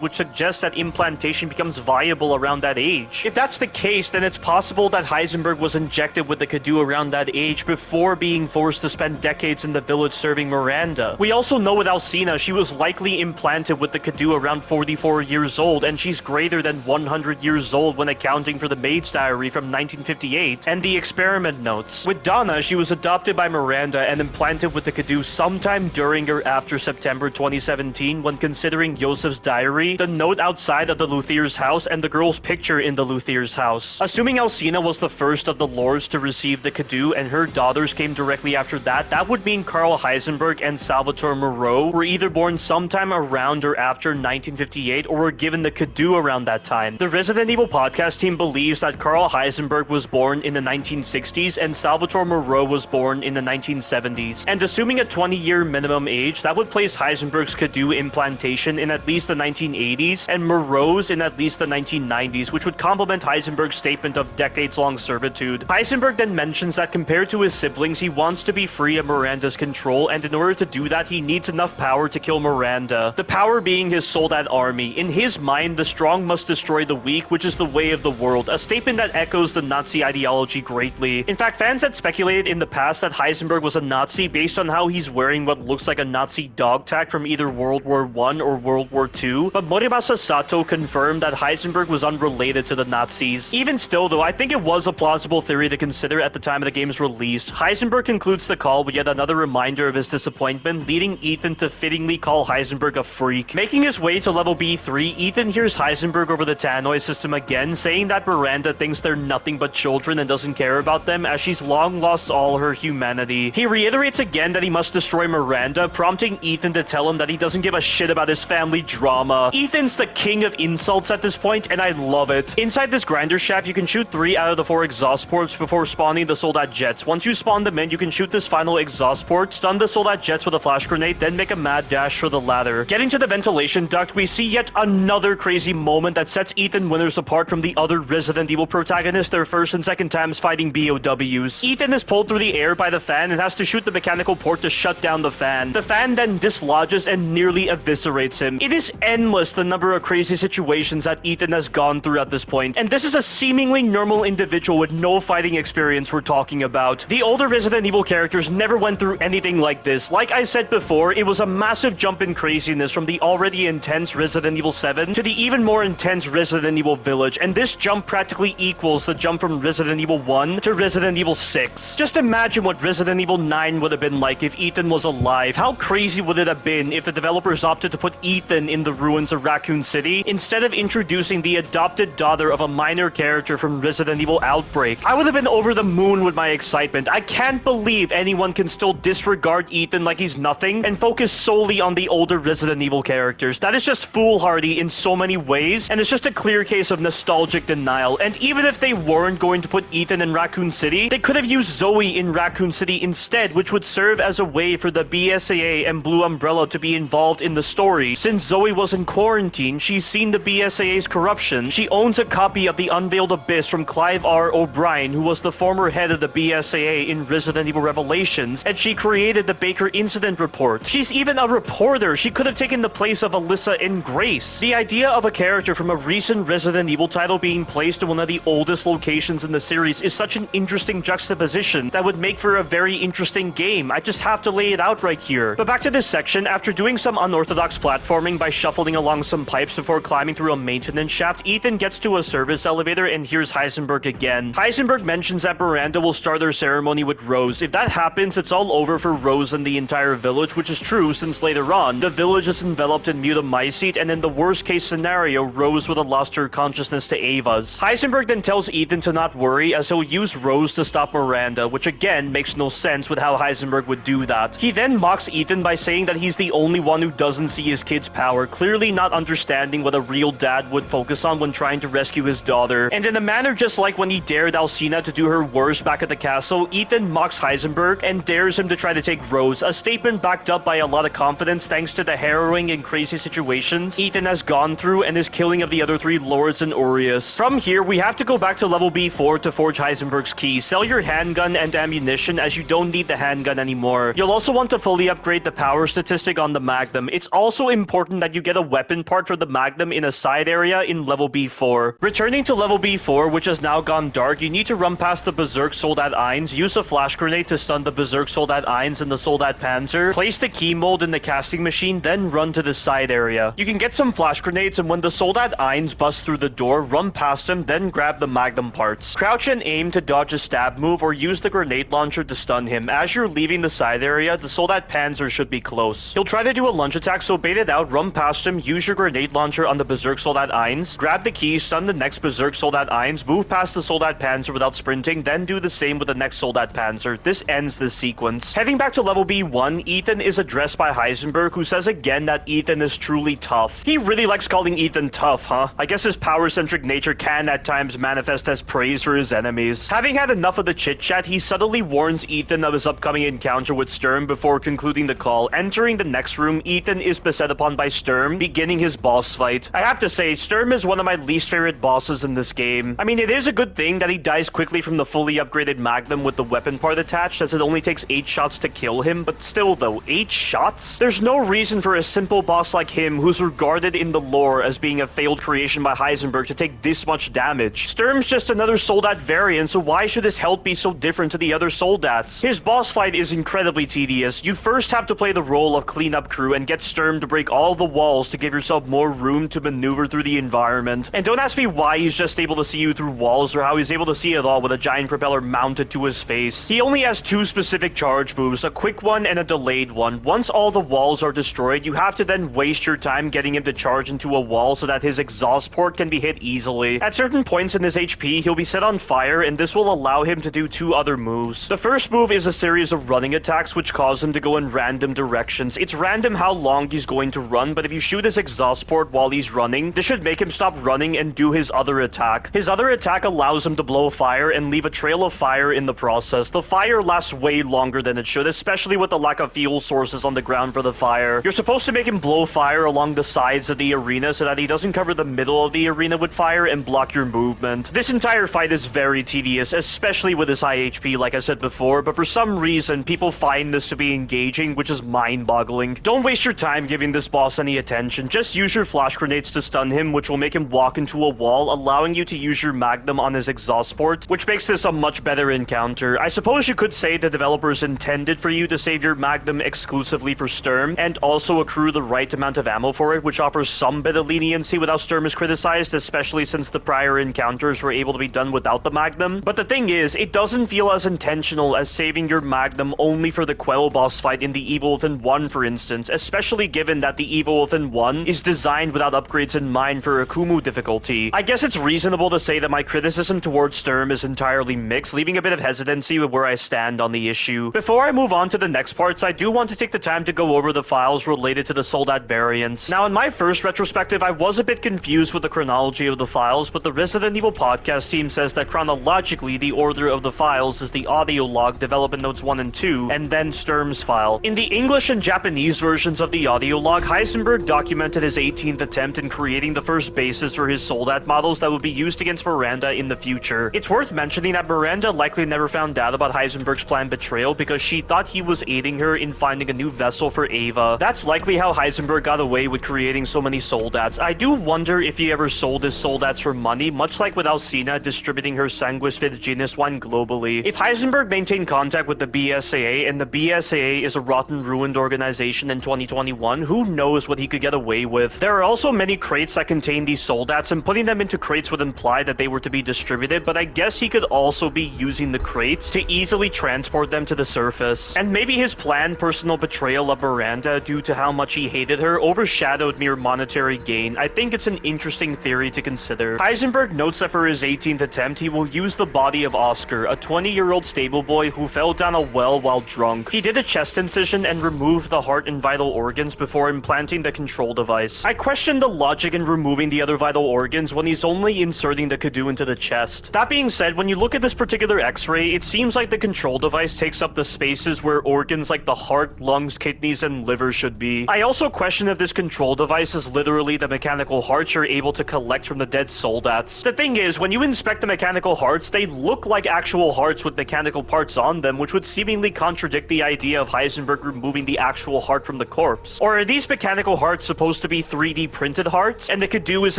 which suggests that implantation becomes viable around that age. If that's the case, then it's possible that Heisenberg was injected with the Kadu around that age before being forced to spend decades in the village serving Miranda. We also know with Alcina, she was likely implanted with the Kadu around 44 years old, and she's greater than 100 years old when accounting for the Maid's Diary from 1958 and the experiment notes. With Donna, she was adopted by Miranda and implanted with the Kadu sometime during or after September 2017 when considering Yosef's diary, the note outside of the Luthier's house, and the girl's picture in the Luthier's house. Assuming Alcina was the first of the lords to receive the Kadu and her daughters came directly after that, that would mean Karl Heisenberg and Salvatore Moreau were either born sometime around or after 1958 or were given the Kadu around that time. The Resident Evil podcast team believes that Karl Heisenberg was born in the 1960s and Salvatore Moreau was born in the 1970s. And assuming a 20-year minimum age, that would place Heisenberg's Kadu implantation in at least the 1980s and Moreau's in at least the 1990s, which would complement Heisenberg's statement of decades-long servitude. Heisenberg then mentions that compared to his siblings, he wants to be free of Miranda's control, and in order to do that, he needs enough power to kill Miranda. The power being his Soldat army. In his mind, the strong must destroy the weak, which is the way of the world, a statement that echoes the Nazi ideology greatly. In fact, fans had speculated in the past that Heisenberg was a Nazi based on how he's wearing what looks like a Nazi dog tag from either World War I or World War II, but Morimasa Sato confirmed that Heisenberg was unrelated to the Nazis. Even still though, I think it was a plausible theory to consider at the time of the game's release. Heisenberg concludes the call with yet another reminder of his disappointment, leading Ethan to fittingly call Heisenberg a freak. Making his way to level B3, Ethan hears Heisenberg over the Tannoy system again, saying that Miranda thinks they're nothing but children and doesn't care about them as she's long lost all her humanity. He reiterates again that he must destroy Miranda, prompting Ethan to tell him that he doesn't give a shit about his family drama. Ethan's the king of insults at this point, and I love it. Inside this grinder shaft, you can shoot 3 out of the 4 exhaust ports before spawning the Soldat jets. Once you spawn them in, you can shoot this final exhaust port, stun the Soldat jets with a flash grenade, then make a mad dash for the ladder. Getting to the ventilation duct, we see yet another crazy moment that sets Ethan Winters apart from the other Resident Evil protagonists their first and second times fighting BOWs. Ethan is pulled through the air by the fan and has to shoot the mechanical port to shut down the fan. The fan then dislodges and nearly eviscerates him. It is endless the number of crazy situations that Ethan has gone through at this point, and this is a seemingly normal individual with no fighting experience we're talking about. The older Resident Evil characters never went through anything like this. Like I said before, it was a massive jump in craziness from the already intense Resident Evil 7 to the even more intense Resident Evil Village, and this jump practically equals the jump from Resident Evil 1 to Resident Evil 6. Just imagine what Resident Evil 9 would have been like if Ethan was alive. How crazy would it have been if the developers opted to put Ethan in the ruins of Raccoon City instead of introducing the adopted daughter of a minor character from Resident Evil Outbreak? I would have been over the moon with my excitement. I can't believe anyone can still disregard Ethan like he's nothing and focus solely on the older Resident Evil characters. That is just foolhardy in so many ways, and it's just a clear case of nostalgic denial. And even if they weren't going to put Ethan in Raccoon City, they could have used Zoe in Raccoon City instead, which would serve as a way for the BSAA and Blue Umbrella to be involved in the story. Since Zoe was in quarantine, she's seen the BSAA's corruption. She owns a copy of the Unveiled Abyss from Clive R. O'Brien, who was the former head of the BSAA in Resident Evil Revelations, and she created the Baker Incident Report. She's even a reporter. She could have taken the place of Alyssa in Grace. The idea of a character from a recent Resident Evil title being placed in one of the oldest locations in the series is such an interesting juxtaposition that would make for a very interesting game. I just have to lay it out right here. But back to this section, after doing some unorthodox platforming by shuffling along some pipes before climbing through a maintenance shaft, Ethan gets to a service elevator and hears Heisenberg again. Heisenberg mentions that Miranda will start their ceremony with Rose. If that happens, it's all over for Rose and the entire village, which is true since later on, the village is enveloped in mutamycete, and in the worst case scenario, Rose would have lost her consciousness to Ava's. Heisenberg then tells Ethan to not worry as he'll use Rose to stop Miranda, which again makes no sense with how Heisenberg would do that. He then mocks Ethan by saying that he's the only one who doesn't see his kid's power, clearly not understanding what a real dad would focus on when trying to rescue his daughter. And in a manner just like when he dared Alcina to do her worst back at the castle, Ethan mocks Heisenberg and dares him to try to take Rose, a statement backed up by a lot of confidence thanks to the harrowing and crazy situations Ethan has gone through and his killing of the other 3 lords and Aureus. From here, we have to go back to level B4 to forge Heisenberg's key. Sell your handgun and ammunition as you don't need the handgun anymore. You'll also want to fully upgrade the power statistic on the Magnum. It's also important that you get a weapon part for the Magnum in a side area in level B4. Returning to level B4, which has now gone dark, you need to run past the Berserk Soldat Eins, use a flash grenade to stun the Berserk Soldat Eins and the Soldat Panzer, place the key mold in the casting machine, then run to the side area. You can get some flash grenades, and when the Soldat Eins bust through the door, run past him, then grab the Magnum parts. Crouch and aim to dodge a stab move or use the grenade launcher to stun him. As you're leaving the side area, the Soldat Panzer should be close. He'll try to do a lunge attack, so bait it out, run past him, use your grenade launcher on the Berserk Soldat Eins, grab the key, stun the next Berserk Soldat Eins, move past the Soldat Panzer without sprinting, then do the same with the next Soldat Panzer. answer. This ends this sequence. Heading back to level B1, Ethan is addressed by Heisenberg, who says again that Ethan is truly tough. He really likes calling Ethan tough, huh? I guess his power-centric nature can at times manifest as praise for his enemies. Having had enough of the chit-chat, he subtly warns Ethan of his upcoming encounter with Sturm before concluding the call. Entering the next room, Ethan is beset upon by Sturm, beginning his boss fight. I have to say, Sturm is one of my least favorite bosses in this game. I mean, it is a good thing that he dies quickly from the fully upgraded Magnum with the weapon part attached, as it only takes 8 shots to kill him, but still though, 8 shots? There's no reason for a simple boss like him, who's regarded in the lore as being a failed creation by Heisenberg, to take this much damage. Sturm's just another Soldat variant, so why should his health be so different to the other Soldats? His boss fight is incredibly tedious. You first have to play the role of cleanup crew and get Sturm to break all the walls to give yourself more room to maneuver through the environment. And don't ask me why he's just able to see you through walls, or how he's able to see it all with a giant propeller mounted to his face. He only has 2 specific charge moves, a quick one and a delayed one. Once all the walls are destroyed, you have to then waste your time getting him to charge into a wall so that his exhaust port can be hit easily. At certain points in his HP, he'll be set on fire, and this will allow him to do 2 other moves. The first move is a series of running attacks which cause him to go in random directions. It's random how long he's going to run, but if you shoot his exhaust port while he's running, this should make him stop running and do his other attack. His other attack allows him to blow fire and leave a trail of fire in the process. The fire lasts way longer than it should, especially with the lack of fuel sources on the ground for the fire. You're supposed to make him blow fire along the sides of the arena so that he doesn't cover the middle of the arena with fire and block your movement. This entire fight is very tedious, especially with his high HP, like I said before, but for some reason, people find this to be engaging, which is mind-boggling. Don't waste your time giving this boss any attention. Just use your flash grenades to stun him, which will make him walk into a wall, allowing you to use your Magnum on his exhaust port, which makes this a much better encounter. I suppose you could say the developers intended for you to save your Magnum exclusively for Sturm, and also accrue the right amount of ammo for it, which offers some bit of leniency without Sturm is criticized, especially since the prior encounters were able to be done without the Magnum. But the thing is, it doesn't feel as intentional as saving your Magnum only for the Quell boss fight in the Evil Within 1, for instance, especially given that the Evil Within 1 is designed without upgrades in mind for Akumu difficulty. I guess it's reasonable to say that my criticism towards Sturm is entirely mixed, leaving a bit of hesitancy with where I stand on the issue. Before I move on to the next parts, I do want to take the time to go over the files related to the Soldat variants. Now, in my first retrospective, I was a bit confused with the chronology of the files, but the Resident Evil podcast team says that chronologically, the order of the files is the audio log, development notes 1 and 2, and then Sturm's file. In the English and Japanese versions of the audio log, Heisenberg documented his 18th attempt in creating the first basis for his Soldat models that would be used against Miranda in the future. It's worth mentioning that Miranda likely never found out about Heisenberg's planned betrayal because she thought he was aiding her in finding a new vessel for Ava. That's likely how Heisenberg got away with creating so many Soldats. I do wonder if he ever sold his Soldats for money, much like with Alcina distributing her Sanguis Vitiginis wine globally. If Heisenberg maintained contact with the BSAA, and the BSAA is a rotten, ruined organization in 2021, who knows what he could get away with. There are also many crates that contain these Soldats, and putting them into crates would imply that they were to be distributed, but I guess he could also be using the crates to easily transport them to the surface. And maybe his planned personal betrayal of Miranda due to how much he hated her overshadowed mere monetary gain. I think it's an interesting theory to consider. Heisenberg notes that for his 18th attempt, he will use the body of Oscar, a 20-year-old stable boy who fell down a well while drunk. He did a chest incision and removed the heart and vital organs before implanting the control device. I question the logic in removing the other vital organs when he's only inserting the Kadu into the chest. That being said, when you look at this particular x-ray, it seems like the control device takes up the spaces where organs like the heart, lungs, kidneys, and liver should be. I also question if this control device is literally the mechanical hearts you're able to collect from the dead Soldats. The thing is, when you inspect the mechanical hearts, they look like actual hearts with mechanical parts on them, which would seemingly contradict the idea of Heisenberg removing the actual heart from the corpse. Or are these mechanical hearts supposed to be 3D printed hearts, and the Kadu is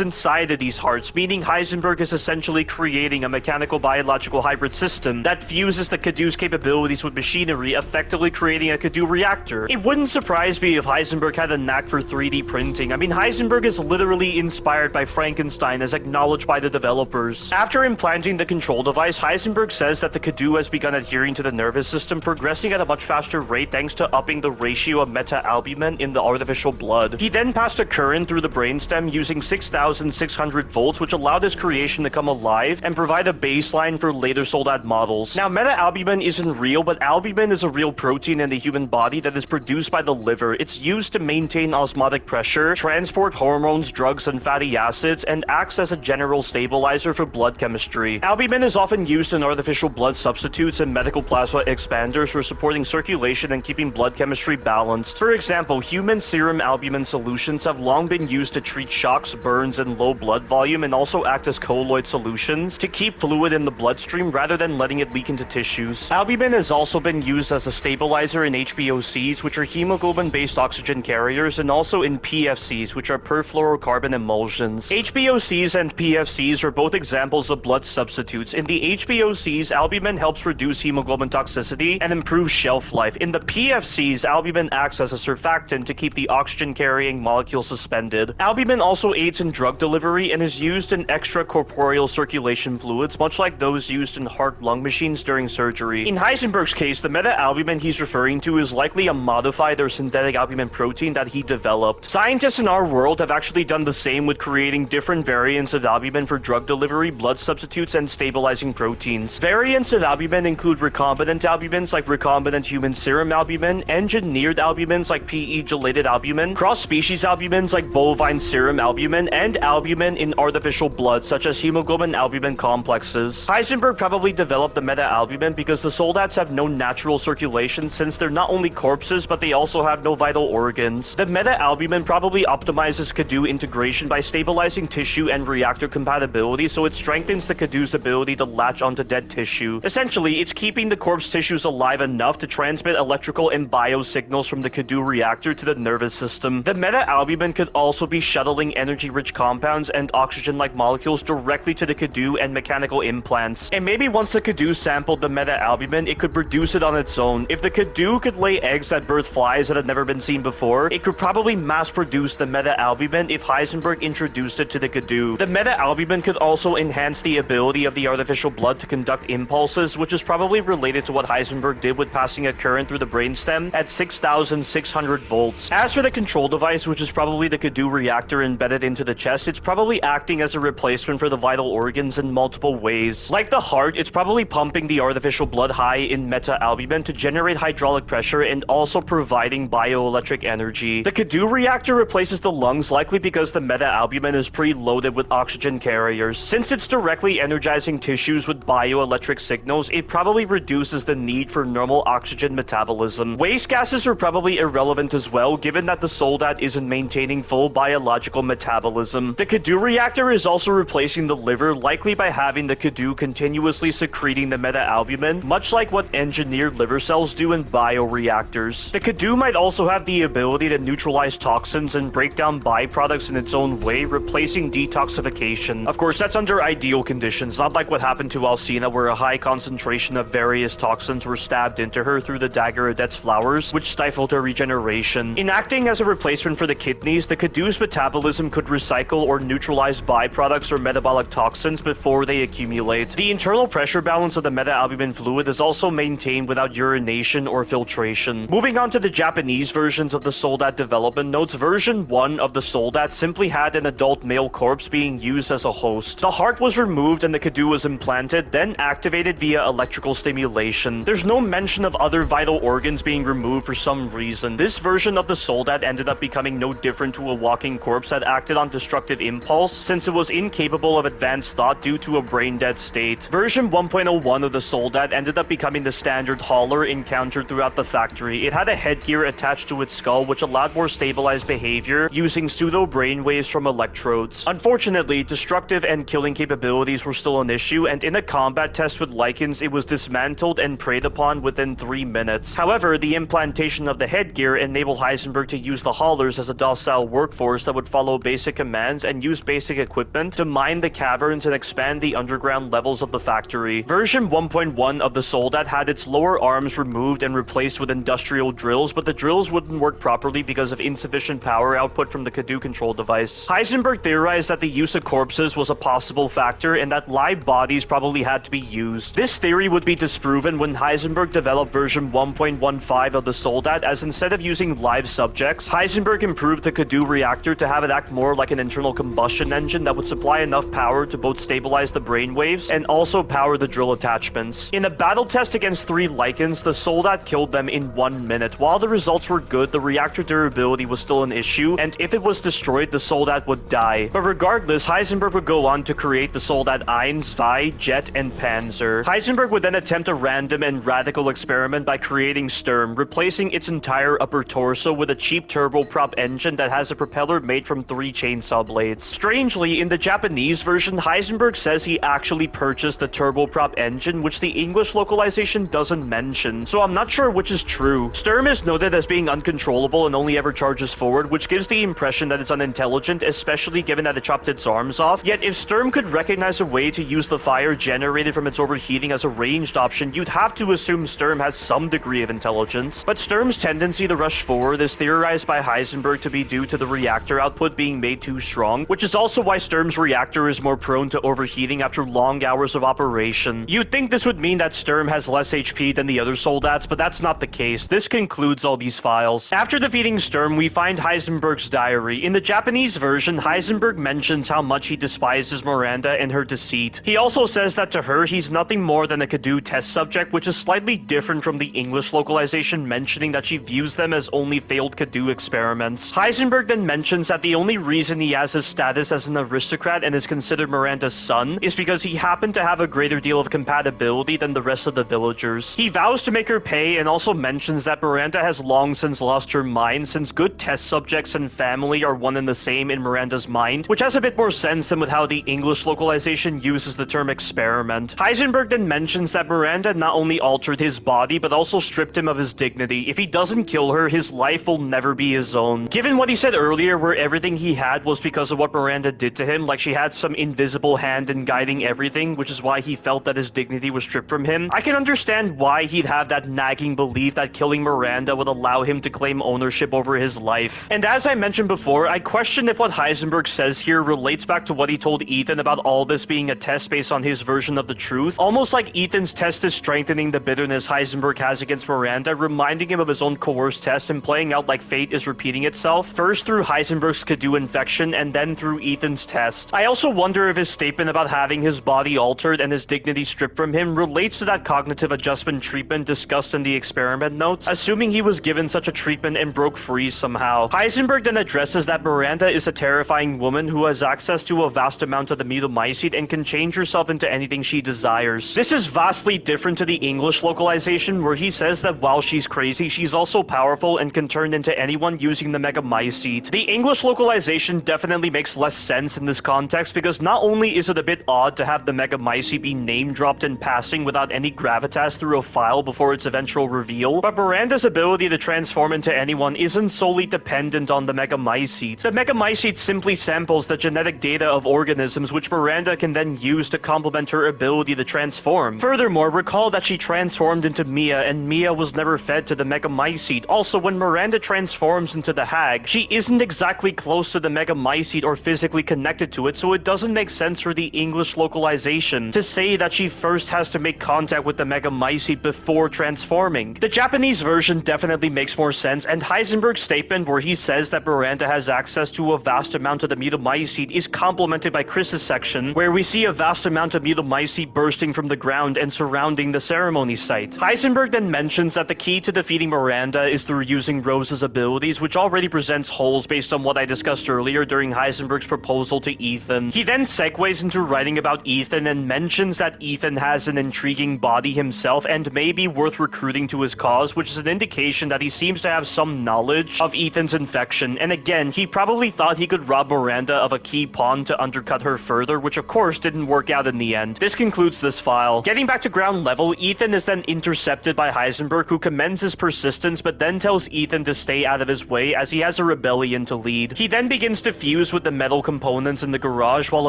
inside of these hearts, meaning Heisenberg is essentially creating a mechanical biological hybrid system that fuses the Kadu's capabilities with machinery, effectively creating a Kadu reactor. It wouldn't surprise me if Heisenberg had a knack for 3D printing. I mean, Heisenberg is literally inspired by Frankenstein, as acknowledged by the developers. After implanting the control device, Heisenberg says that the Kadu has begun adhering to the nervous system, progressing at a much faster rate thanks to upping the ratio of meta-albumin in the artificial blood. He then passed a current through the brainstem using 6,600 volts, which allowed his creation to come alive and provide a baseline for later Soldat models. Now, meta meta-albumin isn't real, but albumin is a real protein in the human body that is produced by the liver. It's used to maintain osmotic pressure, transport hormones, drugs, and fatty acids, and acts as a general stabilizer for blood chemistry. Albumin is often used in artificial blood substitutes and medical plasma expanders for supporting circulation and keeping blood chemistry balanced. For example, human serum albumin solutions have long been used to treat shocks, burns, and low blood volume, and also act as colloid solutions to keep fluid in the bloodstream rather than letting it leak into tissues. Albumin has also been used as a stabilizer in HbOCs, which are hemoglobin-based oxygen carriers, and also in PFCs, which are perfluorocarbon emulsions. HbOCs and PFCs are both examples of blood substitutes. In the HbOCs, albumin helps reduce hemoglobin toxicity and improve shelf life. In the PFCs, albumin acts as a surfactant to keep the oxygen-carrying molecule suspended. Albumin also aids in drug delivery and is used in extracorporeal circulation fluids, much like those used in heart-lung machines during surgery. In Heisenberg's case, the meta-albumin he's referring to is likely a modified or synthetic albumin protein that he developed. Scientists in our world have actually done the same with creating different variants of albumin for drug delivery, blood substitutes, and stabilizing proteins. Variants of albumin include recombinant albumins like recombinant human serum albumin, engineered albumins like PE-gelated albumin, cross-species albumins like bovine serum albumin, and albumin in artificial blood such as hemoglobin albumin complexes. Heisenberg probably developed the meta-albumin because the soldats have no natural circulation since they're not only corpses but they also have no vital organs. The meta-albumin probably optimizes Cadou integration by stabilizing tissue and reactor compatibility, so it strengthens the Cadou's ability to latch onto dead tissue. Essentially, it's keeping the corpse tissues alive enough to transmit electrical and bio signals from the Cadou reactor to the nervous system. The meta-albumin could also be shuttling energy-rich compounds and oxygen-like molecules directly to the Cadou and mechanical implants. And maybe once the Cadou sampled the meta-albumin, it could produce it on its own. If the Cadou could lay eggs that birth flies that had never been seen before, it could probably mass-produce the meta-albumin if Heisenberg introduced it to the Cadou. The meta-albumin could also enhance the ability of the artificial blood to conduct impulses, which is probably related to what Heisenberg did with passing a current through the brainstem at 6,600 volts. As for the control device, which is probably the Cadou reactor embedded into the chest, it's probably acting as a replacement for the vital organs in multiple ways. Like the heart, it's probably pumping the artificial blood high in meta-albumin to generate hydraulic pressure and also providing bioelectric energy. The Cadou reactor replaces the lungs, likely because the meta-albumin is preloaded with oxygen carriers. Since it's directly energizing tissues with bioelectric signals, it probably reduces the need for normal oxygen metabolism. Waste gases are probably irrelevant as well, given that the soldat isn't maintaining full biological metabolism. The Cadou reactor is also replacing the liver, likely by having the Cadou continuously secreting the meta-albumin, much like what engineered liver cells do in bioreactors. The Cadou might also have the ability to neutralize toxins and break down byproducts in its own way, replacing detoxification. Of course, that's under ideal conditions, not like what happened to Alcina, where a high concentration of various toxins were stabbed into her through the dagger Adet's flowers, which stifled her regeneration. In acting as a replacement for the kidneys, the Cadou's metabolism could recycle or neutralize byproducts or metabolic toxins before they accumulate. The internal pressure balance of the meta-albumin fluid is also maintained without urination or filtration. Moving on to the Japanese versions of the Soldat development notes, version 1 of the Soldat simply had an adult male corpse being used as a host. The heart was removed and the Cadou was implanted, then activated via electrical stimulation. There's no mention of other vital organs being removed for some reason. This version of the Soldat ended up becoming no different to a walking corpse that acted on destructive impulse, since it was incapable of advanced thought due to a brain-dead state. Version 1.01 of the Soldat ended up becoming the standard hauler encountered throughout the factory. It had a headgear attached to its skull, which allowed more stabilized behavior using pseudo-brainwaves from electrodes. Unfortunately, destructive and killing capabilities were still an issue, and in a combat test with Lycans, it was dismantled and preyed upon within 3 minutes. However, the implantation of the headgear enabled Heisenberg to use the haulers as a docile workforce that would follow basic commands and use basic equipment to mine the caverns and expand the underground levels of the factory. Version 1.1 of the Soldat had its lower arms removed and replaced with industrial drills, but the drills wouldn't work properly because of insufficient power output from the Cadou control device. Heisenberg theorized that the use of corpses was a possible factor and that live bodies probably had to be used. This theory would be disproven when Heisenberg developed version 1.15 of the Soldat, as instead of using live subjects, Heisenberg improved the Cadou reactor to have it act more like an internal combustion engine that would supply enough power to both stabilize the brainwaves and also power the drill attachments. intelligence. In a battle test against 3 Lycans, the Soldat killed them in 1 minute. While the results were good, the reactor durability was still an issue, and if it was destroyed, the Soldat would die. But regardless, Heisenberg would go on to create the Soldat 1, 2, Jet, and Panzer. Heisenberg would then attempt a random and radical experiment by creating Sturm, replacing its entire upper torso with a cheap turboprop engine that has a propeller made from 3 chainsaw blades. Strangely, in the Japanese version, Heisenberg says he actually purchased the turboprop engine, which the English localization doesn't mention, so I'm not sure which is true. Sturm is noted as being uncontrollable and only ever charges forward, which gives the impression that it's unintelligent, especially given that it chopped its arms off. Yet if Sturm could recognize a way to use the fire generated from its overheating as a ranged option, you'd have to assume Sturm has some degree of intelligence. But Sturm's tendency to rush forward is theorized by Heisenberg to be due to the reactor output being made too strong, which is also why Sturm's reactor is more prone to overheating after long hours of operation. You'd think this would mean that Sturm has less HP than the other Soldats, but that's not the case. This concludes all these files. After defeating Sturm, we find Heisenberg's diary. In the Japanese version, Heisenberg mentions how much he despises Miranda and her deceit. He also says that to her, he's nothing more than a Kadu test subject, which is slightly different from the English localization mentioning that she views them as only failed Kadu experiments. Heisenberg then mentions that the only reason he has his status as an aristocrat and is considered Miranda's son is because he happened to have a greater deal of compatibility than the rest of the villagers. He vows to make her pay and also mentions that Miranda has long since lost her mind, since good test subjects and family are one and the same in Miranda's mind, which has a bit more sense than with how the English localization uses the term experiment. Heisenberg then mentions that Miranda not only altered his body, but also stripped him of his dignity. If he doesn't kill her, his life will never be his own. Given what he said earlier, where everything he had was because of what Miranda did to him, like she had some invisible hand in guiding everything, which is why he felt that his dignity was stripped from him, I can understand why he'd have that nagging belief that killing Miranda would allow him to claim ownership over his life. And as I mentioned before, I question if what Heisenberg says here relates back to what he told Ethan about all this being a test based on his version of the truth, almost like Ethan's test is strengthening the bitterness Heisenberg has against Miranda, reminding him of his own coerced test and playing out like fate is repeating itself, first through Heisenberg's Kadu infection and then through Ethan's test. I also wonder if his statement about having his body altered and his dignity stripped from him relates to that cognitive adjustment treatment discussed in the experiment notes, assuming he was given such a treatment and broke free somehow. Heisenberg then addresses that Miranda is a terrifying woman who has access to a vast amount of the mutomycete and can change herself into anything she desires. This is vastly different to the English localization, where he says that while she's crazy, she's also powerful and can turn into anyone using the megamycete. The English localization definitely makes less sense in this context, because not only is it a bit odd to have the megamycete be name-dropped in passing without any gravitas through a file before its eventual reveal, but Miranda's ability to transform into anyone isn't solely dependent on the megamycete. The megamycete simply samples the genetic data of organisms, which Miranda can then use to complement her ability to transform. Furthermore, recall that she transformed into Mia, and Mia was never fed to the megamycete. Also, when Miranda transforms into the Hag, she isn't exactly close to the megamycete or physically connected to it, so it doesn't make sense for the English localization to say that she first has to make contact with the megamycete before transforming. The Japanese version definitely makes more sense, and Heisenberg's statement where he says that Miranda has access to a vast amount of the mutomycete is complemented by Chris's section, where we see a vast amount of mutomycete bursting from the ground and surrounding the ceremony site. Heisenberg then mentions that the key to defeating Miranda is through using Rose's abilities, which already presents holes based on what I discussed earlier during Heisenberg's proposal to Ethan. He then segues into writing about Ethan and mentions that Ethan has an intriguing body himself and may be worth recruiting to his cause, which is an indication that he seems to have some knowledge of Ethan's infection. And again, he probably thought he could rob Miranda of a key pawn to undercut her further, which of course didn't work out in the end. This concludes this file. Getting back to ground level, Ethan is then intercepted by Heisenberg, who commends his persistence but then tells Ethan to stay out of his way as he has a rebellion to lead. He then begins to fuse with the metal components in the garage while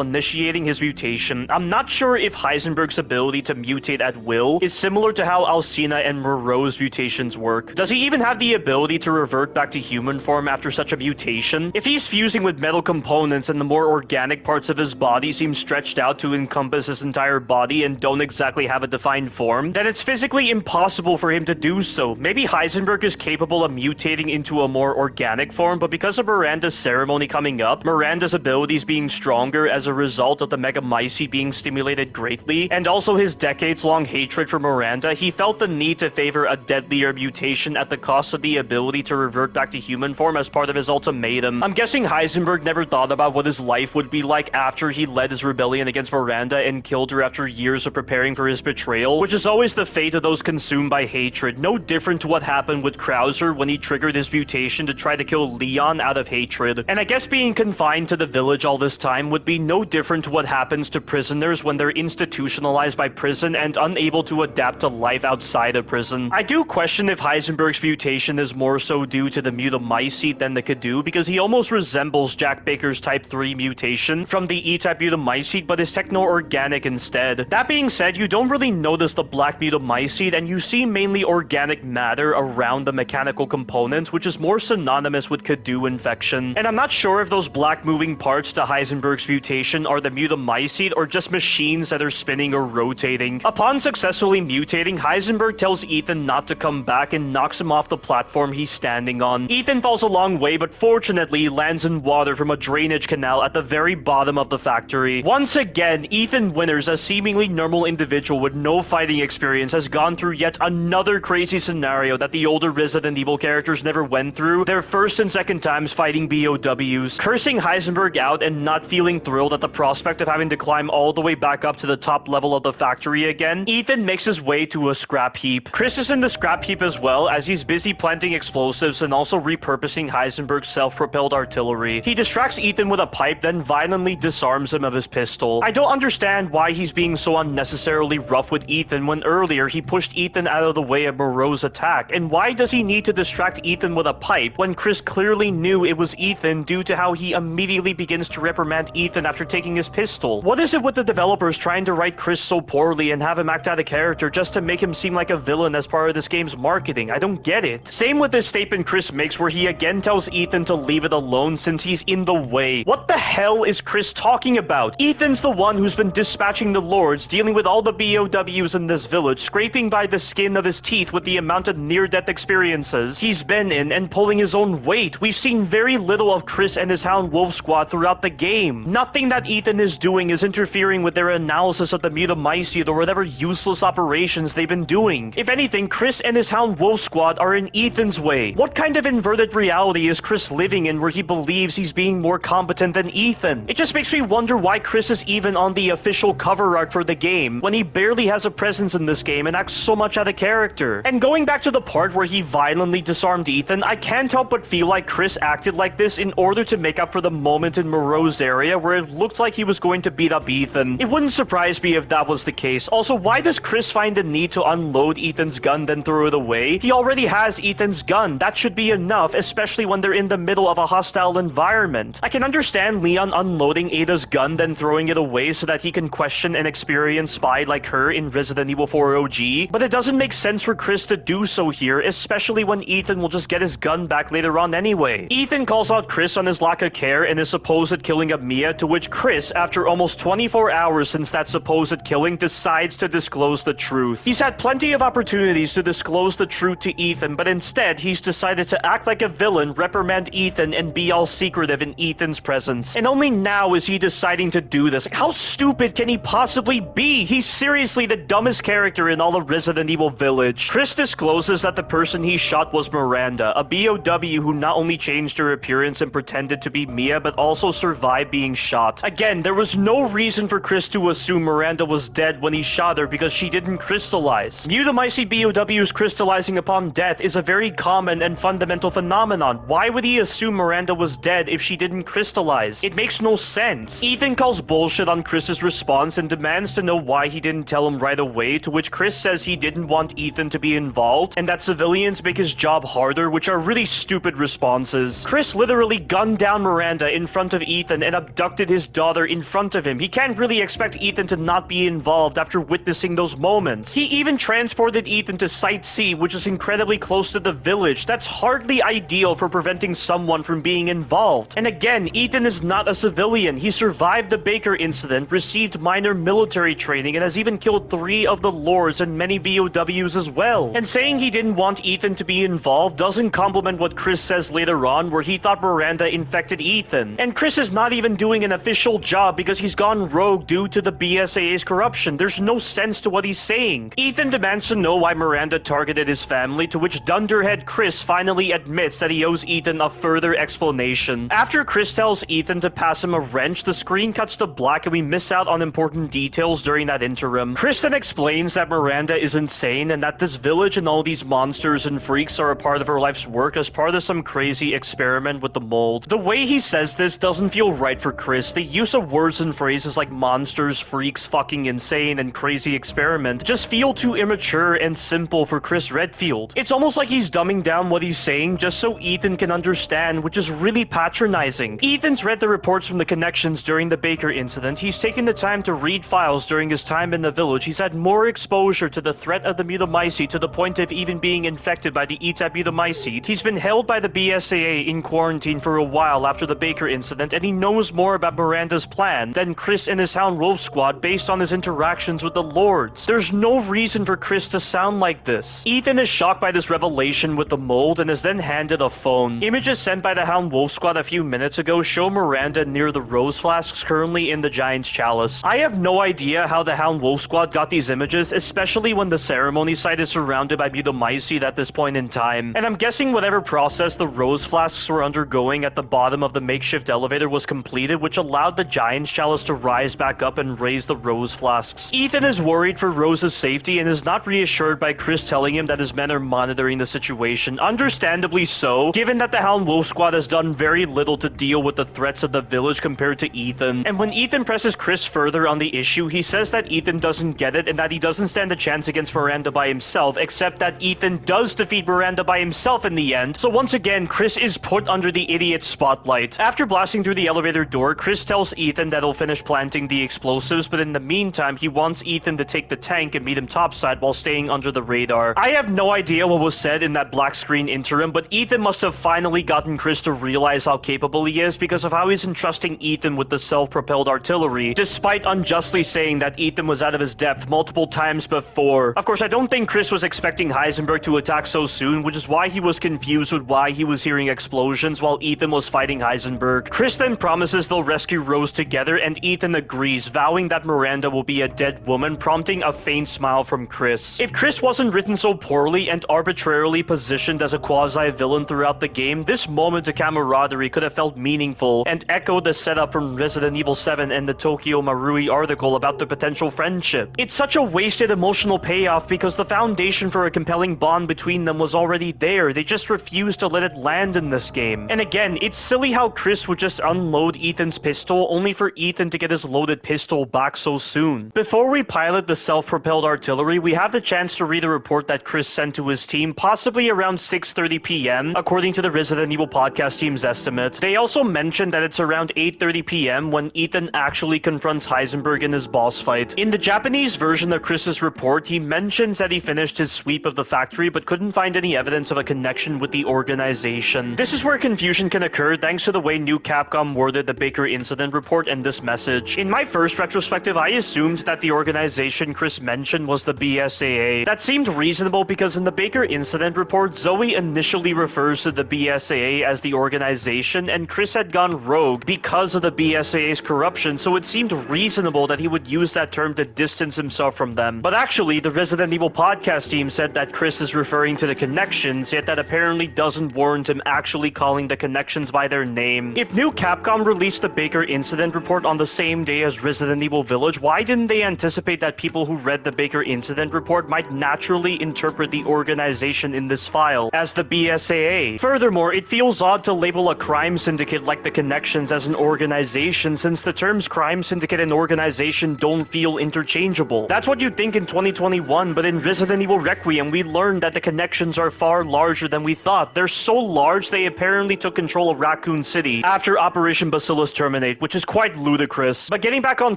initiating his mutation. I'm not sure if Heisenberg's ability to mutate at will is similar to how Alcina and Moreau's mutations work. Does he even have the ability to revert back to human form after such a mutation? If he's fusing with metal components and the more organic parts of his body seem stretched out to encompass his entire body and don't exactly have a defined form, then it's physically impossible for him to do so. Maybe Heisenberg is capable of mutating into a more organic form, but because of Miranda's ceremony coming up, Miranda's abilities being stronger as a result of the megamycete being stimulated greatly, and also his decade decades-long hatred for Miranda, he felt the need to favor a deadlier mutation at the cost of the ability to revert back to human form as part of his ultimatum. I'm guessing Heisenberg never thought about what his life would be like after he led his rebellion against Miranda and killed her after years of preparing for his betrayal, which is always the fate of those consumed by hatred, no different to what happened with Krauser when he triggered his mutation to try to kill Leon out of hatred. And I guess being confined to the village all this time would be no different to what happens to prisoners when they're institutionalized by prison and unable to adapt to life outside of prison. I do question if Heisenberg's mutation is more so due to the mutamycete than the Kadu, because he almost resembles Jack Baker's Type 3 mutation from the E-type mutamycete, but is techno-organic instead. That being said, you don't really notice the black mutamycete, and you see mainly organic matter around the mechanical components, which is more synonymous with Kadu infection. And I'm not sure if those black moving parts to Heisenberg's mutation are the mutamycete or just machines that are spinning or rotating. Upon successfully mutating, Heisenberg tells Ethan not to come back and knocks him off the platform he's standing on. Ethan falls a long way, but fortunately lands in water from a drainage canal at the very bottom of the factory. Once again, Ethan Winters, a seemingly normal individual with no fighting experience, has gone through yet another crazy scenario that the older Resident Evil characters never went through, their first and second times fighting BOWs. Cursing Heisenberg out and not feeling thrilled at the prospect of having to climb all the way back up to the top level of the factory again, Ethan makes his way to a scrap heap. Chris is in the scrap heap as well, as he's busy planting explosives and also repurposing Heisenberg's self-propelled artillery. He distracts Ethan with a pipe, then violently disarms him of his pistol. I don't understand why he's being so unnecessarily rough with Ethan when earlier he pushed Ethan out of the way of Moreau's attack, and why does he need to distract Ethan with a pipe when Chris clearly knew it was Ethan due to how he immediately begins to reprimand Ethan after taking his pistol? What is it with the developers trying to write Chris so poorly and have him act out of character just to make him seem like a villain as part of this game's marketing? I don't get it. Same with this statement Chris makes where he again tells Ethan to leave it alone since he's in the way. What the hell is Chris talking about? Ethan's the one who's been dispatching the lords, dealing with all the BOWs in this village, scraping by the skin of his teeth with the amount of near-death experiences he's been in and pulling his own weight. We've seen very little of Chris and his Hound Wolf Squad throughout the game. Nothing that Ethan is doing is interfering with their analysis of the mutamycete or whatever useless operations they've been doing. If anything, Chris and his Hound Wolf Squad are in Ethan's way. What kind of inverted reality is Chris living in where he believes he's being more competent than Ethan? It just makes me wonder why Chris is even on the official cover art for the game when he barely has a presence in this game and acts so much out of character. And going back to the part where he violently disarmed Ethan, I can't help but feel like Chris acted like this in order to make up for the moment in Moreau's area where it looked like he was going to beat up Ethan. It wouldn't surprise me if that was the case. Also, why does Chris find the need to unload Ethan's gun then throw it away? He already has Ethan's gun. That should be enough, especially when they're in the middle of a hostile environment. I can understand Leon unloading Ada's gun then throwing it away so that he can question an experienced spy like her in Resident Evil 4 OG, but it doesn't make sense for Chris to do so here, especially when Ethan will just get his gun back later on anyway. Ethan calls out Chris on his lack of care and his supposed killing of Mia, to which Chris, after almost 24 hours since that supposed killing, decides to disclose the truth. He's had plenty of opportunities to disclose the truth to Ethan, but instead he's decided to act like a villain, reprimand Ethan, and be all secretive in Ethan's presence. And only now is he deciding to do this. Like, how stupid can he possibly be? He's seriously the dumbest character in all of Resident Evil Village. Chris discloses that the person he shot was Miranda, a BOW who not only changed her appearance and pretended to be Mia, but also survived being shot. Again, there was no reason for Chris to assume Miranda was dead when he shot her because she didn't crystallize. Mutamycete BOWs crystallizing upon death is a very common and fundamental phenomenon. Why would he assume Miranda was dead if she didn't crystallize? It makes no sense. Ethan calls bullshit on Chris's response and demands to know why he didn't tell him right away, to which Chris says he didn't want Ethan to be involved and that civilians make his job harder, which are really stupid responses. Chris literally gunned down Miranda in front of Ethan and abducted his daughter in front of him. He can't really expect Ethan to not be involved after witnessing those moments. He even transported Ethan to Site C, which is incredibly close to the village. That's hardly ideal for preventing someone from being involved. And again, Ethan is not a civilian. He survived the Baker incident, received minor military training, and has even killed 3 of the lords and many BOWs as well. And saying he didn't want Ethan to be involved doesn't complement what Chris says later on, where he thought Miranda infected Ethan. And Chris is not even doing an official job because he's gone rogue due to the BSAA's corruption. There's no sense to what he's saying. Ethan demands to know why Miranda targeted his family, to which dunderhead Chris finally admits that he owes Ethan a further explanation. After Chris tells Ethan to pass him a wrench, the screen cuts to black and we miss out on important details during that interim. Chris then explains that Miranda is insane and that this village and all these monsters and freaks are a part of her life's work as part of some crazy experiment with the mold. The way he says this doesn't feel right for Chris. The use of words and phrases like monsters, freaks, fucking insane, and crazy experiment just feel too immature and simple for Chris Redfield. It's almost like he's dumbing down what he's saying just so Ethan can understand, which is really patronizing. Ethan's read the reports from the connections during the Baker incident. He's taken the time to read files during his time in the village. He's had more exposure to the threat of the mutamycete to the point of even being infected by the E-type mutamycete. He's been held by the BSAA in quarantine for a while after the Baker incident, and he knows more about Miranda's plan than Chris and his Hound Wolf squad based on his interactions with the Lords. There's no reason for Chris to sound like this. Ethan is shocked by this revelation with the mold and is then handed a phone. Images sent by the Hound Wolf squad a few minutes ago show Miranda near the rose flasks currently in the Giant's Chalice. I have no idea how the Hound Wolf squad got these images, especially when the ceremony site is surrounded by mutamycete at this point in time. And I'm guessing whatever process the rose flasks were undergoing at the bottom of the makeshift elevator was completed, which allowed the Giant's Chalice to rise back up and raise the rose flasks. Ethan is worried for Rose's safety and is not reassured by Chris telling him that his men are monitoring the situation. Understandably so, given that the Hound Wolf squad has done very little to deal with the threats of the village compared to Ethan. And when Ethan presses Chris further on the issue, he says that Ethan doesn't get it and that he doesn't stand a chance against Miranda by himself, except that Ethan does defeat Miranda by himself in the end. So once again, Chris is put under the idiot spotlight. After blasting through the elevator door, Chris tells Ethan that he'll finish planting the explosives, but in the meantime, he wants Ethan to take the tank and meet him topside while staying under the radar. I have no idea what was said in that black screen interim, but Ethan must have finally gotten Chris to realize how capable he is because of how he's entrusting Ethan with the self-propelled artillery, despite unjustly saying that Ethan was out of his depth multiple times before. Of course, I don't think Chris was expecting Heisenberg to attack so soon, which is why he was confused with why he was hearing explosions while Ethan was fighting Heisenberg. Chris then promises they'll rescue Rose together, and Ethan agrees, vowing that Miranda will be a dead woman, prompting a faint smile from Chris. If Chris wasn't written so poorly and arbitrarily positioned as a quasi-villain throughout the game, this moment of camaraderie could have felt meaningful and echoed the setup from Resident Evil 7 and the Tokyo Marui article about the potential friendship. It's such a wasted emotional payoff because the foundation for a compelling bond between them was already there. They just refused to let it land in this game. And again, it's silly how Chris would just unload Ethan's pistol only for Ethan to get his loaded pistol back so soon. Before we pilot the self-propelled artillery, we have the chance to read a report that Chris sent to his team possibly around 6:30 p.m. according to the Resident Evil podcast team's estimate. They also mentioned that it's around 8:30 p.m. when Ethan actually confronts Heisenberg in his boss fight. In the Japanese version of Chris's report, he mentions that he finished his sweep of the factory but couldn't find any evidence of a connection with the organization. This is where confusion can occur thanks to the way New Capcom worded the Baker incident report and this message. In my first retrospective, I assumed that the organization Chris mentioned was the BSAA. That seemed reasonable because in the Baker incident report, Zoe initially refers to the BSAA as the organization, and Chris had gone rogue because of the BSAA's corruption, so it seemed reasonable that he would use that term to distance himself from them. But actually, the Resident Evil podcast team said that Chris is referring to the connections, yet that apparently doesn't warrant him actually calling the connections by their name. If New Capcom released the Baker incident report on the same day as Resident Evil Village, why didn't they anticipate that people who read the Baker incident report might naturally interpret the organization in this file as the BSAA? Furthermore, it feels odd to label a crime syndicate like the Connections as an organization since the terms crime syndicate and organization don't feel interchangeable. That's what you'd think in 2021, but in Resident Evil Requiem, we learned that the Connections are far larger than we thought. They're so large they apparently took control of Raccoon City after Operation Bacillus Terminate, which is quite ludicrous. But getting back on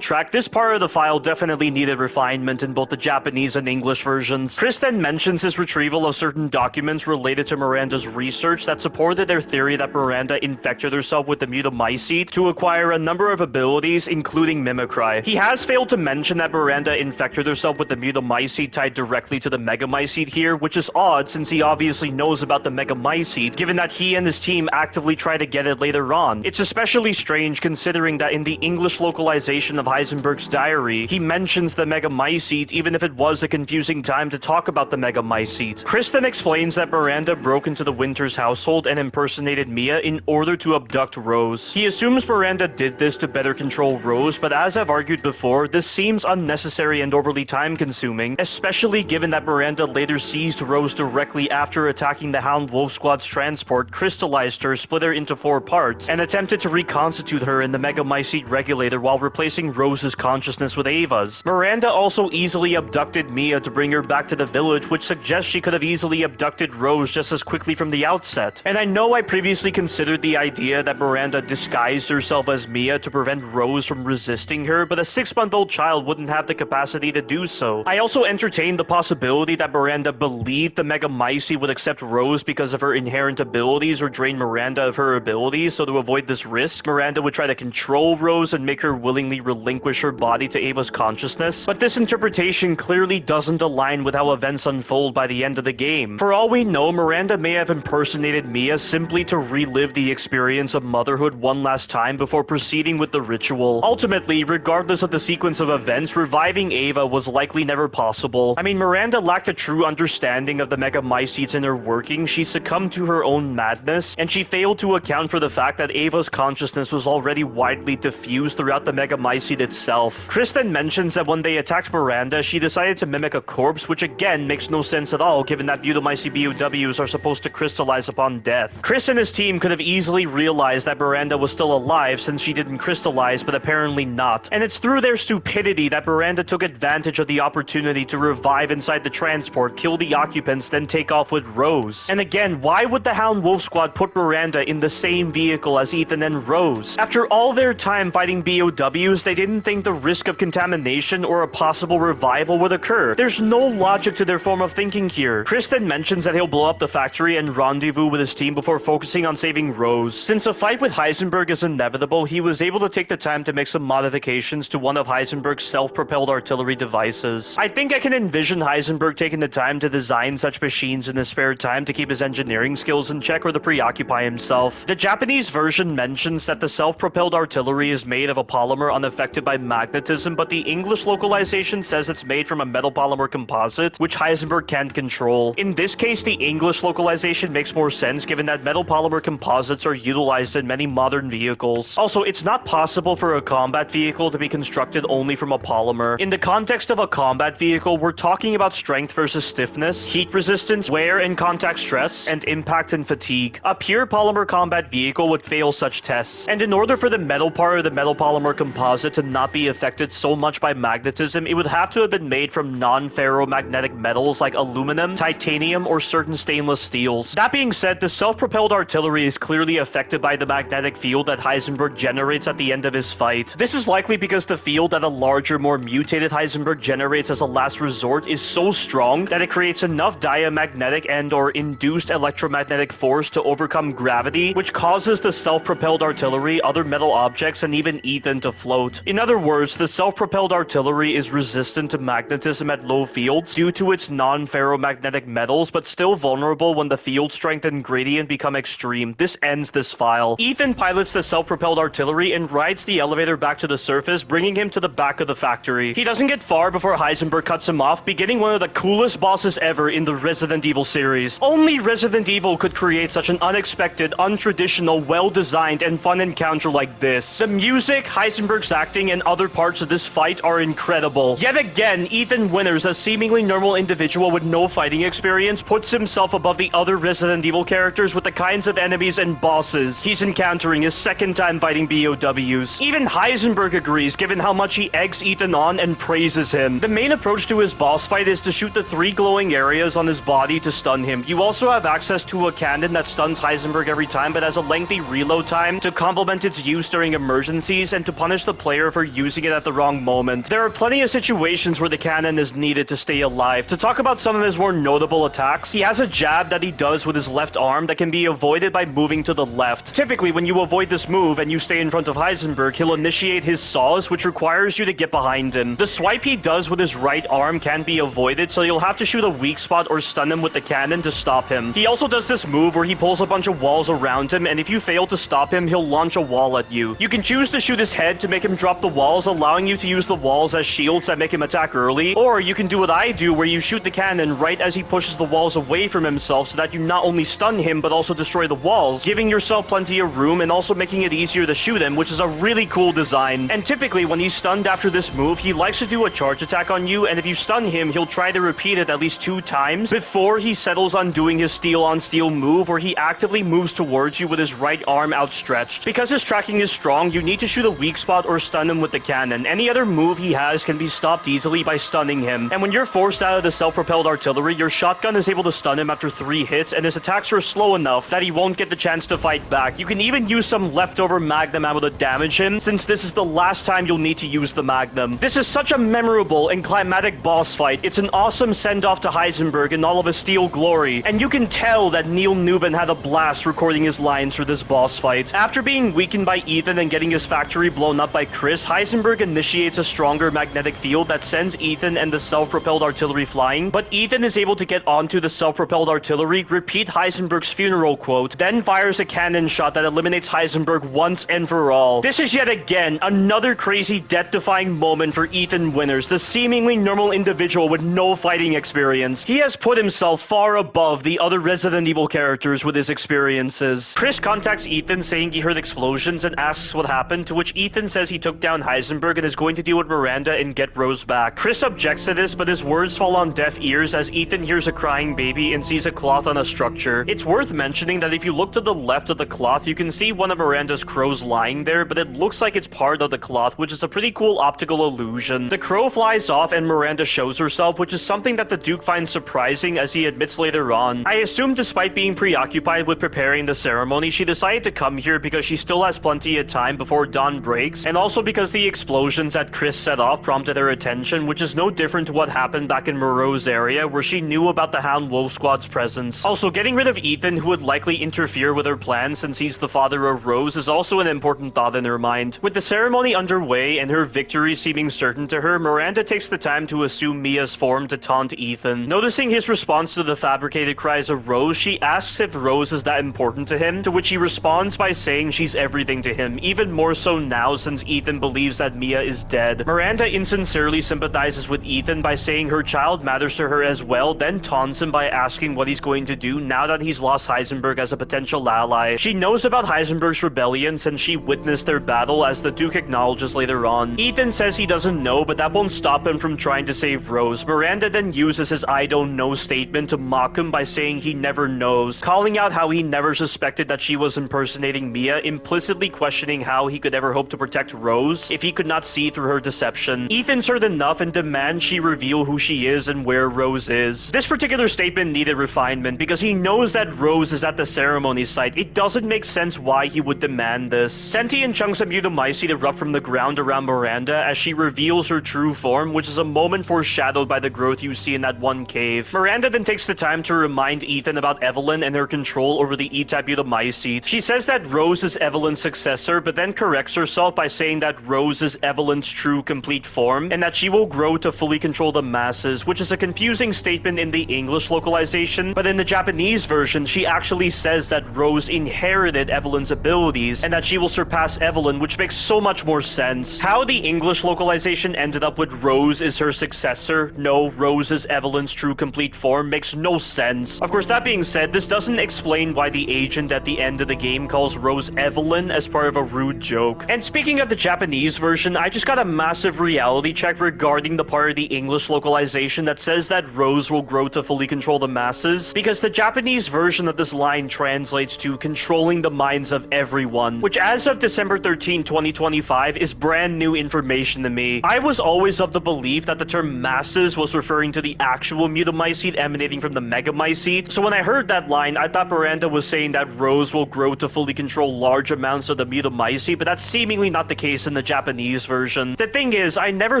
track, this part of the file definitely needed refinement in both the Japanese and English versions. Chris then mentions his retrieval of certain documents related to Miranda's research that supported their theory that Miranda infected herself with the mutamycete to acquire a number of abilities, including mimicry. He has failed to mention that Miranda infected herself with the mutamycete tied directly to the megamycete here, which is odd since he obviously knows about the megamycete, given that he and his team actively try to get it later on. It's especially strange considering that in the English localization of Heisenberg's diary, he mentions mentions the Megamycete, even if it was a confusing time to talk about the Megamycete. Chris then explains that Miranda broke into the Winters household and impersonated Mia in order to abduct Rose. He assumes Miranda did this to better control Rose, but as I've argued before, this seems unnecessary and overly time-consuming, especially given that Miranda later seized Rose directly after attacking the Hound Wolf Squad's transport, crystallized her, split her into 4 parts, and attempted to reconstitute her in the Megamycete regulator while replacing Rose's consciousness with Ava's. Miranda also easily abducted Mia to bring her back to the village, which suggests she could have easily abducted Rose just as quickly from the outset. And I know I previously considered the idea that Miranda disguised herself as Mia to prevent Rose from resisting her, but a 6-month-old child wouldn't have the capacity to do so. I also entertained the possibility that Miranda believed the Megamycete would accept Rose because of her inherent abilities or drain Miranda of her abilities, so to avoid this risk, Miranda would try to control Rose and make her willingly relinquish her body to Ava's consciousness. But this interpretation clearly doesn't align with how events unfold by the end of the game. For all we know, Miranda may have impersonated Mia simply to relive the experience of motherhood one last time before proceeding with the ritual. Ultimately, regardless of the sequence of events, reviving Ava was likely never possible. I mean, Miranda lacked a true understanding of the Megamycete's inner working, she succumbed to her own madness, and she failed to account for the fact that Ava's consciousness was already widely diffused throughout the Megamycete itself. Chris then mentions that when they attacked Miranda, she decided to mimic a corpse, which again makes no sense at all given that Butamycete BOWs are supposed to crystallize upon death. Chris and his team could have easily realized that Miranda was still alive since she didn't crystallize, but apparently not. And it's through their stupidity that Miranda took advantage of the opportunity to revive inside the transport, kill the occupants, then take off with Rose. And again, why would the Hound Wolf Squad put Miranda in the same vehicle as Ethan and Rose? After all their time fighting BOWs, they didn't think the risk of contamination or a possible revival would occur. There's no logic to their form of thinking here. Chris then mentions that he'll blow up the factory and rendezvous with his team before focusing on saving Rose. Since a fight with Heisenberg is inevitable, he was able to take the time to make some modifications to one of Heisenberg's self-propelled artillery devices. I think I can envision Heisenberg taking the time to design such machines in his spare time to keep his engineering skills in check or to preoccupy himself. The Japanese version mentions that the self-propelled artillery is made of a polymer unaffected by magnetism, but the English localization says it's made from a metal polymer composite, which Heisenberg can't control. In this case, the English localization makes more sense given that metal polymer composites are utilized in many modern vehicles. Also, it's not possible for a combat vehicle to be constructed only from a polymer. In the context of a combat vehicle, we're talking about strength versus stiffness, heat resistance, wear and contact stress, and impact and fatigue. A pure polymer combat vehicle would fail such tests, and in order for the metal part of the metal polymer composite to not be affected so much by magnetism, it would have to have been made from non-ferromagnetic metals like aluminum, titanium, or certain stainless steels. That being said, the self-propelled artillery is clearly affected by the magnetic field that Heisenberg generates at the end of his fight. This is likely because the field that a larger, more mutated Heisenberg generates as a last resort is so strong that it creates enough diamagnetic and/or induced electromagnetic force to overcome gravity, which causes the self-propelled artillery, other metal objects, and even Ethan to float. In other words, the self-propelled artillery is resistant to magnetism at low fields due to its non-ferromagnetic metals, but still vulnerable when the field strength and gradient become extreme. This ends this file. Ethan pilots the self-propelled artillery and rides the elevator back to the surface, bringing him to the back of the factory. He doesn't get far before Heisenberg cuts him off, beginning one of the coolest bosses ever in the Resident Evil series. Only Resident Evil could create such an unexpected, untraditional, well-designed, and fun encounter like this. The music, Heisenberg's acting, and other parts of this fight are incredible. Yet again, Ethan Winters, a seemingly normal individual with no fighting experience, puts himself above the other Resident Evil characters with the kinds of enemies and bosses he's encountering his second time fighting BOWs. Even Heisenberg agrees, given how much he eggs Ethan on and praises him. The main approach to his boss fight is to shoot the 3 glowing areas on his body to stun him. You also have access to a cannon that stuns Heisenberg every time, but has a lengthy reload time to complement its use during emergencies and to punish the player for using it at the wrong moment. There are plenty of situations where the cannon is needed to stay alive. To talk about some of his more notable attacks, he has a jab that he does with his left arm that can be avoided by moving to the left. Typically, when you avoid this move and you stay in front of Heisenberg, he'll initiate his saws, which requires you to get behind him. The swipe he does with his right arm can't be avoided, so you'll have to shoot a weak spot or stun him with the cannon to stop him. He also does this move where he pulls a bunch of walls around him, and if you fail to stop him, he'll launch a wall at you. You can choose to shoot his head to make him drop the walls, allowing you to use the wall walls as shields that make him attack early, or you can do what I do where you shoot the cannon right as he pushes the walls away from himself so that you not only stun him but also destroy the walls, giving yourself plenty of room and also making it easier to shoot him, which is a really cool design. And typically when he's stunned after this move, he likes to do a charge attack on you, and if you stun him, he'll try to repeat it at least 2 times before he settles on doing his steel on steel move where he actively moves towards you with his right arm outstretched. Because his tracking is strong, you need to shoot a weak spot or stun him with the cannon. Any other move he has can be stopped easily by stunning him. And when you're forced out of the self-propelled artillery, your shotgun is able to stun him after 3 hits, and his attacks are slow enough that he won't get the chance to fight back. You can even use some leftover magnum ammo to damage him, since this is the last time you'll need to use the magnum. This is such a memorable and climatic boss fight. It's an awesome send-off to Heisenberg in all of his steel glory, and you can tell that Neil Newbin had a blast recording his lines for this boss fight. After being weakened by Ethan and getting his factory blown up by Chris, Heisenberg initiates a stronger magnetic field that sends Ethan and the self-propelled artillery flying, but Ethan is able to get onto the self-propelled artillery, repeat Heisenberg's funeral quote, then fires a cannon shot that eliminates Heisenberg once and for all. This is yet again another crazy death-defying moment for Ethan Winters, the seemingly normal individual with no fighting experience. He has put himself far above the other Resident Evil characters with his experiences. Chris contacts Ethan saying he heard explosions and asks what happened, to which Ethan says he took down Heisenberg and is going to deal with Miranda and get Rose back. Chris objects to this, but his words fall on deaf ears as Ethan hears a crying baby and sees a cloth on a structure. It's worth mentioning that if you look to the left of the cloth, you can see one of Miranda's crows lying there, but it looks like it's part of the cloth, which is a pretty cool optical illusion. The crow flies off and Miranda shows herself, which is something that the Duke finds surprising as he admits later on. I assume despite being preoccupied with preparing the ceremony, she decided to come here because she still has plenty of time before dawn breaks, and also because the explosions that Chris set off prompted her attention, which is no different to what happened back in Moreau's area, where she knew about the Hound Wolf Squad's presence. Also, getting rid of Ethan, who would likely interfere with her plans since he's the father of Rose, is also an important thought in her mind. With the ceremony underway and her victory seeming certain to her, Miranda takes the time to assume Mia's form to taunt Ethan. Noticing his response to the fabricated cries of Rose, she asks if Rose is that important to him, to which he responds by saying she's everything to him, even more so now since Ethan believes that Mia is dead. Miranda insincerely sympathizes with Ethan by saying her child matters to her as well, then taunts him by asking what he's going to do now that he's lost Heisenberg as a potential ally. She knows about Heisenberg's rebellion since she witnessed their battle, as the Duke acknowledges later on. Ethan says he doesn't know, but that won't stop him from trying to save Rose. Miranda then uses his "I don't know" statement to mock him by saying he never knows, calling out how he never suspected that she was impersonating Mia, implicitly questioning how he could ever hope to protect Rose if he could not see through her deception. Ethan's heard enough and demands she reveal who she is and where Rose is. This particular statement needed refinement because he knows that Rose is at the ceremony site. It doesn't make sense why he would demand this. Sentient chunks of mutamycete erupt from the ground around Miranda as she reveals her true form, which is a moment foreshadowed by the growth you see in that one cave. Miranda then takes the time to remind Ethan about Evelyn and her control over the E-type mutamycete. She says that Rose is Evelyn's successor, but then corrects herself by saying that Rose is Evelyn's true complete form, and that she will grow to fully control the masses, which is a confusing statement in the English localization, but in the Japanese version, she actually says that Rose inherited Evelyn's abilities, and that she will surpass Evelyn, which makes so much more sense. How the English localization ended up with Rose is her successor, no, Rose is Evelyn's true complete form, makes no sense. Of course, that being said, this doesn't explain why the agent at the end of the game calls Rose Evelyn as part of a rude joke. And speaking of the Japanese version, I just got a massive reality check regarding the part of the English localization that says that Rose will grow to fully control the masses, because the Japanese version of this line translates to controlling the minds of everyone, which as of December 13, 2025 is brand new information to me. I was always of the belief that the term masses was referring to the actual mutamycete emanating from the megamycete, so when I heard that line, I thought Miranda was saying that Rose will grow to fully control large amounts of the mutamycete, but that's seemingly not the case in the Japanese version. The thing is, I never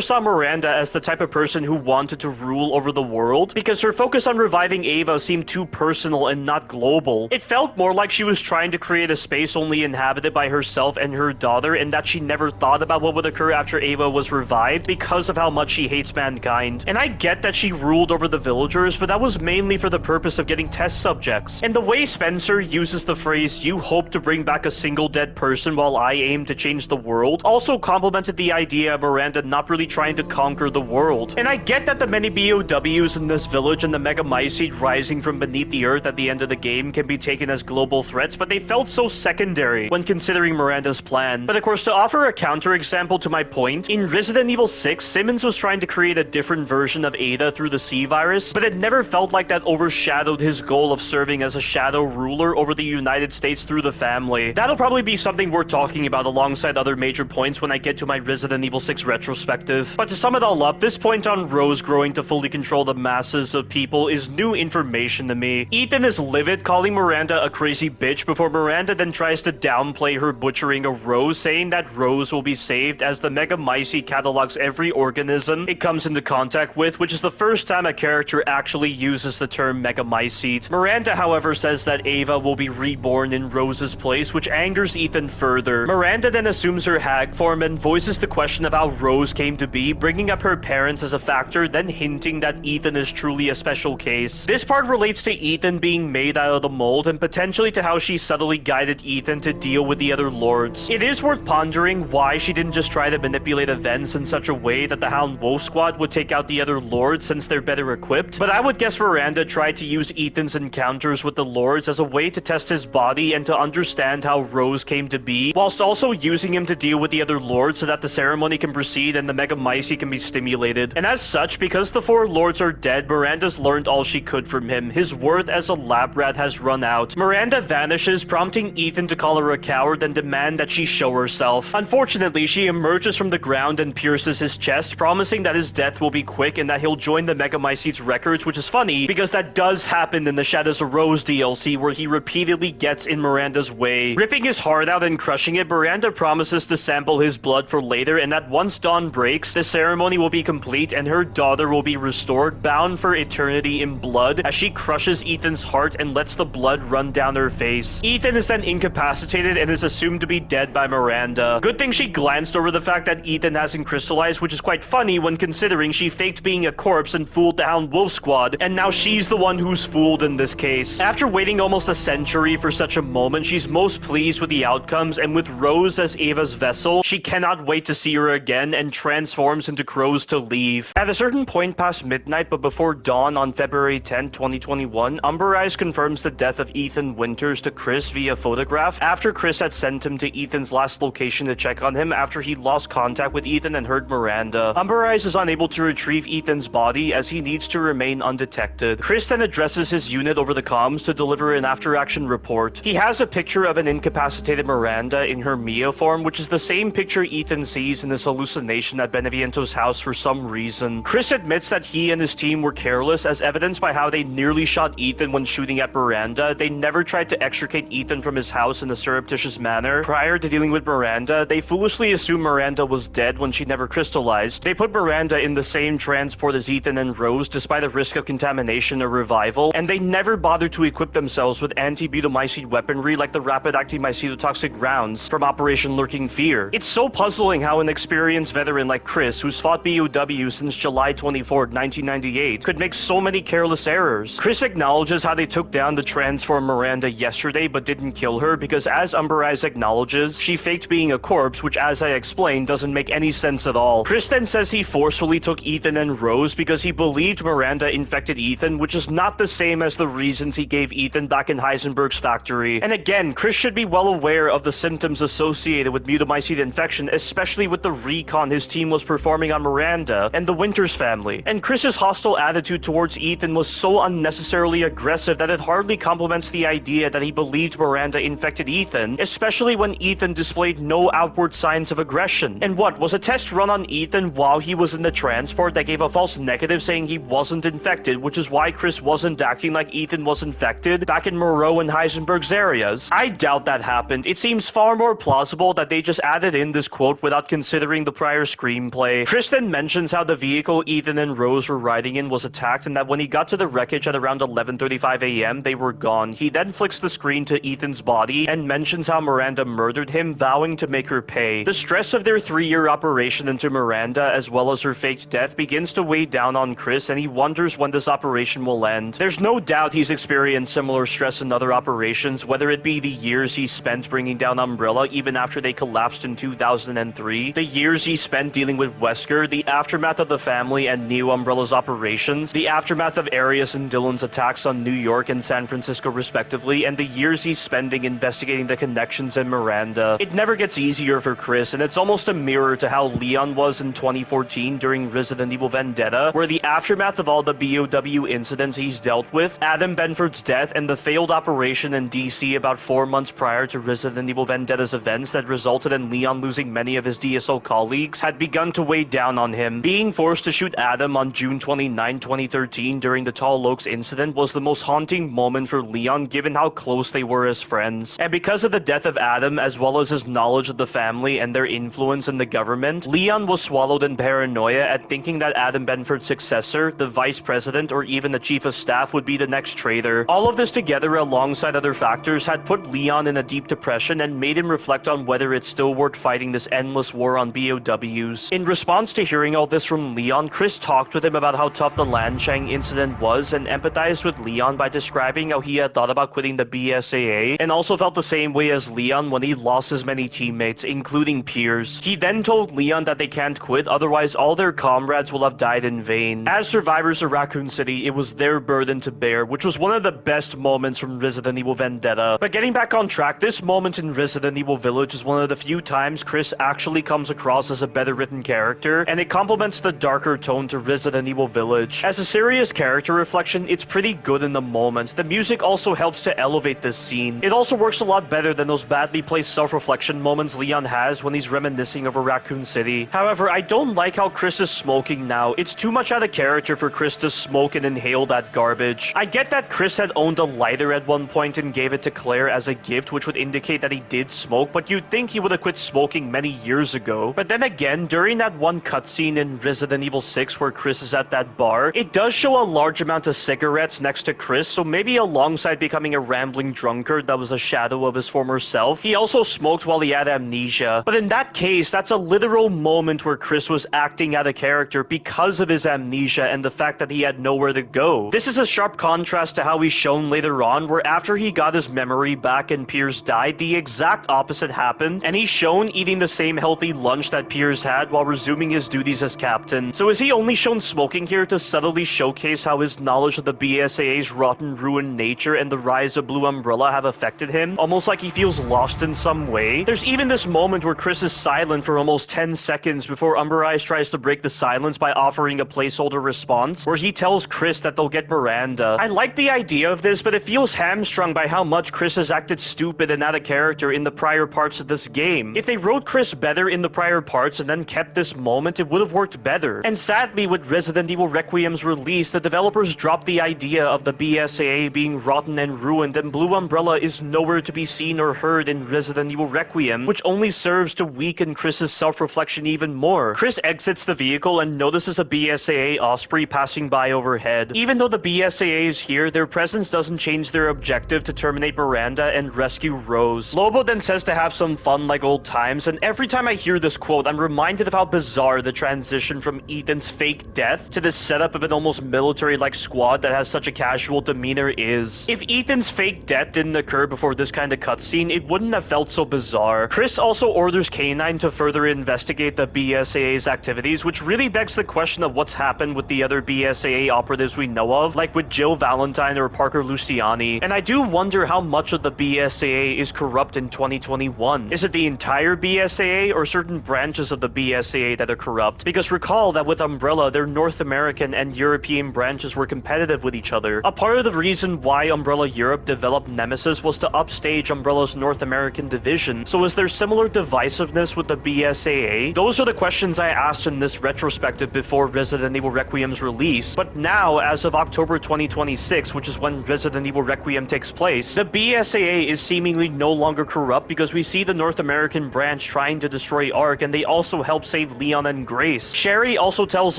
saw Miranda as the type of person who wanted to rule over the world, because her focus on reviving Ava seemed too personal and not global. It felt more like she was trying to create a space only inhabited by herself and her daughter, and that she never thought about what would occur after Ava was revived because of how much she hates mankind. And I get that she ruled over the villagers, but that was mainly for the purpose of getting test subjects. And the way Spencer uses the phrase, "you hope to bring back a single dead person while I aim to change the world," also complemented the idea of Miranda Miranda not really trying to conquer the world. And I get that the many BOWs in this village and the Megamycete rising from beneath the earth at the end of the game can be taken as global threats, but they felt so secondary when considering Miranda's plan. But of course, to offer a counterexample to my point, in Resident Evil 6, Simmons was trying to create a different version of Ada through the C virus, but it never felt like that overshadowed his goal of serving as a shadow ruler over the United States through the family. That'll probably be something worth talking about alongside other major points when I get to my Resident Evil 6 retrospective. But to sum it all up, this point on Rose growing to fully control the masses of people is new information to me. Ethan is livid, calling Miranda a crazy bitch before Miranda then tries to downplay her butchering of Rose, saying that Rose will be saved as the Megamycete catalogs every organism it comes into contact with, which is the first time a character actually uses the term Megamycete. Miranda, however, says that Ava will be reborn in Rose's place, which angers Ethan further. Miranda then assumes her hag form and voices the question of how Rose came to be, bringing up her parents as a factor, then hinting that Ethan is truly a special case. This part relates to Ethan being made out of the mold and potentially to how she subtly guided Ethan to deal with the other lords. It is worth pondering why she didn't just try to manipulate events in such a way that the Hound Wolf Squad would take out the other lords since they're better equipped, but I would guess Miranda tried to use Ethan's encounters with the lords as a way to test his body and to understand how Rose came to be, whilst also using him to deal with the other lords so that the ceremony can proceed and the Megamycete can be stimulated. And as such, because the four lords are dead, Miranda's learned all she could from him. His worth as a lab rat has run out. Miranda vanishes, prompting Ethan to call her a coward and demand that she show herself. Unfortunately, she emerges from the ground and pierces his chest, promising that his death will be quick and that he'll join the Megamycete's records, which is funny because that does happen in the Shadows of Rose DLC, where he repeatedly gets in Miranda's way. Ripping his heart out and crushing it, Miranda promises to sample his blood for later, and that once dawn breaks, the ceremony will be complete and her daughter will be restored, bound for eternity in blood, as she crushes Ethan's heart and lets the blood run down her face. Ethan is then incapacitated and is assumed to be dead by Miranda. Good thing she glanced over the fact that Ethan hasn't crystallized, which is quite funny when considering she faked being a corpse and fooled the Hound Wolf Squad, and now she's the one who's fooled in this case. After waiting almost a century for such a moment, she's most pleased with the outcomes, and with Rose as Ava's vessel, she cannot wait to see her again and transforms into crows to leave. At a certain point past midnight but before dawn on February 10, 2021, Umber Eyes confirms the death of Ethan Winters to Chris via photograph after Chris had sent him to Ethan's last location to check on him after he lost contact with Ethan and heard Miranda. Umber Eyes is unable to retrieve Ethan's body as he needs to remain undetected. Chris then addresses his unit over the comms to deliver an after-action report. He has a picture of an incapacitated Miranda in her Mia form, which is the same picture Ethan sees in his hallucination at Beneviento's house for some reason. Chris admits that he and his team were careless, as evidenced by how they nearly shot Ethan when shooting at Miranda. They never tried to extricate Ethan from his house in a surreptitious manner. Prior to dealing with Miranda, they foolishly assumed Miranda was dead when she never crystallized. They put Miranda in the same transport as Ethan and Rose despite a risk of contamination or revival, and they never bothered to equip themselves with anti-butamycete weaponry like the rapid-acting mycetotoxic rounds from Operation Lurking Fear. It's so puzzling how an experienced veteran like Chris, who's fought BOW since July 24, 1998, could make so many careless errors. Chris acknowledges how they took down the transform Miranda yesterday but didn't kill her because, as Umber Eyes acknowledges, she faked being a corpse, which, as I explained, doesn't make any sense at all. Chris then says he forcefully took Ethan and Rose because he believed Miranda infected Ethan, which is not the same as the reasons he gave Ethan back in Heisenberg's factory. And again, Chris should be well aware of the symptoms associated with mutamycete infection, especially with the recon his team was performing on Miranda and the Winters family. And Chris's hostile attitude towards Ethan was so unnecessarily aggressive that it hardly complements the idea that he believed Miranda infected Ethan, especially when Ethan displayed no outward signs of aggression. And what, was a test run on Ethan while he was in the transport that gave a false negative saying he wasn't infected, which is why Chris wasn't acting like Ethan was infected back in Moreau and Heisenberg's areas? I doubt that happened. It seems far more plausible that they just added in this quote without considering the prior screenplay. Chris then mentions how the vehicle Ethan and Rose were riding in was attacked and that when he got to the wreckage at around 11:35 a.m., they were gone. He then flicks the screen to Ethan's body and mentions how Miranda murdered him, vowing to make her pay. The stress of their 3-year operation into Miranda, as well as her faked death, begins to weigh down on Chris, and he wonders when this operation will end. There's no doubt he's experienced similar stress in other operations, whether it be the years he spent bringing down Umbrella even after they collapsed in 2003, the years he spent dealing with Wesker, the aftermath of the family and Neo Umbrella's operations, the aftermath of Arius and Dylan's attacks on New York and San Francisco respectively, and the years he's spending investigating the connections in Miranda. It never gets easier for Chris, and it's almost a mirror to how Leon was in 2014 during Resident Evil Vendetta, where the aftermath of all the BOW incidents he's dealt with, Adam Benford's death, and the failed operation in DC about 4 months prior to Resident Evil Vendetta's events that resulted in Leon losing many of his DSO colleagues, had begun to weigh down on him. Being forced to shoot Adam on June 29, 2013 during the Tall Oaks incident was the most haunting moment for Leon given how close they were as friends. And because of the death of Adam, as well as his knowledge of the family and their influence in the government, Leon was swallowed in paranoia at thinking that Adam Benford's successor, the vice president, or even the chief of staff would be the next traitor. All of this together alongside other factors had put Leon in a deep depression and made him reflect on whether it's still worth fighting this endless war on BOWs. In response to hearing all this from Leon, Chris talked with him about how tough the Lanchang incident was and empathized with Leon by describing how he had thought about quitting the BSAA and also felt the same way as Leon when he lost his many teammates, including peers. He then told Leon that they can't quit, otherwise all their comrades will have died in vain. As survivors of Raccoon City, it was their burden to bear, which was one of the best moments from Resident Evil Vendetta. But getting back on track, this moment in Resident Evil Village is one of the few times Chris actually comes across as a better written character, and it complements the darker tone to Resident Evil Village. As a serious character reflection, it's pretty good in the moment. The music also helps to elevate this scene. It also works a lot better than those badly placed self-reflection moments Leon has when he's reminiscing over Raccoon City. However, I don't like how Chris is smoking now. It's too much out of character for Chris to smoke and inhale that garbage. I get that Chris had owned a lighter at one point and gave it to Claire as a gift, which would indicate that he did smoke, but you'd think he would have quit smoking many years ago. But then again, during that one cutscene in Resident Evil 6 where Chris is at that bar, it does show a large amount of cigarettes next to Chris, so maybe alongside becoming a rambling drunkard that was a shadow of his former self, he also smoked while he had amnesia. But in that case, that's a literal moment where Chris was acting out of character because of his amnesia and the fact that he had nowhere to go. This is a sharp contrast to how he's shown later on, where after he got his memory back and Piers died, the exact opposite happened, and he's shown eating the same healthy lunch that Piers had while resuming his duties as captain. So is he only shown smoking here to subtly showcase how his knowledge of the BSAA's rotten, ruined nature and the rise of Blue Umbrella have affected him, almost like he feels lost in some way? There's even this moment where Chris is silent for almost 10 seconds before Umber Eyes tries to break the silence by offering a placeholder response, where he tells Chris that they'll get Miranda. I like the idea of this, but it feels hamstrung by how much Chris has acted stupid and out of character in the prior parts of this game. If they wrote Chris better in the prior parts and then kept this moment, it would have worked better. And sadly, with Resident Evil Requiem's release, the developers dropped the idea of the BSAA being rotten and ruined, and Blue Umbrella is nowhere to be seen or heard in Resident Evil Requiem, which only serves to weaken Chris's self-reflection even more. Chris exits the vehicle and notices a BSAA Osprey passing by overhead. Even though the BSAA is here, their presence doesn't change their objective to terminate Miranda and rescue Rose. Lobo then says to have some fun like old times, and every time I hear this quote, I'm reminded of how bizarre the transition from Ethan's fake death to the setup of an almost military-like squad that has such a casual demeanor is. If Ethan's fake death didn't occur before this kind of cutscene, it wouldn't have felt so bizarre. Chris also orders K9 to further investigate the BSAA's activities, which really begs the question of what's happened with the other BSAA operatives we know of, like with Jill Valentine or Parker Luciani. And I do wonder how much of the BSAA is corrupt in 2021. Is it the entire BSAA or certain branches of the BSAA that are corrupt? Because recall that with Umbrella, their North American and European branches were competitive with each other. A part of the reason why Umbrella Europe developed Nemesis was to upstage Umbrella's North American division. So is there similar divisiveness with the BSAA? Those are the questions I asked in this retrospective before Resident Evil Requiem's release. But now, as of October 2026, which is when Resident Evil Requiem takes place, the BSAA is seemingly no longer corrupt because we see the North American branch trying to destroy ARC, and they also help save Leon and Grace. Sherry also tells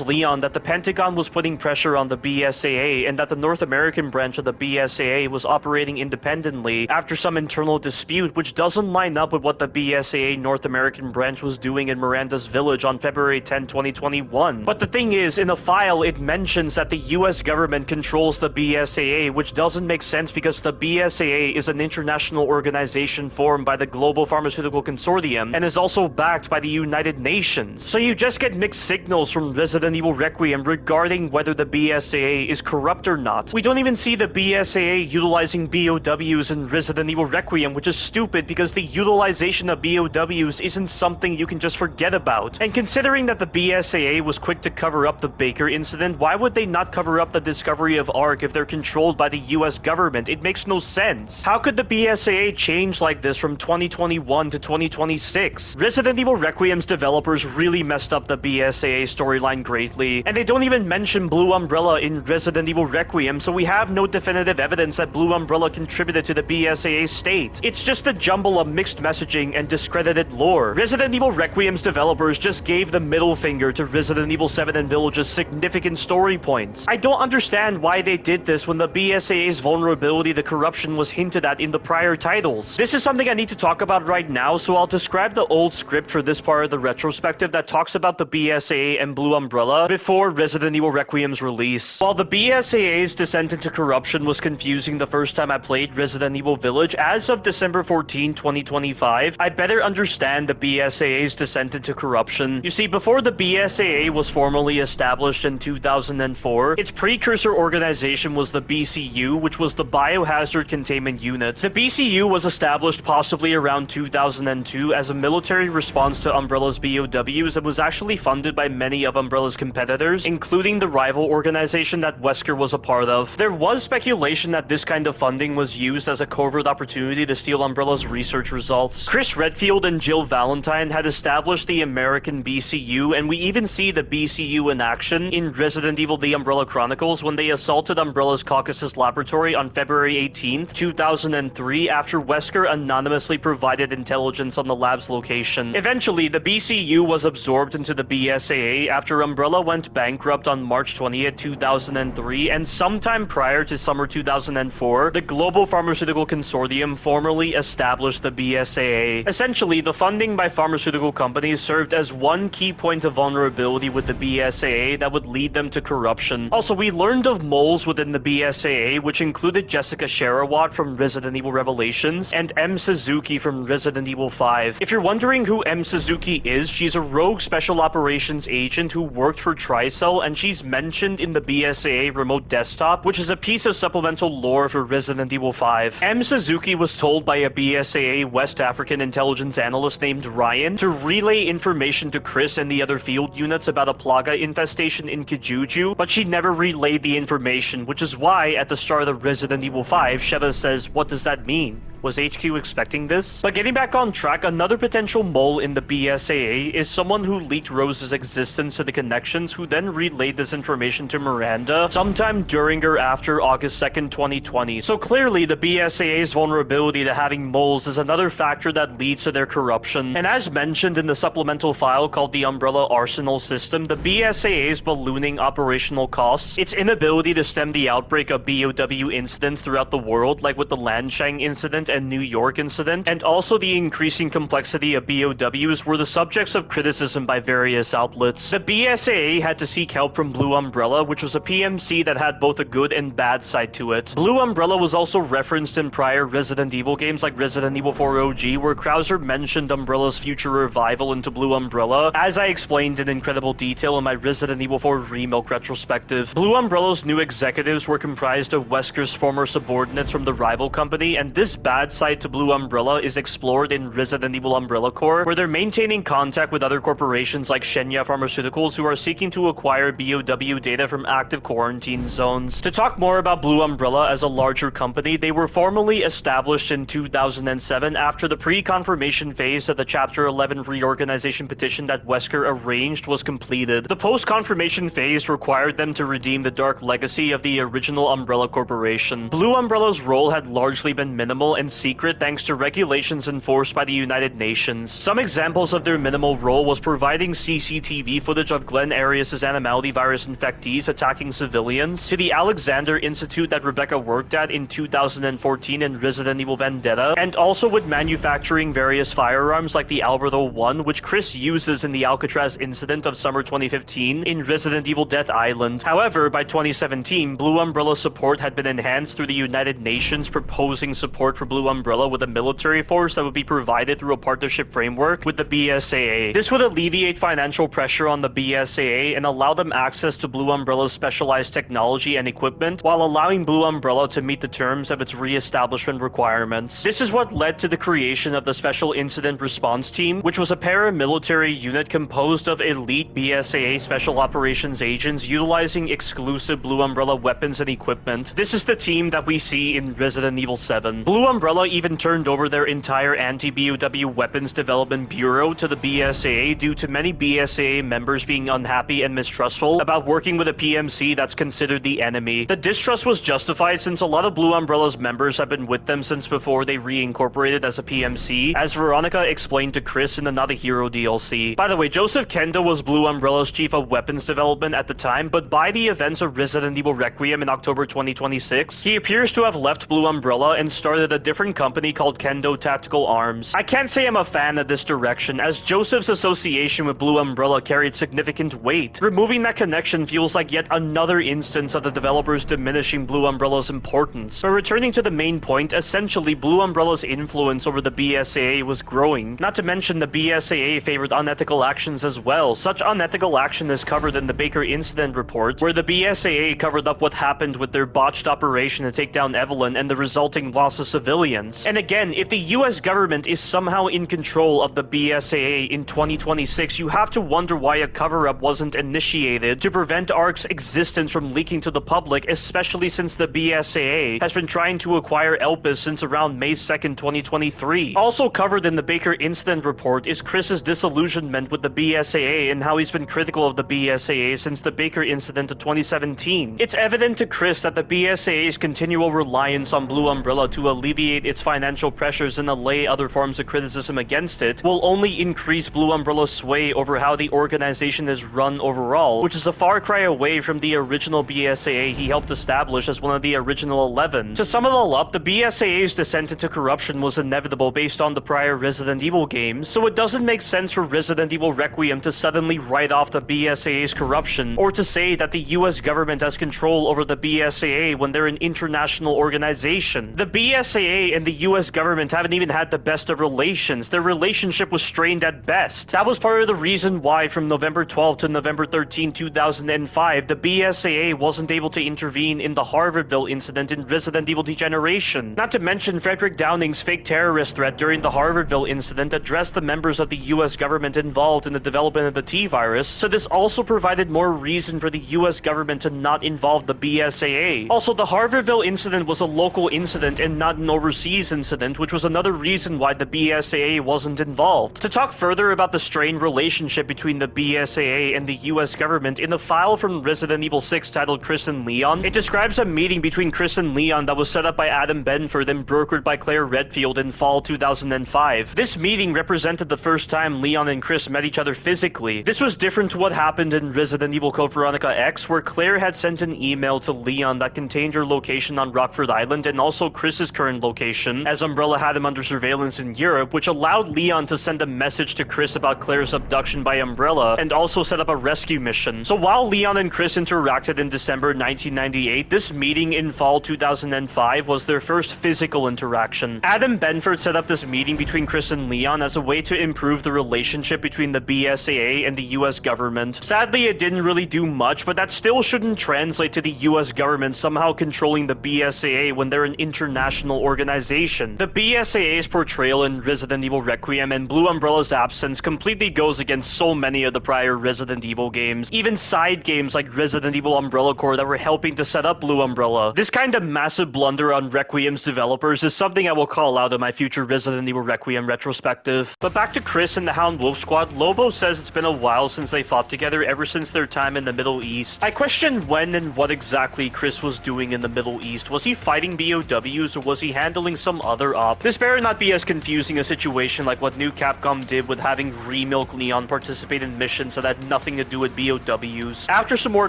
Leon that the Pentagon was putting pressure on the BSAA and that the North American branch of the BSAA was operating independently after some internal dispute, which doesn't line up with what the BSAA North American branch was doing in Miranda's Village on February 10, 2021. But the thing is, in the file, it mentions that the US government controls the BSAA, which doesn't make sense because the BSAA is an international organization formed by the Global Pharmaceutical Consortium and is also backed by the United United Nations. So you just get mixed signals from Resident Evil Requiem regarding whether the BSAA is corrupt or not. We don't even see the BSAA utilizing BOWs in Resident Evil Requiem, which is stupid because the utilization of BOWs isn't something you can just forget about. And considering that the BSAA was quick to cover up the Baker incident, why would they not cover up the discovery of ARC if they're controlled by the US government? It makes no sense. How could the BSAA change like this from 2021 to 2026? Resident Evil Requiem's developers really messed up the BSAA storyline greatly, and they don't even mention Blue Umbrella in Resident Evil Requiem, so we have no definitive evidence that Blue Umbrella contributed to the BSAA state. It's just a jumble of mixed messaging and discredited lore. Resident Evil Requiem's developers just gave the middle finger to Resident Evil 7 and Village's significant story points. I don't understand why they did this when the BSAA's vulnerability to corruption was hinted at in the prior titles. This is something I need to talk about right now, so I'll describe the old script for this part of the retrospective that talks about the BSAA and Blue Umbrella before Resident Evil Requiem's release. While the BSAA's descent into corruption was confusing the first time I played Resident Evil Village, as of December 14, 2025, I better understand the BSAA's descent into corruption. You see, before the BSAA was formally established in 2004, its precursor organization was the BCU, which was the Biohazard Containment Unit. The BCU was established possibly around 2002 as a military response to Umbrella's BOWs and was actually funded by many of Umbrella's competitors, including the rival organization that Wesker was a part of. There was speculation that this kind of funding was used as a covert opportunity to steal Umbrella's research results. Chris Redfield and Jill Valentine had established the American BCU, and we even see the BCU in action in Resident Evil The Umbrella Chronicles when they assaulted Umbrella's Caucasus laboratory on February 18, 2003 after Wesker anonymously provided intelligence on the lab's location. Eventually, the BCU was absorbed into the BSAA after Umbrella went bankrupt on March 20, 2003, and sometime prior to summer 2004, the Global Pharmaceutical Consortium formally established the BSAA. Essentially, the funding by pharmaceutical companies served as one key point of vulnerability with the BSAA that would lead them to corruption. Also, we learned of moles within the BSAA, which included Jessica Sharawat from Resident Evil Revelations and M. Suzuki from Resident Evil 5. If you're wondering who M. Suzuki is, she's a rogue special operations agent who worked for Tricell, and she's mentioned in the BSAA remote desktop, which is a piece of supplemental lore for Resident Evil 5. M. Suzuki was told by a BSAA West African intelligence analyst named Ryan to relay information to Chris and the other field units about a plaga infestation in Kijuju, but she never relayed the information, which is why at the start of Resident Evil 5, Sheva says, "What does that mean? Was HQ expecting this?" But getting back on track, another potential mole in the BSAA is someone who leaked Rose's existence to the Connections, who then relayed this information to Miranda sometime during or after August 2nd, 2020. So clearly, the BSAA's vulnerability to having moles is another factor that leads to their corruption. And as mentioned in the supplemental file called the Umbrella Arsenal System, the BSAA's ballooning operational costs, its inability to stem the outbreak of BOW incidents throughout the world, like with the Lanshang incident and New York incident, and also the increasing complexity of BOWs were the subjects of criticism by various outlets. The BSAA had to seek help from Blue Umbrella, which was a PMC that had both a good and bad side to it. Blue Umbrella was also referenced in prior Resident Evil games like Resident Evil 4 OG, where Krauser mentioned Umbrella's future revival into Blue Umbrella, as I explained in incredible detail in my Resident Evil 4 Remilk Retrospective. Blue Umbrella's new executives were comprised of Wesker's former subordinates from the rival company, and this bad side to Blue Umbrella is explored in Resident Evil Umbrella Corps, where they're maintaining contact with other corporations like Shenya Pharmaceuticals who are seeking to acquire BOW data from active quarantine zones. To talk more about Blue Umbrella as a larger company, they were formally established in 2007 after the pre-confirmation phase of the Chapter 11 reorganization petition that Wesker arranged was completed. The post-confirmation phase required them to redeem the dark legacy of the original Umbrella Corporation. Blue Umbrella's role had largely been minimal and secret thanks to regulations enforced by the United Nations. Some examples of their minimal role was providing CCTV footage of Glenn Arias' animality virus infectees attacking civilians, to the Alexander Institute that Rebecca worked at in 2014 in Resident Evil Vendetta, and also with manufacturing various firearms like the Alberto 1, which Chris uses in the Alcatraz incident of summer 2015 in Resident Evil Death Island. However, by 2017, Blue Umbrella support had been enhanced through the United Nations proposing support for Blue Blue Umbrella with a military force that would be provided through a partnership framework with the BSAA. This would alleviate financial pressure on the BSAA and allow them access to Blue Umbrella's specialized technology and equipment, while allowing Blue Umbrella to meet the terms of its re-establishment requirements. This is what led to the creation of the Special Incident Response Team, which was a paramilitary unit composed of elite BSAA Special Operations agents utilizing exclusive Blue Umbrella weapons and equipment. This is the team that we see in Resident Evil 7. Blue Umbrella even turned over their entire anti-BOW weapons development bureau to the BSAA due to many BSAA members being unhappy and mistrustful about working with a PMC that's considered the enemy. The distrust was justified since a lot of Blue Umbrella's members have been with them since before they reincorporated as a PMC, as Veronica explained to Chris in the Not a Hero DLC. By the way, Joseph Kendo was Blue Umbrella's chief of weapons development at the time, but by the events of Resident Evil Requiem in October 2026, he appears to have left Blue Umbrella and started a different company called Kendo Tactical Arms. I can't say I'm a fan of this direction, as Joseph's association with Blue Umbrella carried significant weight. Removing that connection feels like yet another instance of the developers diminishing Blue Umbrella's importance. But returning to the main point, essentially Blue Umbrella's influence over the BSAA was growing. Not to mention the BSAA favored unethical actions as well. Such unethical action is covered in the Baker Incident Report, where the BSAA covered up what happened with their botched operation to take down Evelyn and the resulting loss of civilians. And again, if the US government is somehow in control of the BSAA in 2026, you have to wonder why a cover-up wasn't initiated to prevent ARC's existence from leaking to the public, especially since the BSAA has been trying to acquire Elpis since around May 2nd, 2023. Also covered in the Baker Incident Report is Chris's disillusionment with the BSAA and how he's been critical of the BSAA since the Baker Incident of 2017. It's evident to Chris that the BSAA's continual reliance on Blue Umbrella to alleviate its financial pressures and allay other forms of criticism against it will only increase Blue Umbrella's sway over how the organization is run overall, which is a far cry away from the original BSAA he helped establish as one of the original 11. To sum it all up, the BSAA's descent into corruption was inevitable based on the prior Resident Evil games, so it doesn't make sense for Resident Evil Requiem to suddenly write off the BSAA's corruption, or to say that the US government has control over the BSAA when they're an international organization. The BSAA and the US government haven't even had the best of relations. Their relationship was strained at best. That was part of the reason why from November 12 to November 13, 2005, the BSAA wasn't able to intervene in the Harvardville incident in Resident Evil Degeneration. Not to mention, Frederick Downing's fake terrorist threat during the Harvardville incident addressed the members of the US government involved in the development of the T-virus, so this also provided more reason for the US government to not involve the BSAA. Also, the Harvardville incident was a local incident and not an overseas incident, which was another reason why the BSAA wasn't involved. To talk further about the strained relationship between the BSAA and the US government, in the file from Resident Evil 6 titled Chris and Leon, it describes a meeting between Chris and Leon that was set up by Adam Benford and brokered by Claire Redfield in fall 2005. This meeting represented the first time Leon and Chris met each other physically. This was different to what happened in Resident Evil Code Veronica X, where Claire had sent an email to Leon that contained her location on Rockford Island and also Chris's current location, as Umbrella had him under surveillance in Europe, which allowed Leon to send a message to Chris about Claire's abduction by Umbrella and also set up a rescue mission. So while Leon and Chris interacted in December 1998, this meeting in fall 2005 was their first physical interaction. Adam Benford set up this meeting between Chris and Leon as a way to improve the relationship between the BSAA and the US government. Sadly, it didn't really do much, but that still shouldn't translate to the US government somehow controlling the BSAA when they're an international organization. The BSAA's portrayal in Resident Evil Requiem and Blue Umbrella's absence completely goes against so many of the prior Resident Evil games, even side games like Resident Evil Umbrella Corps that were helping to set up Blue Umbrella. This kind of massive blunder on Requiem's developers is something I will call out in my future Resident Evil Requiem retrospective. But back to Chris and the Hound Wolf Squad, Lobo says it's been a while since they fought together ever since their time in the Middle East. I question when and what exactly Chris was doing in the Middle East. Was he fighting BOWs or was he handling some other op? This better not be as confusing a situation like what new Capcom did with having Remilk Leon participate in missions that had nothing to do with BOWs. After some more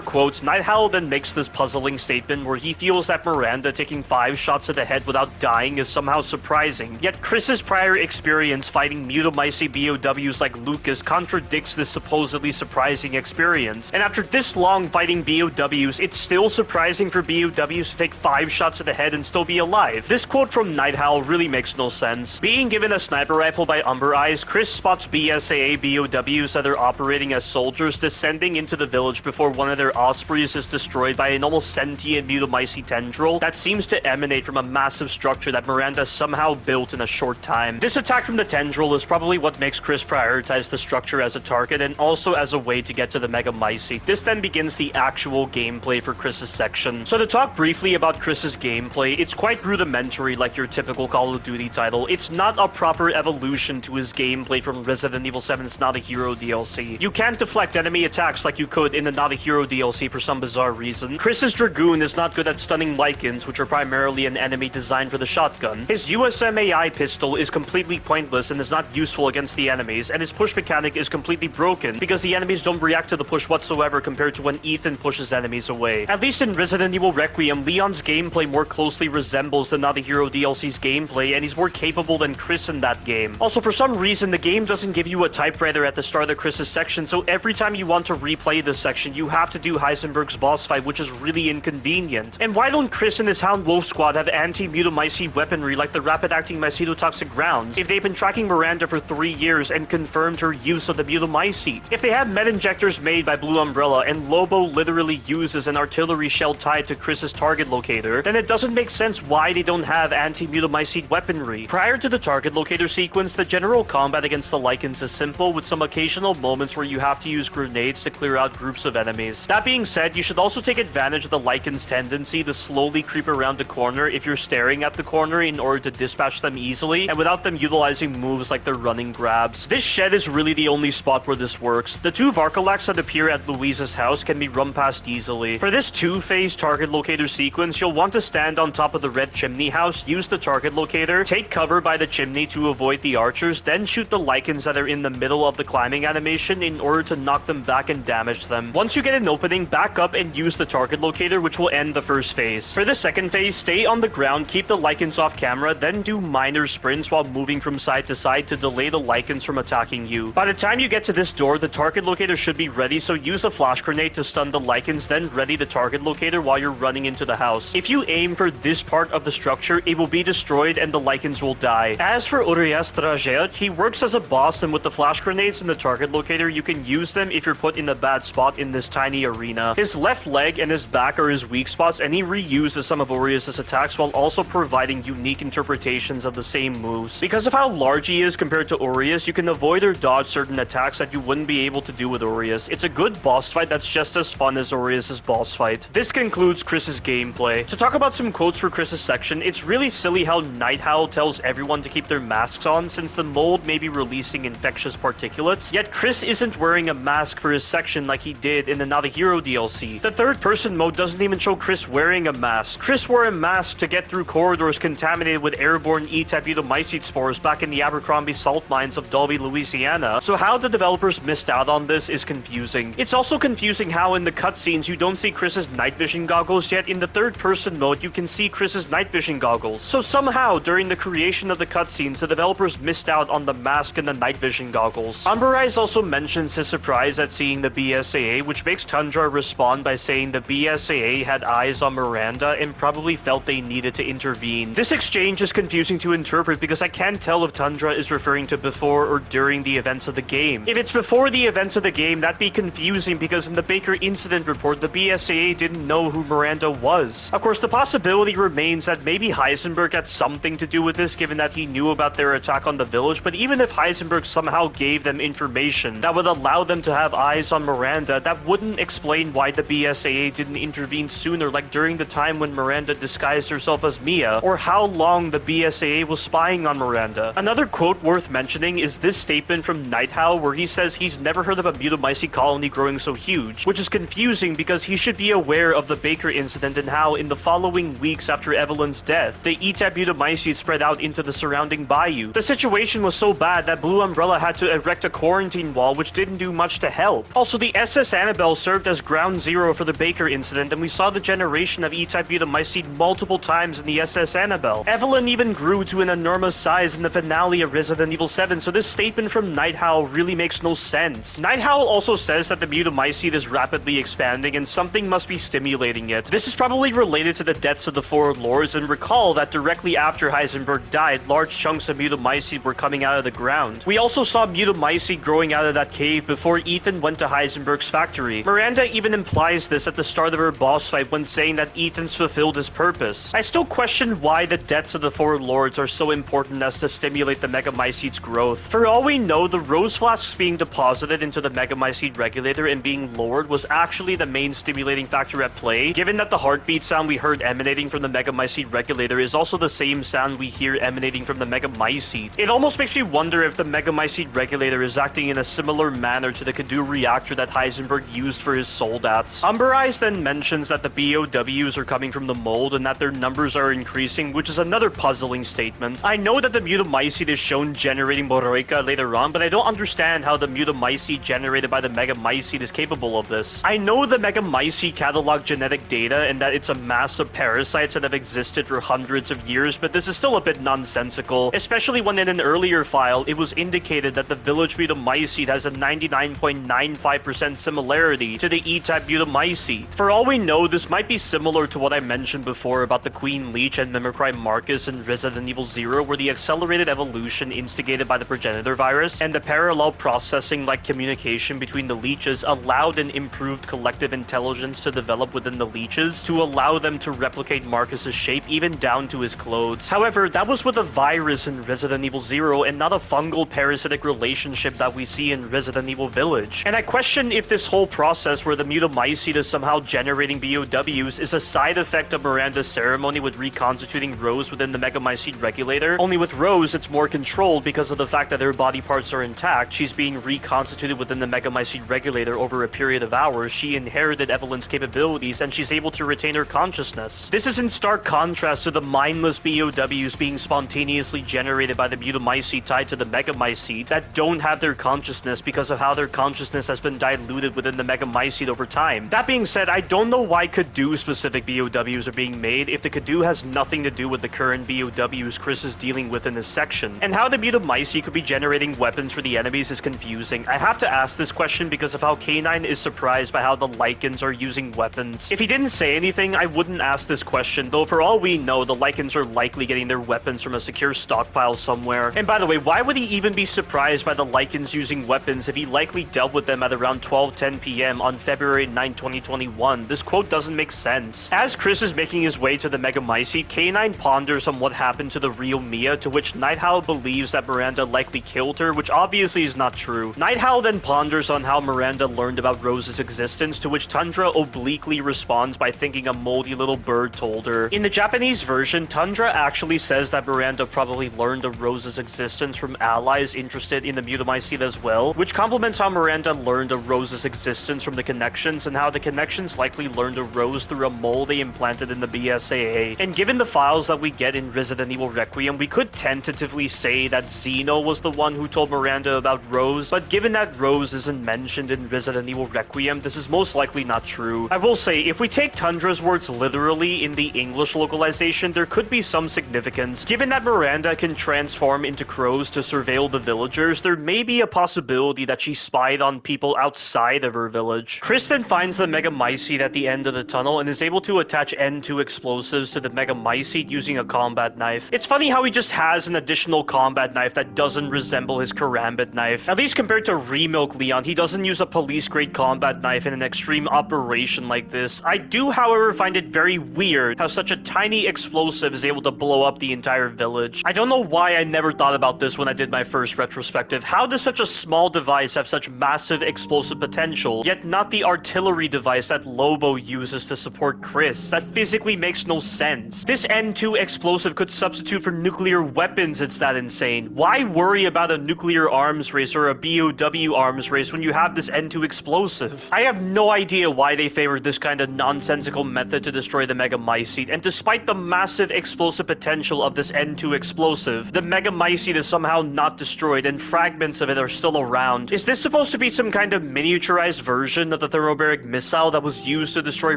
quotes, Nighthowl then makes this puzzling statement where he feels that Miranda taking 5 shots to the head without dying is somehow surprising. Yet Chris's prior experience fighting Mutomycete BOWs like Lucas contradicts this supposedly surprising experience. And after this long fighting BOWs, it's still surprising for BOWs to take 5 shots to the head and still be alive. This quote from from Night Howl really makes no sense. Being given a sniper rifle by Umber Eyes, Chris spots BSAA BOWs that are operating as soldiers descending into the village before one of their ospreys is destroyed by an almost sentient mutomycete tendril that seems to emanate from a massive structure that Miranda somehow built in a short time. This attack from the tendril is probably what makes Chris prioritize the structure as a target and also as a way to get to the megamycete. This then begins the actual gameplay for Chris's section. So to talk briefly about Chris's gameplay, it's quite rudimentary like your typical Call of Duty title. It's not a proper evolution to his gameplay from Resident Evil 7's Not a Hero DLC. You can't deflect enemy attacks like you could in the Not a Hero DLC for some bizarre reason. Chris's Dragoon is not good at stunning Lycans, which are primarily an enemy designed for the shotgun. His USMAI pistol is completely pointless and is not useful against the enemies, and his push mechanic is completely broken because the enemies don't react to the push whatsoever compared to when Ethan pushes enemies away. At least in Resident Evil Requiem, Leon's gameplay more closely resembles the Not a Hero DLC's gameplay, and he's more capable than Chris in that game. Also, for some reason, the game doesn't give you a typewriter at the start of Chris's section, so every time you want to replay this section, you have to do Heisenberg's boss fight, which is really inconvenient. And why don't Chris and his Hound Wolf squad have anti-mutomycete weaponry like the rapid-acting mycetotoxic rounds if they've been tracking Miranda for 3 years and confirmed her use of the mutomycete? If they have med injectors made by Blue Umbrella and Lobo literally uses an artillery shell tied to Chris's target locator, then it doesn't make sense why they don't have anti-mutomycete weaponry. Prior to the target locator sequence, the general combat against the Lycans is simple, with some occasional moments where you have to use grenades to clear out groups of enemies. That being said, you should also take advantage of the Lycans' tendency to slowly creep around the corner if you're staring at the corner in order to dispatch them easily, and without them utilizing moves like their running grabs. This shed is really the only spot where this works. The two Varkalax that appear at Louise's house can be run past easily. For this two-phase target locator sequence, you'll want to stand on top of the red chimney house, use the target locator, take cover by the chimney to avoid the archers, then shoot the Lycans that are in the middle of the climbing animation in order to knock them back and damage them. Once you get an opening, back up and use the target locator, which will end the first phase. For the second phase, stay on the ground, keep the Lycans off camera, then do minor sprints while moving from side to side to delay the Lycans from attacking you. By the time you get to this door, the target locator should be ready, so use a flash grenade to stun the Lycans, then ready the target locator while you're running into the house. If you aim for this part of the structure, it will be destroyed and the Lycans will die. As for Urias Trajet, he works as a boss, and with the flash grenades and the target locator, you can use them if you're put in a bad spot in this tiny arena. His left leg and his back are his weak spots, and he reuses some of Urias' attacks while also providing unique interpretations of the same moves. Because of how large he is compared to Urias, you can avoid or dodge certain attacks that you wouldn't be able to do with Urias. It's a good boss fight that's just as fun as Urias' boss fight. This concludes Chris's gameplay. To talk about some quotes for Chris's section, it's really silly how Night Howl tells everyone to keep their masks on since the mold may be releasing infectious particulates, yet Chris isn't wearing a mask for his section like he did in the Not a Hero DLC. The third-person mode doesn't even show Chris wearing a mask. Chris wore a mask to get through corridors contaminated with airborne E-type mutomycete spores back in the Abercrombie salt mines of Dolby, Louisiana, so how the developers missed out on this is confusing. It's also confusing how in the cutscenes you don't see Chris's night vision goggles, yet in the third-person mode you can see Chris's night vision goggles. So somehow, during the creation of the cutscenes, the developers missed out on the mask and the night vision goggles. Umber Eyes also mentions his surprise at seeing the BSAA, which makes Tundra respond by saying the BSAA had eyes on Miranda and probably felt they needed to intervene. This exchange is confusing to interpret because I can't tell if Tundra is referring to before or during the events of the game. If it's before the events of the game, that'd be confusing because in the Baker incident report, the BSAA didn't know who Miranda was. Of course, the possibility remains that maybe Heisenberg had something to do with this, given that he knew about their attack on the village, but even if Heisenberg somehow gave them information that would allow them to have eyes on Miranda, that wouldn't explain why the BSAA didn't intervene sooner, like during the time when Miranda disguised herself as Mia, or how long the BSAA was spying on Miranda. Another quote worth mentioning is this statement from Night Howl, where he says he's never heard of a mutomycete colony growing so huge, which is confusing because he should be aware of the Baker incident and how in the following weeks after Evelyn's death, the E-type mutomycete spread out into the surrounding bayou. The situation was so bad that Blue Umbrella had to erect a quarantine wall, which didn't do much to help. Also, the SS Annabelle served as ground zero for the Baker incident, and we saw the generation of E-type mutomycete multiple times in the SS Annabelle. Evelyn even grew to an enormous size in the finale of Resident Evil 7, so this statement from Night Howl really makes no sense. Night Howl also says that the mutomycete is rapidly expanding and something must be stimulating it. This is probably related to the deaths of the four lords, and recall that that directly after Heisenberg died, large chunks of mutamycete were coming out of the ground. We also saw mutamycete growing out of that cave before Ethan went to Heisenberg's factory. Miranda even implies this at the start of her boss fight when saying that Ethan's fulfilled his purpose. I still question why the deaths of the four lords are so important as to stimulate the megamycete's growth. For all we know, the rose flasks being deposited into the megamycete regulator and being lowered was actually the main stimulating factor at play, given that the heartbeat sound we heard emanating from the megamycete regulator is also the same sound we hear emanating from the megamycete. It almost makes me wonder if the megamycete regulator is acting in a similar manner to the Kadu reactor that Heisenberg used for his soldats. Umber Eyes then mentions that the BOWs are coming from the mold and that their numbers are increasing, which is another puzzling statement. I know that the mutamycete is shown generating Boroika later on, but I don't understand how the mutamycete generated by the megamycete is capable of this. I know the megamycete catalog genetic data and that it's a mass of parasites that have existed for hundreds of years, but this is still a bit nonsensical, especially when in an earlier file it was indicated that the village mutamycete has a 99.95% similarity to the E-type mutamycete. For all we know, this might be similar to what I mentioned before about the Queen Leech and Mimicry Marcus in Resident Evil 0, where the accelerated evolution instigated by the progenitor virus and the parallel processing like communication between the leeches allowed an improved collective intelligence to develop within the leeches to allow them to replicate Marcus's shape even down to his clothes. However, that was with a virus in Resident Evil 0 and not a fungal parasitic relationship that we see in Resident Evil Village. And I question if this whole process where the mutamycete is somehow generating BOWs is a side effect of Miranda's ceremony with reconstituting Rose within the megamycete regulator. Only with Rose, it's more controlled because of the fact that her body parts are intact. She's being reconstituted within the megamycete regulator over a period of hours. She inherited Evelyn's capabilities and she's able to retain her consciousness. This is in stark contrast to the mindless BOWs being spontaneously generated by the mutamycete tied to the megamycete that don't have their consciousness because of how their consciousness has been diluted within the megamycete over time. That being said, I don't know why Kadu specific BOWs are being made if the Kadu has nothing to do with the current BOWs Chris is dealing with in this section. And how the mutamycete could be generating weapons for the enemies is confusing. I have to ask this question because of how K9 is surprised by how the Lycans are using weapons. If he didn't say anything, I wouldn't ask this question, though for all we know, the Lycans are likely getting their weapons from a secure stockpile somewhere. And by the way, why would he even be surprised by the Lycans using weapons if he likely dealt with them at around 12:10 p.m. on February 9, 2021? This quote doesn't make sense. As Chris is making his way to the megamycete, K9 ponders on what happened to the real Mia, to which Nightowl believes that Miranda likely killed her, which obviously is not true. Nightowl then ponders on how Miranda learned about Rose's existence, to which Tundra obliquely responds by thinking a moldy little bird told her. In the Japanese version, Tundra actually says that Miranda probably learned of Rose's existence from allies interested in the mutamycete as well, which complements how Miranda learned of Rose's existence from the Connections and how the Connections likely learned of Rose through a mole they implanted in the BSAA. And given the files that we get in Resident Evil Requiem, we could tentatively say that Zeno was the one who told Miranda about Rose, but given that Rose isn't mentioned in Resident Evil Requiem, this is most likely not true. I will say, if we take Tundra's words literally in the English localization, there could be some significance. Given that Miranda can transform into crows to surveil the villagers, there may be a possibility that she spied on people outside of her village. Chris then finds the megamycete at the end of the tunnel and is able to attach N2 explosives to the megamycete using a combat knife. It's funny how he just has an additional combat knife that doesn't resemble his karambit knife. At least compared to Remilk Leon, he doesn't use a police-grade combat knife in an extreme operation like this. I do, however, find it very weird how such a tiny explosive is able to blow up the entire village. I don't know why I never thought about this when I did my first retrospective. How does such a small device have such massive explosive potential, yet not the artillery device that Lobo uses to support Chris? That physically makes no sense. This N2 explosive could substitute for nuclear weapons, it's that insane. Why worry about a nuclear arms race or a BOW arms race when you have this N2 explosive? I have no idea why they favored this kind of nonsensical method to destroy the megamycete, and despite the massive explosive potential of this N2 explosive, the megamycete is somehow not destroyed and fragments of it are still around. Is this supposed to be some kind of miniaturized version of the thermobaric missile that was used to destroy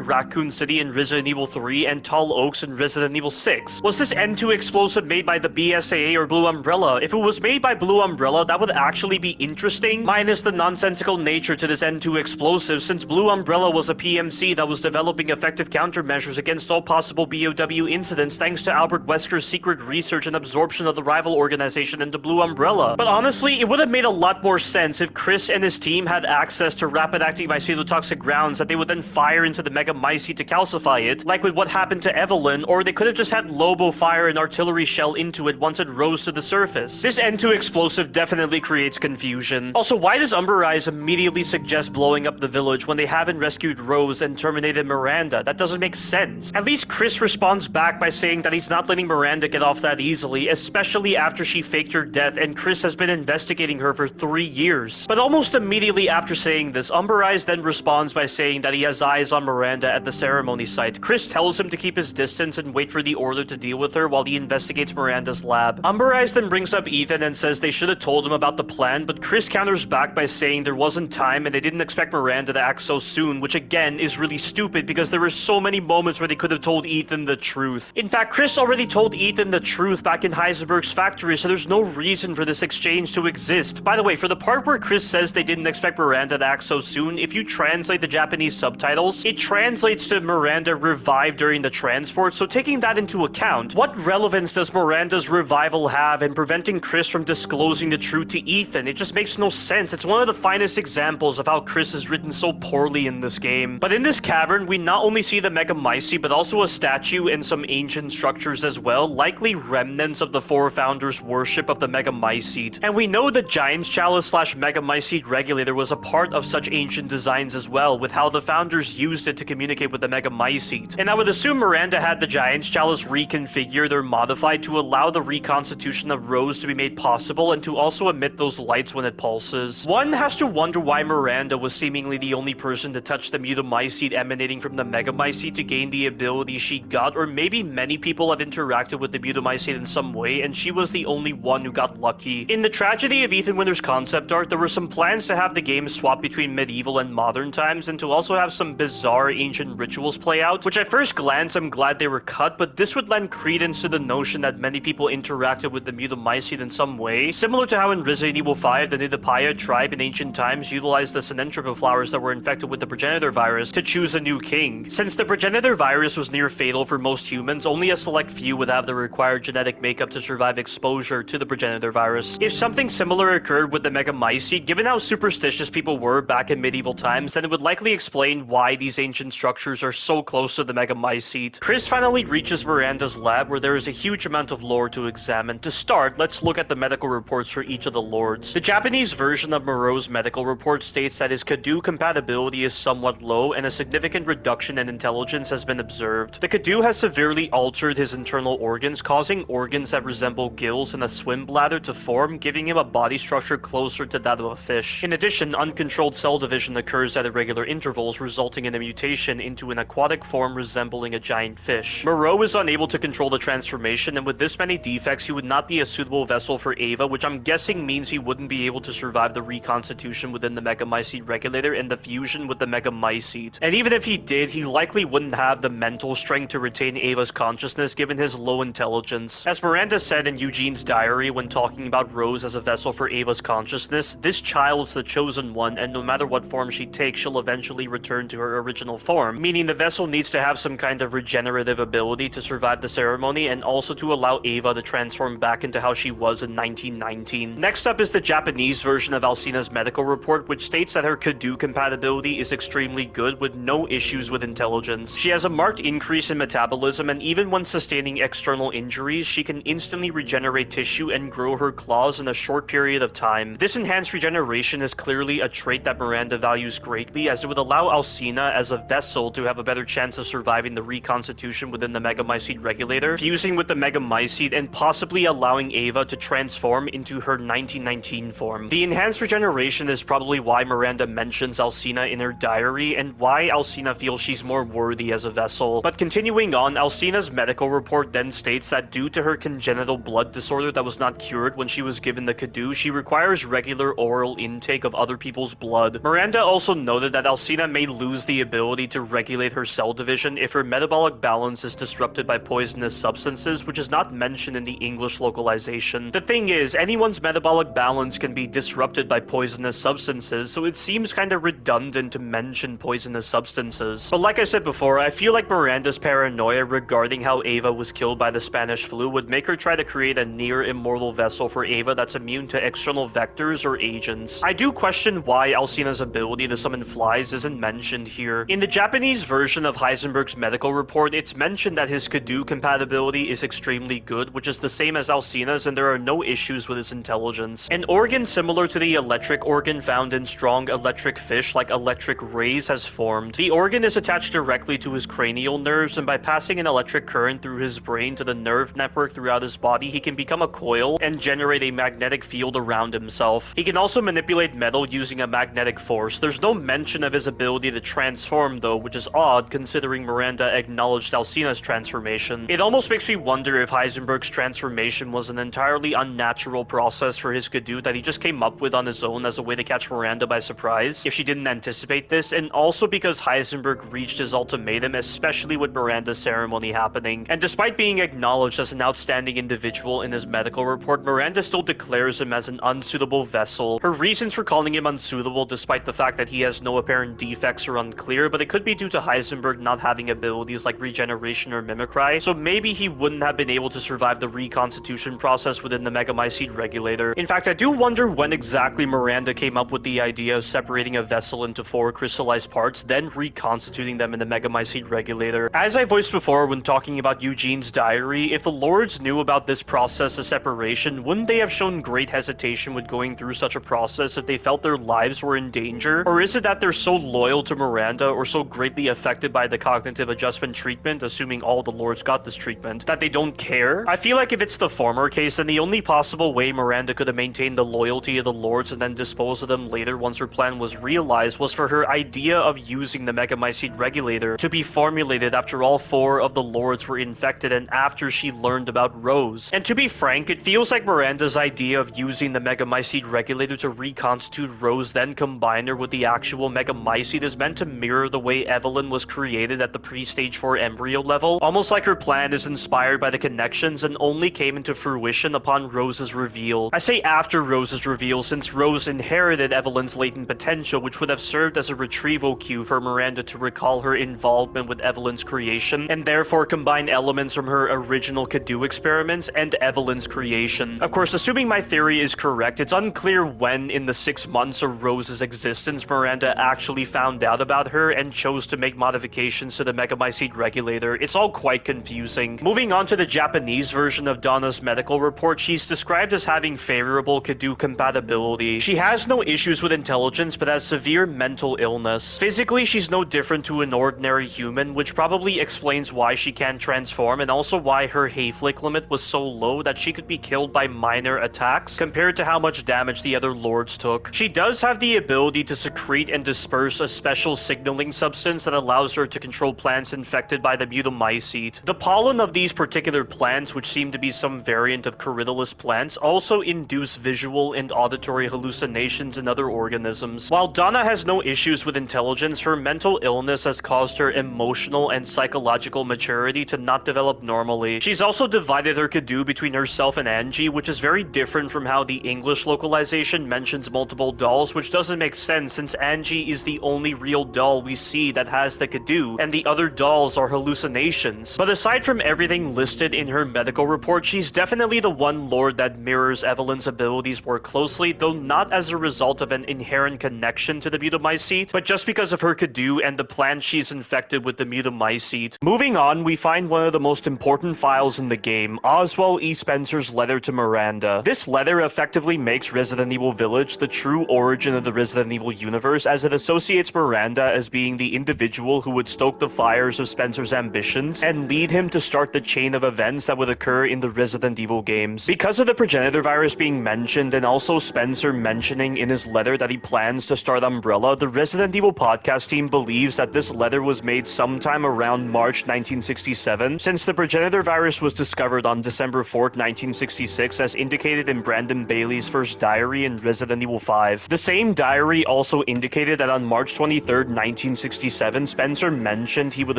Raccoon City in Resident Evil 3 and Tall Oaks in Resident Evil 6? Was this N2 explosive made by the BSAA or Blue Umbrella? If it was made by Blue Umbrella, that would actually be interesting, minus the nonsensical nature to this N2 explosive, since Blue Umbrella was a PMC that was developing effective countermeasures against all possible BOW incidents science thanks to Albert Wesker's secret research and absorption of the rival organization into Blue Umbrella. But honestly, it would have made a lot more sense if Chris and his team had access to rapid-acting mycelotoxic grounds that they would then fire into the Megamycete to calcify it, like with what happened to Evelyn, or they could have just had Lobo fire an artillery shell into it once it rose to the surface. This N2 explosive definitely creates confusion. Also, why does Umber Eyes immediately suggest blowing up the village when they haven't rescued Rose and terminated Miranda? That doesn't make sense. At least Chris responds back by saying that he's not letting Miranda get off that easily, especially after she faked her death and Chris has been investigating her for 3 years. But almost immediately after saying this, Umber Eyes then responds by saying that he has eyes on Miranda at the ceremony site. Chris tells him to keep his distance and wait for the Order to deal with her while he investigates Miranda's lab. Umber Eyes then brings up Ethan and says they should have told him about the plan, but Chris counters back by saying there wasn't time and they didn't expect Miranda to act so soon, which again is really stupid because there were so many moments where they could have told Ethan the truth. In fact, Chris already told Ethan the truth back in Heisenberg's factory, so there's no reason for this exchange to exist. By the way, for the part where Chris says they didn't expect Miranda to act so soon, if you translate the Japanese subtitles, it translates to Miranda revived during the transport, so taking that into account, what relevance does Miranda's revival have in preventing Chris from disclosing the truth to Ethan? It just makes no sense. It's one of the finest examples of how Chris is written so poorly in this game. But in this cavern, we not only see the Megamycete, but also a statue and some ancient structures as well, likely remnants of the four founders' worship of the Megamycete. And we know the Giant's Chalice slash Megamycete regulator was a part of such ancient designs as well, with how the founders used it to communicate with the Megamycete. And I would assume Miranda had the Giant's Chalice reconfigured or modified to allow the reconstitution of Rose to be made possible and to also emit those lights when it pulses. One has to wonder why Miranda was seemingly the only person to touch the Mutamycete emanating from the Megamycete to gain the ability she got, or maybe many people have interacted with the Mutamycete in some way and she was the only one who got lucky. In the tragedy of Ethan Winter's concept art, there were some plans to have the game swap between medieval and modern times and to also have some bizarre ancient rituals play out, which at first glance I'm glad they were cut, but this would lend credence to the notion that many people interacted with the Mutamycete in some way, similar to how in Resident Evil 5 the Nidapaya tribe in ancient times utilized the Sinentropa flowers that were infected with the progenitor virus to choose a new king. Since the progenitor virus was near fatal for most humans, only a select few would have the required genetic makeup to survive exposure to the progenitor virus. If something similar occurred with the Megamycete, given how superstitious people were back in medieval times, then it would likely explain why these ancient structures are so close to the Megamycete. Chris finally reaches Miranda's lab where there is a huge amount of lore to examine. To start, let's look at the medical reports for each of the lords. The Japanese version of Moreau's medical report states that his Kadu compatibility is somewhat low and a significant reduction in intelligence has been observed. The Kadu has severely altered his internal organs, causing organs that resemble gills and a swim bladder to form, giving him a body structure closer to that of a fish. In addition, uncontrolled cell division occurs at irregular intervals, resulting in a mutation into an aquatic form resembling a giant fish. Moreau is unable to control the transformation, and with this many defects, he would not be a suitable vessel for Ava, which I'm guessing means he wouldn't be able to survive the reconstitution within the Megamycete regulator and the fusion with the Megamycete. And even if he did, he likely wouldn't have the mental strength to retain Ava's consciousness given his low intelligence. As Miranda said in Eugene's diary when talking about Rose as a vessel for Ava's consciousness, this child's the chosen one, and no matter what form she takes, she'll eventually return to her original form, meaning the vessel needs to have some kind of regenerative ability to survive the ceremony and also to allow Ava to transform back into how she was in 1919. Next up is the Japanese version of Alcina's medical report, which states that her Kadu compatibility is extremely good with no issues with intelligence. She has a marked increase in metabolism, and even when sustaining external injuries, she can instantly regenerate tissue and grow her claws in a short period of time. This enhanced regeneration is clearly a trait that Miranda values greatly, as it would allow Alcina as a vessel to have a better chance of surviving the reconstitution within the Megamycete regulator, fusing with the Megamycete, and possibly allowing Ava to transform into her 1919 form. The enhanced regeneration is probably why Miranda mentions Alcina in her diary, and why Alcina feels she's more worthy as a vessel. But continuing on, Alcina's medical report then states that due to her congenital blood disorder that was not cured when she was given the Kadu, she requires regular oral intake of other people's blood. Miranda also noted that Alcina may lose the ability to regulate her cell division if her metabolic balance is disrupted by poisonous substances, which is not mentioned in the English localization. The thing is, anyone's metabolic balance can be disrupted by poisonous substances, so it seems kinda redundant to mention poisonous substances. But like I said before, I feel like Miranda's paranoia regarding how Ava was killed by the Spanish flu would make her try to create a near-immortal vessel for Ava that's immune to external vectors or agents. I do question why Alcina's ability to summon flies isn't mentioned here. In the Japanese version of Heisenberg's medical report, it's mentioned that his Kadu compatibility is extremely good, which is the same as Alcina's, and there are no issues with his intelligence. An organ similar to the electric organ found in strong electric fish like electric rays has formed. The organ is attached directly to his cranial nerves, and by passing an electric current through his brain to the nerve network throughout his body, he can become a coil and generate a magnetic field around himself. He can also manipulate metal using a magnetic force. There's no mention of his ability to transform though, which is odd considering Miranda acknowledged Alcina's transformation. It almost makes me wonder if Heisenberg's transformation was an entirely unnatural process for his Kadu that he just came up with on his own as a way to catch Miranda by surprise, if she didn't anticipate this, and also because Heisenberg reached his ultimatum, especially with Miranda's ceremony happening. And despite being acknowledged as an outstanding individual in his medical report, Miranda still declares him as an unsuitable vessel. Her reasons for calling him unsuitable, despite the fact that he has no apparent defects, are unclear, but it could be due to Heisenberg not having abilities like regeneration or mimicry, so maybe he wouldn't have been able to survive the reconstitution process within the Megamycete regulator. In fact, I do wonder when exactly Miranda came up with the idea of separating a vessel into 4 crystallized parts, then reconstituting them in the Megamycete regulator. As I voiced before when talking about Eugene's diary, if the Lords knew about this process of separation, wouldn't they have shown great hesitation with going through such a process if they felt their lives were in danger? Or is it that they're so loyal to Miranda or so greatly affected by the cognitive adjustment treatment, assuming all the Lords got this treatment, that they don't care? I feel like if it's the former case, then the only possible way Miranda could have maintained the loyalty of the Lords and then dispose of them later once her plan was realized was for her idea of using the Megamycete regulator to be formulated after all 4 of the Lords were infected and after she learned about Rose. And to be frank, it feels like Miranda's idea of using the Megamycete regulator to reconstitute Rose, then combine her with the actual Megamycete, is meant to mirror the way Evelyn was created at the pre-stage 4 embryo level, almost like her plan is inspired by the connections and only came into fruition upon Rose's reveal. I say after Rose's reveal since Rose inherited Evelyn's latent potential, which would have served as a retrieval cue for Miranda to recall her involvement with Evelyn's creation, and therefore combine elements from her original Kadu experiments and Evelyn's creation. Of course, assuming my theory is correct, it's unclear when in the 6 months of Rose's existence Miranda actually found out about her and chose to make modifications to the Megamycete regulator. It's all quite confusing. Moving on to the Japanese version of Donna's medical report, she's described as having favorable Kadu compatibility. She has no issues with intelligence, but has severe mental illness. Physically, she's no different to an ordinary human, which probably explains why she can't transform and also why her Hayflick limit was so low that she could be killed by minor attacks compared to how much damage the other Lords took. She does have the ability to secrete and disperse a special signaling substance that allows her to control plants infected by the Mutamycete. The pollen of these particular plants, which seem to be some variant of Corydalus plants, also induce visual and auditory hallucinations in other organisms. While Donna has no issues with intelligence, her mental illness has caused her emotional and psychological maturity to not develop normally. She's also divided her Kadu between herself and Angie, which is very different from how the English localization mentions multiple dolls, which doesn't make sense since Angie is the only real doll we see that has the Kadu, and the other dolls are hallucinations. But aside from everything listed in her medical report, she's definitely the one Lord that mirrors Evelyn's abilities more closely, though not as a result of an inherent connection to the Mutamycete, but just because of her Kadu and the plant she's infected with the Mutamycete. Moving on, we find one of the most important files in the game, Oswald E. Spencer's letter to Miranda. This letter effectively makes Resident Evil Village the true origin of the Resident Evil universe, as it associates Miranda as being the individual who would stoke the fires of Spencer's ambitions and lead him to start the chain of events that would occur in the Resident Evil games. Because of the progenitor virus being mentioned and also Spencer mentioning in his letter that he plans to start Umbrella, the Resident Evil podcast team believes that this letter was made sometime around March 1967, since the progenitor virus was discovered on December 4th, 1966, as indicated in Brandon Bailey's first diary in Resident Evil 5. The same diary also indicated that on March 23rd, 1967, Spencer mentioned he would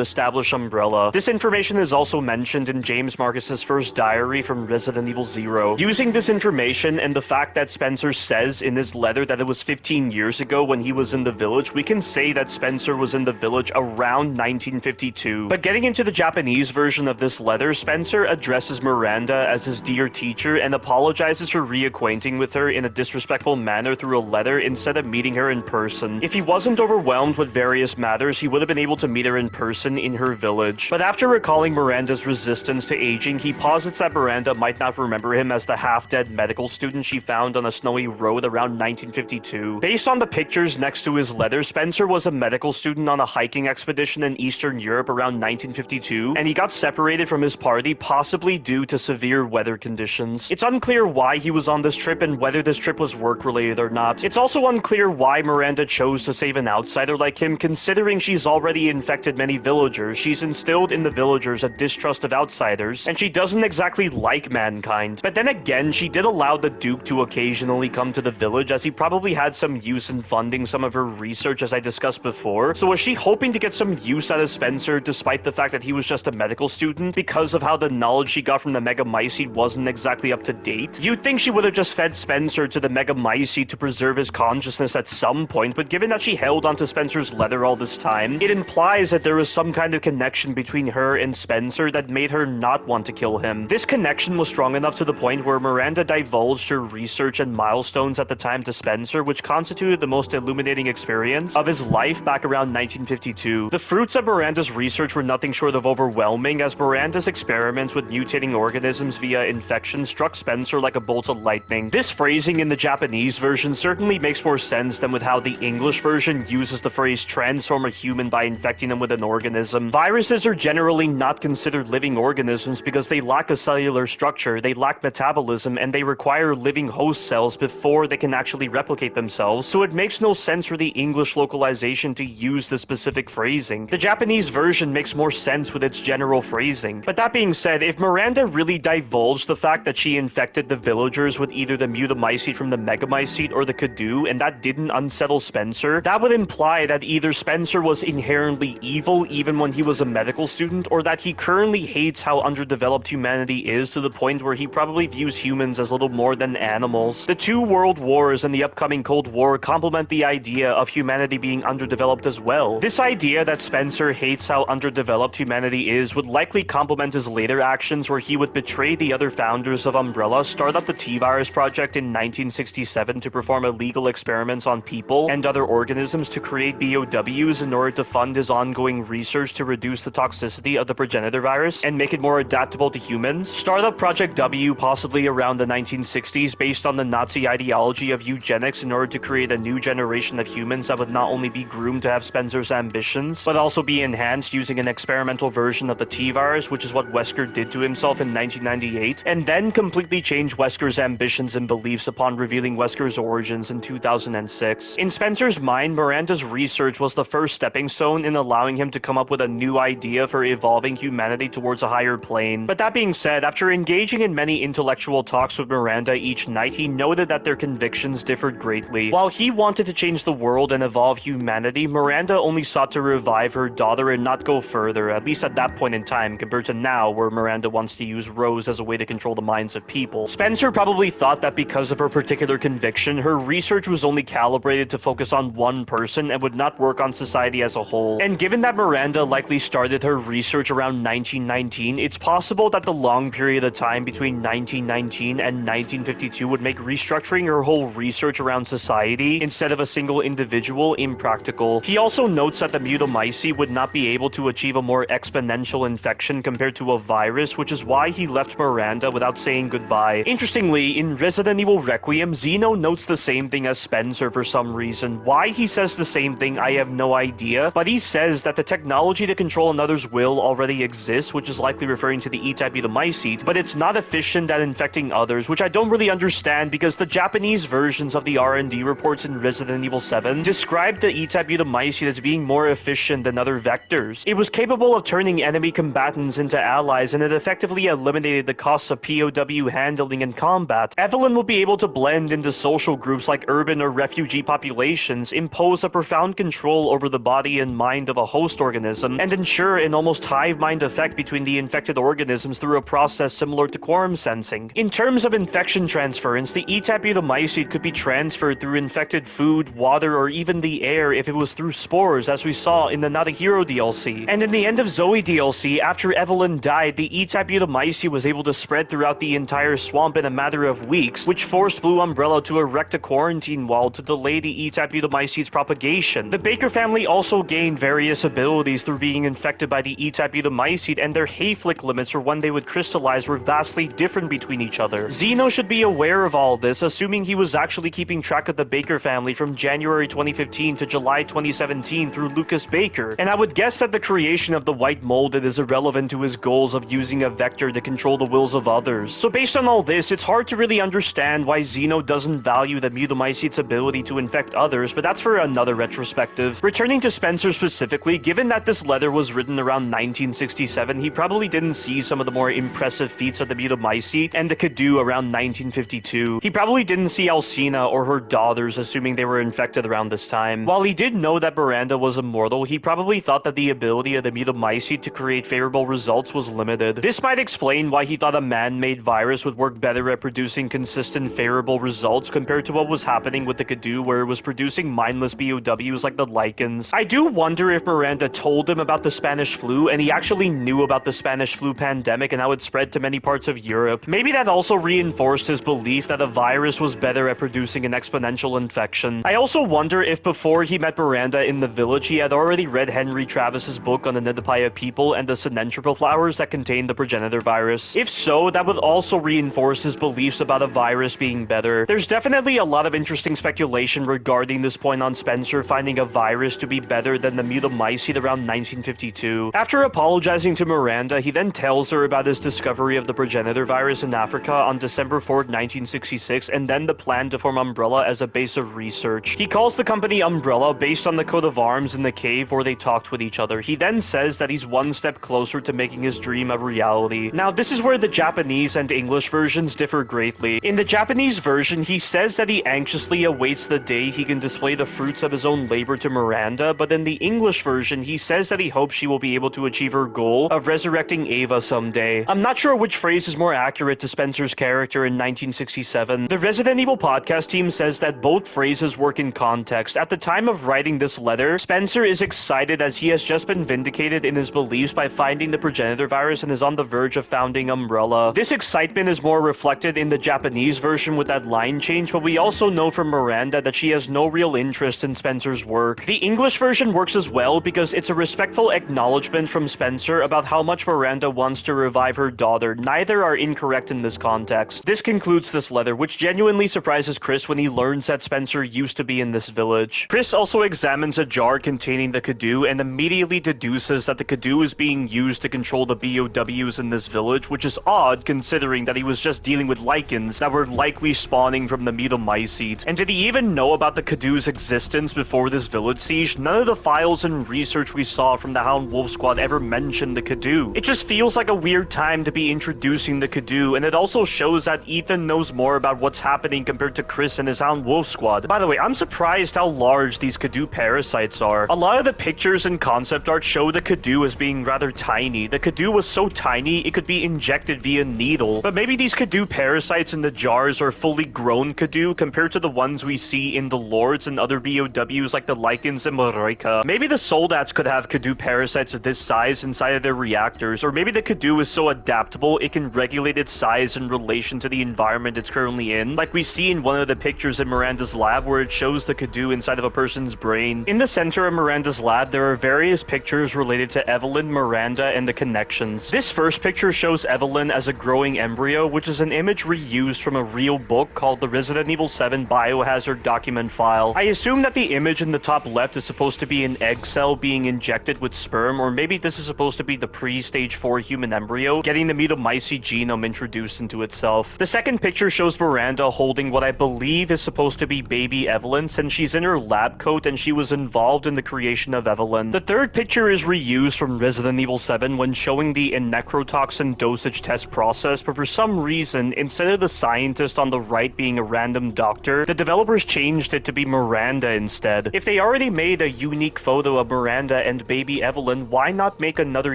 establish Umbrella. This information is also mentioned in James Marcus's first diary from Resident Evil 0. Using this information and the fact that Spencer says in his letter that it was 15 years ago when he was in the village, we can say that Spencer was in the village around 1952. But getting into the Japanese Japanese version of this letter, Spencer addresses Miranda as his dear teacher and apologizes for reacquainting with her in a disrespectful manner through a letter instead of meeting her in person. If he wasn't overwhelmed with various matters, he would have been able to meet her in person in her village. But after recalling Miranda's resistance to aging, he posits that Miranda might not remember him as the half-dead medical student she found on a snowy road around 1952. Based on the pictures next to his letter, Spencer was a medical student on a hiking expedition in Eastern Europe around 1952, and he got separated from his party, possibly due to severe weather conditions. It's unclear why he was on this trip and whether this trip was work-related or not. It's also unclear why Miranda chose to save an outsider like him, considering she's already infected many villagers. She's instilled in the villagers a distrust of outsiders, and she doesn't exactly like mankind. But then again, she did allow the Duke to occasionally come to the village, as he probably had some use in funding some of her research, as I discussed before. So was she hoping to get some use out of Spencer despite the fact that he was just a medical student because of how the knowledge she got from the Megamycete wasn't exactly up to date? You'd think she would have just fed Spencer to the Megamycete to preserve his consciousness at some point, but given that she held onto Spencer's letter all this time, it implies that there was some kind of connection between her and Spencer that made her not want to kill him. This connection was strong enough to the point where Miranda divulged her research and milestones at the time to Spencer, which constituted the most illuminating experience of his life back around 1952. The fruits of Miranda's research were nothing short of overwhelming, as Miranda's experiments with mutating organisms via infection struck Spencer like a bolt of lightning. This phrasing in the Japanese version certainly makes more sense than with how the English version uses the phrase transform a human by infecting them with an organism. Viruses are generally not considered living organisms because they lack a cellular structure, they lack metabolism, and they require living host cells before they can actually replicate themselves, so it makes no sense for the English localization to use the specific phrasing. The Japanese version makes more sense with its general phrasing. But that being said, if Miranda really divulged the fact that she infected the villagers with either the Mutamycete from the Megamycete or the Kadu, and that didn't unsettle Spencer, that would imply that either Spencer was inherently evil even when he was a medical student, or that he currently hates how underdeveloped humanity is to the point where he probably views humans as little more than animals. The two world wars and the upcoming Cold War complement the idea of humanity being underdeveloped as well. This idea that Spencer hates how underdeveloped humanity is would likely complement his later actions, where he would betray the other founders of Umbrella, start up the T-Virus project in 1967 to perform illegal experiments on people and other organisms to create BOWs in order to fund his ongoing research to reduce the toxicity of the progenitor virus and make it more adaptable to humans, start up Project W possibly around the 1960s based on the Nazi ideology of eugenics in order to create a new generation of humans that would not only be groomed to have Spencer's ambitions, but also be enhanced using an experimental version of the T-Virus, which is what Wesker did to himself in 1998, and then completely change Wesker's ambitions and beliefs upon revealing Wesker's origins in 2006. In Spencer's mind, Miranda's research was the first stepping stone in allowing him to come up with a new idea for evolving humanity towards a higher plane. But that being said, after engaging in many intellectual talks with Miranda each night, he noted that their convictions differed greatly. While he wanted to change the world and evolve humanity, Miranda only sought to revive her daughter and not go further, at least at that point in time, compared to now, where Miranda wants to use Rose as a way to control the minds of people. Spencer probably thought that because of her particular conviction, her research was only calibrated to focus on one person and would not work on society as a whole. And given that Miranda likely started her research around 1919, it's possible that the long period of time between 1919 and 1952 would make restructuring her whole research around society instead of a single individual impractical. He also notes that the Mutamycete would not be able to achieve a more exponential infection compared to a virus, which is why he left Miranda without saying goodbye. Interestingly, in Resident Evil Requiem, Zeno notes the same thing as Spencer for some reason. Why he says the same thing, I have no idea, but he says that the technology to control another's will already exists, which is likely referring to the E-type Mutamycete, but it's not efficient at infecting others, which I don't really understand because the Japanese versions of the R&D reports in Resident Evil 7 described the E-type Mutamycete as being more efficient than other vectors. It was capable of turning enemy combatants into allies, and it effectively eliminated the costs of POW handling and combat. Evelyn will be able to blend into social groups like urban or refugee populations, impose a profound control over the body and mind of a host organism, and ensure an almost hive mind effect between the infected organisms through a process similar to quorum sensing. In terms of infection transference, the E-type Mutamycete could be transferred through infected food, water, or even the air if it was through spores, as we saw in the Not a Hero DLC. And in the End of Zoe DLC, DLC, after Evelyn died, the E-type Eudomycete was able to spread throughout the entire swamp in a matter of weeks, which forced Blue Umbrella to erect a quarantine wall to delay the E-type Eudomycete's propagation. The Baker family also gained various abilities through being infected by the E-type Eudomycete, and their Hayflick limits for when they would crystallize were vastly different between each other. Zeno should be aware of all this, assuming he was actually keeping track of the Baker family from January 2015 to July 2017 through Lucas Baker, and I would guess that the creation of the White Molded is irrelevant to his goals of using a vector to control the wills of others. So based on all this, it's hard to really understand why Zeno doesn't value the Eudomycete's ability to infect others, but that's for another retrospective. Returning to Spencer specifically, given that this letter was written around 1967, he probably didn't see some of the more impressive feats of the Eudomycete and the Kadu around 1952. He probably didn't see Alcina or her daughters, assuming they were infected around this time. While he did know that Miranda was immortal, he probably thought that the ability of the Eudomycete to create favorable results was limited. This might explain why he thought a man-made virus would work better at producing consistent favorable results compared to what was happening with the Kadu, where it was producing mindless BOWs like the lichens. I do wonder if Miranda told him about the Spanish flu and he actually knew about the Spanish flu pandemic and how it spread to many parts of Europe. Maybe that also reinforced his belief that a virus was better at producing an exponential infection. I also wonder if before he met Miranda in the village, he had already read Henry Travis's book on the Nidapaya people and the synentropial flowers that contain the progenitor virus. If so, that would also reinforce his beliefs about a virus being better. There's definitely a lot of interesting speculation regarding this point on Spencer finding a virus to be better than the Eudomycete around 1952. After apologizing to Miranda, he then tells her about his discovery of the progenitor virus in Africa on December 4th, 1966, and then the plan to form Umbrella as a base of research. He calls the company Umbrella based on the coat of arms in the cave where they talked with each other. He then says that he's one step closer to making his dream a reality. Now, this is where the Japanese and English versions differ greatly. In the Japanese version, he says that he anxiously awaits the day he can display the fruits of his own labor to Miranda, but in the English version, he says that he hopes she will be able to achieve her goal of resurrecting Ava someday. I'm not sure which phrase is more accurate to Spencer's character in 1967. The Resident Evil podcast team says that both phrases work in context. At the time of writing this letter, Spencer is excited as he has just been vindicated in his beliefs by finding the progenitor virus and is on the verge of founding Umbrella. This excitement is more reflected in the Japanese version with that line change, but we also know from Miranda that she has no real interest in Spencer's work. The English version works as well because it's a respectful acknowledgement from Spencer about how much Miranda wants to revive her daughter. Neither are incorrect in this context. This concludes this letter, which genuinely surprises Chris when he learns that Spencer used to be in this village. Chris also examines a jar containing the Kadu and immediately deduces that the Kadu is being used to control the BOWs in this village, which is odd considering that he was just dealing with lichens that were likely spawning from the Eudomycete. And did he even know about the Kadu's existence before this village siege? None of the files and research we saw from the Hound Wolf Squad ever mentioned the Kadu. It just feels like a weird time to be introducing the Kadu, and it also shows that Ethan knows more about what's happening compared to Chris and his Hound Wolf Squad. By the way, I'm surprised how large these Kadu parasites are. A lot of the pictures and concept art show the Kadu as being rather tiny. The Kadu was so tiny it could be injected via needle, but maybe these Kadu parasites in the jars are fully grown Kadu compared to the ones we see in the Lords and other BOWs like the Lichens and Moroika. Maybe the Soldats could have Kadu parasites of this size inside of their reactors, or maybe the Kadu is so adaptable it can regulate its size in relation to the environment it's currently in, like we see in one of the pictures in Miranda's lab where it shows the Kadu inside of a person's brain. In the center of Miranda's lab, there are various pictures related to Evelyn, Miranda, and the connections. This first picture shows Evelyn as a growing embryo, which is an image reused from a real book called the Resident Evil 7 Biohazard Document File. I assume that the image in the top left is supposed to be an egg cell being injected with sperm, or maybe this is supposed to be the pre-stage 4 human embryo getting the Eudomycete genome introduced into itself. The second picture shows Miranda holding what I believe is supposed to be baby Evelyn, since she's in her lab coat and she was involved in the creation of Evelyn. The third picture is reused from Resident Evil 7 when showing the necrotoxin dosage test process, but for some reason, instead of the scientist on the right being a random doctor, the developers changed it to be Miranda instead. If they already made a unique photo of Miranda and baby Evelyn, why not make another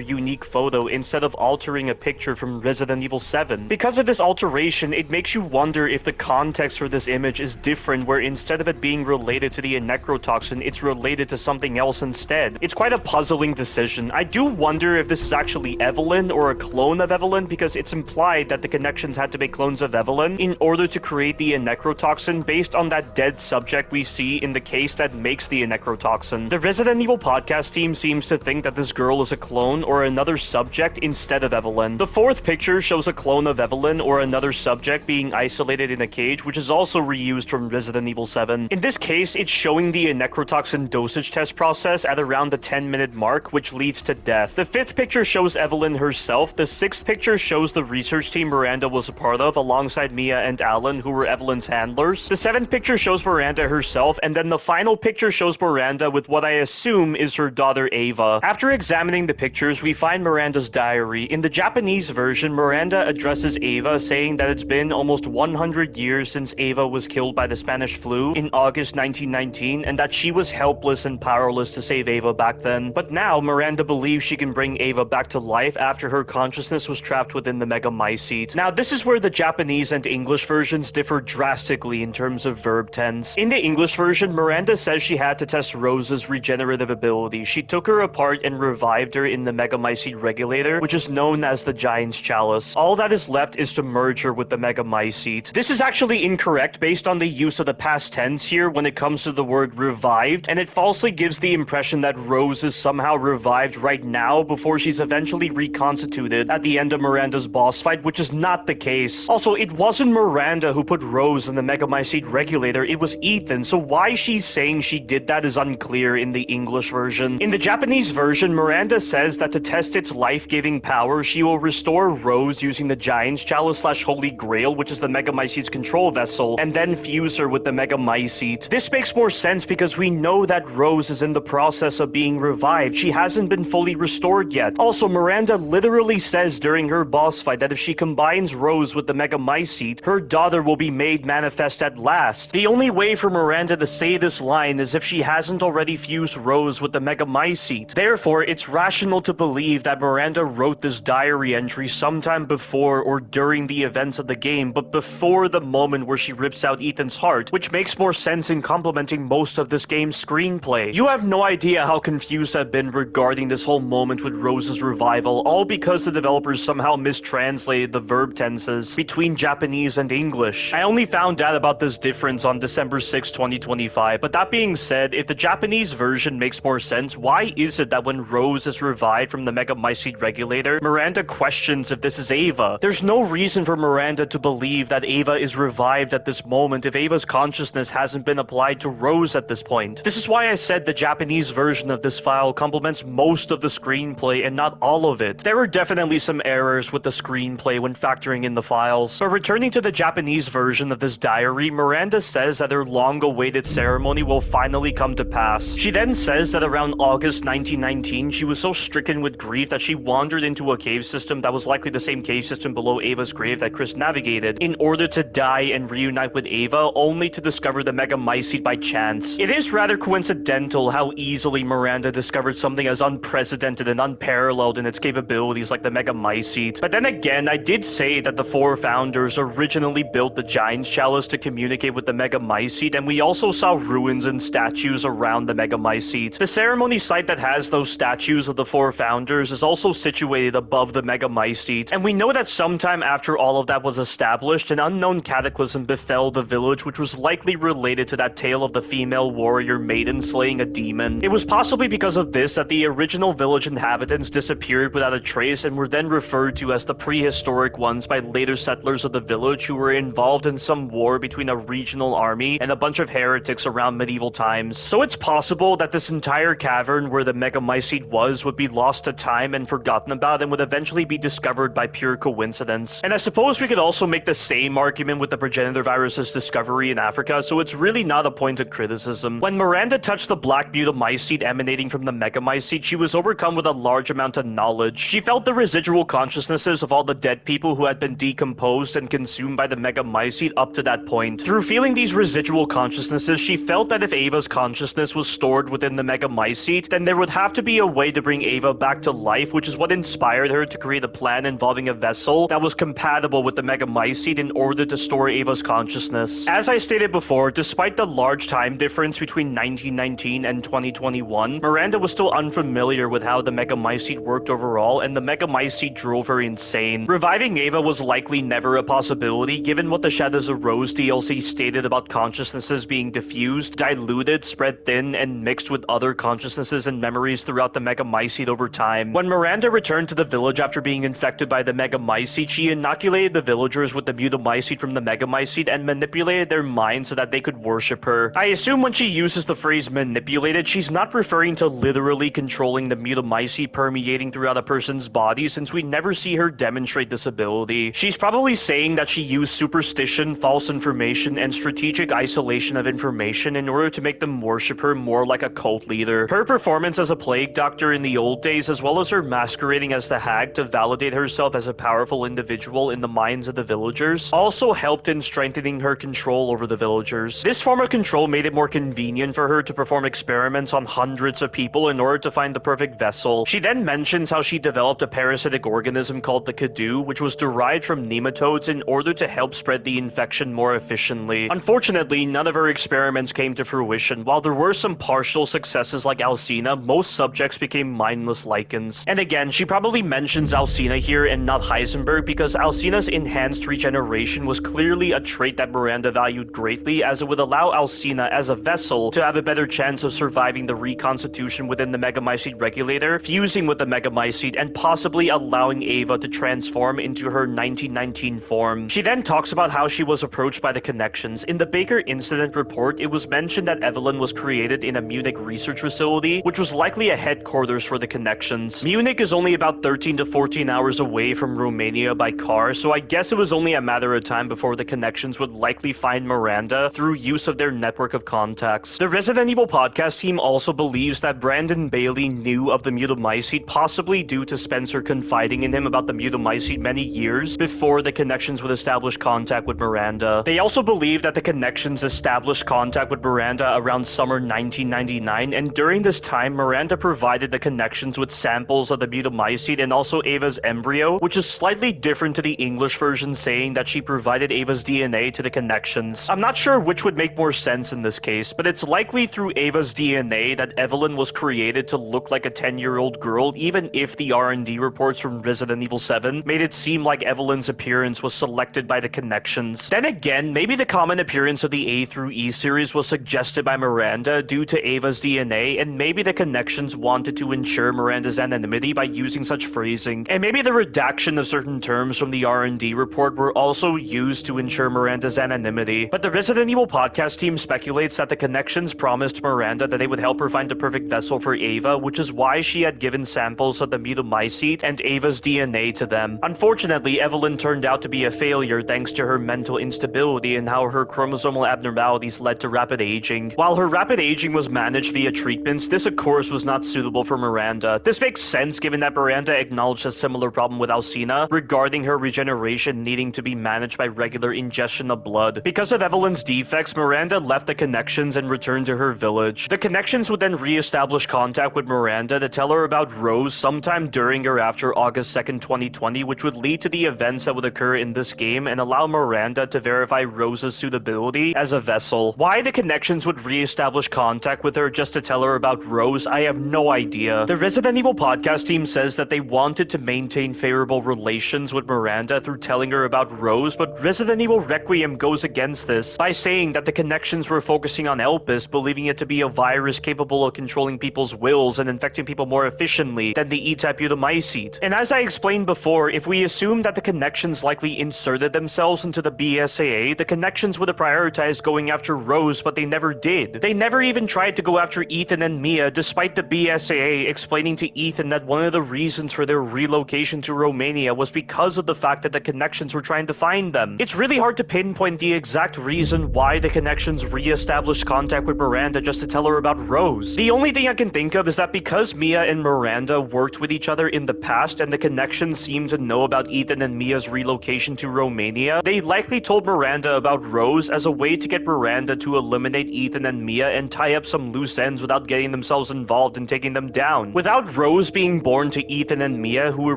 unique photo instead of altering a picture from Resident Evil 7? Because of this alteration, it makes you wonder if the context for this image is different, where instead of it being related to the necrotoxin, it's related to something else instead. It's quite a puzzling decision. I do wonder if this is actually Evelyn or a clone of Evelyn, because it's implied that the connections had to make clones of Evelyn in order to create the necrotoxin based on that dead subject we see in the case that makes the necrotoxin. The Resident Evil podcast team seems to think that this girl is a clone or another subject instead of Evelyn. The fourth picture shows a clone of Evelyn or another subject being isolated in a cage, which is also reused from Resident Evil 7. In this case, it's showing the necrotoxin dosage test process at around the 10-minute mark, which leads to death. The fifth picture shows Evelyn herself. The sixth picture shows the research team Miranda was a part of alongside Mia and Alan, who were Evelyn's handlers. The seventh picture shows Miranda herself, and then the final picture shows Miranda with what I assume is her daughter Ava. After examining the pictures, we find Miranda's diary. In the Japanese version, Miranda addresses Ava, saying that it's been almost 100 years since Ava was killed by the Spanish flu in August 1919, and that she was helpless and powerless to save Ava back then. But now, Miranda believes she can bring Ava back to life after her consciousness was trapped within the Megamycete. Now, this is where the Japanese and English versions differ drastically in terms of verb tense. In the English version, Miranda says she had to test Rose's regenerative ability. She took her apart and revived her in the Megamycete regulator, which is known as the Giant's Chalice. All that is left is to merge her with the Megamycete. This is actually incorrect based on the use of the past tense here when it comes to the word revived, and it falsely gives the impression that Rose is somehow revived right now before she's eventually reconstituted at the end of Miranda's boss fight, which is not the case. Also, it wasn't Miranda who put Rose in the Megamycete regulator, it was Ethan, so why she's saying she did that is unclear in the English version. In the Japanese version, Miranda says that to test its life-giving power, she will restore Rose using the Giant's Chalice / Holy Grail, which is the Megamycete's control vessel, and then fuse her with the Megamycete. This makes more sense because we know that Rose is in the process of being revived. She hasn't been fully restored yet. Also, Miranda literally says during her boss fight that if she combines Rose with the Megamycete, her daughter will be made manifest at last. The only way for Miranda to say this line is if she hasn't already fused Rose with the Megamycete. Therefore, it's rational to believe that Miranda wrote this diary entry sometime before or during the events of the game, but before the moment where she rips out Ethan's heart, which makes more sense in complementing most of this game's screenplay. You have no idea how confused I've been regarding this whole moment with Rose's revival, all because the developers somehow mistranslated the verb tenses between Japanese and English. I only found out about this difference on December 6, 2025, but that being said, if the Japanese version makes more sense, why is it that when Rose is revived from the Megamycete regulator, Miranda questions if this is Ava? There's no reason for Miranda to believe that Ava is revived at this moment if Ava's consciousness hasn't been applied to Rose at this point. This is why I said the Japanese version of this file complements most of the screenplay and not all of it. There are definitely some errors with the screenplay when factoring in the files. But returning to the Japanese version of this diary, Miranda says that her long-awaited ceremony will finally come to pass. She then says that around August 1919, she was so stricken with grief that she wandered into a cave system that was likely the same cave system below Ava's grave that Chris navigated in order to die and reunite with Ava, only to discover the Megamycete by chance. It is rather coincidental how easily Miranda discovered something as unprecedented and unparalleled in its capabilities like the Megamycete. But then again, I did say that the four founders originally built the Giant's Chalice to communicate with the Megamycete, and we also saw ruins and statues around the Megamycete. The ceremony site that has those statues of the four founders is also situated above the Megamycete, and we know that sometime after all of that was established, an unknown cataclysm befell the village, which was likely related to that tale of the female warrior maiden slaying a demon. It was possibly because of this that the original village inhabitants disappeared without a trace and were then referred to as the prehistoric ones by later settlers of the village who were involved in some war between a regional army and a bunch of heretics around medieval times. So it's possible that this entire cavern where the Megamycete was would be lost to time and forgotten about and would eventually be discovered by pure coincidence. And I suppose we could also make the same argument with the progenitor virus's discovery in Africa, so it's really not a point of criticism. When Miranda touched the black mutamycete emanating from the Megamycete, she was overcome with a large amount of knowledge. She felt the residual consciousnesses of all the dead people who had been decomposed and consumed by the Megamycete up to that point. Through feeling these residual consciousnesses, she felt that if Ava's consciousness was stored within the Megamycete, then there would have to be a way to bring Ava back to life, which is what inspired her to create a plan involving a vessel that was compatible with the Megamycete in order to store Ava's consciousness. As I stated before, despite the large time difference between 1919 and 2021, Miranda was still unfamiliar with how how the Megamycete worked overall, and the Megamycete drove her insane. Reviving Ava was likely never a possibility, given what the Shadows of Rose DLC stated about consciousnesses being diffused, diluted, spread thin, and mixed with other consciousnesses and memories throughout the Megamycete over time. When Miranda returned to the village after being infected by the Megamycete, she inoculated the villagers with the Mutamycete from the Megamycete and manipulated their minds so that they could worship her. I assume when she uses the phrase manipulated, she's not referring to literally controlling the Mutamycete permeating throughout a person's body, since we never see her demonstrate this ability. She's probably saying that she used superstition, false information, and strategic isolation of information in order to make them worship her more like a cult leader. Her performance as a plague doctor in the old days, as well as her masquerading as the hag to validate herself as a powerful individual in the minds of the villagers, also helped in strengthening her control over the villagers. This form of control made it more convenient for her to perform experiments on hundreds of people in order to find the perfect vessel. She then mentions how she developed a parasitic organism called the Kadu, which was derived from nematodes in order to help spread the infection more efficiently. Unfortunately, none of her experiments came to fruition. While there were some partial successes like Alcina, most subjects became mindless lichens. And again, she probably mentions Alcina here and not Heisenberg because Alcina's enhanced regeneration was clearly a trait that Miranda valued greatly, as it would allow Alcina as a vessel to have a better chance of surviving the reconstitution within the Megamycete regulator, fusing with the Megamycete, and possibly allowing Ava to transform into her 1919 form. She then talks about how she was approached by the Connections. In the Baker incident report, it was mentioned that Evelyn was created in a Munich research facility, which was likely a headquarters for the Connections. Munich is only about 13 to 14 hours away from Romania by car, so I guess it was only a matter of time before the Connections would likely find Miranda through use of their network of contacts. The Resident Evil podcast team also believes that Brandon Bailey knew of the Mutamycete, possibly due to Spencer confiding in him about the Mutamycete many years before the Connections would establish contact with Miranda. They also believe that the Connections established contact with Miranda around summer 1999, and during this time, Miranda provided the Connections with samples of the Mutamycete and also Ava's embryo, which is slightly different to the English version saying that she provided Ava's DNA to the Connections. I'm not sure which would make more sense in this case, but it's likely through Ava's DNA that Evelyn was created to look like a 10-year-old girl, even if the R&D reports from Resident Evil 7 made it seem like Evelyn's appearance was selected by the Connections. Then again, maybe the common appearance of the A through E series was suggested by Miranda due to Ava's DNA, and maybe the Connections wanted to ensure Miranda's anonymity by using such phrasing, and maybe the redaction of certain terms from the R&D report were also used to ensure Miranda's anonymity. But the Resident Evil podcast team speculates that the Connections promised Miranda that they would help her find the perfect vessel for Ava, which is why she had given samples of the Mutamycete and Ava's DNA to them. Unfortunately, Evelyn turned out to be a failure thanks to her mental instability and how her chromosomal abnormalities led to rapid aging. While her rapid aging was managed via treatments, this of course was not suitable for Miranda. This makes sense given that Miranda acknowledged a similar problem with Alcina regarding her regeneration needing to be managed by regular ingestion of blood. Because of Evelyn's defects, Miranda left the Connections and returned to her village. The Connections would then re-establish contact with Miranda to tell her about Rose sometime during or after August 2nd, 2020, which would lead to the events that would occur in this game and allow Miranda to verify Rose's suitability as a vessel. Why the Connections would re-establish contact with her just to tell her about Rose, I have no idea. The Resident Evil podcast team says that they wanted to maintain favorable relations with Miranda through telling her about Rose, but Resident Evil Requiem goes against this by saying that the Connections were focusing on Elpis, believing it to be a virus capable of controlling people's wills and infecting people more efficiently than the E-type Mutamycete. And as I explained before, if we assume that the Connections likely inserted themselves into the BSAA, the Connections would have prioritized going after Rose, but they never did. They never even tried to go after Ethan and Mia, despite the BSAA explaining to Ethan that one of the reasons for their relocation to Romania was because of the fact that the Connections were trying to find them. It's really hard to pinpoint the exact reason why the Connections re-established contact with Miranda just to tell her about Rose. The only thing I can think of is that because Mia and Miranda worked with each other in the past and the Connections seemed to know about Ethan and Mia's relocation to Romania, they likely told Miranda about Rose as a way to get Miranda to eliminate Ethan and Mia and tie up some loose ends without getting themselves involved and taking them down. Without Rose being born to Ethan and Mia, who were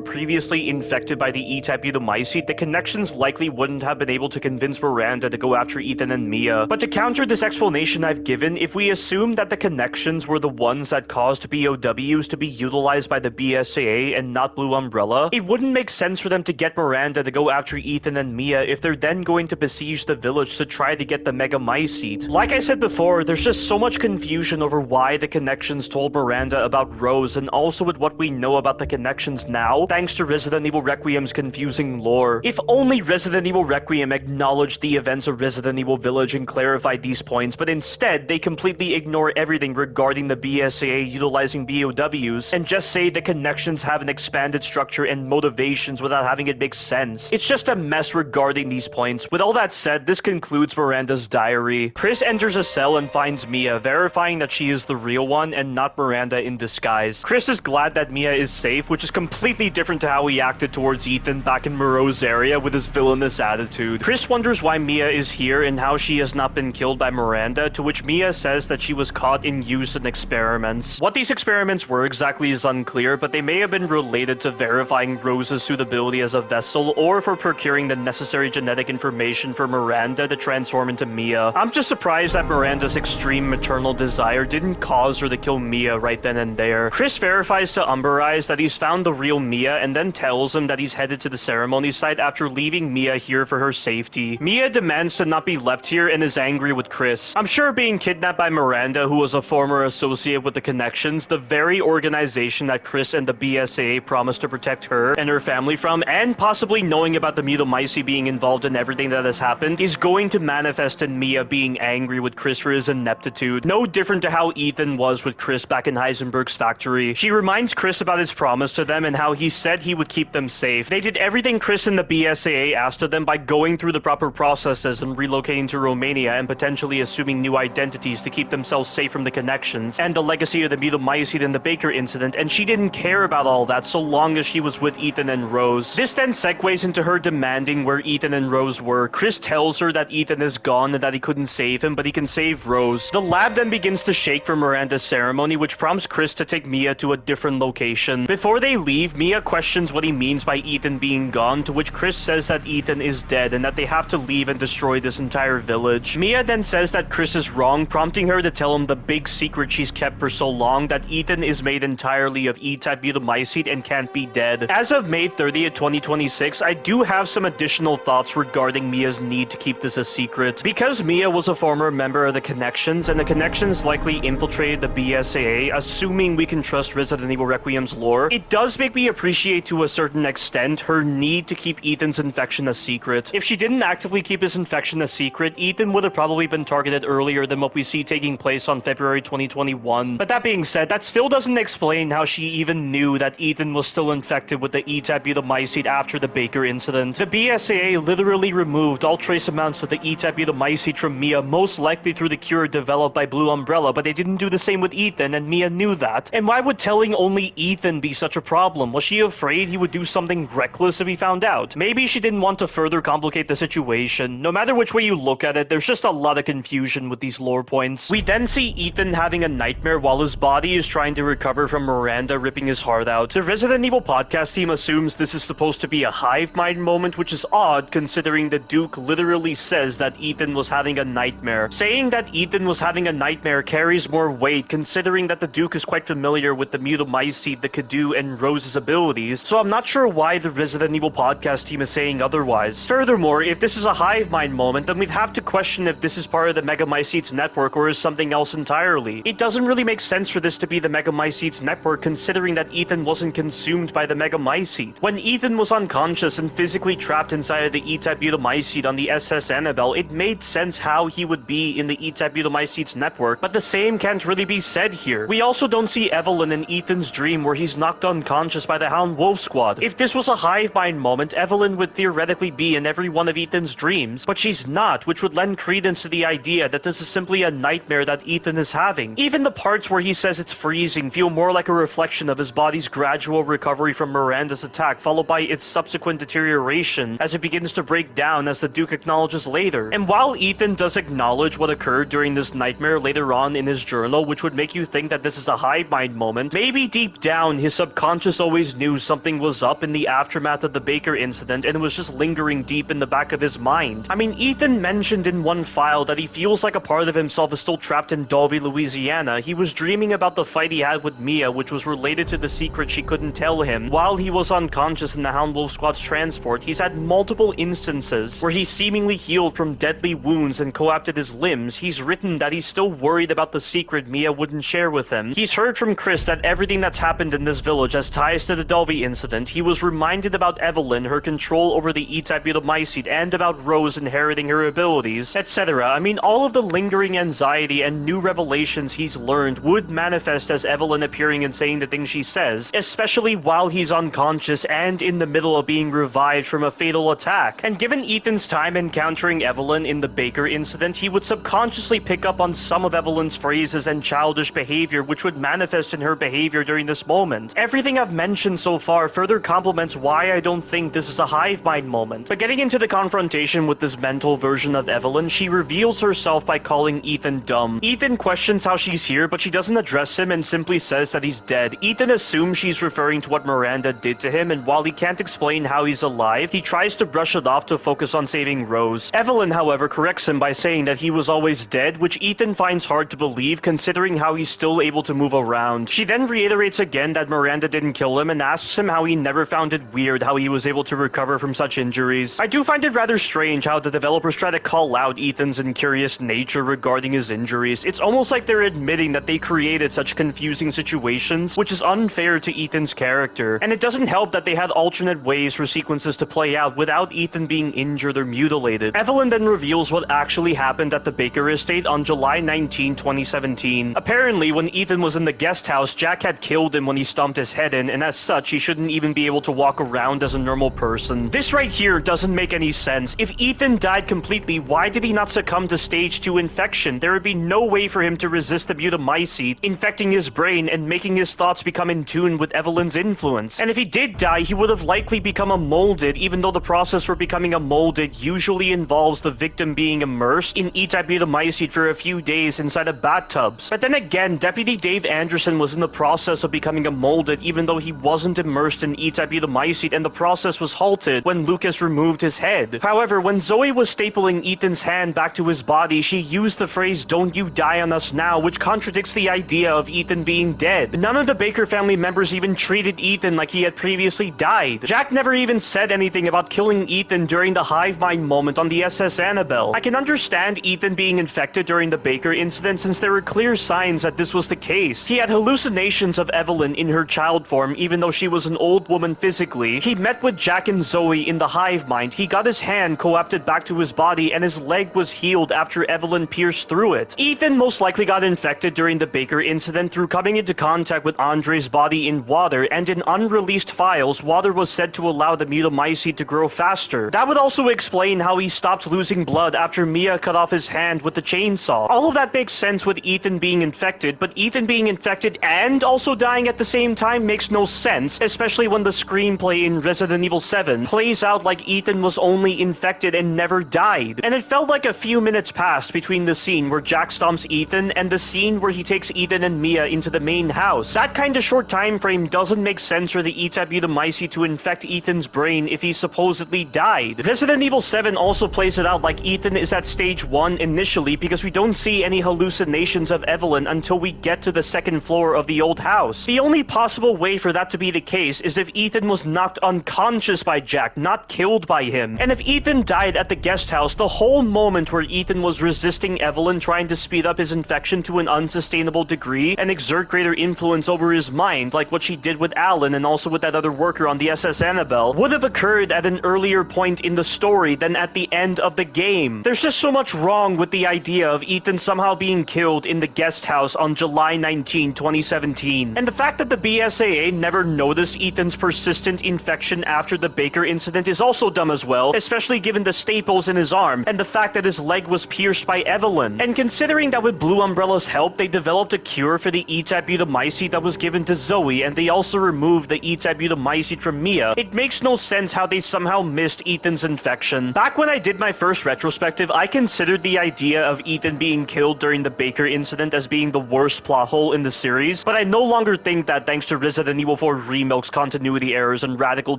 previously infected by the E-type Mutamycete, the Connections likely wouldn't have been able to convince Miranda to go after Ethan and Mia. But to counter this explanation I've given, if we assume that the Connections were the ones that caused BOWs to to be utilized by the BSAA and not Blue Umbrella, it wouldn't make sense for them to get Miranda to go after Ethan and Mia if they're then going to besiege the village to try to get the Mega Mycete. Like I said before, there's just so much confusion over why the connections told Miranda about Rose, and also with what we know about the connections now, thanks to Resident Evil Requiem's confusing lore. If only Resident Evil Requiem acknowledged the events of Resident Evil Village and clarified these points, but instead they completely ignore everything regarding the BSAA utilizing BOWs and just say the connections have an expanded structure and motivations without having it make sense. It's just a mess regarding these points. With all that said, this concludes Miranda's diary. Chris enters a cell and finds Mia, verifying that she is the real one and not Miranda in disguise. Chris is glad that Mia is safe, which is completely different to how he acted towards Ethan back in Moreau's area with his villainous attitude. Chris wonders why Mia is here and how she has not been killed by Miranda, to which Mia says that she was caught in use in experiments. What these experiments were exactly is unclear, but they may have been related to verifying Rose's suitability as a vessel or for procuring the necessary genetic information for Miranda to transform into Mia. I'm just surprised that Miranda's extreme maternal desire didn't cause her to kill Mia right then and there. Chris verifies to Umber Eyes that he's found the real Mia and then tells him that he's headed to the ceremony site after leaving Mia here for her safety. Mia demands to not be left here and is angry with Chris. I'm sure being kidnapped by Miranda, who was a former associate with the Connections, the very organization that Chris and the BSAA promised to protect her and her family from, and possibly knowing about the Mutomycete being involved in everything that has happened, is going to manifest in Mia being angry with Chris for his ineptitude. No different to how Ethan was with Chris back in Heisenberg's factory. She reminds Chris about his promise to them and how he said he would keep them safe. They did everything Chris and the BSAA asked of them by going through the proper processes and relocating to Romania and potentially assuming new identities to keep themselves safe from the Connections and the legacy of the Mutomycete and the Baker incident, and she didn't care about all that so long as she was with Ethan and Rose. This then segues into her demanding where Ethan and Rose were. Chris tells her that Ethan is gone and that he couldn't save him, but he can save Rose. The lab then begins to shake for Miranda's ceremony, which prompts Chris to take Mia to a different location. Before they leave, Mia questions what he means by Ethan being gone, to which Chris says that Ethan is dead and that they have to leave and destroy this entire village. Mia then says that Chris is wrong, prompting her to tell him the big secret she's kept for so long, that Ethan is made entirely of E-type Mutomycete and can't be dead. As of May 30th, 2026, I do have some additional thoughts regarding Mia's need to keep this a secret. Because Mia was a former member of the Connections, and the Connections likely infiltrated the BSAA, assuming we can trust Resident Evil Requiem's lore, it does make me appreciate to a certain extent her need to keep Ethan's infection a secret. If she didn't actively keep his infection a secret, Ethan would have probably been targeted earlier than what we see taking place on February 2021. But that being said, that still doesn't explain how she even knew that Ethan was still infected with the E-type Mutomycete after the Baker incident. The BSAA literally removed all trace amounts of the E-type Mutomycete from Mia, most likely through the cure developed by Blue Umbrella, but they didn't do the same with Ethan, and Mia knew that. And why would telling only Ethan be such a problem? Was she afraid he would do something reckless if he found out? Maybe she didn't want to further complicate the situation. No matter which way you look at it, there's just a lot of confusion with these lore points. We then see Ethan having a nightmare while his body is trying to recover from Miranda ripping his heart out. The Resident Evil podcast team assumes this is supposed to be a hive mind moment, which is odd considering the Duke literally says that Ethan was having a nightmare. Saying that Ethan was having a nightmare carries more weight considering that the Duke is quite familiar with the Mutomycete, the Kadu, and Rose's abilities, so I'm not sure why the Resident Evil podcast team is saying otherwise. Furthermore, if this is a hive mind moment, then we'd have to question if this is part of the Megamycete's network or is something else entirely. It doesn't really make sense for this to be the Megamycete's network considering that Ethan wasn't consumed by the Megamycete. When Ethan was unconscious and physically trapped inside of the E-type Mutomycete on the SS Annabelle, it made sense how he would be in the E-type Mutomycete's network, but the same can't really be said here. We also don't see Evelyn in Ethan's dream where he's knocked unconscious by the Hound Wolf Squad. If this was a hive mind moment, Evelyn would theoretically be in every one of Ethan's dreams, but she's not, which would lend credence to the idea that this is simply a nightmare that Ethan is having. Even the parts where he says it's freezing feel more like a reflection of his body's gradual recovery from Miranda's attack, followed by its subsequent deterioration as it begins to break down, as the Duke acknowledges later. And while Ethan does acknowledge what occurred during this nightmare later on in his journal, which would make you think that this is a hive mind moment, maybe deep down his subconscious always knew something was up in the aftermath of the Baker incident and it was just lingering deep in the back of his mind. I mean, Ethan mentioned in one file that he feels like a part of himself is still trapped in Dolby, Louisiana. He was dreaming about the fight he had with Mia, which was related to the secret she couldn't tell him. While he was unconscious in the Hound Wolf Squad's transport, he's had multiple instances where he's seemingly healed from deadly wounds and co-opted his limbs. He's written that he's still worried about the secret Mia wouldn't share with him. He's heard from Chris that everything that's happened in this village has ties to the Delvey incident. He was reminded about Evelyn, her control over the E-type Eudomycete, and about Rose inheriting her abilities, etc. I mean, all of the lingering anxiety and new revelations he's learned would manifest as Evelyn appearing and saying the things she says, especially while he's unconscious and in the middle of being revived from a fatal attack. And given Ethan's time encountering Evelyn in the Baker incident, he would subconsciously pick up on some of Evelyn's phrases and childish behavior, which would manifest in her behavior during this moment. Everything I've mentioned so far further complements why I don't think this is a hive mind moment. But getting into the confrontation with this mental version of Evelyn, she reveals herself by calling Ethan dumb. Ethan questions how she's here, but she doesn't address him and simply says that he's dead. Ethan assumes she's referring to what Miranda did to him, and while he can't explain how he's alive, he tries to brush it off to focus on saving Rose. Evelyn, however, corrects him by saying that he was always dead, which Ethan finds hard to believe considering how he's still able to move around. She then reiterates again that Miranda didn't kill him and asks him how he never found it weird how he was able to recover from such injuries. I do find it rather strange how the developers try to call out Ethan's incurious nature regarding his injuries. It's almost like they're admitting that they created such confusing situations, which is unfair to Ethan's character. And it doesn't help that they had alternate ways for sequences to play out without Ethan being injured or mutilated. Evelyn then reveals what actually happened at the Baker estate on July 19, 2017. Apparently, when Ethan was in the guest house, Jack had killed him when he stomped his head in, and as such, he shouldn't even be able to walk around as a normal person. This right here doesn't make any sense. If Ethan died completely, why did he not succumb to stage 2 infection? There would be no way for him to resist the Eudomycete, infecting his brain and making his thoughts become in tune with Evelyn's influence. And if he did die, he would have likely become a molded, even though the process for becoming a molded usually involves the victim being immersed in E-type Eudomycete for a few days inside of bathtubs. But then again, Deputy Dave Anderson was in the process of becoming a molded even though he wasn't immersed in E-type Eudomycete, and the process was halted when Lucas removed his head. However, when Zoe was stapling Ethan's hand back to his body, she used the phrase "don't you die on us now," which contradicts the idea of Ethan being dead. None of the Baker family members even treated Ethan like he had previously died. Jack never even said anything about killing Ethan during the hive mind moment on the SS Annabelle. I can understand Ethan being infected during the Baker incident since there were clear signs that this was the case. He had hallucinations of Evelyn in her child form even though she was an old woman physically. He met with Jack and Zoe in the hive mind. He got his hand co-opted back to his body and his leg was healed after Evelyn pierced through it. Ethan most likely got infected during the Baker incident through coming into contact with Andre's body in water, and in unreleased files, water was said to allow the Eudomycete to grow faster. That would also explain how he stopped losing blood after Mia cut off his hand with the chainsaw. All of that makes sense with Ethan being infected, but Ethan being infected and also dying at the same time makes no sense, especially when the screenplay in Resident Evil 7 plays out like Ethan was only infected and never died. And it felt like a few minutes passed between the scene where Jack stomps Ethan and the scene where he takes Ethan and Mia into the main house. That kind of short time frame doesn't make sense for the E-type Eudomycete to infect Ethan's brain if he supposedly died. Resident Evil 7 also plays it out like Ethan is at stage 1 initially because we don't see any hallucinations of Evelyn until we get to the second floor of the old house. The only possible way for that to be the case is if Ethan was knocked unconscious by Jack, not killed by him. And if Ethan died at the guest house, the whole moment where Ethan was resisting Evelyn, trying to speed up his infection to an unsustainable degree and exert greater influence over his mind, like what she did with Alan and also with that other worker on the SS Annabelle, would have occurred at an earlier point in the story than at the end of the game. There's just so much wrong with the idea of Ethan somehow being killed in the guest house on July 19, 2017. And the fact that the BSAA never noticed Ethan's persistent infection after the Baker incident is also dumb as well, especially given the staples in his arm and the fact that his leg was pierced by Evelyn. And considering that with Blue Umbrella's help, they developed a cure for the E-type Eudomycete that was given to Zoe, and they also removed the E-type Eudomycete from Mia, it makes no sense how they somehow missed Ethan's infection. Back when I did my first retrospective, I considered the idea of Ethan being killed during the Baker incident as being the worst plot hole in the series, but I no longer think that thanks to Resident Evil 4 Remilk's continuity errors and radical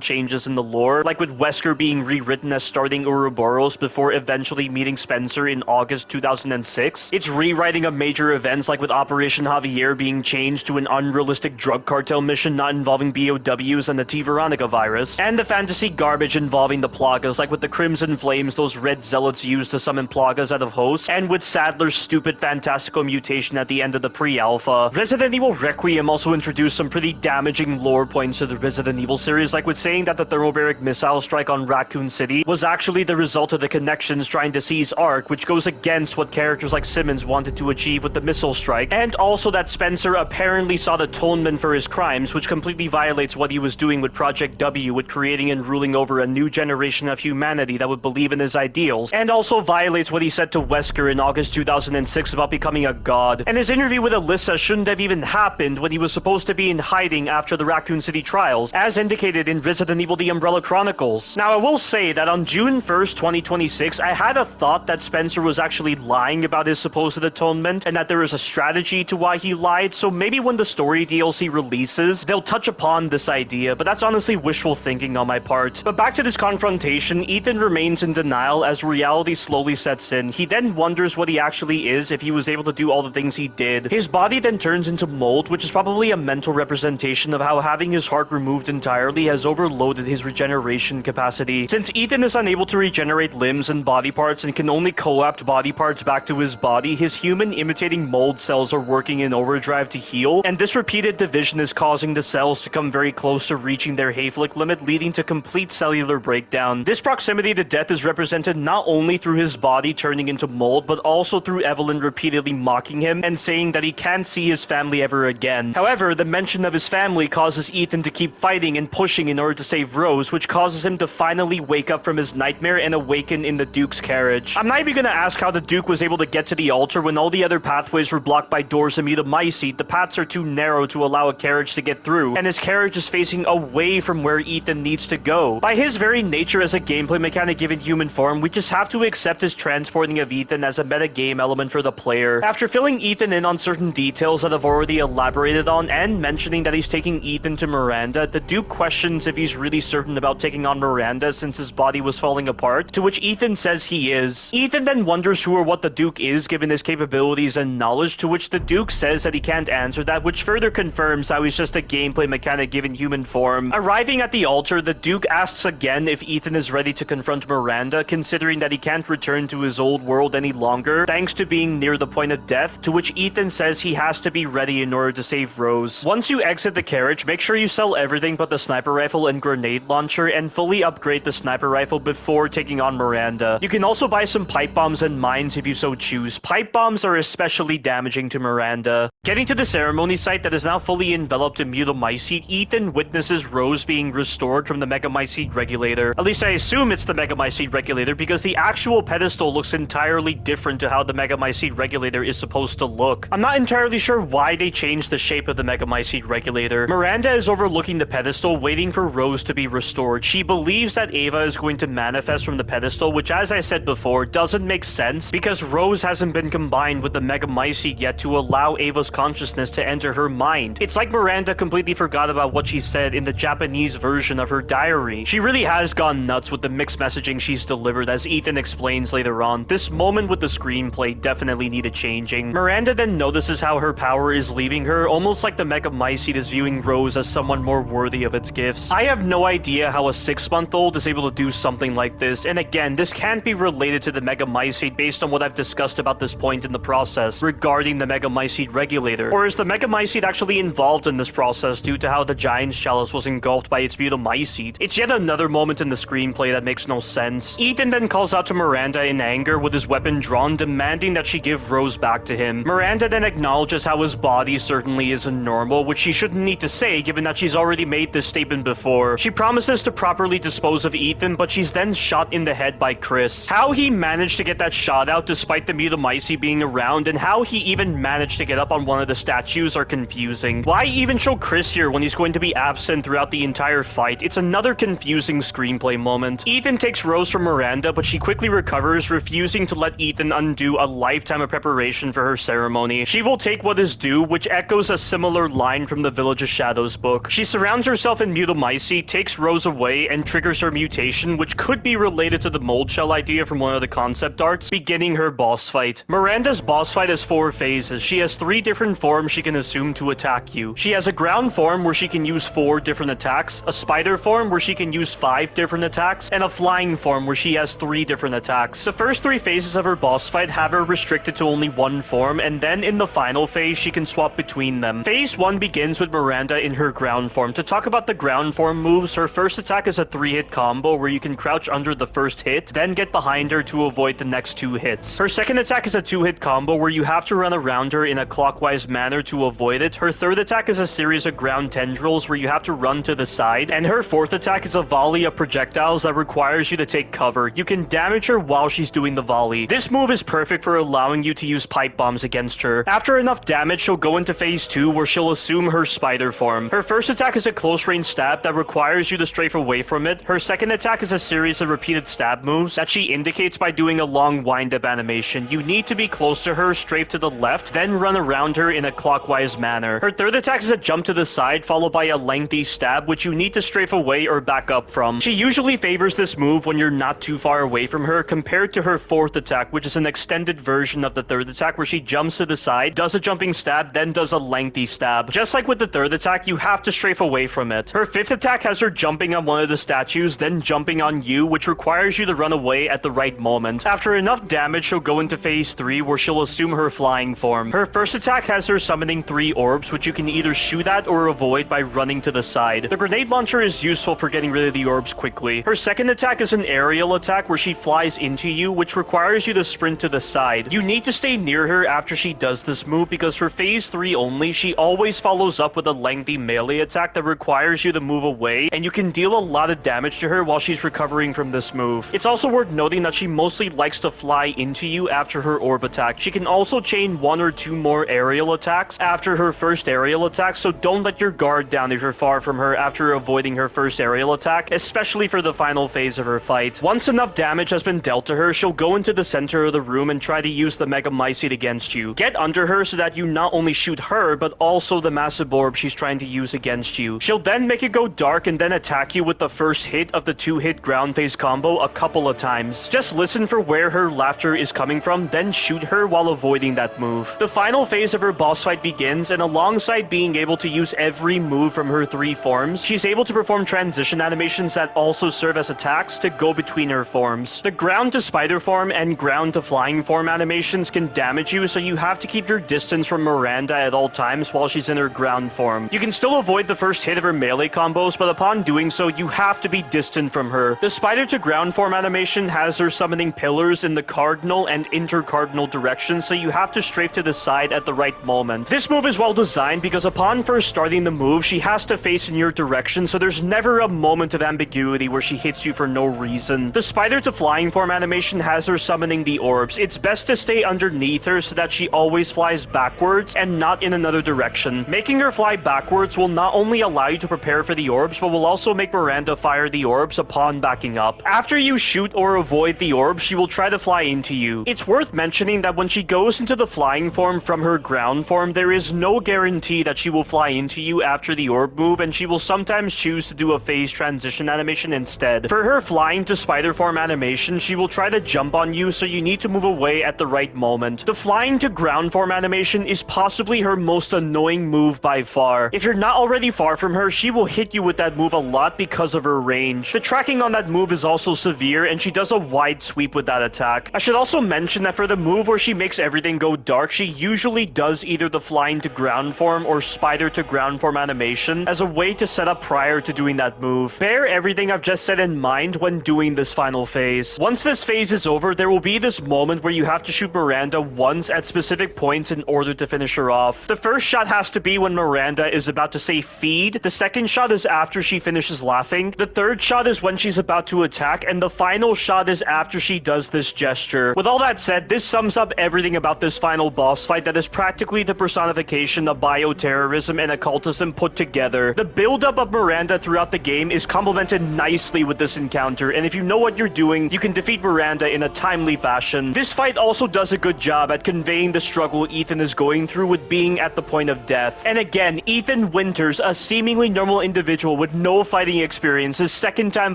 changes in the lore, like with Wesker being rewritten as starting Ouroboros before eventually meeting Spencer in August 2006. It's rewriting of major events like with Operation Javier being changed changed to an unrealistic drug cartel mission not involving BOWs and the T. Veronica virus, and the fantasy garbage involving the Plagas, like with the Crimson Flames those red zealots used to summon Plagas out of hosts, and with Sadler's stupid fantastical mutation at the end of the pre-alpha. Resident Evil Requiem also introduced some pretty damaging lore points to the Resident Evil series, like with saying that the thermobaric missile strike on Raccoon City was actually the result of the connections trying to seize Ark, which goes against what characters like Simmons wanted to achieve with the missile strike, and also that Spencer apparently sought atonement for his crimes, which completely violates what he was doing with Project W, with creating and ruling over a new generation of humanity that would believe in his ideals, and also violates what he said to Wesker in August 2006 about becoming a god. And his interview with Alyssa shouldn't have even happened when he was supposed to be in hiding after the Raccoon City trials, as indicated in Resident Evil The Umbrella Chronicles. Now, I will say that on June 1st, 2026, I had a thought that Spencer was actually lying about his supposed atonement, and that there is a strategy to why he lied, so maybe when the story DLC releases, they'll touch upon this idea, but that's honestly wishful thinking on my part. But back to this confrontation, Ethan remains in denial as reality slowly sets in. He then wonders what he actually is if he was able to do all the things he did. His body then turns into mold, which is probably a mental representation of how having his heart removed entirely has overloaded his regeneration capacity. Since Ethan is unable to regenerate limbs and body parts and can only co-opt body parts back to his body, his human imitating mold cells are working in overdrive to heal, and this repeated division is causing the cells to come very close to reaching their Hayflick limit, leading to complete cellular breakdown. This proximity to death is represented not only through his body turning into mold, but also through Evelyn repeatedly mocking him and saying that he can't see his family ever again. However, the mention of his family causes Ethan to keep fighting and pushing in order to save Rose, which causes him to finally wake up from his nightmare and awaken in the Duke's carriage. I'm not even gonna ask how the Duke was able to get to the altar when all the other pathways were blocked by doors and Mutamycete. The paths are too narrow to allow a carriage to get through, and his carriage is facing away from where Ethan needs to go. By his very nature as a gameplay mechanic given human form, we just have to accept his transporting of Ethan as a metagame element for the player. After filling Ethan in on certain details that I've already elaborated on, and mentioning that he's taking Ethan to Miranda, the Duke questions if he's really certain about taking on Miranda since his body was falling apart, to which Ethan says he is. Ethan then wonders who or what the Duke is given his capabilities and knowledge, to which the Duke says that he can't answer that, which further confirms how he's just a gameplay mechanic given human form. Arriving at the altar, the Duke asks again if Ethan is ready to confront Miranda, considering that he can't return to his old world any longer, thanks to being near the point of death, to which Ethan says he has to be ready in order to save Rose. Once you exit the carriage, make sure you sell everything but the sniper rifle and grenade launcher, and fully upgrade the sniper rifle before taking on Miranda. You can also buy some pipe bombs and mines if you so choose. Pipe bombs are especially damaging to Miranda. Getting to the ceremony site that is now fully enveloped in Mutamycete, Ethan witnesses Rose being restored from the Megamycete regulator. At least I assume it's the Megamycete regulator, because the actual pedestal looks entirely different to how the Megamycete regulator is supposed to look. I'm not entirely sure why they changed the shape of the Megamycete regulator. Miranda is overlooking the pedestal, waiting for Rose to be restored. She believes that Ava is going to manifest from the pedestal, which, as I said before, doesn't make sense because Rose hasn't been combined with the Megamycete yet to allow Ava's consciousness to enter her mind. It's like Miranda completely forgot about what she said in the Japanese version of her diary. She really has gone nuts with the mixed messaging she's delivered, as Ethan explains later on. This moment with the screenplay definitely needed changing. Miranda then notices how her power is leaving her, almost like the Megamycete is viewing Rose as someone more worthy of its gifts. I have no idea how a 6-month-old is able to do something like this, and again, this can't be related to the Megamycete based on what I've discussed about this point in the process regarding the Megamycete regulator. Or is the Megamycete actually involved in this process due to how the Giant's Chalice was engulfed by its Mutamycete? It's yet another moment in the screenplay that makes no sense. Ethan then calls out to Miranda in anger with his weapon drawn, demanding that she give Rose back to him. Miranda then acknowledges how his body certainly isn't normal, which she shouldn't need to say given that she's already made this statement before. She promises to properly dispose of Ethan, but she's then shot in the head by Chris. How he managed to get that shot out despite the Mutamycete being around, and how he even managed to get up on one of the statues are confusing. Why even show Chris here when he's going to be absent throughout the entire fight? It's another confusing screenplay moment. Ethan takes Rose from Miranda, but she quickly recovers, refusing to let Ethan undo a lifetime of preparation for her ceremony. She will take what is due, which echoes a similar line from the Village of Shadows book. She surrounds herself in Mutamycete, takes Rose away, and triggers her mutation, which could be related to the mold shell idea from one of the concept arts, beginning her boss fight. Miranda's boss fight has 4 phases. She has 3 different forms she can assume to attack you. She has a ground form where she can use 4 different attacks, a spider form where she can use 5 different attacks, and a flying form where she has 3 different attacks. The first 3 phases of her boss fight have her restricted to only 1 form, and then in the final phase, she can swap between them. Phase 1 begins with Miranda in her ground form. To talk about the ground form moves, her first attack is a 3-hit combo where you can crouch under the first hit, then get behind her to avoid the next 2 hits. Her second attack is a 2-hit combo where you have to run around her in a clockwise manner to avoid it. Her third attack is a series of ground tendrils where you have to run to the side, and her fourth attack is a volley of projectiles that requires you to take cover. You can damage her while she's doing the volley. This move is perfect for allowing you to use pipe bombs against her. After enough damage, she'll go into phase 2 where she'll assume her spider form. Her first attack is a close range stab that requires you to strafe away from it. Her second attack is a series of repeated stab moves that she indicates by doing a long wind-up animation. You need to be close to her, strafe to the left, then run around her in a clockwise manner. Her third attack is a jump to the side followed by a lengthy stab which you need to strafe away or back up from. She usually favors this move when you're not too far away from her compared to her fourth attack, which is an extended version of the third attack where she jumps to the side, does a jumping stab, then does a lengthy stab. Just like with the third attack, you have to strafe away from it. Her fifth attack has her jumping on one of the statues, then jumping on you, which requires you to run away at the right moment. After enough damage, she'll go into phase 3 where she'll assume her flying form. Her first attack has her summoning 3 orbs, which you can either shoot at or avoid by running to the side. The grenade launcher is useful for getting rid of the orbs quickly. Her second attack is an aerial attack where she flies into you, which requires you to sprint to the side. You need to stay near her after she does this move because for phase 3 only, she always follows up with a lengthy melee attack that requires you to move away, and you can deal a lot of damage to her while she's recovering from this move. It's also worth noting that she mostly likes to fly into you after her orb attack. She can also chain 1 or 2 more aerial attacks after her first aerial attack, so don't let your guard down if you're far from her after avoiding her first aerial attack, especially for the final phase of her fight. Once enough damage has been dealt to her, she'll go into the center of the room and try to use the Mega Mycete against you. Get under her so that you not only shoot her, but also the massive orb she's trying to use against you. She'll then make it go dark and then attack you with the first hit of the 2-hit ground phase combo a couple of times. Just listen for where her laughter is coming from, then shoot her while avoiding that move. The final phase of her boss fight begins, and alongside being able to use every move from her 3 forms, she's able to perform transition animations that also serve as attacks to go between her forms. The ground to spider form and ground to flying form animations can damage you, so you have to keep your distance from Miranda at all times while she's in her ground form. You can still avoid the first hit of her melee combos, but upon doing so, you have to be distant from her. The spider to ground form animation has her summoning pillars in the cardinal and intercardinal directions, so you have to strafe to the side at the right moment. This move is well designed because upon first starting the move, she has to face in your direction, so there's never a moment of ambiguity where she hits you for no reason. The spider to flying form animation has her summoning the orbs. It's best to stay underneath her so that she always flies backwards and not in another direction. Making her fly backwards will not only allow you to prepare for the orbs, but will also make Miranda fire the orbs upon backing up. After you shoot or avoid the orbs, she will try to fly into you. It's worth mentioning that when she goes into the flying form from her ground form, there is no guarantee that she will fly into you after the orb move, and she will sometimes choose to do a phase transition animation instead. For her flying to spider form animation, she will try to jump on you, so you need to move away at the right moment. The flying to ground form animation is possibly her most annoying move by far. If you're not already far from her, she will hit you with that move a lot because of her range. The tracking on that move is also severe, and she does a wide sweep with that attack. I should also mention that for the move where she makes everything go dark, she usually does either the flying to ground form or spider to ground form animation as a way to set up prior to doing that move. Bear everything I've just said in mind when doing this final phase. Once this phase is over, there will be this moment where you have to shoot Miranda once at specific points in order to finish her off. The first shot has to be when Miranda is about to say feed, the second shot is after she finishes laughing, the third shot is when she's about to attack, and the final shot is after she does this gesture. With all that said, this sums up everything about this final boss fight that is practically the personification of bioterrorism and occultism put together. The build-up of Miranda throughout the game is complemented nicely with this encounter, and if you know what you're doing, you can defeat Miranda in a timely fashion. This fight also does a good job at conveying the struggle Ethan is going through with being at the point of death. And again, Ethan Winters, a seemingly normal individual with no fighting experience, his second time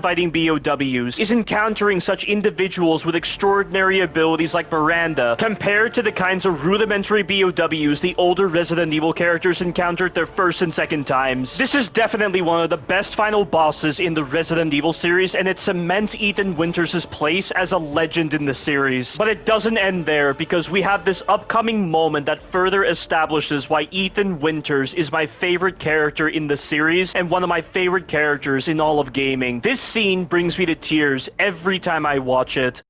fighting BOWs, is encountering such individuals with extraordinary abilities like Miranda, compared to the kinds of rudimentary BOWs the old older Resident Evil characters encountered their first and second times. This is definitely one of the best final bosses in the Resident Evil series, and it cements Ethan Winters' place as a legend in the series. But it doesn't end there, because we have this upcoming moment that further establishes why Ethan Winters is my favorite character in the series and one of my favorite characters in all of gaming. This scene brings me to tears every time I watch it.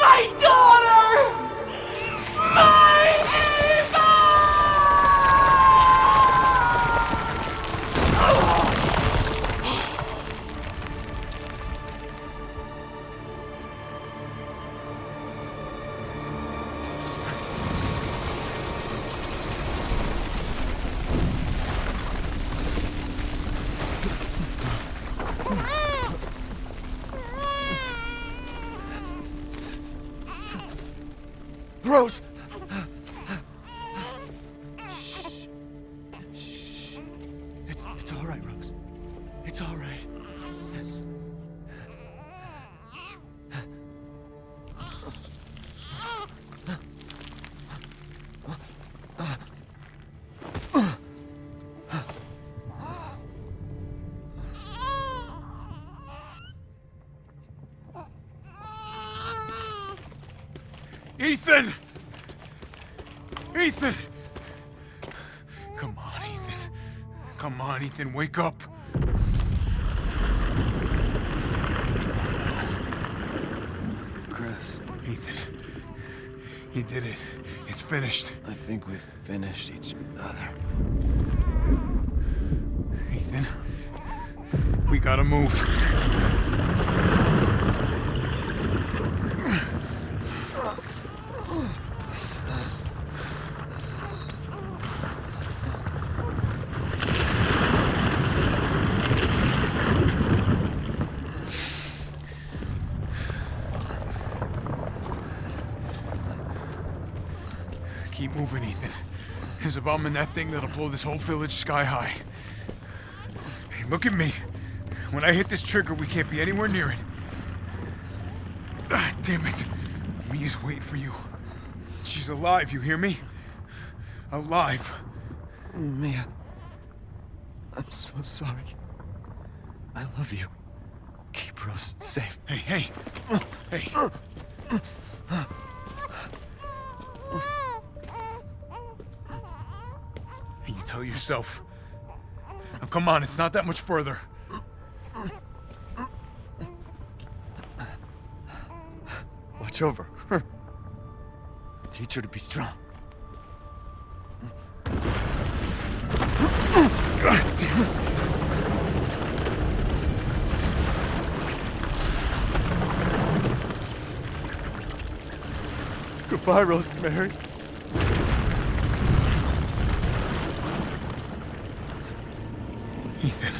My daughter! My Eva! Rose! Shh. Shh. It's all right, Rose. It's all right. Ethan! Ethan! Come on, Ethan. Come on, Ethan, wake up. Chris, Ethan, you did it. It's finished. I think we've finished each other. Ethan, we gotta move. Keep moving, Ethan. There's a bomb in that thing that'll blow this whole village sky high. Hey, look at me. When I hit this trigger, we can't be anywhere near it. Ah, damn it. Mia's waiting for you. She's alive, you hear me? Alive. Mia, I'm so sorry. I love you. Keep Rose safe. Hey. Hey. Hey, you tell yourself. Now, come on, it's not that much further. Watch over her. Teach her to be strong. God damn it. Goodbye, Rosemary. Ethan.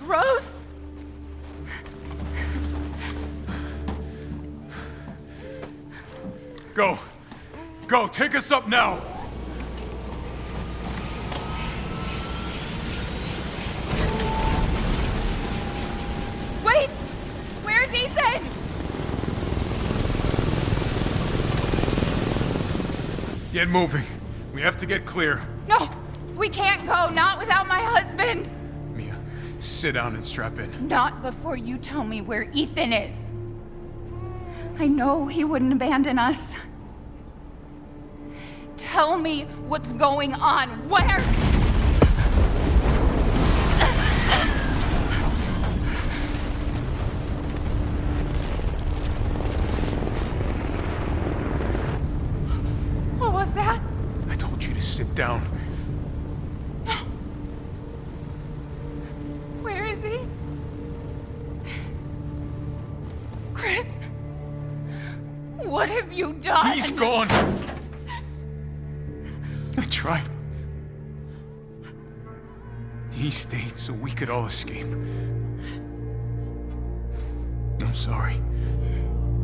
Rose? Go. Go, take us up now. Wait! Where's Ethan? Get moving. We have to get clear. No! We can't go, not without my husband! Mia, sit down and strap in. Not before you tell me where Ethan is. I know he wouldn't abandon us. Tell me what's going on. Where? down. Where is he? Chris? What have you done? He's gone! I tried. He stayed so we could all escape. I'm sorry.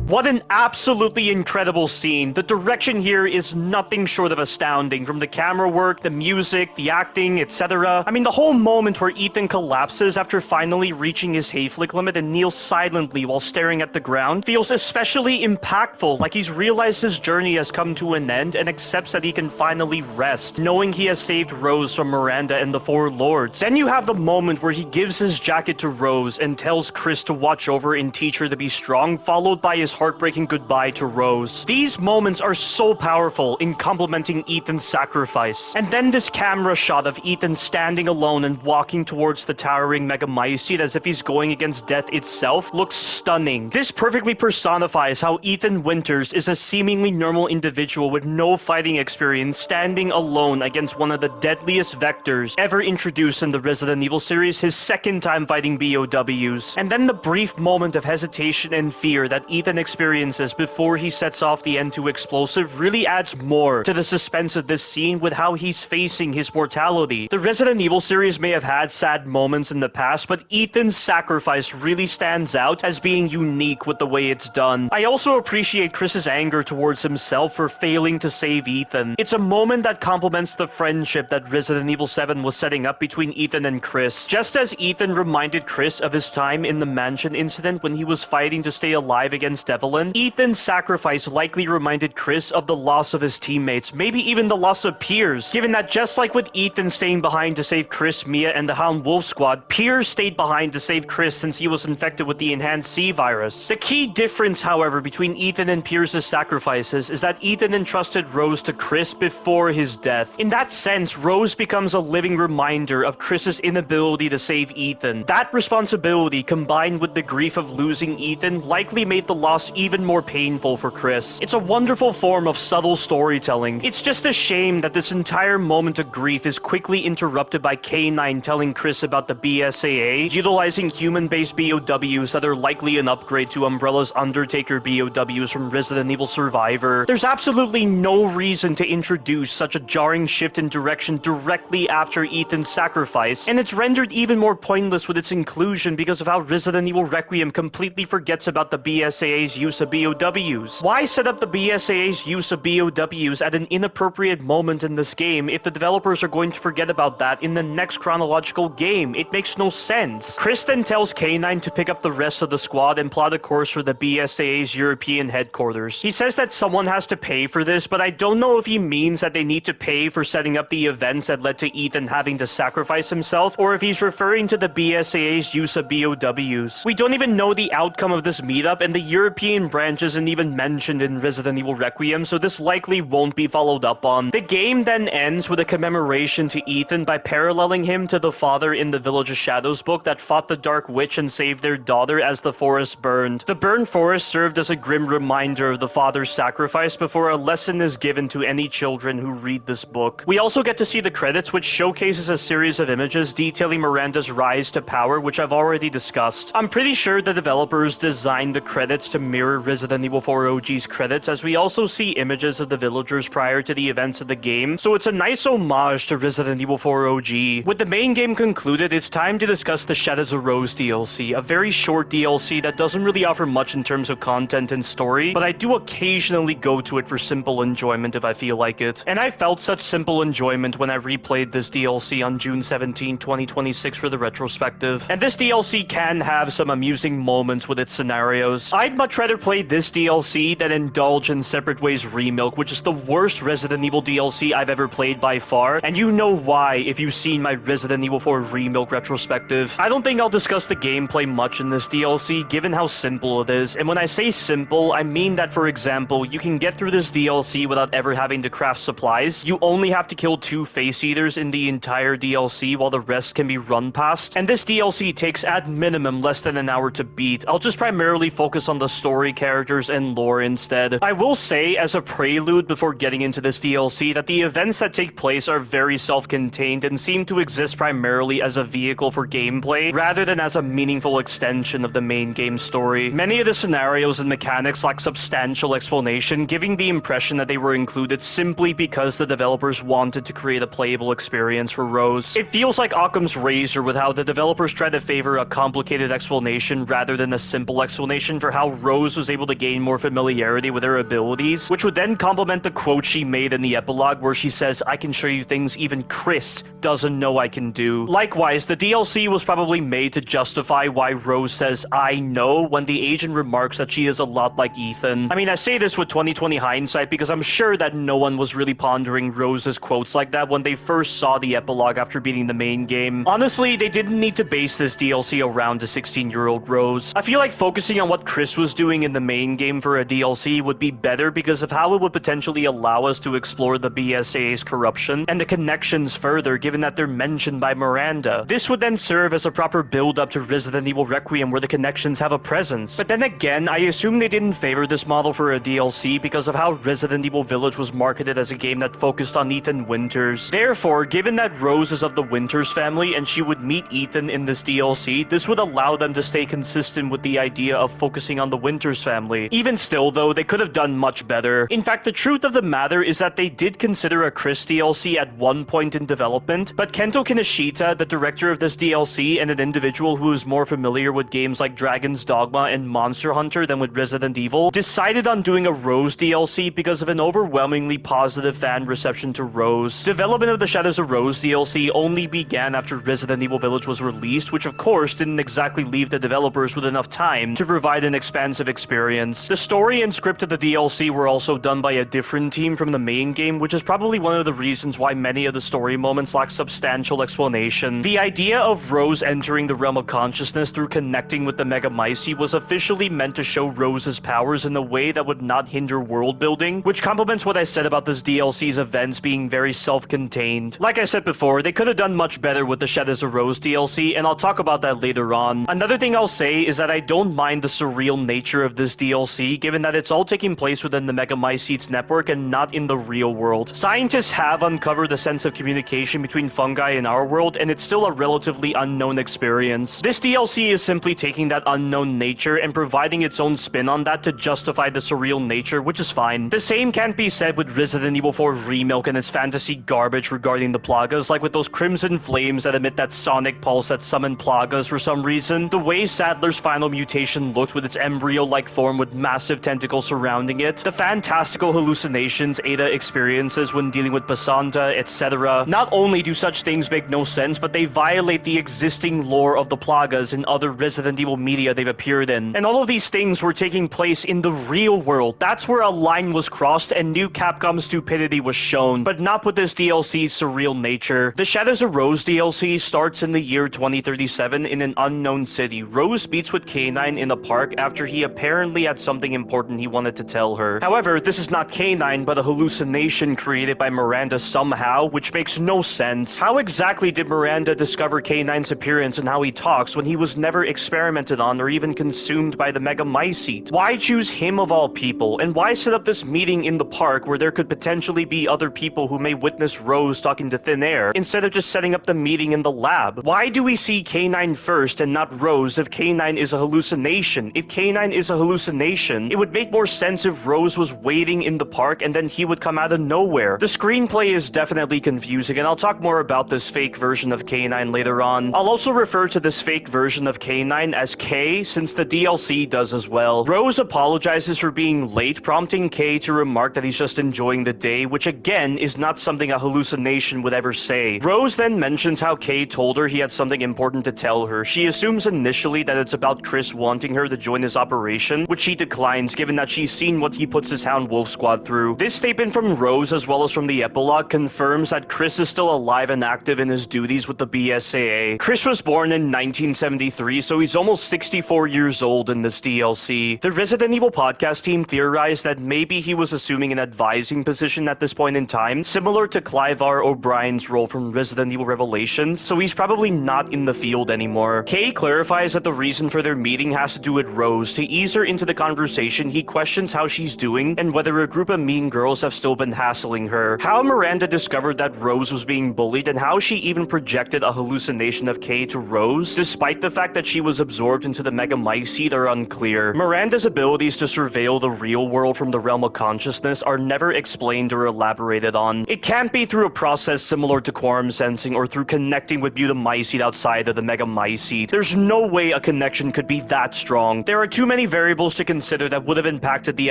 What an absolutely incredible scene. The direction here is nothing short of astounding, from the camera work, the music, the acting, etc. I mean, the whole moment where Ethan collapses after finally reaching his hayflick limit and kneels silently while staring at the ground feels especially impactful, like he's realized his journey has come to an end and accepts that he can finally rest, knowing he has saved Rose from Miranda and the Four Lords. Then you have the moment where he gives his jacket to Rose and tells Chris to watch over and teach her to be strong, followed by his heartbreaking goodbye to Rose. These moments are so powerful in complementing Ethan's sacrifice. And then this camera shot of Ethan standing alone and walking towards the towering Megamycete as if he's going against death itself looks stunning. This perfectly personifies how Ethan Winters is a seemingly normal individual with no fighting experience standing alone against one of the deadliest vectors ever introduced in the Resident Evil series, his second time fighting BOWs. And then the brief moment of hesitation and fear that Ethan experiences before he sets off the N2 explosive really adds more to the suspense of this scene with how he's facing his mortality. The Resident Evil series may have had sad moments in the past, but Ethan's sacrifice really stands out as being unique with the way it's done. I also appreciate Chris's anger towards himself for failing to save Ethan. It's a moment that complements the friendship that Resident Evil 7 was setting up between Ethan and Chris. Just as Ethan reminded Chris of his time in the mansion incident when he was fighting to stay alive against Evelyn, Ethan's sacrifice likely reminded Chris of the loss of his teammates, maybe even the loss of Piers, given that just like with Ethan staying behind to save Chris, Mia, and the Hound Wolf Squad, Piers stayed behind to save Chris since he was infected with the enhanced C virus. The key difference, however, between Ethan and Piers' sacrifices is that Ethan entrusted Rose to Chris before his death. In that sense, Rose becomes a living reminder of Chris's inability to save Ethan. That responsibility, combined with the grief of losing Ethan, likely made the loss even more painful for Chris. It's a wonderful form of subtle storytelling. It's just a shame that this entire moment of grief is quickly interrupted by K9 telling Chris about the BSAA, utilizing human-based BOWs that are likely an upgrade to Umbrella's Undertaker BOWs from Resident Evil Survivor. There's absolutely no reason to introduce such a jarring shift in direction directly after Ethan's sacrifice, and it's rendered even more pointless with its inclusion because of how Resident Evil Requiem completely forgets about the BSAA's use of BOWs. Why set up the BSAA's use of BOWs at an inappropriate moment in this game if the developers are going to forget about that in the next chronological game? It makes no sense. Chris then tells K9 to pick up the rest of the squad and plot a course for the BSAA's European headquarters. He says that someone has to pay for this, but I don't know if he means that they need to pay for setting up the events that led to Ethan having to sacrifice himself, or if he's referring to the BSAA's use of BOWs. We don't even know the outcome of this meetup, and the European branch isn't even mentioned in Resident Evil Requiem, so this likely won't be followed up on. The game then ends with a commemoration to Ethan by paralleling him to the father in the Village of Shadows book that fought the Dark Witch and saved their daughter as the forest burned. The burned forest served as a grim reminder of the father's sacrifice before a lesson is given to any children who read this book. We also get to see the credits, which showcases a series of images detailing Miranda's rise to power, which I've already discussed. I'm pretty sure the developers designed the credits to mirror Resident Evil 4 OG's credits, as we also see images of the villagers prior to the events of the game, so it's a nice homage to Resident Evil 4 OG. With the main game concluded, it's time to discuss the Shadows of Rose DLC, a very short DLC that doesn't really offer much in terms of content and story, but I do occasionally go to it for simple enjoyment if I feel like it. And I felt such simple enjoyment when I replayed this DLC on June 17, 2026 for the retrospective. And this DLC can have some amusing moments with its scenarios. I'd much rather play this DLC than indulge in Separate Ways Remilk, which is the worst Resident Evil DLC I've ever played by far, and you know why if you've seen my Resident Evil 4 Remilk retrospective. I don't think I'll discuss the gameplay much in this DLC, given how simple it is, and when I say simple, I mean that, for example, you can get through this DLC without ever having to craft supplies. You only have to kill 2 face eaters in the entire DLC, while the rest can be run past, and this DLC takes at minimum less than an hour to beat. I'll just primarily focus on the story story characters and lore instead. I will say, as a prelude before getting into this DLC, that the events that take place are very self-contained and seem to exist primarily as a vehicle for gameplay, rather than as a meaningful extension of the main game story. Many of the scenarios and mechanics lack substantial explanation, giving the impression that they were included simply because the developers wanted to create a playable experience for Rose. It feels like Occam's razor with how the developers try to favor a complicated explanation rather than a simple explanation for how Rose was able to gain more familiarity with her abilities, which would then complement the quote she made in the epilogue where she says, "I can show you things even Chris doesn't know I can do." Likewise, the DLC was probably made to justify why Rose says, "I know," when the agent remarks that she is a lot like Ethan. I mean, I say this with 2020 hindsight because I'm sure that no one was really pondering Rose's quotes like that when they first saw the epilogue after beating the main game. Honestly, they didn't need to base this DLC around a 16-year-old Rose. I feel like focusing on what Chris was doing in the main game for a DLC would be better because of how it would potentially allow us to explore the BSAA's corruption and the connections further, given that they're mentioned by Miranda. This would then serve as a proper build-up to Resident Evil Requiem where the connections have a presence. But then again, I assume they didn't favor this model for a DLC because of how Resident Evil Village was marketed as a game that focused on Ethan Winters. Therefore, given that Rose is of the Winters family and she would meet Ethan in this DLC, this would allow them to stay consistent with the idea of focusing on the Winters family. Even still though, they could have done much better. In fact, the truth of the matter is that they did consider a Chris DLC at one point in development, but Kento Kinoshita, the director of this DLC and an individual who is more familiar with games like Dragon's Dogma and Monster Hunter than with Resident Evil, decided on doing a Rose DLC because of an overwhelmingly positive fan reception to Rose. Development of the Shadows of Rose DLC only began after Resident Evil Village was released, which of course didn't exactly leave the developers with enough time to provide an expansive experience. The story and script of the DLC were also done by a different team from the main game, which is probably one of the reasons why many of the story moments lack substantial explanation. The idea of Rose entering the realm of consciousness through connecting with the Megamycete was officially meant to show Rose's powers in a way that would not hinder world building, which complements what I said about this DLC's events being very self-contained. Like I said before, they could have done much better with the Shadows of Rose DLC, and I'll talk about that later on. Another thing I'll say is that I don't mind the surreal nature of this DLC, given that it's all taking place within the Megamycete's network and not in the real world. Scientists have uncovered a sense of communication between fungi in our world, and it's still a relatively unknown experience. This DLC is simply taking that unknown nature and providing its own spin on that to justify the surreal nature, which is fine. The same can't be said with Resident Evil 4 Remilk and its fantasy garbage regarding the plagas, like with those crimson flames that emit that sonic pulse that summon plagas for some reason. The way Sadler's final mutation looked with its embryo-like form with massive tentacles surrounding it, the fantastical hallucinations Ada experiences when dealing with Basanta, etc. Not only do such things make no sense, but they violate the existing lore of the plagas in other Resident Evil media they've appeared in. And all of these things were taking place in the real world. That's where a line was crossed and new Capcom stupidity was shown, but not with this DLC's surreal nature. The Shadows of Rose DLC starts in the year 2037 in an unknown city. Rose meets with K9 in a park after he apparently had something important he wanted to tell her. However, this is not K9 but a hallucination created by Miranda somehow, which makes no sense. How exactly did Miranda discover K9's appearance and how he talks when he was never experimented on or even consumed by the Megamycete? Why choose him of all people? And why set up this meeting in the park where there could potentially be other people who may witness Rose talking to thin air, instead of just setting up the meeting in the lab? Why do we see K9 first and not Rose if K9 is a hallucination? If K9 is a hallucination, it would make more sense if Rose was waiting in the park and then he would come out of nowhere. The screenplay is definitely confusing, and I'll talk more about this fake version of K9 later on. I'll also refer to this fake version of K9 as K, since the DLC does as well. Rose apologizes for being late, prompting K to remark that he's just enjoying the day, which again is not something a hallucination would ever say. Rose then mentions how K told her he had something important to tell her. She assumes initially that it's about Chris wanting her to join his operation, which she declines given that she's seen what he puts his Hound Wolf Squad through. This statement from Rose as well as from the epilogue confirms that Chris is still alive and active in his duties with the BSAA. Chris was born in 1973, so he's almost 64 years old in this DLC. The Resident Evil podcast team theorized that maybe he was assuming an advising position at this point in time, similar to Clive R. O'Brien's role from Resident Evil Revelations, so he's probably not in the field anymore. Kay clarifies that the reason for their meeting has to do with Rose to ease her into the conversation, he questions how she's doing and whether a group of mean girls have still been hassling her, how Miranda discovered that Rose was being bullied, and how she even projected a hallucination of Kay to Rose, despite the fact that she was absorbed into the Megamycete, are unclear. Miranda's abilities to surveil the real world from the realm of consciousness are never explained or elaborated on. It can't be through a process similar to quorum sensing or through connecting with Mutamycete outside of the Megamycete. There's no way a connection could be that strong. There are too many variables to consider that would have impacted the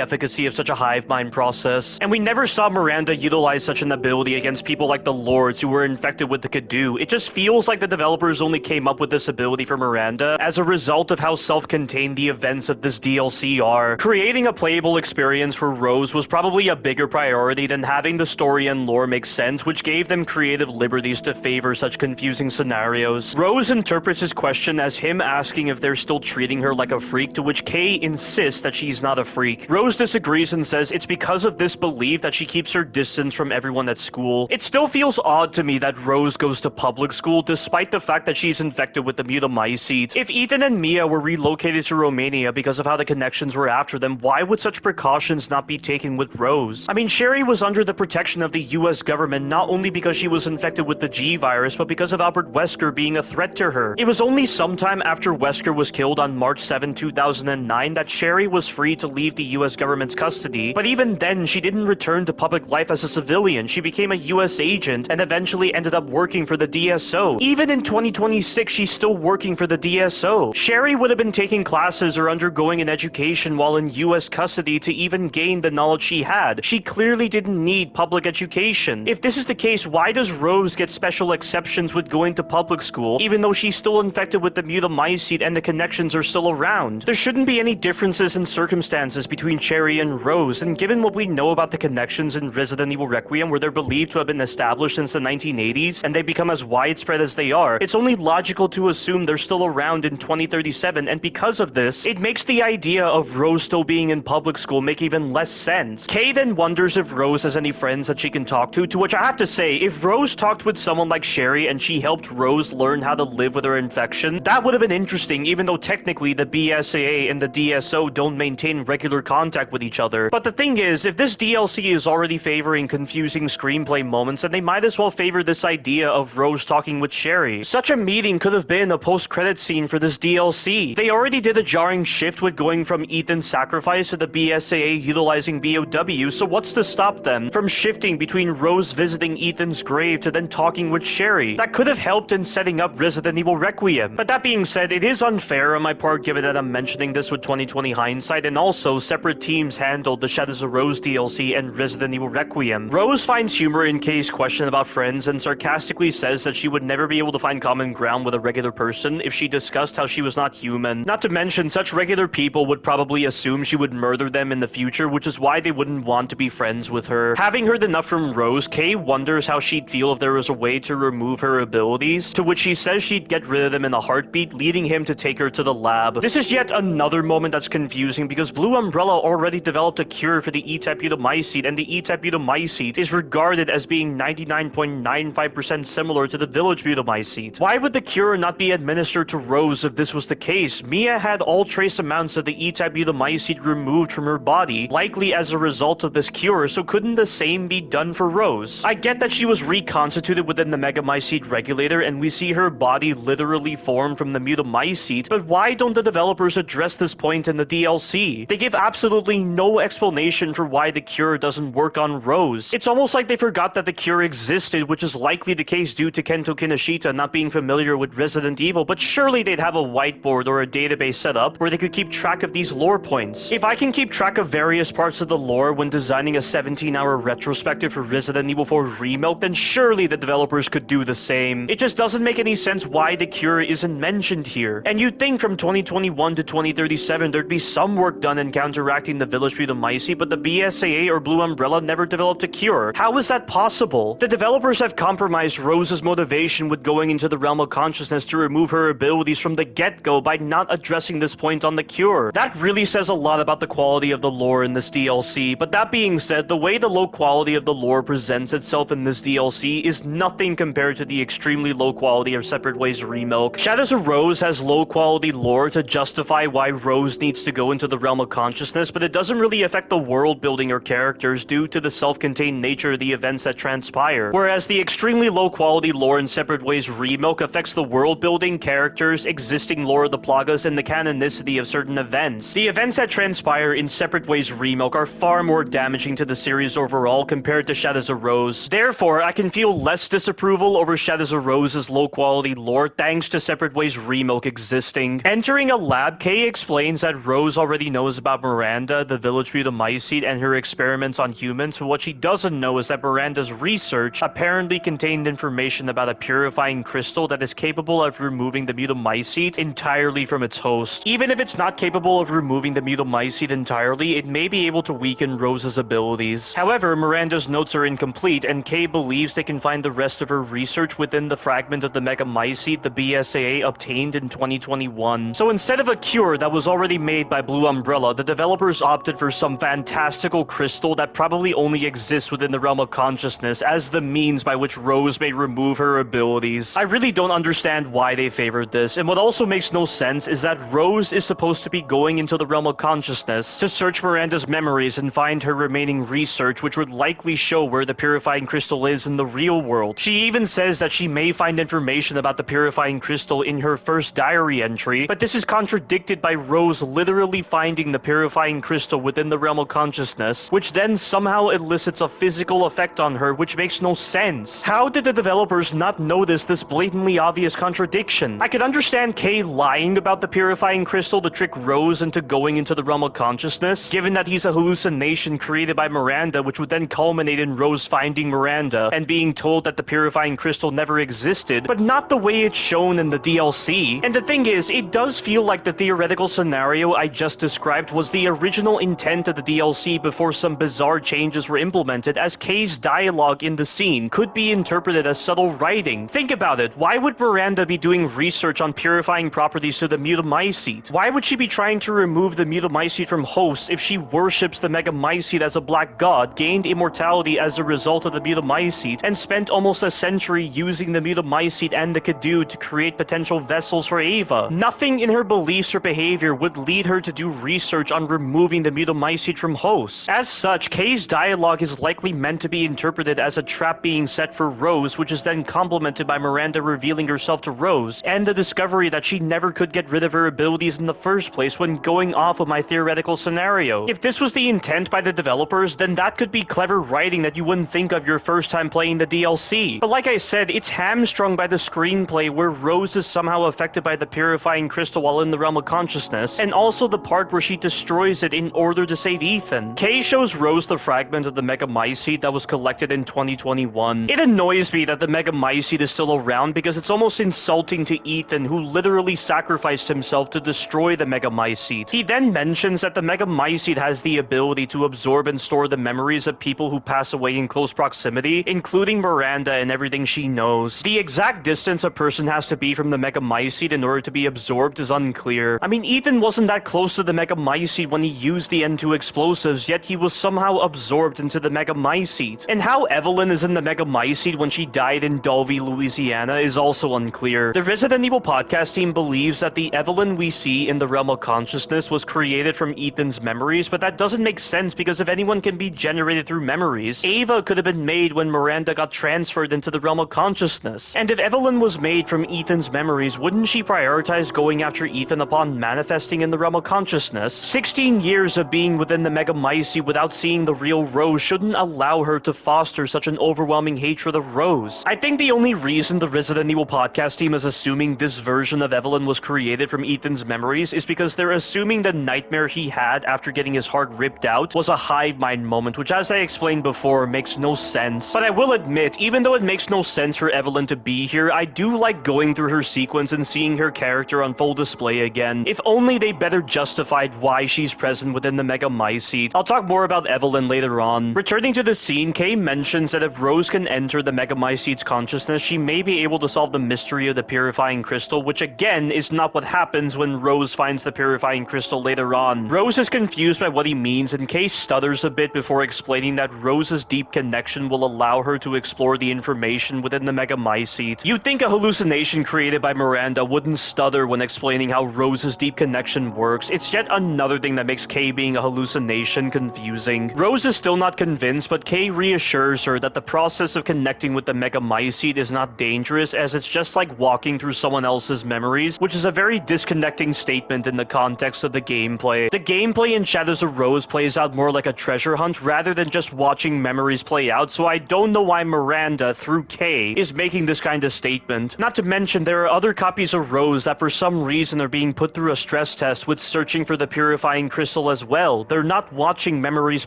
efficacy of such a hive mind process, and we never saw Miranda utilize such an ability against people like the Lords who were infected with the Kadu. It just feels like the developers only came up with this ability for Miranda as a result of how self-contained the events of this DLC are. Creating a playable experience for Rose was probably a bigger priority than having the story and lore make sense, which gave them creative liberties to favor such confusing scenarios. Rose interprets his question as him asking if they're still treating her like a freak, to which Kay insists that she's not a freak. Rose disagrees and says it's because of this belief that she keeps her distance from everyone at school. It still feels odd to me that Rose goes to public school despite the fact that she's infected with the Mutamycete. If Ethan and Mia were relocated to Romania because of how the connections were after them, why would such precautions not be taken with Rose? I mean, Sherry was under the protection of the US government not only because she was infected with the G virus, but because of Albert Wesker being a threat to her. It was only sometime after Wesker was killed on March 7, 2009 that Sherry was free to leave the US government's custody, but even then she didn't return to public life as a civilian. She became a US agent and eventually ended up working for the DSO. Even in 2026, she's still working for the DSO. Sherry would have been taking classes or undergoing an education while in US custody to even gain the knowledge she had. She clearly didn't need public education. If this is the case, why does Rose get special exceptions with going to public school, even though she's still infected with the Mutamycete and the connections are still around? There shouldn't be any differences in circumstances between Sherry and Rose, and given what we know about the connections in Resident Evil Requiem, where they're believed to have been established since the 1980s, and they become as widespread as they are, it's only logical to assume they're still around in 2037, and because of this, it makes the idea of Rose still being in public school make even less sense. Kay then wonders if Rose has any friends that she can talk to which I have to say, if Rose talked with someone like Sherry and she helped Rose learn how to live with her infection, that would have been interesting, even though technically the BSAA and the DSO don't maintain regular contact with each other. But the thing is, if this DLC is already favoring confusing screenplay moments, then they might as well favor this idea of Rose talking with Sherry. Such a meeting could have been a post-credit scene for this DLC. They already did a jarring shift with going from Ethan's sacrifice to the BSAA utilizing BOW, so what's to stop them from shifting between Rose visiting Ethan's grave to then talking with Sherry? That could have helped in setting up Resident Evil Requiem. But that being said, it is unfair on my part given that I'm mentioning this with 2020 hindsight, and also separate teams handled the Shadows of Rose DLC and Resident Evil Requiem. Rose finds humor in Kay's question about friends and sarcastically says that she would never be able to find common ground with a regular person if she discussed how she was not human. Not to mention, such regular people would probably assume she would murder them in the future, which is why they wouldn't want to be friends with her. Having heard enough from Rose, Kay wonders how she'd feel if there was a way to remove her abilities, to which she says she'd get rid of them in a heartbeat, leading him to take her to the lab. This is yet another moment that's confusing because Blue Umbrella already developed a cure for the E-type Mutamycete, and the E-type Mutamycete is regarded as being 99.95% similar to the Village Mutamycete. Why would the cure not be administered to Rose if this was the case? Mia had all trace amounts of the E-type Mutamycete removed from her body, likely as a result of this cure, so couldn't the same be done for Rose? I get that she was reconstituted within the Megamycete regulator and we see her body literally form from the Mutamycete, but why don't the developers address this point in the DLC? They give absolutely no explanation for why the cure doesn't work on Rose. It's almost like they forgot that the cure existed, which is likely the case due to Kento Kinoshita not being familiar with Resident Evil, but surely they'd have a whiteboard or a database set up where they could keep track of these lore points. If I can keep track of various parts of the lore when designing a 17-hour retrospective for Resident Evil 4 Remilk, then surely the developers could do the same. It just doesn't make any sense why the cure isn't mentioned here. And you'd think from 2021 to 2037 there'd be some work done in counteracting the Village Mutamycete, but the BSAA or Blue Umbrella never developed a cure. How is that possible? The developers have compromised Rose's motivation with going into the realm of consciousness to remove her abilities from the get-go by not addressing this point on the cure. That really says a lot about the quality of the lore in this DLC, but that being said, the way the low quality of the lore presents itself in this DLC is nothing compared to the extremely low quality of Separate Ways Remilk. Shadows of Rose has low quality lore to justify why Rose needs to go into the realm of consciousness, but it doesn't really affect the world building or characters due to the self-contained nature of the events that transpire. Whereas the extremely low quality lore in Separate Ways Remilk affects the world building, characters, existing lore of the Plagas, and the canonicity of certain events. The events that transpire in Separate Ways Remilk are far more damaging to the series overall compared to Shadows of Rose. Therefore, I can feel less disapproval over Shadows of Rose's low quality lore thanks to Separate Ways Remilk existing. Entering a lab, Kay explains that Rose already knows about Miranda, the village mutamycete, and her experiments on humans, but what she doesn't know is that Miranda's research apparently contained information about a purifying crystal that is capable of removing the mutamycete entirely from its host. Even if it's not capable of removing the mutamycete entirely, it may be able to weaken Rose's abilities. However, Miranda's notes are incomplete, and Kay believes they can find the rest of her research within the fragment of the megamycete the BSAA obtained in 2021. So instead of a cure that was already made by Blue Umbrella, the developers opted for some fantastical crystal that probably only exists within the realm of consciousness as the means by which Rose may remove her abilities. I really don't understand why they favored this, and what also makes no sense is that Rose is supposed to be going into the realm of consciousness to search Miranda's memories and find her remaining research, which would likely show where the purifying crystal is in the real world. She even says that she may find information about the purifying crystal in her first diary entry, but this is contradicted by Rose literally finding the purifying crystal within the realm of consciousness, which then somehow elicits a physical effect on her, which makes no sense. How did the developers not notice this blatantly obvious contradiction? I could understand Kay lying about the purifying crystal to trick Rose into going into the realm of consciousness, given that he's a hallucination created by Miranda, which would then culminate in Rose finding Miranda and being told that the purifying crystal never existed, but not the way it's shown in the DLC. And the thing is, it does feel like the theoretical scenario I just described was the original intent of the DLC before some bizarre changes were implemented, as Kay's dialogue in the scene could be interpreted as subtle writing. Think about it, why would Miranda be doing research on purifying properties to the mutamycete? Why would she be trying to remove the mutamycete from hosts if she worships the megamycete as a black god, gained immortality as a result of the mutamycete, and spent almost a century using the mutamycete and the Kadu to create potential vessels for Ava? Nothing in her beliefs or behavior would lead her to do research on removing the mutamycete from hosts. As such, Kay's dialogue is likely meant to be interpreted as a trap being set for Rose, which is then complemented by Miranda revealing herself to Rose, and the discovery that she never could get rid of her abilities in the first place when going off of my theoretical scenario. If this was the intent by the developers, then that could be clever writing that you wouldn't think of your first time playing the DLC. But like I said, it's hamstrung by the screenplay where Rose is somehow affected by the purifying crystal while in the realm of consciousness, and also the part where she destroys it in order to save Ethan. Kay shows Rose the fragment of the megamycete that was collected in 2021. It annoys me that the megamycete is still around because it's almost insulting to Ethan, who literally sacrificed himself to destroy the megamycete. He then mentions that the megamycete has the ability to absorb and store the memories of people who pass away in close proximity, including Miranda and everything she knows. The exact distance a person has to be from the megamycete in order to be absorbed is unclear. I mean, Ethan wasn't that close to the megamycete when he used the N2 explosives, yet he was somehow absorbed into the megamycete. And how Evelyn is in the megamycete when she died in Dulvey, Louisiana is also unclear. The Resident Evil podcast team believes that the Evelyn we see in the realm of consciousness was created from Ethan's memories, but that doesn't make sense because if anyone can be generated through memories, Ava could have been made when Miranda got transferred into the realm of consciousness. And if Evelyn was made from Ethan's memories, wouldn't she prioritize going after Ethan upon manifesting in the realm of consciousness? 16 years of being within the megamycete without seeing the real Rose shouldn't allow her to foster such an overwhelming hatred of Rose. I think the only reason the Resident Evil podcast team is assuming this version of Evelyn was created from Ethan's memories is because they're assuming the nightmare he had after getting his heart ripped out was a hive mind moment, which, as I explained before, makes no sense. But I will admit, even though it makes no sense for Evelyn to be here, I do like going through her sequence and seeing her character on full display again. If only they better justified why she's present within the megamycete. I'll talk more about Evelyn later on. Returning to the scene, Kay mentions that if Rose can enter the megamycete's consciousness, she may be able to solve the mystery of the purifying crystal, which again is not what happens when Rose finds the purifying crystal later on. Rose is confused by what he means, and Kay stutters a bit before explaining that Rose's deep connection will allow her to explore the information within the megamycete. You'd think a hallucination created by Miranda wouldn't stutter when explaining how Rose's deep connection connection works, it's yet another thing that makes Kay being a hallucination confusing. Rose is still not convinced, but Kay reassures her that the process of connecting with the Megamycete is not dangerous, as it's just like walking through someone else's memories, which is a very disconnecting statement in the context of the gameplay. The gameplay in Shadows of Rose plays out more like a treasure hunt rather than just watching memories play out, so I don't know why Miranda, through Kay, is making this kind of statement. Not to mention, there are other copies of Rose that for some reason are being put through a stress test with searching for the purifying crystal as well. They're not watching memories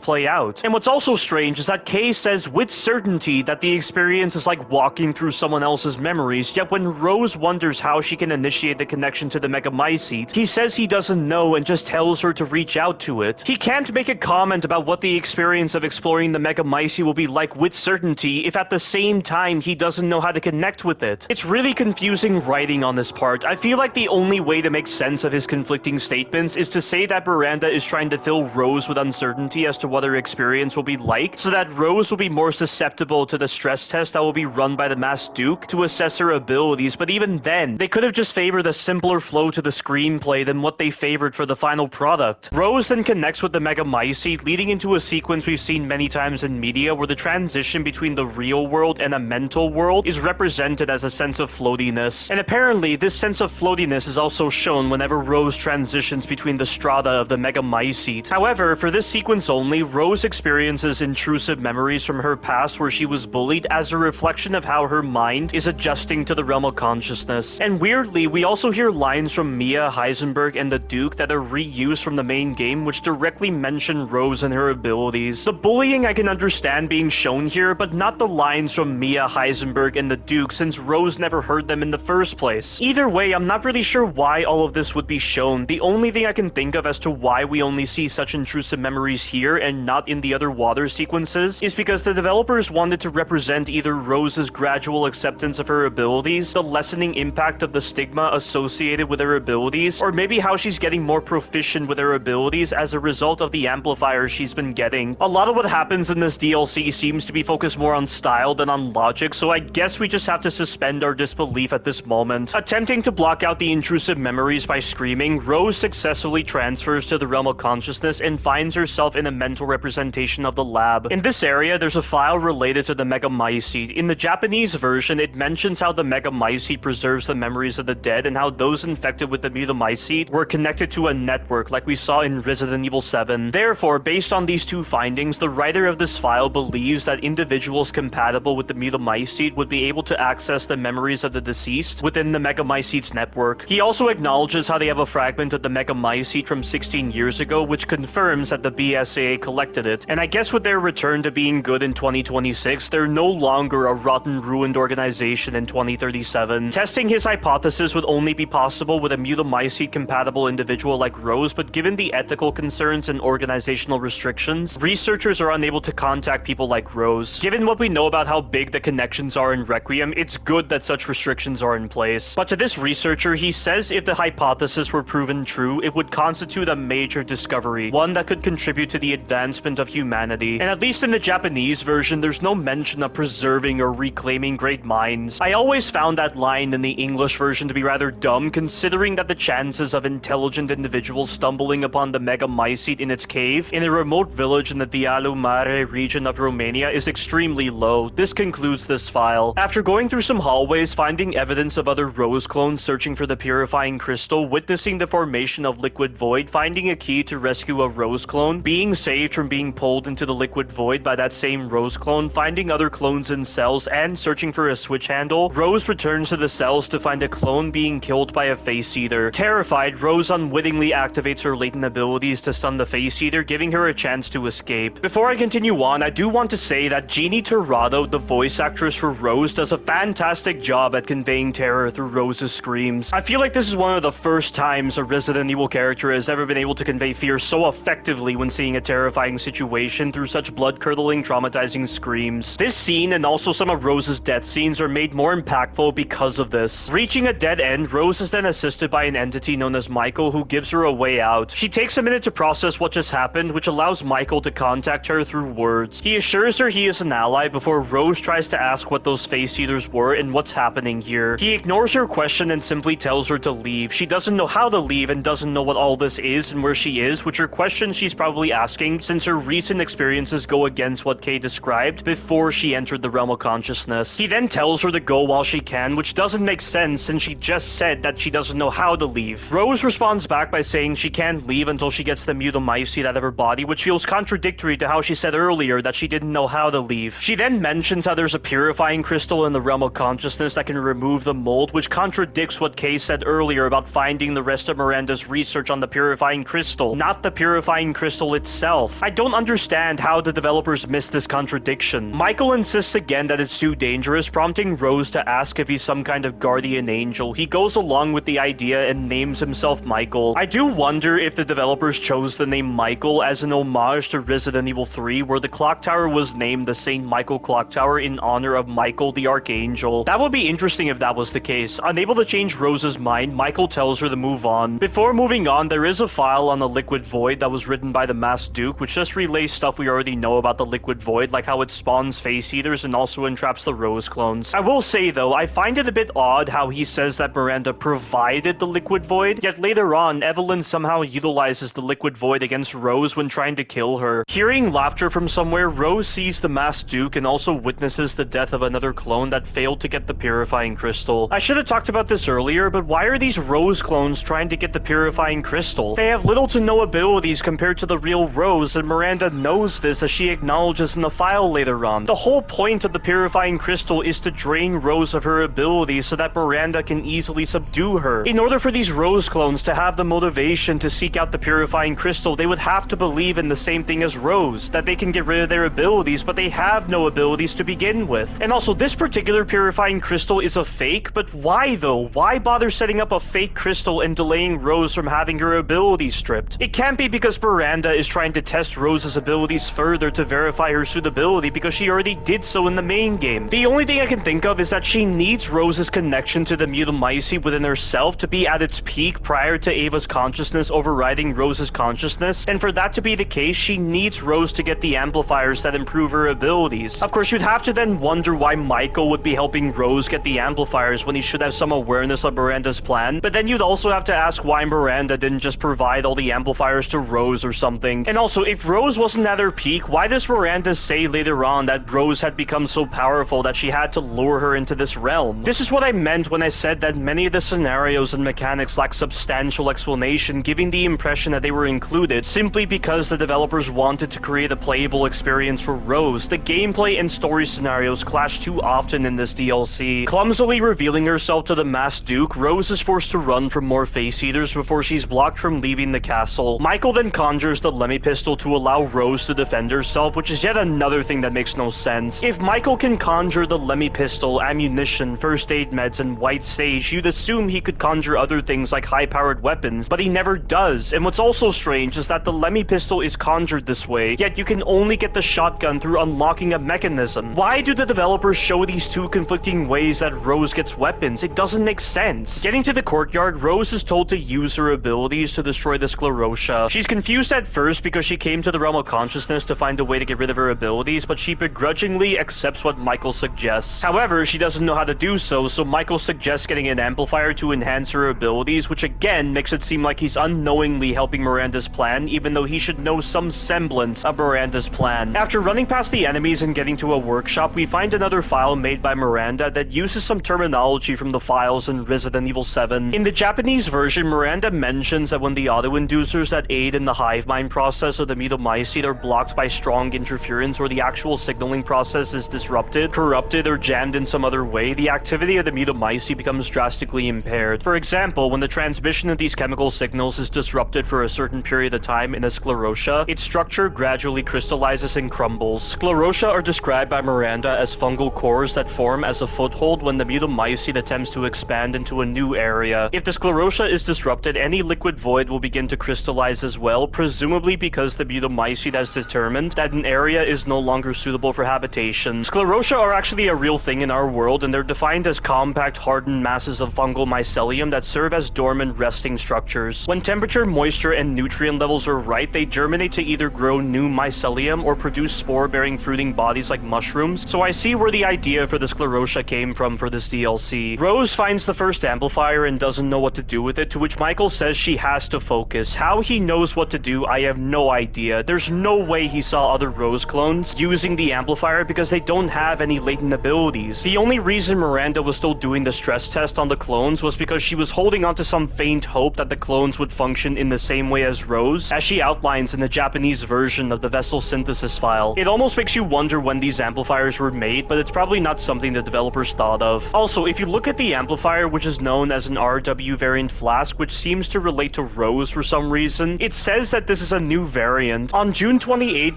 play out. And what's also strange is that Kay says with certainty that the experience is like walking through someone else's memories, yet when Rose wonders how she can initiate the connection to the Megamycete, he says he doesn't know and just tells her to reach out to it. He can't make a comment about what the experience of exploring the Megamycete will be like with certainty if at the same time he doesn't know how to connect with it. It's really confusing writing on this part. I feel like the only way to make sense of his conflicting statements is to say that Miranda is trying to fill Rose with uncertainty as to what her experience will be like, so that Rose will be more susceptible to the stress test that will be run by the Masked Duke to assess her abilities, but even then, they could have just favored a simpler flow to the screenplay than what they favored for the final product. Rose then connects with the Megamycete, leading into a sequence we've seen many times in media where the transition between the real world and a mental world is represented as a sense of floatiness. And apparently, this sense of floatiness is also shown whenever Rose transitions between the strata of the Megamycete. However, for this sequence only, Rose experiences intrusive memories from her past where she was bullied as a reflection of how her mind is adjusting to the realm of consciousness. And weirdly, we also hear lines from Mia, Heisenberg, and the Duke that are reused from the main game which directly mention Rose and her abilities. The bullying I can understand being shown here, but not the lines from Mia, Heisenberg, and the Duke, since Rose never heard them in the first place. Either way, I'm not really sure why all of this would be shown. The only thing I can think of as to why we only see such intrusive memories here and not in the other water sequences is because the developers wanted to represent either Rose's gradual acceptance of her abilities, the lessening impact of the stigma associated with her abilities, or maybe how she's getting more proficient with her abilities as a result of the amplifiers she's been getting. A lot of what happens in this DLC seems to be focused more on style than on logic, so I guess we just have to suspend our disbelief at this moment. Attempting to block out the intrusive memories by screaming, Rose successfully transfers to the realm of consciousness and finds herself in a mental representation of the lab. In this area, there's a file related to the Megamycete. In the Japanese version, it mentions how the Megamycete preserves the memories of the dead and how those infected with the Megamycete were connected to a network like we saw in Resident Evil 7. Therefore, based on these two findings, the writer of this file believes that individuals compatible with the Megamycete would be able to access the memories of the deceased within the Megamycete's network. He also acknowledges how they have a fragment of the Megamycete from 16 years ago, which confirms that the BSAA collected it. And I guess with their return to being good in 2026, they're no longer a rotten, ruined organization in 2037. Testing his hypothesis would only be possible with a Megamycete-compatible individual like Rose, but given the ethical concerns and organizational restrictions, researchers are unable to contact people like Rose. Given what we know about how big the connections are in Requiem, it's good that such restrictions are in place. But to this researcher, he says if the hypothesis were proven true, it would constitute a major discovery, one that could contribute to the advancement of humanity. And at least in the Japanese version, there's no mention of preserving or reclaiming great minds. I always found that line in the English version to be rather dumb, considering that the chances of intelligent individuals stumbling upon the Megamycete in its cave in a remote village in the Dialu Mare region of Romania is extremely low. This concludes this file. After going through some hallways, finding evidence of other Rose clones searching for the purifying crystal, witnessing the formation of liquid void, finding a key to rescue a Rose clone, being saved from being pulled into the liquid void by that same Rose clone, finding other clones in cells, and searching for a switch handle, Rose returns to the cells to find a clone being killed by a face eater. Terrified, Rose unwittingly activates her latent abilities to stun the face eater, giving her a chance to escape. Before I continue on, I do want to say that Jeannie Torrado, the voice actress for Rose, does a fantastic job at conveying terror through Rose's screams. I feel like this is one of the first times a Resident Evil character has ever been able to convey fear so effectively when seeing a terrifying situation through such blood-curdling, traumatizing screams. This scene and also some of Rose's death scenes are made more impactful because of this. Reaching a dead end, Rose is then assisted by an entity known as Michael who gives her a way out. She takes a minute to process what just happened, which allows Michael to contact her through words. He assures her he is an ally before Rose tries to ask what those face eaters were and what's happening here. He ignores her question and simply tells her to leave. She doesn't know how to leave and doesn't know what all this is and where she is, which are questions she's probably asking since her recent experiences go against what Kay described before she entered the realm of consciousness. He then tells her to go while she can, which doesn't make sense since she just said that she doesn't know how to leave. Rose responds back by saying she can't leave until she gets the mutomycete out of her body, which feels contradictory to how she said earlier that she didn't know how to leave. She then mentions how there's a purifying crystal in the realm of consciousness that can remove the mold, which contradicts what Kay said earlier about finding the rest of Miranda's research on the purifying crystal, not the purifying crystal itself. I don't understand how the developers missed this contradiction. Michael insists again that it's too dangerous, prompting Rose to ask if he's some kind of guardian angel. He goes along with the idea and names himself Michael. I do wonder if the developers chose the name Michael as an homage to Resident Evil 3, where the clock tower was named the St. Michael Clock Tower in honor of Michael the Archangel. That would be interesting if that was the case. Unable to change Rose's mind, Michael tells her to move on. Before moving on, there is a file on the Liquid Void that was written by the Masked Duke, which just relays stuff we already know about the Liquid Void, like how it spawns face eaters and also entraps the Rose clones. I will say though, I find it a bit odd how he says that Miranda provided the Liquid Void, yet later on, Evelyn somehow utilizes the Liquid Void against Rose when trying to kill her. Hearing laughter from somewhere, Rose sees the Masked Duke and also witnesses the death of another clone that failed to get the purifying crystal. I should have talked about this earlier, but why are these Rose clones trying to get the purifying crystal? They have little to no abilities compared to the real Rose, and Miranda knows this as she acknowledges in the file later on. The whole point of the purifying crystal is to drain Rose of her abilities so that Miranda can easily subdue her. In order for these Rose clones to have the motivation to seek out the purifying crystal, they would have to believe in the same thing as Rose, that they can get rid of their abilities, but they have no abilities to begin with. And also, this particular purifying crystal is a fake, but why though? Why bother setting up a fake crystal and delaying Rose from having her abilities stripped? It can't be because Miranda is trying to test Rose's abilities further to verify her suitability, because she already did so in the main game. The only thing I can think of is that she needs Rose's connection to the mutomycete within herself to be at its peak prior to Ava's consciousness overriding Rose's consciousness, and for that to be the case, she needs Rose to get the amplifiers that improve her abilities. Of course, you'd have to then wonder why Michael would be helping Rose get the amplifiers when he should have some awareness of Miranda's plan, but then you'd also have to ask why Miranda didn't just provide all the amplifiers to Rose or something. And also, if Rose wasn't at her peak, why does Miranda say later on that Rose had become so powerful that she had to lure her into this realm? This is what I meant when I said that many of the scenarios and mechanics lack substantial explanation, giving the impression that they were included simply because the developers wanted to create a playable experience for Rose. The gameplay and story scenarios clash too often in this DLC. Clumsily revealing herself to the Masked Duke, Rose is forced to run from more face eaters before she's blocked from leaving the castle. Michael then conjures the Lemmy pistol to allow Rose to defend herself, which is yet another thing that makes no sense. If Michael can conjure the Lemmy pistol, ammunition, first aid meds, and white sage, you'd assume he could conjure other things like high-powered weapons, but he never does. And what's also strange is that the Lemmy pistol is conjured this way, yet you can only get the shotgun through unlocking a mechanism. Why do the developers show these two conflicting ways that Rose gets weapons? It doesn't make sense. Getting to the courtyard, Rose is told to use her abilities to destroy the Sclerotia. She's confused at first because she came to the realm of consciousness to find a way to get rid of her abilities, but she begrudgingly accepts what Michael suggests. However, she doesn't know how to do so, so Michael suggests getting an amplifier to enhance her abilities, which again makes it seem like he's unknowingly helping Miranda's plan, even though he should know some semblance of Miranda's plan. After running past the enemies and getting to a workshop, we find another file made by Miranda that uses some terminology from the files in Resident Evil 7. In the Japanese version, Miranda mentions that when the autoinducers that aid in the hive mind process of the mutomycete are blocked by strong interference, or the actual signaling process is disrupted, corrupted, or jammed in some other way, the activity of the mutomycete becomes drastically impaired. For example, when the transmission of these chemical signals is disrupted for a certain period of time in a sclerotia, its structure gradually crystallizes and crumbles. Sclerotia are described by Miranda as fungal cores that form as a foothold when the mutomycete attempts to expand into a new area. If the sclerotia is disrupted, any liquid void will begin to crystallize as well, presumably because the mutomycete has determined that an area is no longer suitable for habitation. Sclerotia are actually a real thing in our world, and they're defined as compact, hardened masses of fungal mycelium that serve as dormant resting structures. When temperature, moisture, and nutrient levels are right, they germinate to either grow new mycelium or produce spore-bearing fruiting bodies like mushrooms, so I see where the idea for the sclerotia came from for this DLC. Rose finds the first amplifier and doesn't know what to do with it, to which Michael says she has to focus. How he knows what to do, I have no idea. There's no way he saw other Rose clones using the amplifier because they don't have any latent abilities. The only reason Miranda was still doing the stress test on the clones was because she was holding on to some faint hope that the clones would function in the same way as Rose, as she outlines in the Japanese version of the vessel synthesis file. It almost makes you wonder when these amplifiers were made, but it's probably not something the developers thought of. Also, if you look at the amplifier, which is known as an RW variant flask, which seems to relate to Rose for some reason, it says that this is a new variant. On June 28,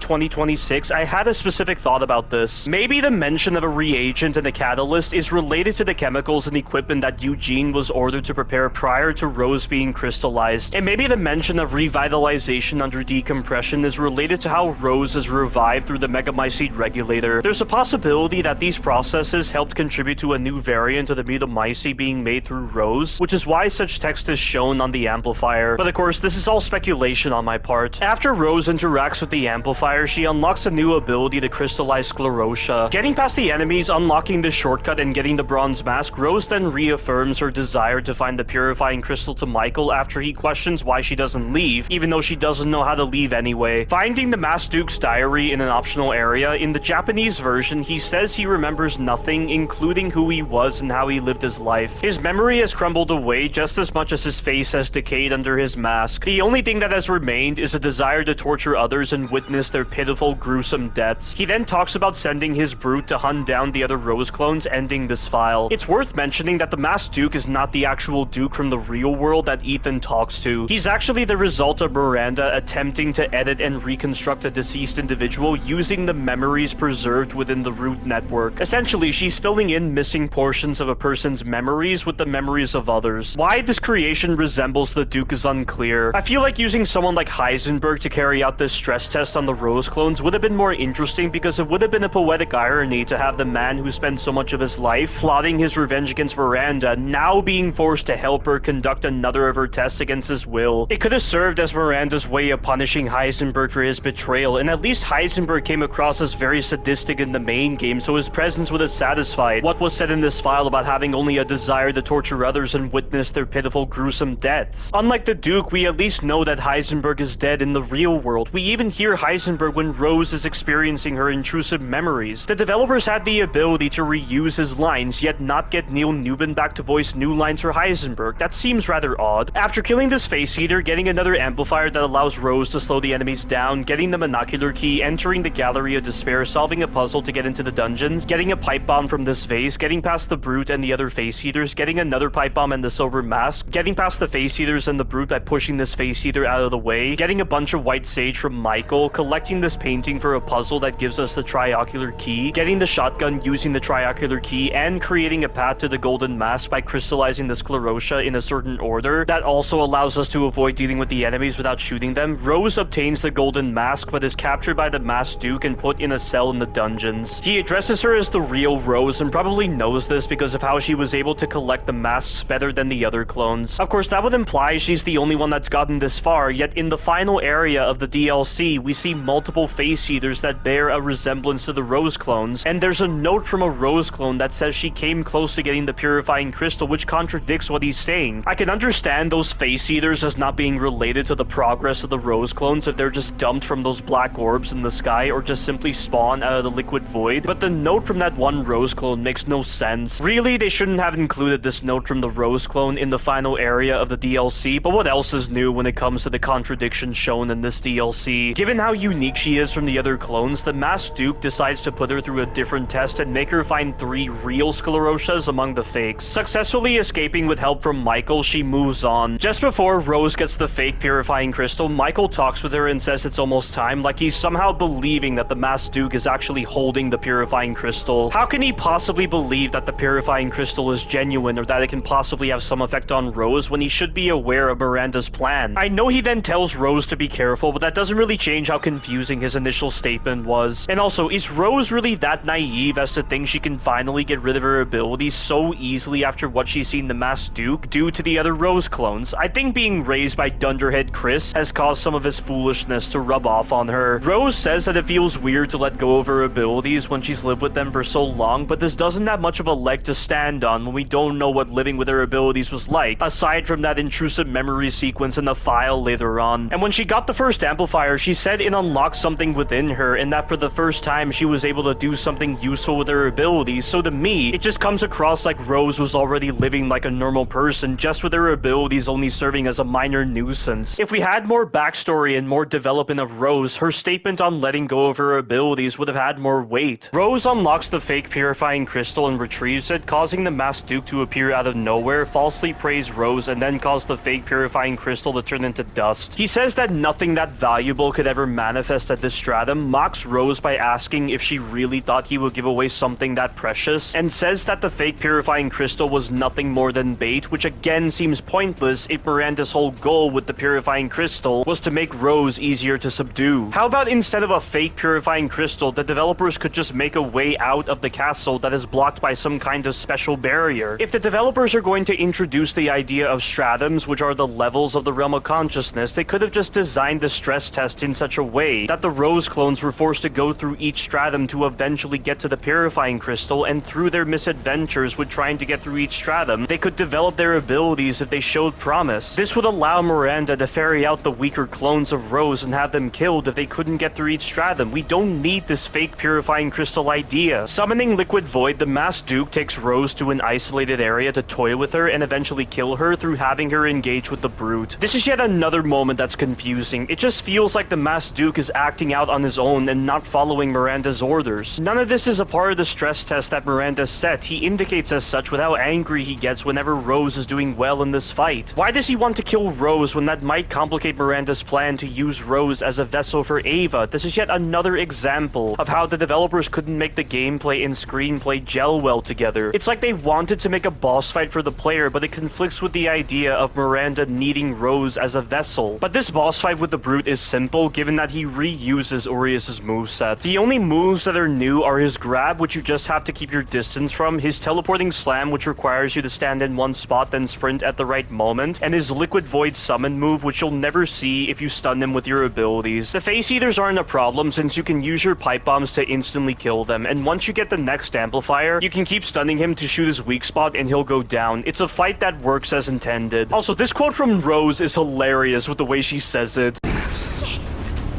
2026, I had a specific thought about this. Maybe the mention of a reagent and a catalyst is related to the chemicals and equipment that Eugene was ordered to prepare prior to Rose being crystallized. And maybe the mention of revitalization under decompression is related to how Rose is revived through the megamycete regulator. There's a possibility that these processes helped contribute to a new variant of the mutamycete being made through Rose, which is why such text is shown on the amplifier. But of course, this is all speculation on my part. After Rose interacts with the amplifier, she unlocks a new ability to crystallize sclerotia. Getting past the enemies, unlocking the shortcut, and getting the bronze mask, Rose then reaffirms her desire to find the purifying crystal to Michael after he questions why she doesn't leave, even though she doesn't know how to leave anyway. Finding the Masked Duke's diary in an optional area, in the Japanese version, he says he remembers nothing, including who he was and how he lived his life. His memory has crumbled away just as much as his face has decayed under his mask. The only thing that has remained is a desire to torture others and witness their pitiful, gruesome deaths. He then talks about sending his brute to hunt down the other Rose clones, ending this file. It's worth mentioning that the Masked Duke is not the actual Duke from the real world that Ethan talks to. He's actually the result of Miranda attempting to edit and reconstruct a deceased individual using the memories preserved within the root network. Essentially, she's filling in missing portions of a person's memories with the memories of others. Why this creation resembles the Duke is unclear. I feel like using someone like Heisenberg to carry out this stress test on the Rose clones would have been more interesting because it would have been a poetic irony to have the man who spent so much of his life plotting his revenge against Miranda now being forced to help her conduct another of her tests against his will. It could have served as Miranda's way of punishing Heisenberg for his betrayal, and at least Heisenberg came across as very sadistic in the main game, so his presence would have satisfied what was said in this file about having only a desire to torture others and witness their pitiful, gruesome deaths. Unlike the Duke, we at least know that Heisenberg is dead in the real world. We even hear Heisenberg when Rose is experiencing her intrusive memories. The developers had the ability to reuse his lines, yet not get Neil Newbin back to voice new lines for Heisenberg. That seems rather odd. After killing this face eater, getting another amplifier that allows Rose to slow the enemies down, getting the monocular key, entering the Gallery of Despair, solving a puzzle to get into the dungeons, getting a pipe bomb from this vase, getting past the Brute and the other face eaters, getting another pipe bomb and the silver mask, getting past the face eaters and the Brute by pushing this face eater out of the way, getting a bunch of white sage from Michael, collecting this painting for a puzzle that gives us the triocular key, getting the shotgun using the triocular key, and creating a path to the golden mask by crystallizing the sclerotia in a certain order that also allows us to avoid dealing with the enemies without shooting them. Rose obtains the golden mask but is captured by the Masked Duke and put in a cell in the dungeons. He addresses her as the real Rose and probably knows this because of how she was able to collect the masks better than the other clones. Of course, that would imply she's the only one that's gotten this far, yet in the final area of the DLC, we see multiple face eaters that bear a resemblance to the Rose clones, and there's a note from a Rose clone that says she came close to getting the purifying crystal, which contradicts what he's saying. I can understand those face eaters as not being related to the progress of the Rose clones if they're just dumped from those black orbs in the sky or just simply spawn out of the liquid void, but the note from that one Rose clone makes no sense. Really, they shouldn't have included this note from the Rose clone in the final area of the DLC, but what else is new when it comes to the contradictions shown in this DLC? Given how unique she is from the other clones, the Masked Duke decides to put her through a different test and make her find 3 real sclerotias among the fakes. Successfully escaping with help from Michael, she moves on. Just before Rose gets the fake purifying crystal, Michael talks with her and says it's almost time, like he's somehow believing that the Masked Duke is actually holding the purifying crystal. How can he possibly believe that the purifying crystal is genuine or that it can possibly have some effect on Rose when he should be aware of Miranda's plan? I know he then tells Rose to be careful, but that doesn't really change how confusing his initial statement was. And also, is Rose really that naive as to think she can finally get rid of her abilities so easily after what she's seen the Masked Duke do to the other Rose clones? I think being raised by Dunderhead Chris has caused some of his foolishness to rub off on her. Rose says that it feels weird to let go of her abilities when she's lived with them for so long, but this doesn't have much of a leg to stand on when we don't know what living with her abilities was like, aside aside from that intrusive memory sequence in the file later on. And when she got the first amplifier, she said it unlocked something within her, and that for the first time she was able to do something useful with her abilities. So to me, it just comes across like Rose was already living like a normal person, just with her abilities only serving as a minor nuisance. If we had more backstory and more development of Rose, her statement on letting go of her abilities would have had more weight. Rose unlocks the fake purifying crystal and retrieves it, causing the masked Duke to appear out of nowhere, falsely praise Rose, and then cause the fake purifying crystal to turn into dust. He says that nothing that valuable could ever manifest at this stratum, mocks Rose by asking if she really thought he would give away something that precious, and says that the fake purifying crystal was nothing more than bait, which again seems pointless if Miranda's whole goal with the purifying crystal was to make Rose easier to subdue. How about instead of a fake purifying crystal, the developers could just make a way out of the castle that is blocked by some kind of special barrier? If the developers are going to introduce the idea of stratums, which are the levels of the realm of consciousness, they could have just designed the stress test in such a way that the Rose clones were forced to go through each stratum to eventually get to the purifying crystal, and through their misadventures with trying to get through each stratum, they could develop their abilities if they showed promise. This would allow Miranda to ferry out the weaker clones of Rose and have them killed if they couldn't get through each stratum. We don't need this fake purifying crystal idea. Summoning Liquid Void, the masked Duke takes Rose to an isolated area to toy with her and eventually kill her through having her engage with the Brute. This is yet another moment that's confusing. It just feels like the masked Duke is acting out on his own and not following Miranda's orders. None of this is a part of the stress test that Miranda set. He indicates as such with how angry he gets whenever Rose is doing well in this fight. Why does he want to kill Rose when that might complicate Miranda's plan to use Rose as a vessel for Ava? This is yet another example of how the developers couldn't make the gameplay and screenplay gel well together. It's like they wanted to make a boss fight for the player, but it conflicts with the idea of Miranda needing Rose as a vessel. But this boss fight with the Brute is simple, given that he reuses Urias's moveset. The only moves that are new are his grab, which you just have to keep your distance from, his teleporting slam, which requires you to stand in one spot then sprint at the right moment, and his Liquid Void summon move, which you'll never see if you stun him with your abilities. The Face Eaters aren't a problem since you can use your pipe bombs to instantly kill them, and once you get the next amplifier, you can keep stunning him to shoot his weak spot and he'll go down. It's a fight that works as intended. Also, this quote from Rose is hilarious with the way she says it. Shit!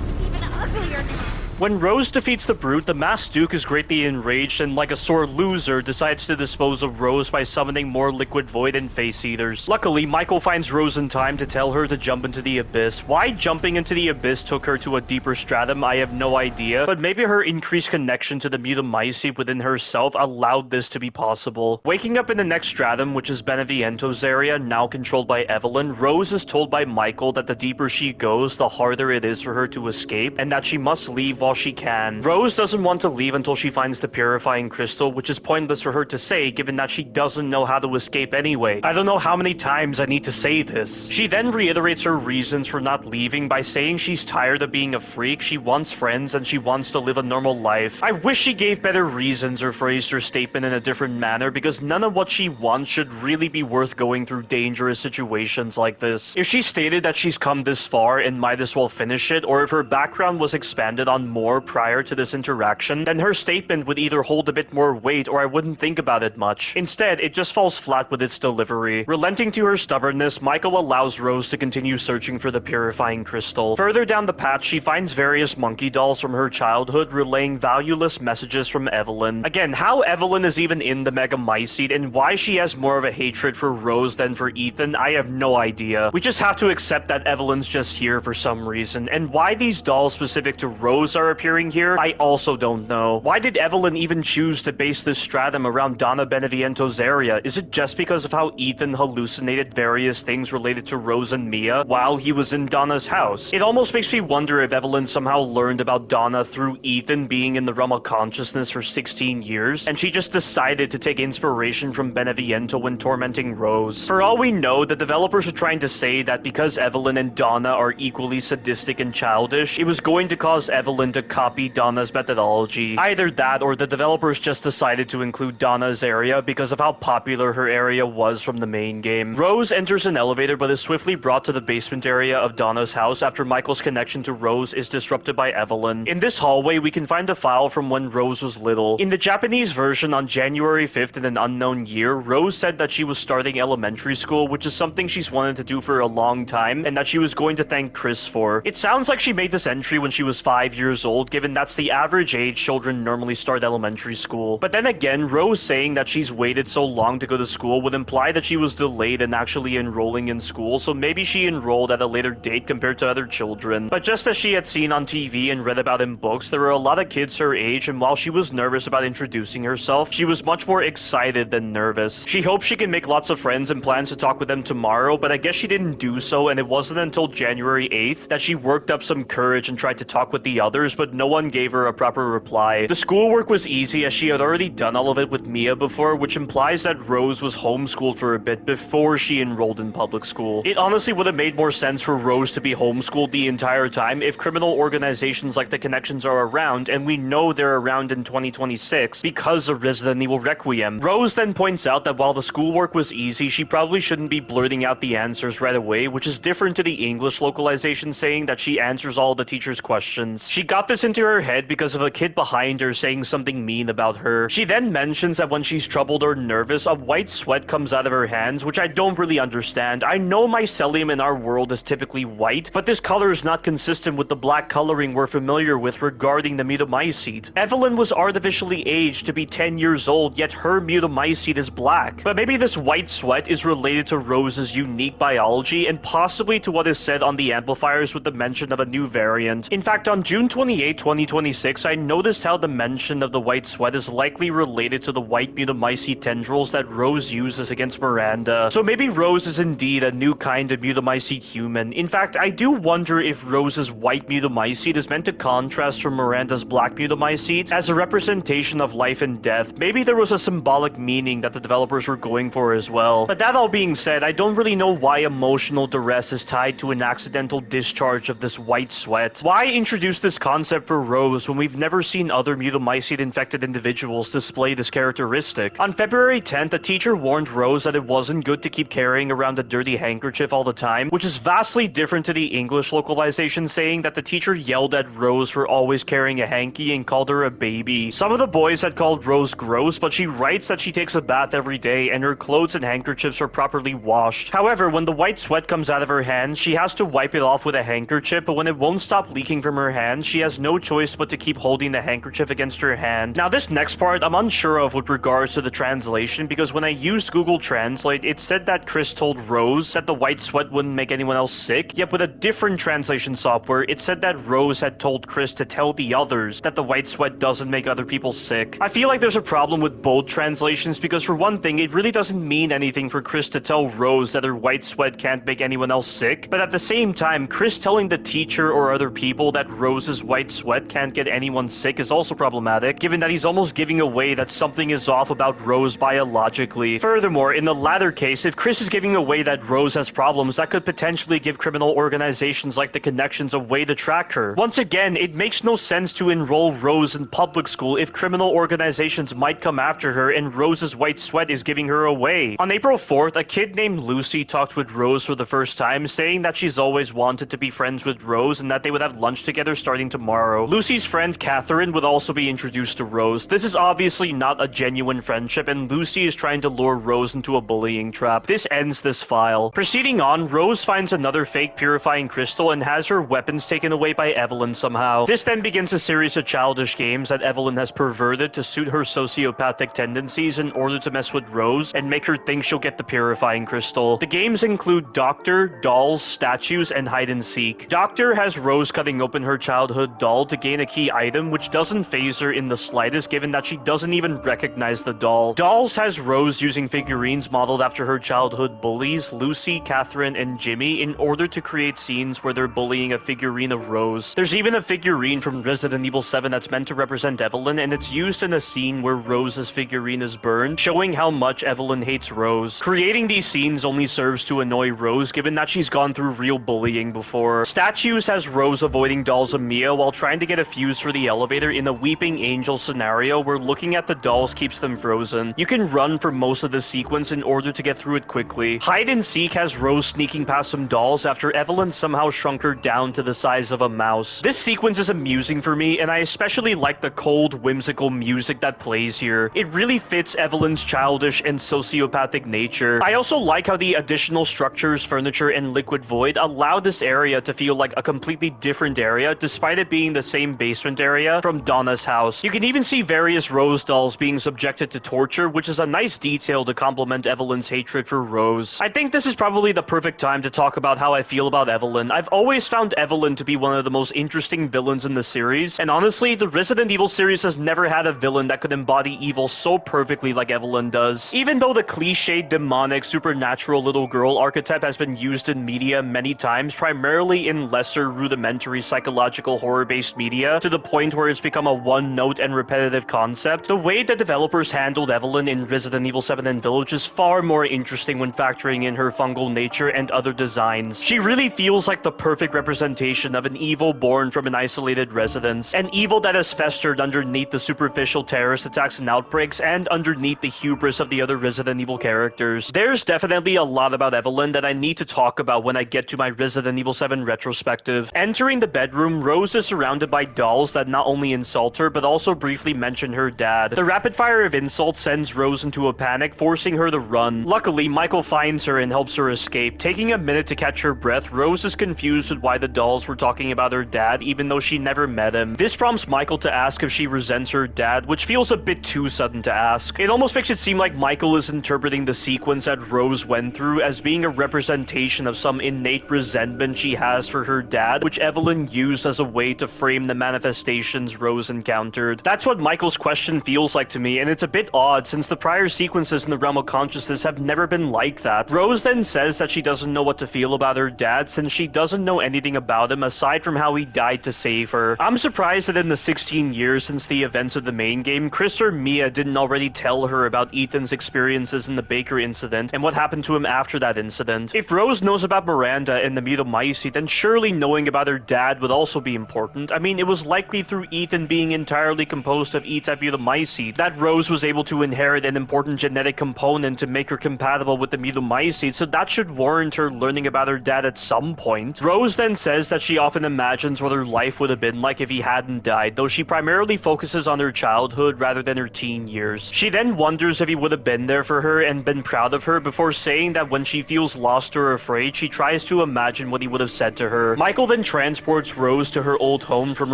It's even uglier now. When Rose defeats the Brute, the masked Duke is greatly enraged and, like a sore loser, decides to dispose of Rose by summoning more Liquid Void and Face Eaters. Luckily, Michael finds Rose in time to tell her to jump into the Abyss. Why jumping into the Abyss took her to a deeper stratum, I have no idea, but maybe her increased connection to the Mutamycete within herself allowed this to be possible. Waking up in the next stratum, which is Beneviento's area, now controlled by Evelyn, Rose is told by Michael that the deeper she goes, the harder it is for her to escape, and that she must leave while she can. Rose doesn't want to leave until she finds the purifying crystal, which is pointless for her to say given that she doesn't know how to escape anyway. I don't know how many times I need to say this. She then reiterates her reasons for not leaving by saying she's tired of being a freak, she wants friends, and she wants to live a normal life. I wish she gave better reasons or phrased her statement in a different manner, because none of what she wants should really be worth going through dangerous situations like this. If she stated that she's come this far and might as well finish it, or if her background was expanded on more prior to this interaction, then her statement would either hold a bit more weight or I wouldn't think about it much. Instead, it just falls flat with its delivery. Relenting to her stubbornness, Michael allows Rose to continue searching for the purifying crystal. Further down the path, she finds various monkey dolls from her childhood relaying valueless messages from Evelyn. Again, how Evelyn is even in the Megamycete and why she has more of a hatred for Rose than for Ethan, I have no idea. We just have to accept that Evelyn's just here for some reason, and why these dolls specific to Rose are appearing here, I also don't know. Why did Evelyn even choose to base this stratum around Donna Beneviento's area? Is it just because of how Ethan hallucinated various things related to Rose and Mia while he was in Donna's house? It almost makes me wonder if Evelyn somehow learned about Donna through Ethan being in the realm of consciousness for 16 years, and she just decided to take inspiration from Beneviento when tormenting Rose. For all we know, the developers are trying to say that because Evelyn and Donna are equally sadistic and childish, it was going to cause Evelyn trying to copy Donna's methodology. Either that or the developers just decided to include Donna's area because of how popular her area was from the main game. Rose enters an elevator but is swiftly brought to the basement area of Donna's house after Michael's connection to Rose is disrupted by Evelyn. In this hallway, we can find a file from when Rose was little. In the Japanese version, on January 5th in an unknown year, Rose said that she was starting elementary school, which is something she's wanted to do for a long time, and that she was going to thank Chris for. It sounds like she made this entry when she was 5 years old, given that's the average age children normally start elementary school. But then again, Rose saying that she's waited so long to go to school would imply that she was delayed in actually enrolling in school, so maybe she enrolled at a later date compared to other children. But just as she had seen on TV and read about in books, there were a lot of kids her age, and while she was nervous about introducing herself, she was much more excited than nervous. She hopes she can make lots of friends and plans to talk with them tomorrow, but I guess she didn't do so, and it wasn't until January 8th that she worked up some courage and tried to talk with the others, but no one gave her a proper reply. The schoolwork was easy as she had already done all of it with Mia before, which implies that Rose was homeschooled for a bit before she enrolled in public school. It honestly would have made more sense for Rose to be homeschooled the entire time if criminal organizations like the Connections are around, and we know they're around in 2026 because of Resident Evil Requiem. Rose then points out that while the schoolwork was easy, she probably shouldn't be blurting out the answers right away, which is different to the English localization saying that she answers all the teacher's questions. She got this into her head because of a kid behind her saying something mean about her. She then mentions that when she's troubled or nervous, a white sweat comes out of her hands, which I don't really understand. I know mycelium in our world is typically white, but this color is not consistent with the black coloring we're familiar with regarding the mutamycete. Evelyn was artificially aged to be 10 years old, yet her mutamycete is black. But maybe this white sweat is related to Rose's unique biology and possibly to what is said on the amplifiers with the mention of a new variant. In fact, on June 28, 2026, I noticed how the mention of the white sweat is likely related to the white mutamycete tendrils that Rose uses against Miranda. So maybe Rose is indeed a new kind of mutamycete human. In fact, I do wonder if Rose's white mutamycete is meant to contrast from Miranda's black mutamycete as a representation of life and death. Maybe there was a symbolic meaning that the developers were going for as well. But that all being said, I don't really know why emotional duress is tied to an accidental discharge of this white sweat. Why introduce this concept for Rose when we've never seen other mutamycete infected individuals display this characteristic? On February 10th, a teacher warned Rose that it wasn't good to keep carrying around a dirty handkerchief all the time, which is vastly different to the English localization saying that the teacher yelled at Rose for always carrying a hanky and called her a baby. Some of the boys had called Rose gross, but she writes that she takes a bath every day and her clothes and handkerchiefs are properly washed. However, when the white sweat comes out of her hands, she has to wipe it off with a handkerchief, but when it won't stop leaking from her hands, she has no choice but to keep holding the handkerchief against her hand. Now this next part I'm unsure of with regards to the translation, because when I used Google Translate, it said that Chris told Rose that the white sweat wouldn't make anyone else sick, yet with a different translation software, it said that Rose had told Chris to tell the others that the white sweat doesn't make other people sick. I feel like there's a problem with both translations because for one thing, it really doesn't mean anything for Chris to tell Rose that her white sweat can't make anyone else sick, but at the same time, Chris telling the teacher or other people that Rose's white sweat can't get anyone sick is also problematic, given that he's almost giving away that something is off about Rose biologically. Furthermore, in the latter case, if Chris is giving away that Rose has problems, that could potentially give criminal organizations like the Connections a way to track her. Once again, it makes no sense to enroll Rose in public school if criminal organizations might come after her and Rose's white sweat is giving her away. On April 4th, a kid named Lucy talked with Rose for the first time, saying that she's always wanted to be friends with Rose and that they would have lunch together starting tomorrow. Lucy's friend Catherine would also be introduced to Rose. This is obviously not a genuine friendship, and Lucy is trying to lure Rose into a bullying trap. This ends this file. Proceeding on, Rose finds another fake purifying crystal and has her weapons taken away by Evelyn somehow. This then begins a series of childish games that Evelyn has perverted to suit her sociopathic tendencies in order to mess with Rose and make her think she'll get the purifying crystal. The games include Doctor, dolls, statues, and hide and seek. Doctor has Rose cutting open her childhood doll to gain a key item, which doesn't faze her in the slightest given that she doesn't even recognize the doll. Dolls has Rose using figurines modeled after her childhood bullies, Lucy, Catherine, and Jimmy, in order to create scenes where they're bullying a figurine of Rose. There's even a figurine from Resident Evil 7 that's meant to represent Evelyn, and it's used in a scene where Rose's figurine is burned, showing how much Evelyn hates Rose. Creating these scenes only serves to annoy Rose, given that she's gone through real bullying before. Statues has Rose avoiding dolls of Mia while trying to get a fuse for the elevator in a Weeping Angel scenario where looking at the dolls keeps them frozen. You can run for most of the sequence in order to get through it quickly. Hide and Seek has Rose sneaking past some dolls after Evelyn somehow shrunk her down to the size of a mouse. This sequence is amusing for me, and I especially like the cold, whimsical music that plays here. It really fits Evelyn's childish and sociopathic nature. I also like how the additional structures, furniture, and liquid void allow this area to feel like a completely different area, despite it being the same basement area from Donna's house. You can even see various Rose dolls being subjected to torture, which is a nice detail to complement Evelyn's hatred for Rose. I think this is probably the perfect time to talk about how I feel about Evelyn. I've always found Evelyn to be one of the most interesting villains in the series, and honestly, the Resident Evil series has never had a villain that could embody evil so perfectly like Evelyn does. Even though the cliched, demonic, supernatural little girl archetype has been used in media many times, primarily in lesser, rudimentary, psychological horror-based media, to the point where it's become a one-note and repetitive concept, the way the developers handled Evelyn in Resident Evil 7 and Village is far more interesting when factoring in her fungal nature and other designs. She really feels like the perfect representation of an evil born from an isolated residence, an evil that has festered underneath the superficial terrorist attacks and outbreaks and underneath the hubris of the other Resident Evil characters. There's definitely a lot about Evelyn that I need to talk about when I get to my Resident Evil 7 retrospective. Entering the bedroom, Rose is surrounded by dolls that not only insult her, but also briefly mention her dad. The rapid fire of insults sends Rose into a panic, forcing her to run. Luckily, Michael finds her and helps her escape. Taking a minute to catch her breath, Rose is confused with why the dolls were talking about her dad, even though she never met him. This prompts Michael to ask if she resents her dad, which feels a bit too sudden to ask. It almost makes it seem like Michael is interpreting the sequence that Rose went through as being a representation of some innate resentment she has for her dad, which Evelyn used as a way to frame the manifestations Rose encountered. That's what Michael's question feels like to me, and it's a bit odd since the prior sequences in the realm of consciousness have never been like that. Rose then says that she doesn't know what to feel about her dad since she doesn't know anything about him aside from how he died to save her. I'm surprised that in the 16 years since the events of the main game, Chris or Mia didn't already tell her about Ethan's experiences in the Baker incident and what happened to him after that incident. If Rose knows about Miranda and the Mutomycete, then surely knowing about her dad would also be important. I mean, it was likely through Ethan being entirely composed of E-type Mutomycete that Rose was able to inherit an important genetic component to make her compatible with the Mutomycete, so that should warrant her learning about her dad at some point. Rose then says that she often imagines what her life would have been like if he hadn't died, though she primarily focuses on her childhood rather than her teen years. She then wonders if he would have been there for her and been proud of her before saying that when she feels lost or afraid, she tries to imagine what he would have said to her. Michael then transports Rose to her old home from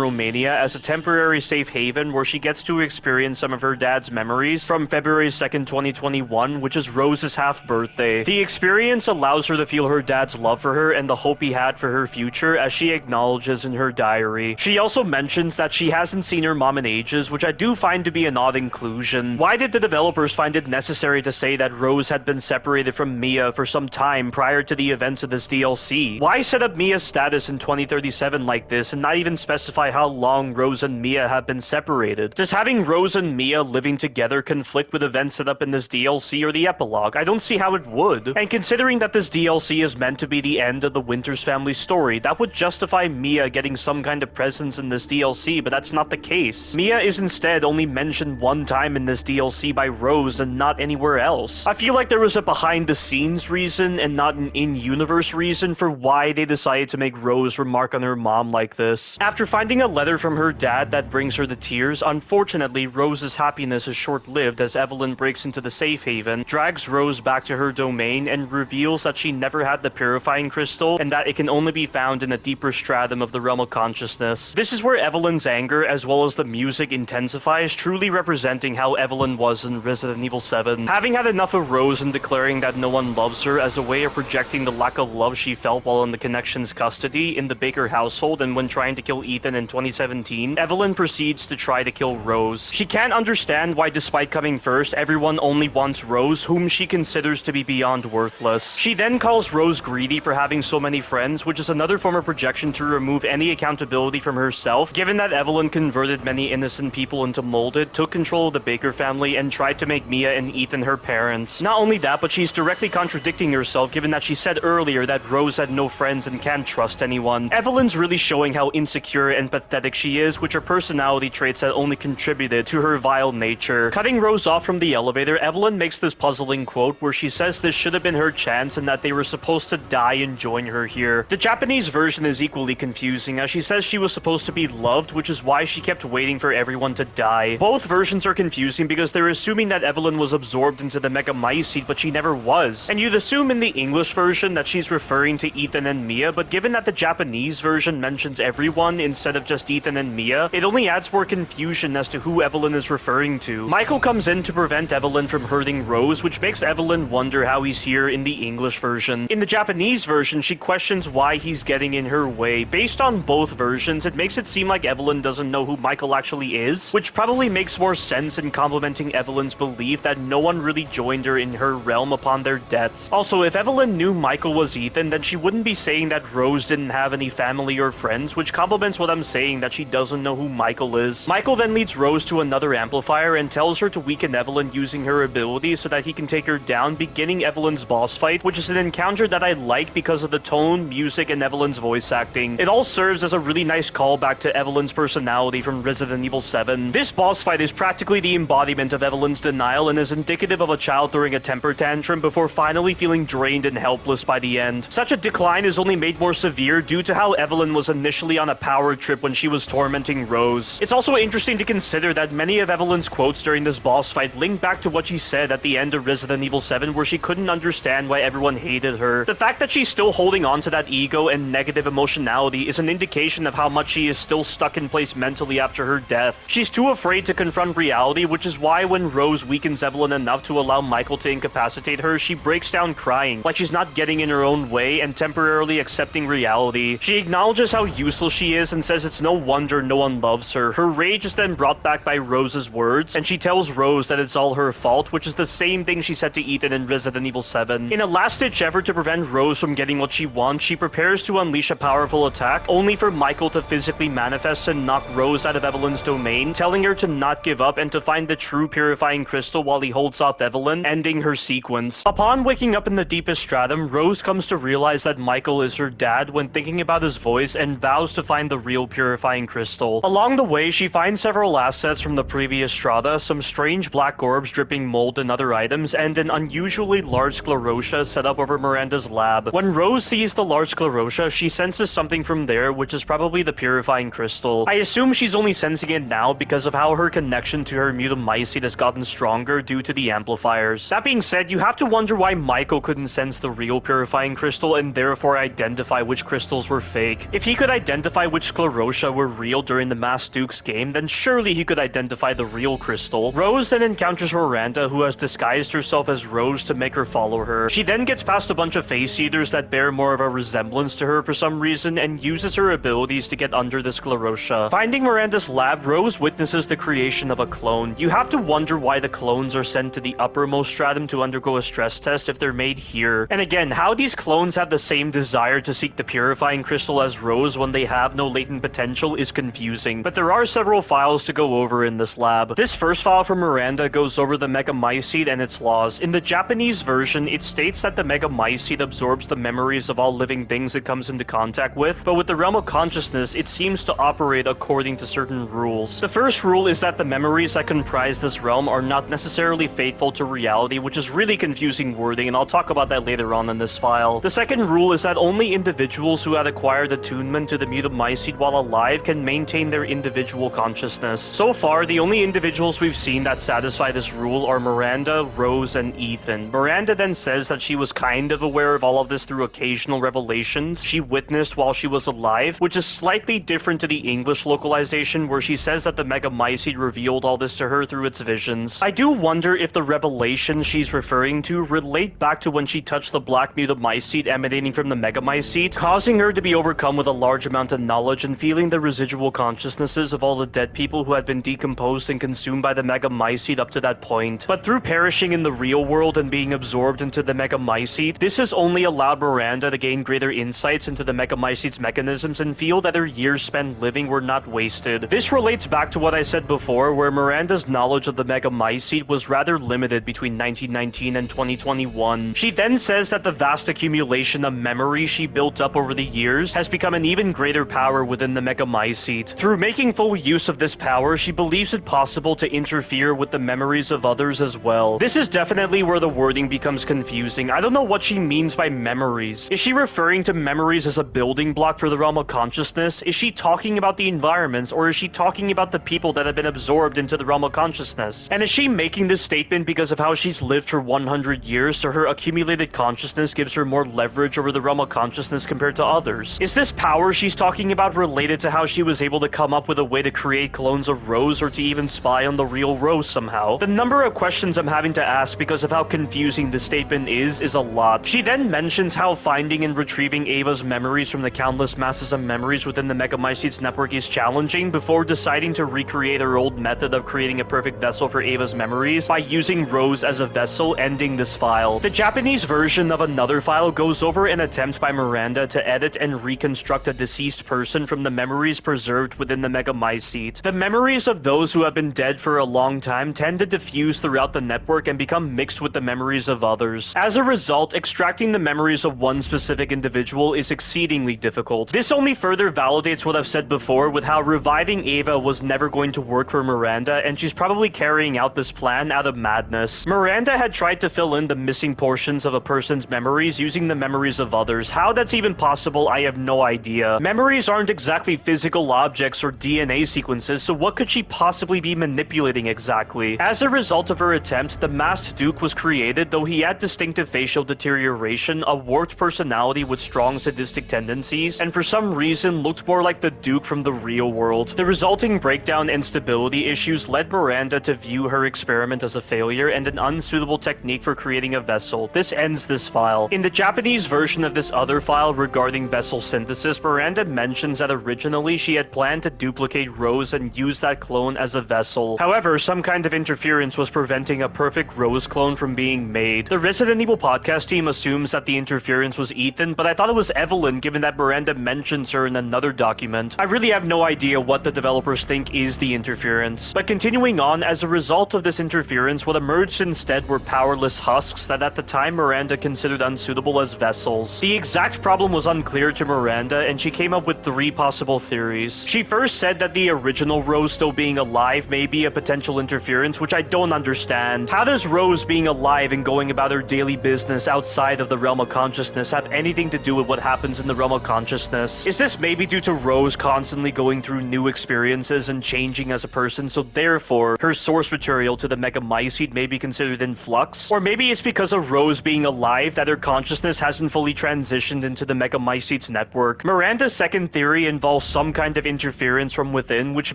Romania as a temporary safe haven where she gets to experience some of her dad's memories from February 2nd, 2021, which is Rose's half-birthday. The experience allows her to feel her dad's love for her and the hope he had for her future, as she acknowledges in her diary. She also mentions that she hasn't seen her mom in ages, which I do find to be an odd inclusion. Why did the developers find it necessary to say that Rose had been separated from Mia for some time prior to the events of this DLC? Why set up Mia's status in 2037 like this and not even specify how long Rose and Mia have been separated? Does having Rose and Mia living together conflict with events set up in this DLC or the epilogue? I don't see how it would. And considering that this DLC is meant to be the end of the Winters family story, that would justify Mia getting some kind of presence in this DLC, but that's not the case. Mia is instead only mentioned one time in this DLC by Rose and not anywhere else. I feel like there was a behind-the-scenes reason and not an in-universe reason for why they decided to make Rose remark on her mom like this. After finding a letter from her dad that brings her to tears, unfortunately, Rose's happiness is short-lived as Evelyn breaks into the safe haven, drags Rose back to her domain, and reveals that she never had the purifying crystal and that it can only be found in a deeper stratum of the realm of consciousness. This is where Evelyn's anger as well as the music intensifies, truly representing how Evelyn was in Resident Evil 7. Having had enough of Rose and declaring that no one loves her as a way of projecting the lack of love she felt while in the Connection's custody in the Baker household and when trying to kill Ethan in 2017, Evelyn proceeds to try to kill Rose. She can't understand why, despite coming first, everyone only wants Rose, whom she considers to be beyond worthless. She then calls Rose greedy for having so many friends, which is another form of projection to remove any accountability from herself, given that Evelyn converted many innocent people into molded, took control of the Baker family, and tried to make Mia and Ethan her parents. Not only that, but she's directly contradicting herself, given that she said earlier that Rose had no friends and can't trust anyone. Evelyn's really showing how insecure insecure and pathetic she is, which are personality traits that only contributed to her vile nature. Cutting Rose off from the elevator, Evelyn makes this puzzling quote where she says this should have been her chance and that they were supposed to die and join her here. The Japanese version is equally confusing, as she says she was supposed to be loved, which is why she kept waiting for everyone to die. Both versions are confusing because they're assuming that Evelyn was absorbed into the Megamycete, but she never was. And you'd assume in the English version that she's referring to Ethan and Mia, but given that the Japanese version mentions everyone instead of just Ethan and Mia, it only adds more confusion as to who Evelyn is referring to. Michael comes in to prevent Evelyn from hurting Rose, which makes Evelyn wonder how he's here in the English version. In the Japanese version, she questions why he's getting in her way. Based on both versions, it makes it seem like Evelyn doesn't know who Michael actually is, which probably makes more sense in complementing Evelyn's belief that no one really joined her in her realm upon their deaths. Also, if Evelyn knew Michael was Ethan, then she wouldn't be saying that Rose didn't have any family or friends, which complements what I'm saying that she doesn't know who Michael is. Michael then leads Rose to another amplifier and tells her to weaken Evelyn using her ability so that he can take her down, beginning Evelyn's boss fight, which is an encounter that I like because of the tone, music, and Evelyn's voice acting. It all serves as a really nice callback to Evelyn's personality from Resident Evil 7. This boss fight is practically the embodiment of Evelyn's denial and is indicative of a child throwing a temper tantrum before finally feeling drained and helpless by the end. Such a decline is only made more severe due to how Evelyn was initially on a power trip when she was tormenting Rose. It's also interesting to consider that many of Evelyn's quotes during this boss fight link back to what she said at the end of Resident Evil 7, where she couldn't understand why everyone hated her. The fact that she's still holding on to that ego and negative emotionality is an indication of how much she is still stuck in place mentally after her death. She's too afraid to confront reality, which is why when Rose weakens Evelyn enough to allow Michael to incapacitate her, she breaks down crying, like she's not getting in her own way and temporarily accepting reality. She acknowledges how useless she is and says it's no wonder no one loves her. Her rage is then brought back by Rose's words, and she tells Rose that it's all her fault, which is the same thing she said to Ethan in Resident Evil 7. In a last-ditch effort to prevent Rose from getting what she wants, she prepares to unleash a powerful attack, only for Michael to physically manifest and knock Rose out of Evelyn's domain, telling her to not give up and to find the true purifying crystal while he holds off Evelyn, ending her sequence. Upon waking up in the deepest stratum, Rose comes to realize that Michael is her dad when thinking about his voice and vows to find the real purifying crystal. Along the way, she finds several assets from the previous strata, some strange black orbs dripping mold and other items, and an unusually large sclerotia set up over Miranda's lab. When Rose sees the large sclerotia, she senses something from there, which is probably the purifying crystal. I assume she's only sensing it now because of how her connection to her mutamycete has gotten stronger due to the amplifiers. That being said, you have to wonder why Michael couldn't sense the real purifying crystal and therefore identify which crystals were fake. If he could identify which sclerotia were real during the Masked Duke's game, then surely he could identify the real crystal. Rose then encounters Miranda, who has disguised herself as Rose to make her follow her. She then gets past a bunch of face eaters that bear more of a resemblance to her for some reason and uses her abilities to get under the sclerotia. Finding Miranda's lab, Rose witnesses the creation of a clone. You have to wonder why the clones are sent to the uppermost stratum to undergo a stress test if they're made here. And again, how these clones have the same desire to seek the purifying crystal as Rose when they have no latent potential is confusing, but there are several files to go over in this lab. This first file from Miranda goes over the Megamycete and its laws. In the Japanese version, it states that the Megamycete absorbs the memories of all living things it comes into contact with, but with the realm of consciousness, it seems to operate according to certain rules. The first rule is that the memories that comprise this realm are not necessarily faithful to reality, which is really confusing wording, and I'll talk about that later on in this file. The second rule is that only individuals who had acquired attunement to the mutamycete while alive can maintain their individual consciousness. So far, the only individuals we've seen that satisfy this rule are Miranda, Rose, and Ethan. Miranda then says that she was kind of aware of all of this through occasional revelations she witnessed while she was alive, which is slightly different to the English localization where she says that the Megamycete revealed all this to her through its visions. I do wonder if the revelations she's referring to relate back to when she touched the black mutamycete emanating from the Megamycete, causing her to be overcome with a large amount of knowledge and feeling the residual consciousnesses of all the dead people who had been decomposed and consumed by the Megamycete up to that point. But through perishing in the real world and being absorbed into the Megamycete, this has only allowed Miranda to gain greater insights into the Megamycete's mechanisms and feel that her years spent living were not wasted. This relates back to what I said before, where Miranda's knowledge of the Megamycete was rather limited between 1919 and 2021. She then says that the vast accumulation of memory she built up over the years has become an even greater power power within the Megamycete. Through making full use of this power, she believes it possible to interfere with the memories of others as well. This is definitely where the wording becomes confusing. I don't know what she means by memories. Is she referring to memories as a building block for the realm of consciousness? Is she talking about the environments, or is she talking about the people that have been absorbed into the realm of consciousness? And is she making this statement because of how she's lived for 100 years, so her accumulated consciousness gives her more leverage over the realm of consciousness compared to others? Is this power she's talking about related to how she was able to come up with a way to create clones of Rose, or to even spy on the real Rose somehow? The number of questions I'm having to ask because of how confusing this statement is a lot. She then mentions how finding and retrieving Ava's memories from the countless masses of memories within the Megamycete's network is challenging, before deciding to recreate her old method of creating a perfect vessel for Ava's memories by using Rose as a vessel, ending this file. The Japanese version of another file goes over an attempt by Miranda to edit and reconstruct a deceased person from the memories preserved within the Megamycete. The memories of those who have been dead for a long time tend to diffuse throughout the network and become mixed with the memories of others. As a result, extracting the memories of one specific individual is exceedingly difficult. This only further validates what I've said before with how reviving Ava was never going to work for Miranda, and she's probably carrying out this plan out of madness. Miranda had tried to fill in the missing portions of a person's memories using the memories of others. How that's even possible, I have no idea. Memories aren't exactly physical objects or DNA sequences, so what could she possibly be manipulating exactly? As a result of her attempt, the masked Duke was created, though he had distinctive facial deterioration, a warped personality with strong sadistic tendencies, and for some reason looked more like the Duke from the real world. The resulting breakdown and stability issues led Miranda to view her experiment as a failure and an unsuitable technique for creating a vessel. This ends this file. In the Japanese version of this other file regarding vessel synthesis, Miranda mentions that originally she had planned to duplicate Rose and use that clone as a vessel. However, some kind of interference was preventing a perfect Rose clone from being made. The Resident Evil podcast team assumes that the interference was Ethan, but I thought it was Evelyn given that Miranda mentions her in another document. I really have no idea what the developers think is the interference. But continuing on, as a result of this interference, what emerged instead were powerless husks that at the time Miranda considered unsuitable as vessels. The exact problem was unclear to Miranda, and she came up with 3 possible theories. She first said that the original Rose still being alive may be a potential interference, which I don't understand. How does Rose being alive and going about her daily business outside of the realm of consciousness have anything to do with what happens in the realm of consciousness? Is this maybe due to Rose constantly going through new experiences and changing as a person, so therefore her source material to the Megamycete may be considered in flux? Or maybe it's because of Rose being alive that her consciousness hasn't fully transitioned into the Megamycete's network. Miranda's second theory involves some kind of interference from within, which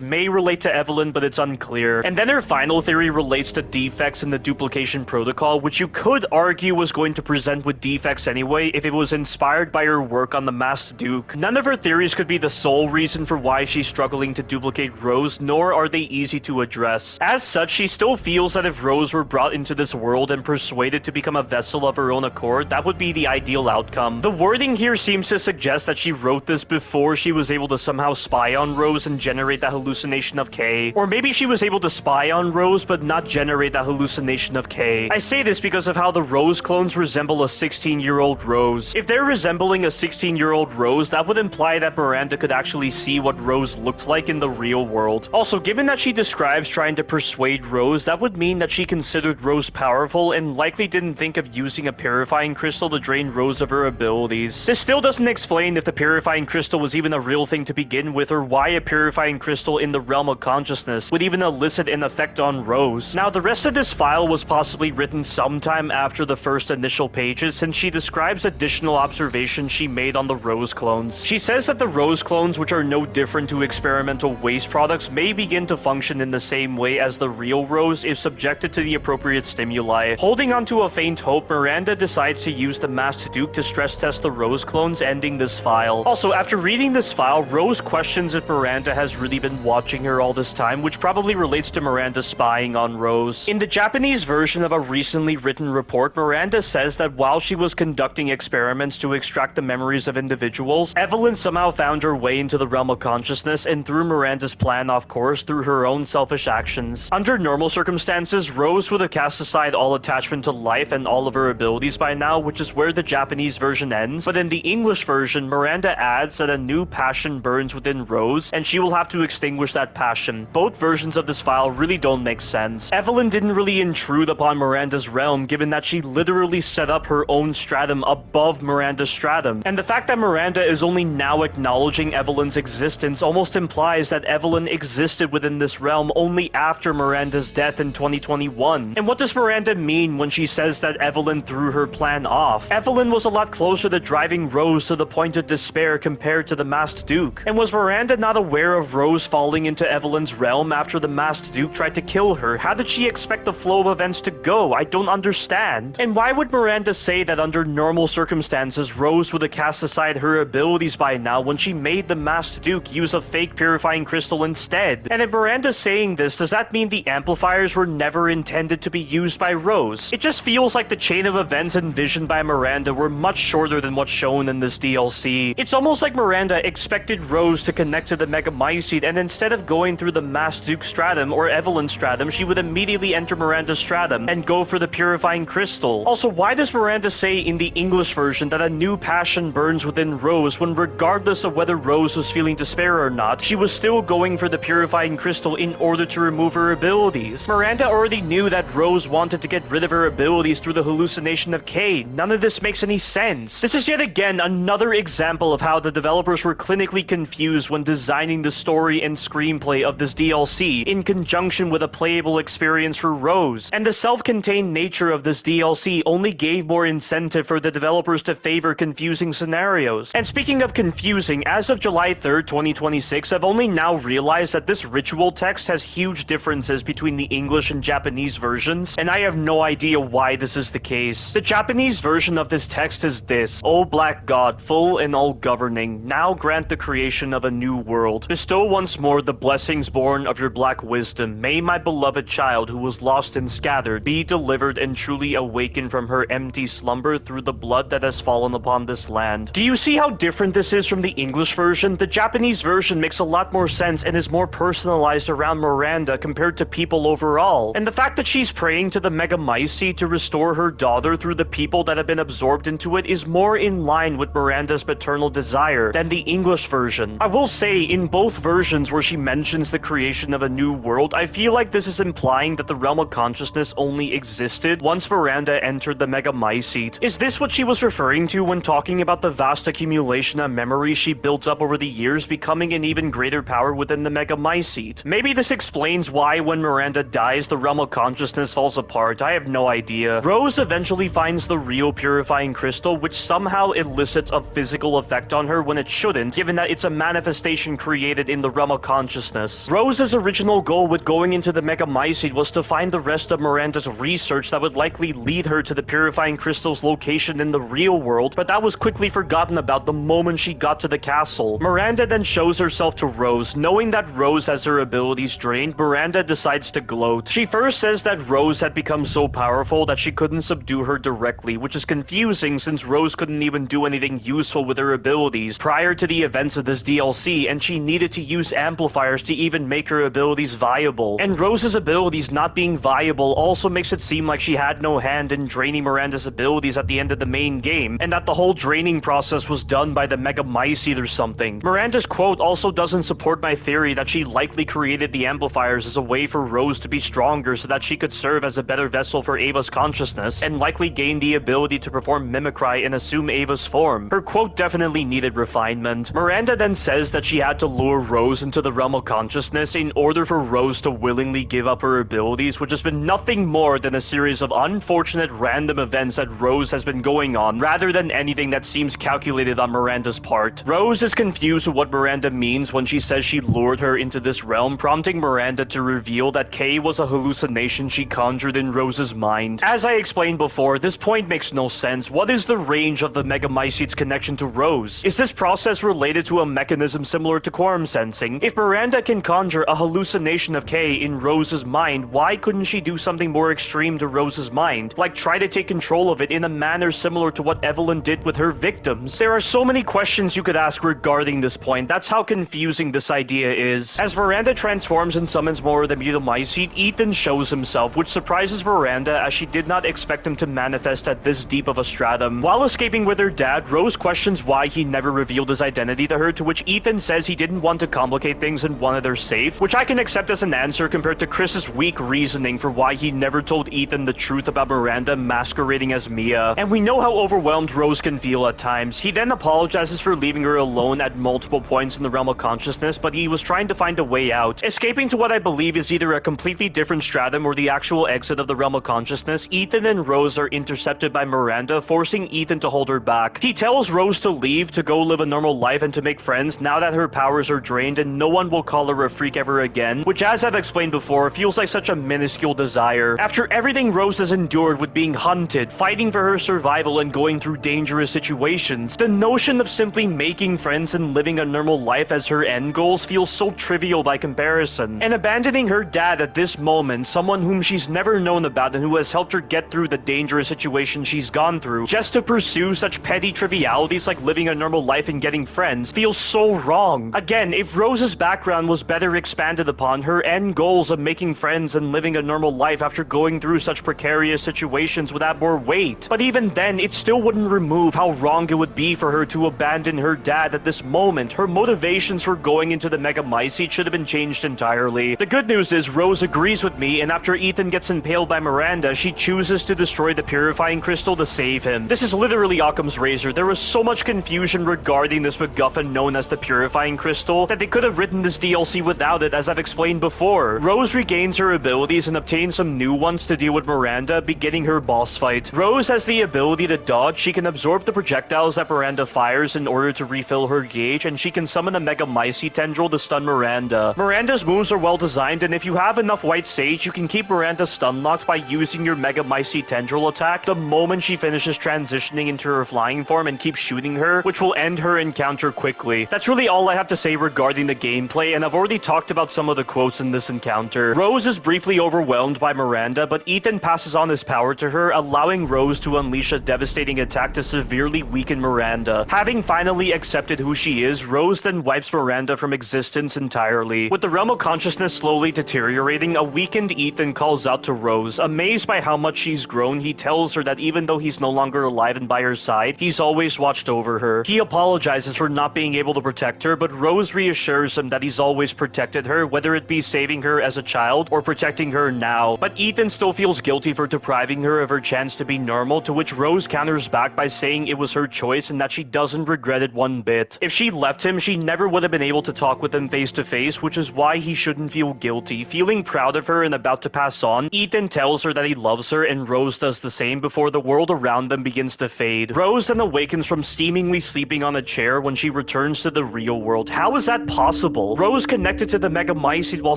may relate to Evelyn, but it's unclear. And then her final theory relates to defects in the duplication protocol, which you could argue was going to present with defects anyway if it was inspired by her work on the Masked Duke. None of her theories could be the sole reason for why she's struggling to duplicate Rose, nor are they easy to address. As such, she still feels that if Rose were brought into this world and persuaded to become a vessel of her own accord, that would be the ideal outcome. The wording here seems to suggest that she wrote this before she was able to somehow spy on Rose and generate that hallucination of K. Or maybe she was able to spy on Rose but not generate that hallucination of K. I say this because of how the Rose clones resemble a 16-year-old Rose. If they're resembling a 16-year-old Rose, that would imply that Miranda could actually see what Rose looked like in the real world. Also, given that she describes trying to persuade Rose, that would mean that she considered Rose powerful and likely didn't think of using a purifying crystal to drain Rose of her abilities. This still doesn't explain if the purifying crystal was even a real thing to begin with, or why a purifying crystal in the realm of consciousness would even elicit an effect on Rose. Now, the rest of this file was possibly written sometime after the first initial pages, since she describes additional observations she made on the Rose clones. She says that the Rose clones, which are no different to experimental waste products, may begin to function in the same way as the real Rose if subjected to the appropriate stimuli. Holding on to a faint hope, Miranda decides to use the Masked Duke to stress test the Rose clones, ending this file. Also, after reading this file, Rose questions if Miranda has really been watching her all this time, which probably relates to Miranda spying on Rose. In the Japanese version of a recently written report, Miranda says that while she was conducting experiments to extract the memories of individuals, Evelyn somehow found her way into the realm of consciousness and threw Miranda's plan off course through her own selfish actions. Under normal circumstances, Rose would have cast aside all attachment to life and all of her abilities by now, which is where the Japanese version ends, but in the English version, Miranda adds that a new new passion burns within Rose, and she will have to extinguish that passion. Both versions of this file really don't make sense. Evelyn didn't really intrude upon Miranda's realm, given that she literally set up her own stratum above Miranda's stratum. And the fact that Miranda is only now acknowledging Evelyn's existence almost implies that Evelyn existed within this realm only after Miranda's death in 2021. And what does Miranda mean when she says that Evelyn threw her plan off? Evelyn was a lot closer to driving Rose to the point of despair compared to the Masked Duke. And was Miranda not aware of Rose falling into Evelyn's realm after the Masked Duke tried to kill her? How did she expect the flow of events to go? I don't understand. And why would Miranda say that under normal circumstances Rose would have cast aside her abilities by now when she made the Masked Duke use a fake purifying crystal instead? And if Miranda's saying this, does that mean the amplifiers were never intended to be used by Rose? It just feels like the chain of events envisioned by Miranda were much shorter than what's shown in this DLC. It's almost like Miranda expected Rose to connect to the Megamycete, and instead of going through the Masked Duke stratum or Evelyn stratum, she would immediately enter Miranda's stratum and go for the purifying crystal. Also, why does Miranda say in the English version that a new passion burns within Rose when regardless of whether Rose was feeling despair or not, she was still going for the purifying crystal in order to remove her abilities? Miranda already knew that Rose wanted to get rid of her abilities through the hallucination of Kay. None of this makes any sense. This is yet again another example of how the developers were clinically confused when designing the story and screenplay of this DLC in conjunction with a playable experience for Rose. And the self-contained nature of this DLC only gave more incentive for the developers to favor confusing scenarios. And speaking of confusing, as of July 3rd, 2026, I've only now realized that this ritual text has huge differences between the English and Japanese versions, and I have no idea why this is the case. The Japanese version of this text is this: O Black God, full and all-governing, now grant the creation of a new world. Bestow once more the blessings born of your black wisdom. May my beloved child, who was lost and scattered, be delivered and truly awakened from her empty slumber through the blood that has fallen upon this land. Do you see how different this is from the English version? The Japanese version makes a lot more sense and is more personalized around Miranda compared to people overall. And the fact that she's praying to the Megamycete to restore her daughter through the people that have been absorbed into it is more in line with Miranda's paternal desire than the English version. I will say, in both versions where she mentions the creation of a new world, I feel like this is implying that the realm of consciousness only existed once Miranda entered the Megamycete. Is this what she was referring to when talking about the vast accumulation of memories she built up over the years becoming an even greater power within the Megamycete? Maybe this explains why when Miranda dies, the realm of consciousness falls apart. I have no idea. Rose eventually finds the real purifying crystal, which somehow elicits a physical effect on her when it shouldn't, given that it's a manifestation created in the realm of consciousness. Rose's original goal with going into the Megamycete was to find the rest of Miranda's research that would likely lead her to the purifying crystal's location in the real world, but that was quickly forgotten about the moment she got to the castle. Miranda then shows herself to Rose. Knowing that Rose has her abilities drained, Miranda decides to gloat. She first says that Rose had become so powerful that she couldn't subdue her directly, which is confusing since Rose couldn't even do anything useful with her abilities prior to the events of this DLC, and she needed to use amplifiers to even make her abilities viable. And Rose's abilities not being viable also makes it seem like she had no hand in draining Miranda's abilities at the end of the main game, and that the whole draining process was done by the Megamycete or something. Miranda's quote also doesn't support my theory that she likely created the amplifiers as a way for Rose to be stronger so that she could serve as a better vessel for Ava's consciousness, and likely gain the ability to perform mimicry and assume Ava's form. Her quote definitely needed refinement. Miranda then says that she had to lure Rose into the realm of consciousness in order for Rose to willingly give up her abilities, which has been nothing more than a series of unfortunate random events that Rose has been going on, rather than anything that seems calculated on Miranda's part. Rose is confused with what Miranda means when she says she lured her into this realm, prompting Miranda to reveal that Kay was a hallucination she conjured in Rose's mind. As I explained before, this point makes no sense. What is the range of the Megamycete's connection to Rose? Is this process related to a mechanism similar to quorum sensing? If Miranda can conjure a hallucination of Kay in Rose's mind, why couldn't she do something more extreme to Rose's mind? Like try to take control of it in a manner similar to what Evelyn did with her victims? There are so many questions you could ask regarding this point. That's how confusing this idea is. As Miranda transforms and summons more of the Megamycete, Ethan shows himself, which surprises Miranda as she did not expect him to manifest at this deep of a stratum. While escaping with her dad, Rose questions why he never revealed his identity to her, to which Ethan says he didn't want to complicate things and wanted her safe, which I can accept as an answer compared to Chris's weak reasoning for why he never told Ethan the truth about Miranda masquerading as Mia. And we know how overwhelmed Rose can feel at times. He then apologizes for leaving her alone at multiple points in the realm of consciousness, but he was trying to find a way out. Escaping to what I believe is either a completely different stratum or the actual exit of the realm of consciousness, Ethan and Rose are intercepted by Miranda, forcing Ethan to hold her back. He tells Rose to leave, to go live a normal life and to make friends now that her powers are drained and no one will call her a freak ever again, which, as I've explained before, feels like such a minuscule desire. After everything Rose has endured with being hunted, fighting for her survival, and going through dangerous situations, the notion of simply making friends and living a normal life as her end goals feels so trivial by comparison. And abandoning her dad at this moment, someone whom she's never known about and who has helped her get through the dangerous situation she's gone through, just to pursue such petty trivialities like living a normal life and getting friends, feels so wrong. Again, if Rose's background was better expanded upon, her end goals of making friends and living a normal life after going through such precarious situations would have more weight. But even then, it still wouldn't remove how wrong it would be for her to abandon her dad at this moment. Her motivations for going into the Megamycete should have been changed entirely. The good news is Rose agrees with me, and after Ethan gets impaled by Miranda, she chooses to destroy the purifying crystal to save him. This is literally Occam's razor. There was so much confusion regarding this MacGuffin known as the purifying crystal that they could have written this DLC without it, as I've explained before. Rose regains her abilities and obtains some new ones to deal with Miranda, beginning her boss fight. Rose has the ability to dodge. She can absorb the projectiles that Miranda fires in order to refill her gauge, and she can summon a Megamycete tendril to stun Miranda. Miranda's moves are well designed, and if you have enough White Sage, you can keep Miranda stun locked by using your Megamycete tendril attack the moment she finishes transitioning into her flying form and keep shooting her, which will end her encounter quickly. That's really all I have to say regarding the gameplay, and I've already talked about some of the quotes in this encounter. Rose is briefly overwhelmed by Miranda, but Ethan passes on his power to her, allowing Rose to unleash a devastating attack to severely weaken Miranda. Having finally accepted who she is, Rose then wipes Miranda from existence entirely. With the realm of consciousness slowly deteriorating, a weakened Ethan calls out to Rose. Amazed by how much she's grown, he tells her that even though he's no longer alive and by her side, he's always watched over her. He apologizes for not being able to protect her, but Rose reassures him that he's always protected her, whether it be saving her as a child or protecting her now. But Ethan still feels guilty for depriving her of her chance to be normal, to which Rose counters back by saying it was her choice and that she doesn't regret it one bit. If she left him, she never would have been able to talk with him face to face, which is why he shouldn't feel guilty. Feeling proud of her and about to pass on, Ethan tells her that he loves her, and Rose does the same before the world around them begins to fade. Rose then awakens from seemingly sleeping on a chair when she returns to the real world. How is that possible? Rose connected to the Megamycete while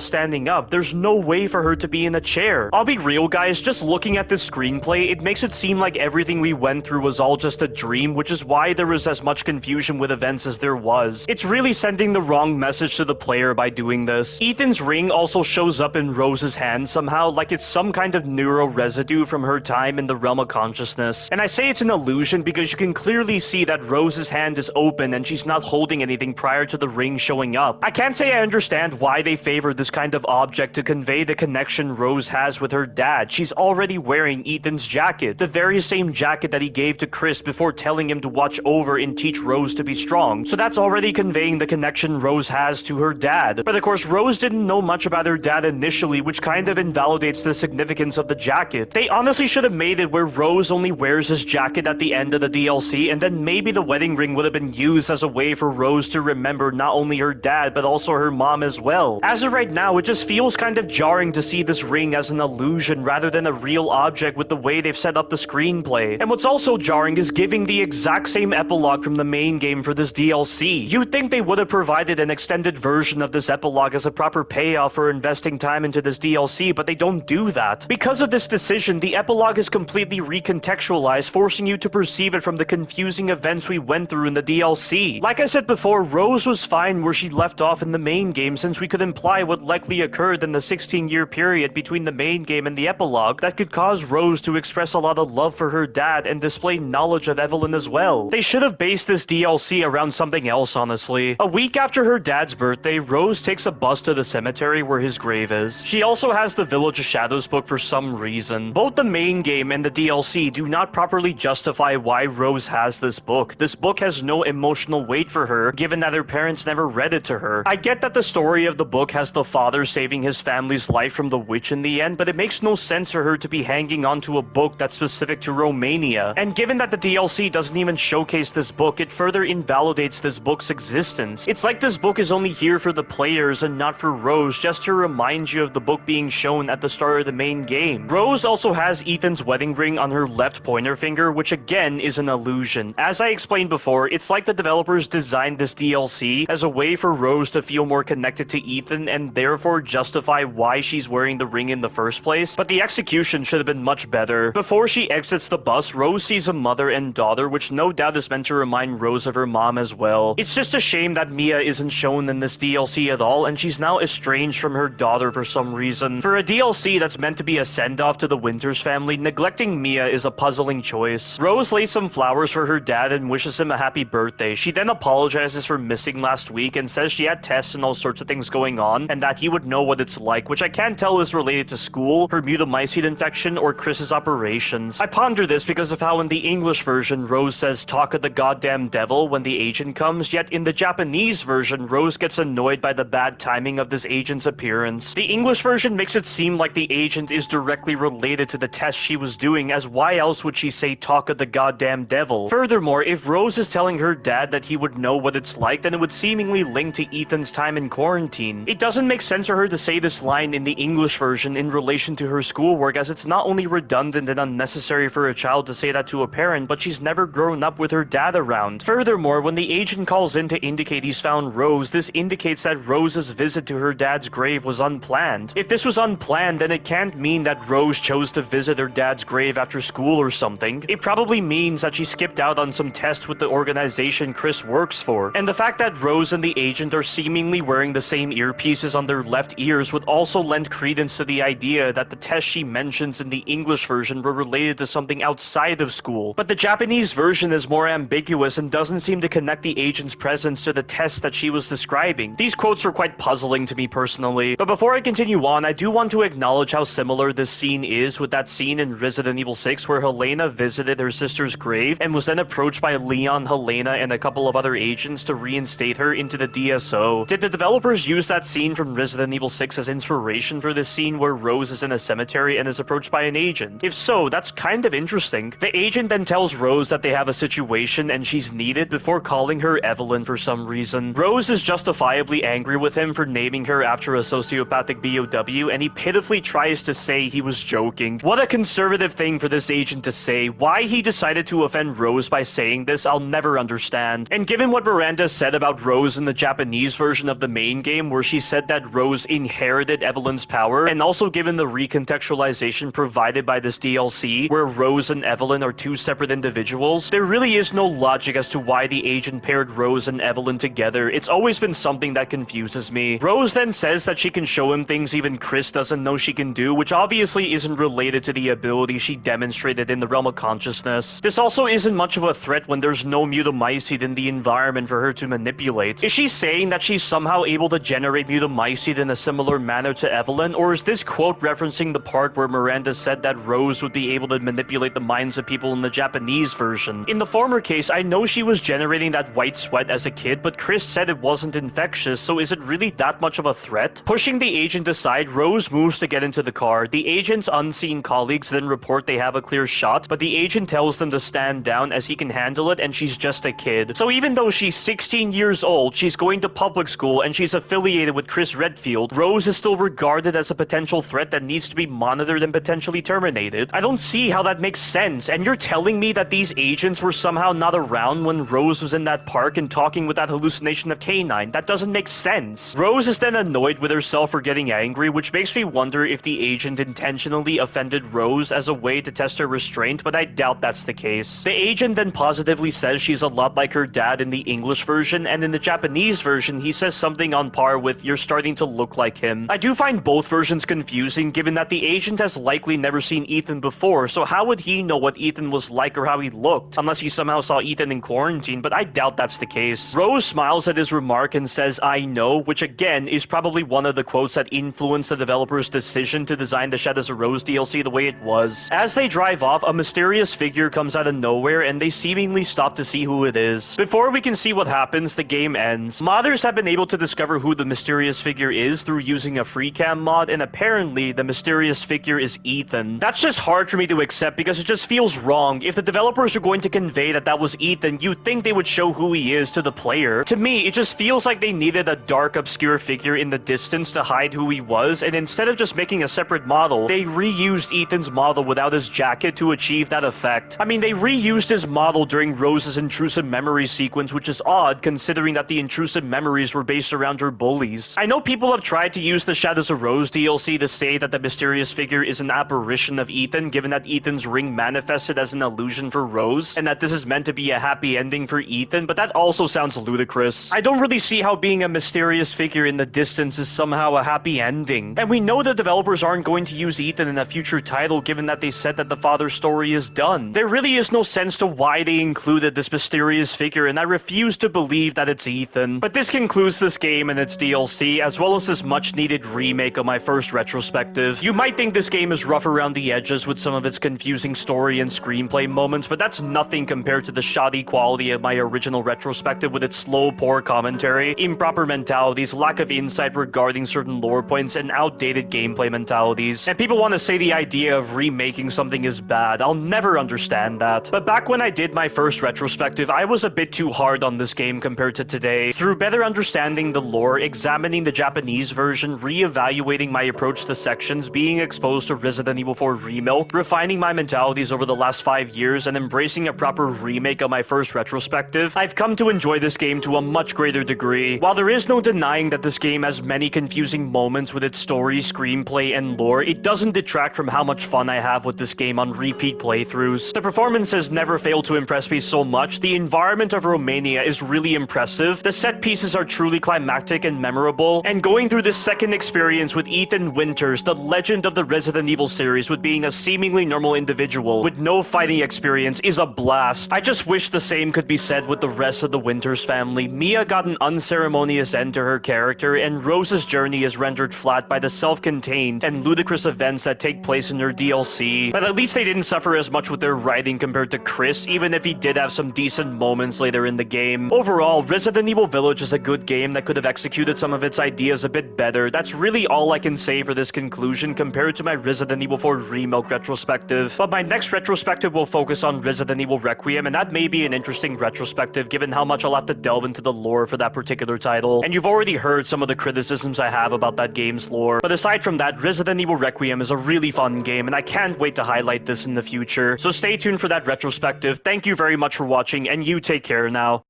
standing up. There's no way for her to be in a chair. I'll be real, guys, just looking at this screenplay, it makes it seem like everything we went through was all just a dream, which is why there was as much confusion with events as there was. It's really sending the wrong message to the player by doing this. Ethan's ring also shows up in Rose's hand somehow, like it's some kind of neural residue from her time in the realm of consciousness. And I say it's an illusion because you can clearly see that Rose's hand is open and she's not holding anything prior to the ring showing up. I can't say I understand why they favor this kind of object to convey the connection Rose has with her dad. She's already wearing Ethan's jacket, the very same jacket that he gave to Chris before telling him to watch over and teach Rose to be strong. So that's already conveying the connection Rose has to her dad. But of course, Rose didn't know much about her dad initially, which kind of invalidates the significance of the jacket. They honestly should have made it where Rose only wears his jacket at the end of the DLC, and then maybe the wedding ring would have been used as a way for Rose to remember not only her dad, but also her mom as well. As of right now, it just feels kind of jarring to see this ring as an illusion rather than a real object with the way they've set up the screenplay. And what's also jarring is giving the exact same epilogue from the main game for this DLC. You'd think they would have provided an extended version of this epilogue as a proper payoff for investing time into this DLC, but they don't do that. Because of this decision, the epilogue is completely recontextualized, forcing you to perceive it from the confusing events we went through in the DLC. Like I said before, Rose was fine where she left off in the main game, since we could imply what likely occurred in the 16-year period between the main game and the epilogue that could cause Rose to express a lot of love for her dad and display knowledge of Evelyn as well. They should have based this DLC around something else, honestly. A week after her dad's birthday, Rose takes a bus to the cemetery where his grave is. She also has the Village of Shadows book for some reason. Both the main game and the DLC do not properly justify why Rose has this book. This book has no emotional emotional weight for her, given that her parents never read it to her. I get that the story of the book has the father saving his family's life from the witch in the end, but it makes no sense for her to be hanging on to a book that's specific to Romania. And given that the DLC doesn't even showcase this book, it further invalidates this book's existence. It's like this book is only here for the players and not for Rose, just to remind you of the book being shown at the start of the main game. Rose also has Ethan's wedding ring on her left pointer finger, which again is an illusion. As I explained before, it's like the developers designed this DLC as a way for Rose to feel more connected to Ethan and therefore justify why she's wearing the ring in the first place, but the execution should have been much better. Before she exits the bus, Rose sees a mother and daughter, which no doubt is meant to remind Rose of her mom as well. It's just a shame that Mia isn't shown in this DLC at all, and she's now estranged from her daughter for some reason. For a DLC that's meant to be a send-off to the Winters family, neglecting Mia is a puzzling choice. Rose lays some flowers for her dad and wishes him a happy birthday. She then apologizes for missing last week and says she had tests and all sorts of things going on, and that he would know what it's like, which I can't tell is related to school, her mutamycete infection, or Chris's operations. I ponder this because of how in the English version, Rose says talk of the goddamn devil when the agent comes, yet in the Japanese version, Rose gets annoyed by the bad timing of this agent's appearance. The English version makes it seem like the agent is directly related to the test she was doing, as why else would she say talk of the goddamn devil? Furthermore, if Rose is telling her dad that he would know what it's like, then it would seemingly link to Ethan's time in quarantine. It doesn't make sense for her to say this line in the English version in relation to her schoolwork, as it's not only redundant and unnecessary for a child to say that to a parent, but she's never grown up with her dad around. Furthermore, when the agent calls in to indicate he's found Rose, this indicates that Rose's visit to her dad's grave was unplanned. If this was unplanned, then it can't mean that Rose chose to visit her dad's grave after school or something. It probably means that she skipped out on some test with the organization Chris works for. And the fact that Rose and the agent are seemingly wearing the same earpieces on their left ears would also lend credence to the idea that the tests she mentions in the English version were related to something outside of school. But the Japanese version is more ambiguous and doesn't seem to connect the agent's presence to the test that she was describing. These quotes are quite puzzling to me personally. But before I continue on, I do want to acknowledge how similar this scene is with that scene in Resident Evil 6 where Helena visited her sister's grave and was then approached by Leon, Helena, and a couple of other agents to reinstate her into the DSO. Did the developers use that scene from Resident Evil 6 as inspiration for this scene where Rose is in a cemetery and is approached by an agent? If so, that's kind of interesting. The agent then tells Rose that they have a situation and she's needed before calling her Evelyn for some reason. Rose is justifiably angry with him for naming her after a sociopathic BOW, and he pitifully tries to say he was joking. What a conservative thing for this agent to say. Why he decided to offend Rose by saying this, I'll never understand. And given what Miranda said about Rose in the Japanese version of the main game, where she said that Rose inherited Evelyn's power, and also given the recontextualization provided by this DLC, where Rose and Evelyn are two separate individuals, there really is no logic as to why the agent paired Rose and Evelyn together. It's always been something that confuses me. Rose then says that she can show him things even Chris doesn't know she can do, which obviously isn't related to the ability she demonstrated in the realm of consciousness. This also isn't much of a threat when there's no mutamycete in the environment for her to manipulate. Is she saying that she's somehow able to generate mutamycete in a similar manner to Evelyn, or is this quote referencing the part where Miranda said that Rose would be able to manipulate the minds of people in the Japanese version? In the former case, I know she was generating that white sweat as a kid, but Chris said it wasn't infectious, so is it really that much of a threat? Pushing the agent aside, Rose moves to get into the car. The agent's unseen colleagues then report they have a clear shot, but the agent tells them to stand down as he can handle it and she's just a kid. So even though she's 16 years old, she's going to public school, and she's affiliated with Chris Redfield, Rose is still regarded as a potential threat that needs to be monitored and potentially terminated. I don't see how that makes sense, and you're telling me that these agents were somehow not around when Rose was in that park and talking with that hallucination of K9? That doesn't make sense. Rose is then annoyed with herself for getting angry, which makes me wonder if the agent intentionally offended Rose as a way to test her restraint, but I doubt that's the case. The agent then positively says she's a lot like her dad in the English version, and in the Japanese version, he says something on par with, "You're starting to look like him." I do find both versions confusing, given that the agent has likely never seen Ethan before, so how would he know what Ethan was like or how he looked? Unless he somehow saw Ethan in quarantine, but I doubt that's the case. Rose smiles at his remark and says, "I know," which again is probably one of the quotes that influenced the developer's decision to design the Shadows of Rose DLC the way it was. As they drive off, a mysterious figure comes out of nowhere and they seemingly stop to see who it is. is. Before we can see what happens, the game ends. Modders have been able to discover who the mysterious figure is through using a freecam mod, and apparently the mysterious figure is Ethan. That's just hard for me to accept because it just feels wrong. If the developers are going to convey that that was Ethan, you'd think they would show who he is to the player. To me, it just feels like they needed a dark, obscure figure in the distance to hide who he was, and instead of just making a separate model, they reused Ethan's model without his jacket to achieve that effect. I mean, they reused his model during Rose's intrusive memory sequence, which is odd considering that the intrusive memories were based around her bullies. I know people have tried to use the Shadows of Rose DLC to say that the mysterious figure is an apparition of Ethan, given that Ethan's ring manifested as an illusion for Rose, and that this is meant to be a happy ending for Ethan, but that also sounds ludicrous. I don't really see how being a mysterious figure in the distance is somehow a happy ending. And we know the developers aren't going to use Ethan in a future title, given that they said that the father's story is done. There really is no sense to why they included this mysterious figure, and I refuse to believe that it's Ethan. But this concludes this game and its DLC, as well as this much-needed remake of my first retrospective. You might think this game is rough around the edges with some of its confusing story and screenplay moments, but that's nothing compared to the shoddy quality of my original retrospective with its slow, poor commentary, improper mentalities, lack of insight regarding certain lore points, and outdated gameplay mentalities. And people want to say the idea of remaking something is bad. I'll never understand that. But back when I did my first retrospective, I was a bit too hard on this game compared to today. Through better understanding the lore, examining the Japanese version, re-evaluating my approach to sections, being exposed to Resident Evil 4 Remilk, refining my mentalities over the last 5 years, and embracing a proper remake of my first retrospective, I've come to enjoy this game to a much greater degree. While there is no denying that this game has many confusing moments with its story, screenplay, and lore, it doesn't detract from how much fun I have with this game on repeat playthroughs. The performance has never failed to impress me so much. The environment of Romania is really impressive. The set pieces are truly climactic and memorable, and going through this second experience with Ethan Winters, the legend of the Resident Evil series, with being a seemingly normal individual with no fighting experience, is a blast. I just wish the same could be said with the rest of the Winters family. Mia got an unceremonious end to her character, and Rose's journey is rendered flat by the self-contained and ludicrous events that take place in her DLC. But at least they didn't suffer as much with their writing compared to Chris, even if he did have some decent moments later in the game. Overall, Resident Evil Village is a good game that could have executed some of its ideas a bit better. That's really all I can say for this conclusion compared to my Resident Evil 4 Remilk retrospective. But my next retrospective will focus on Resident Evil Requiem, and that may be an interesting retrospective given how much I'll have to delve into the lore for that particular title. And you've already heard some of the criticisms I have about that game's lore. But aside from that, Resident Evil Requiem is a really fun game, and I can't wait to highlight this in the future. So stay tuned for that retrospective. Thank you very much for watching, and you take care now.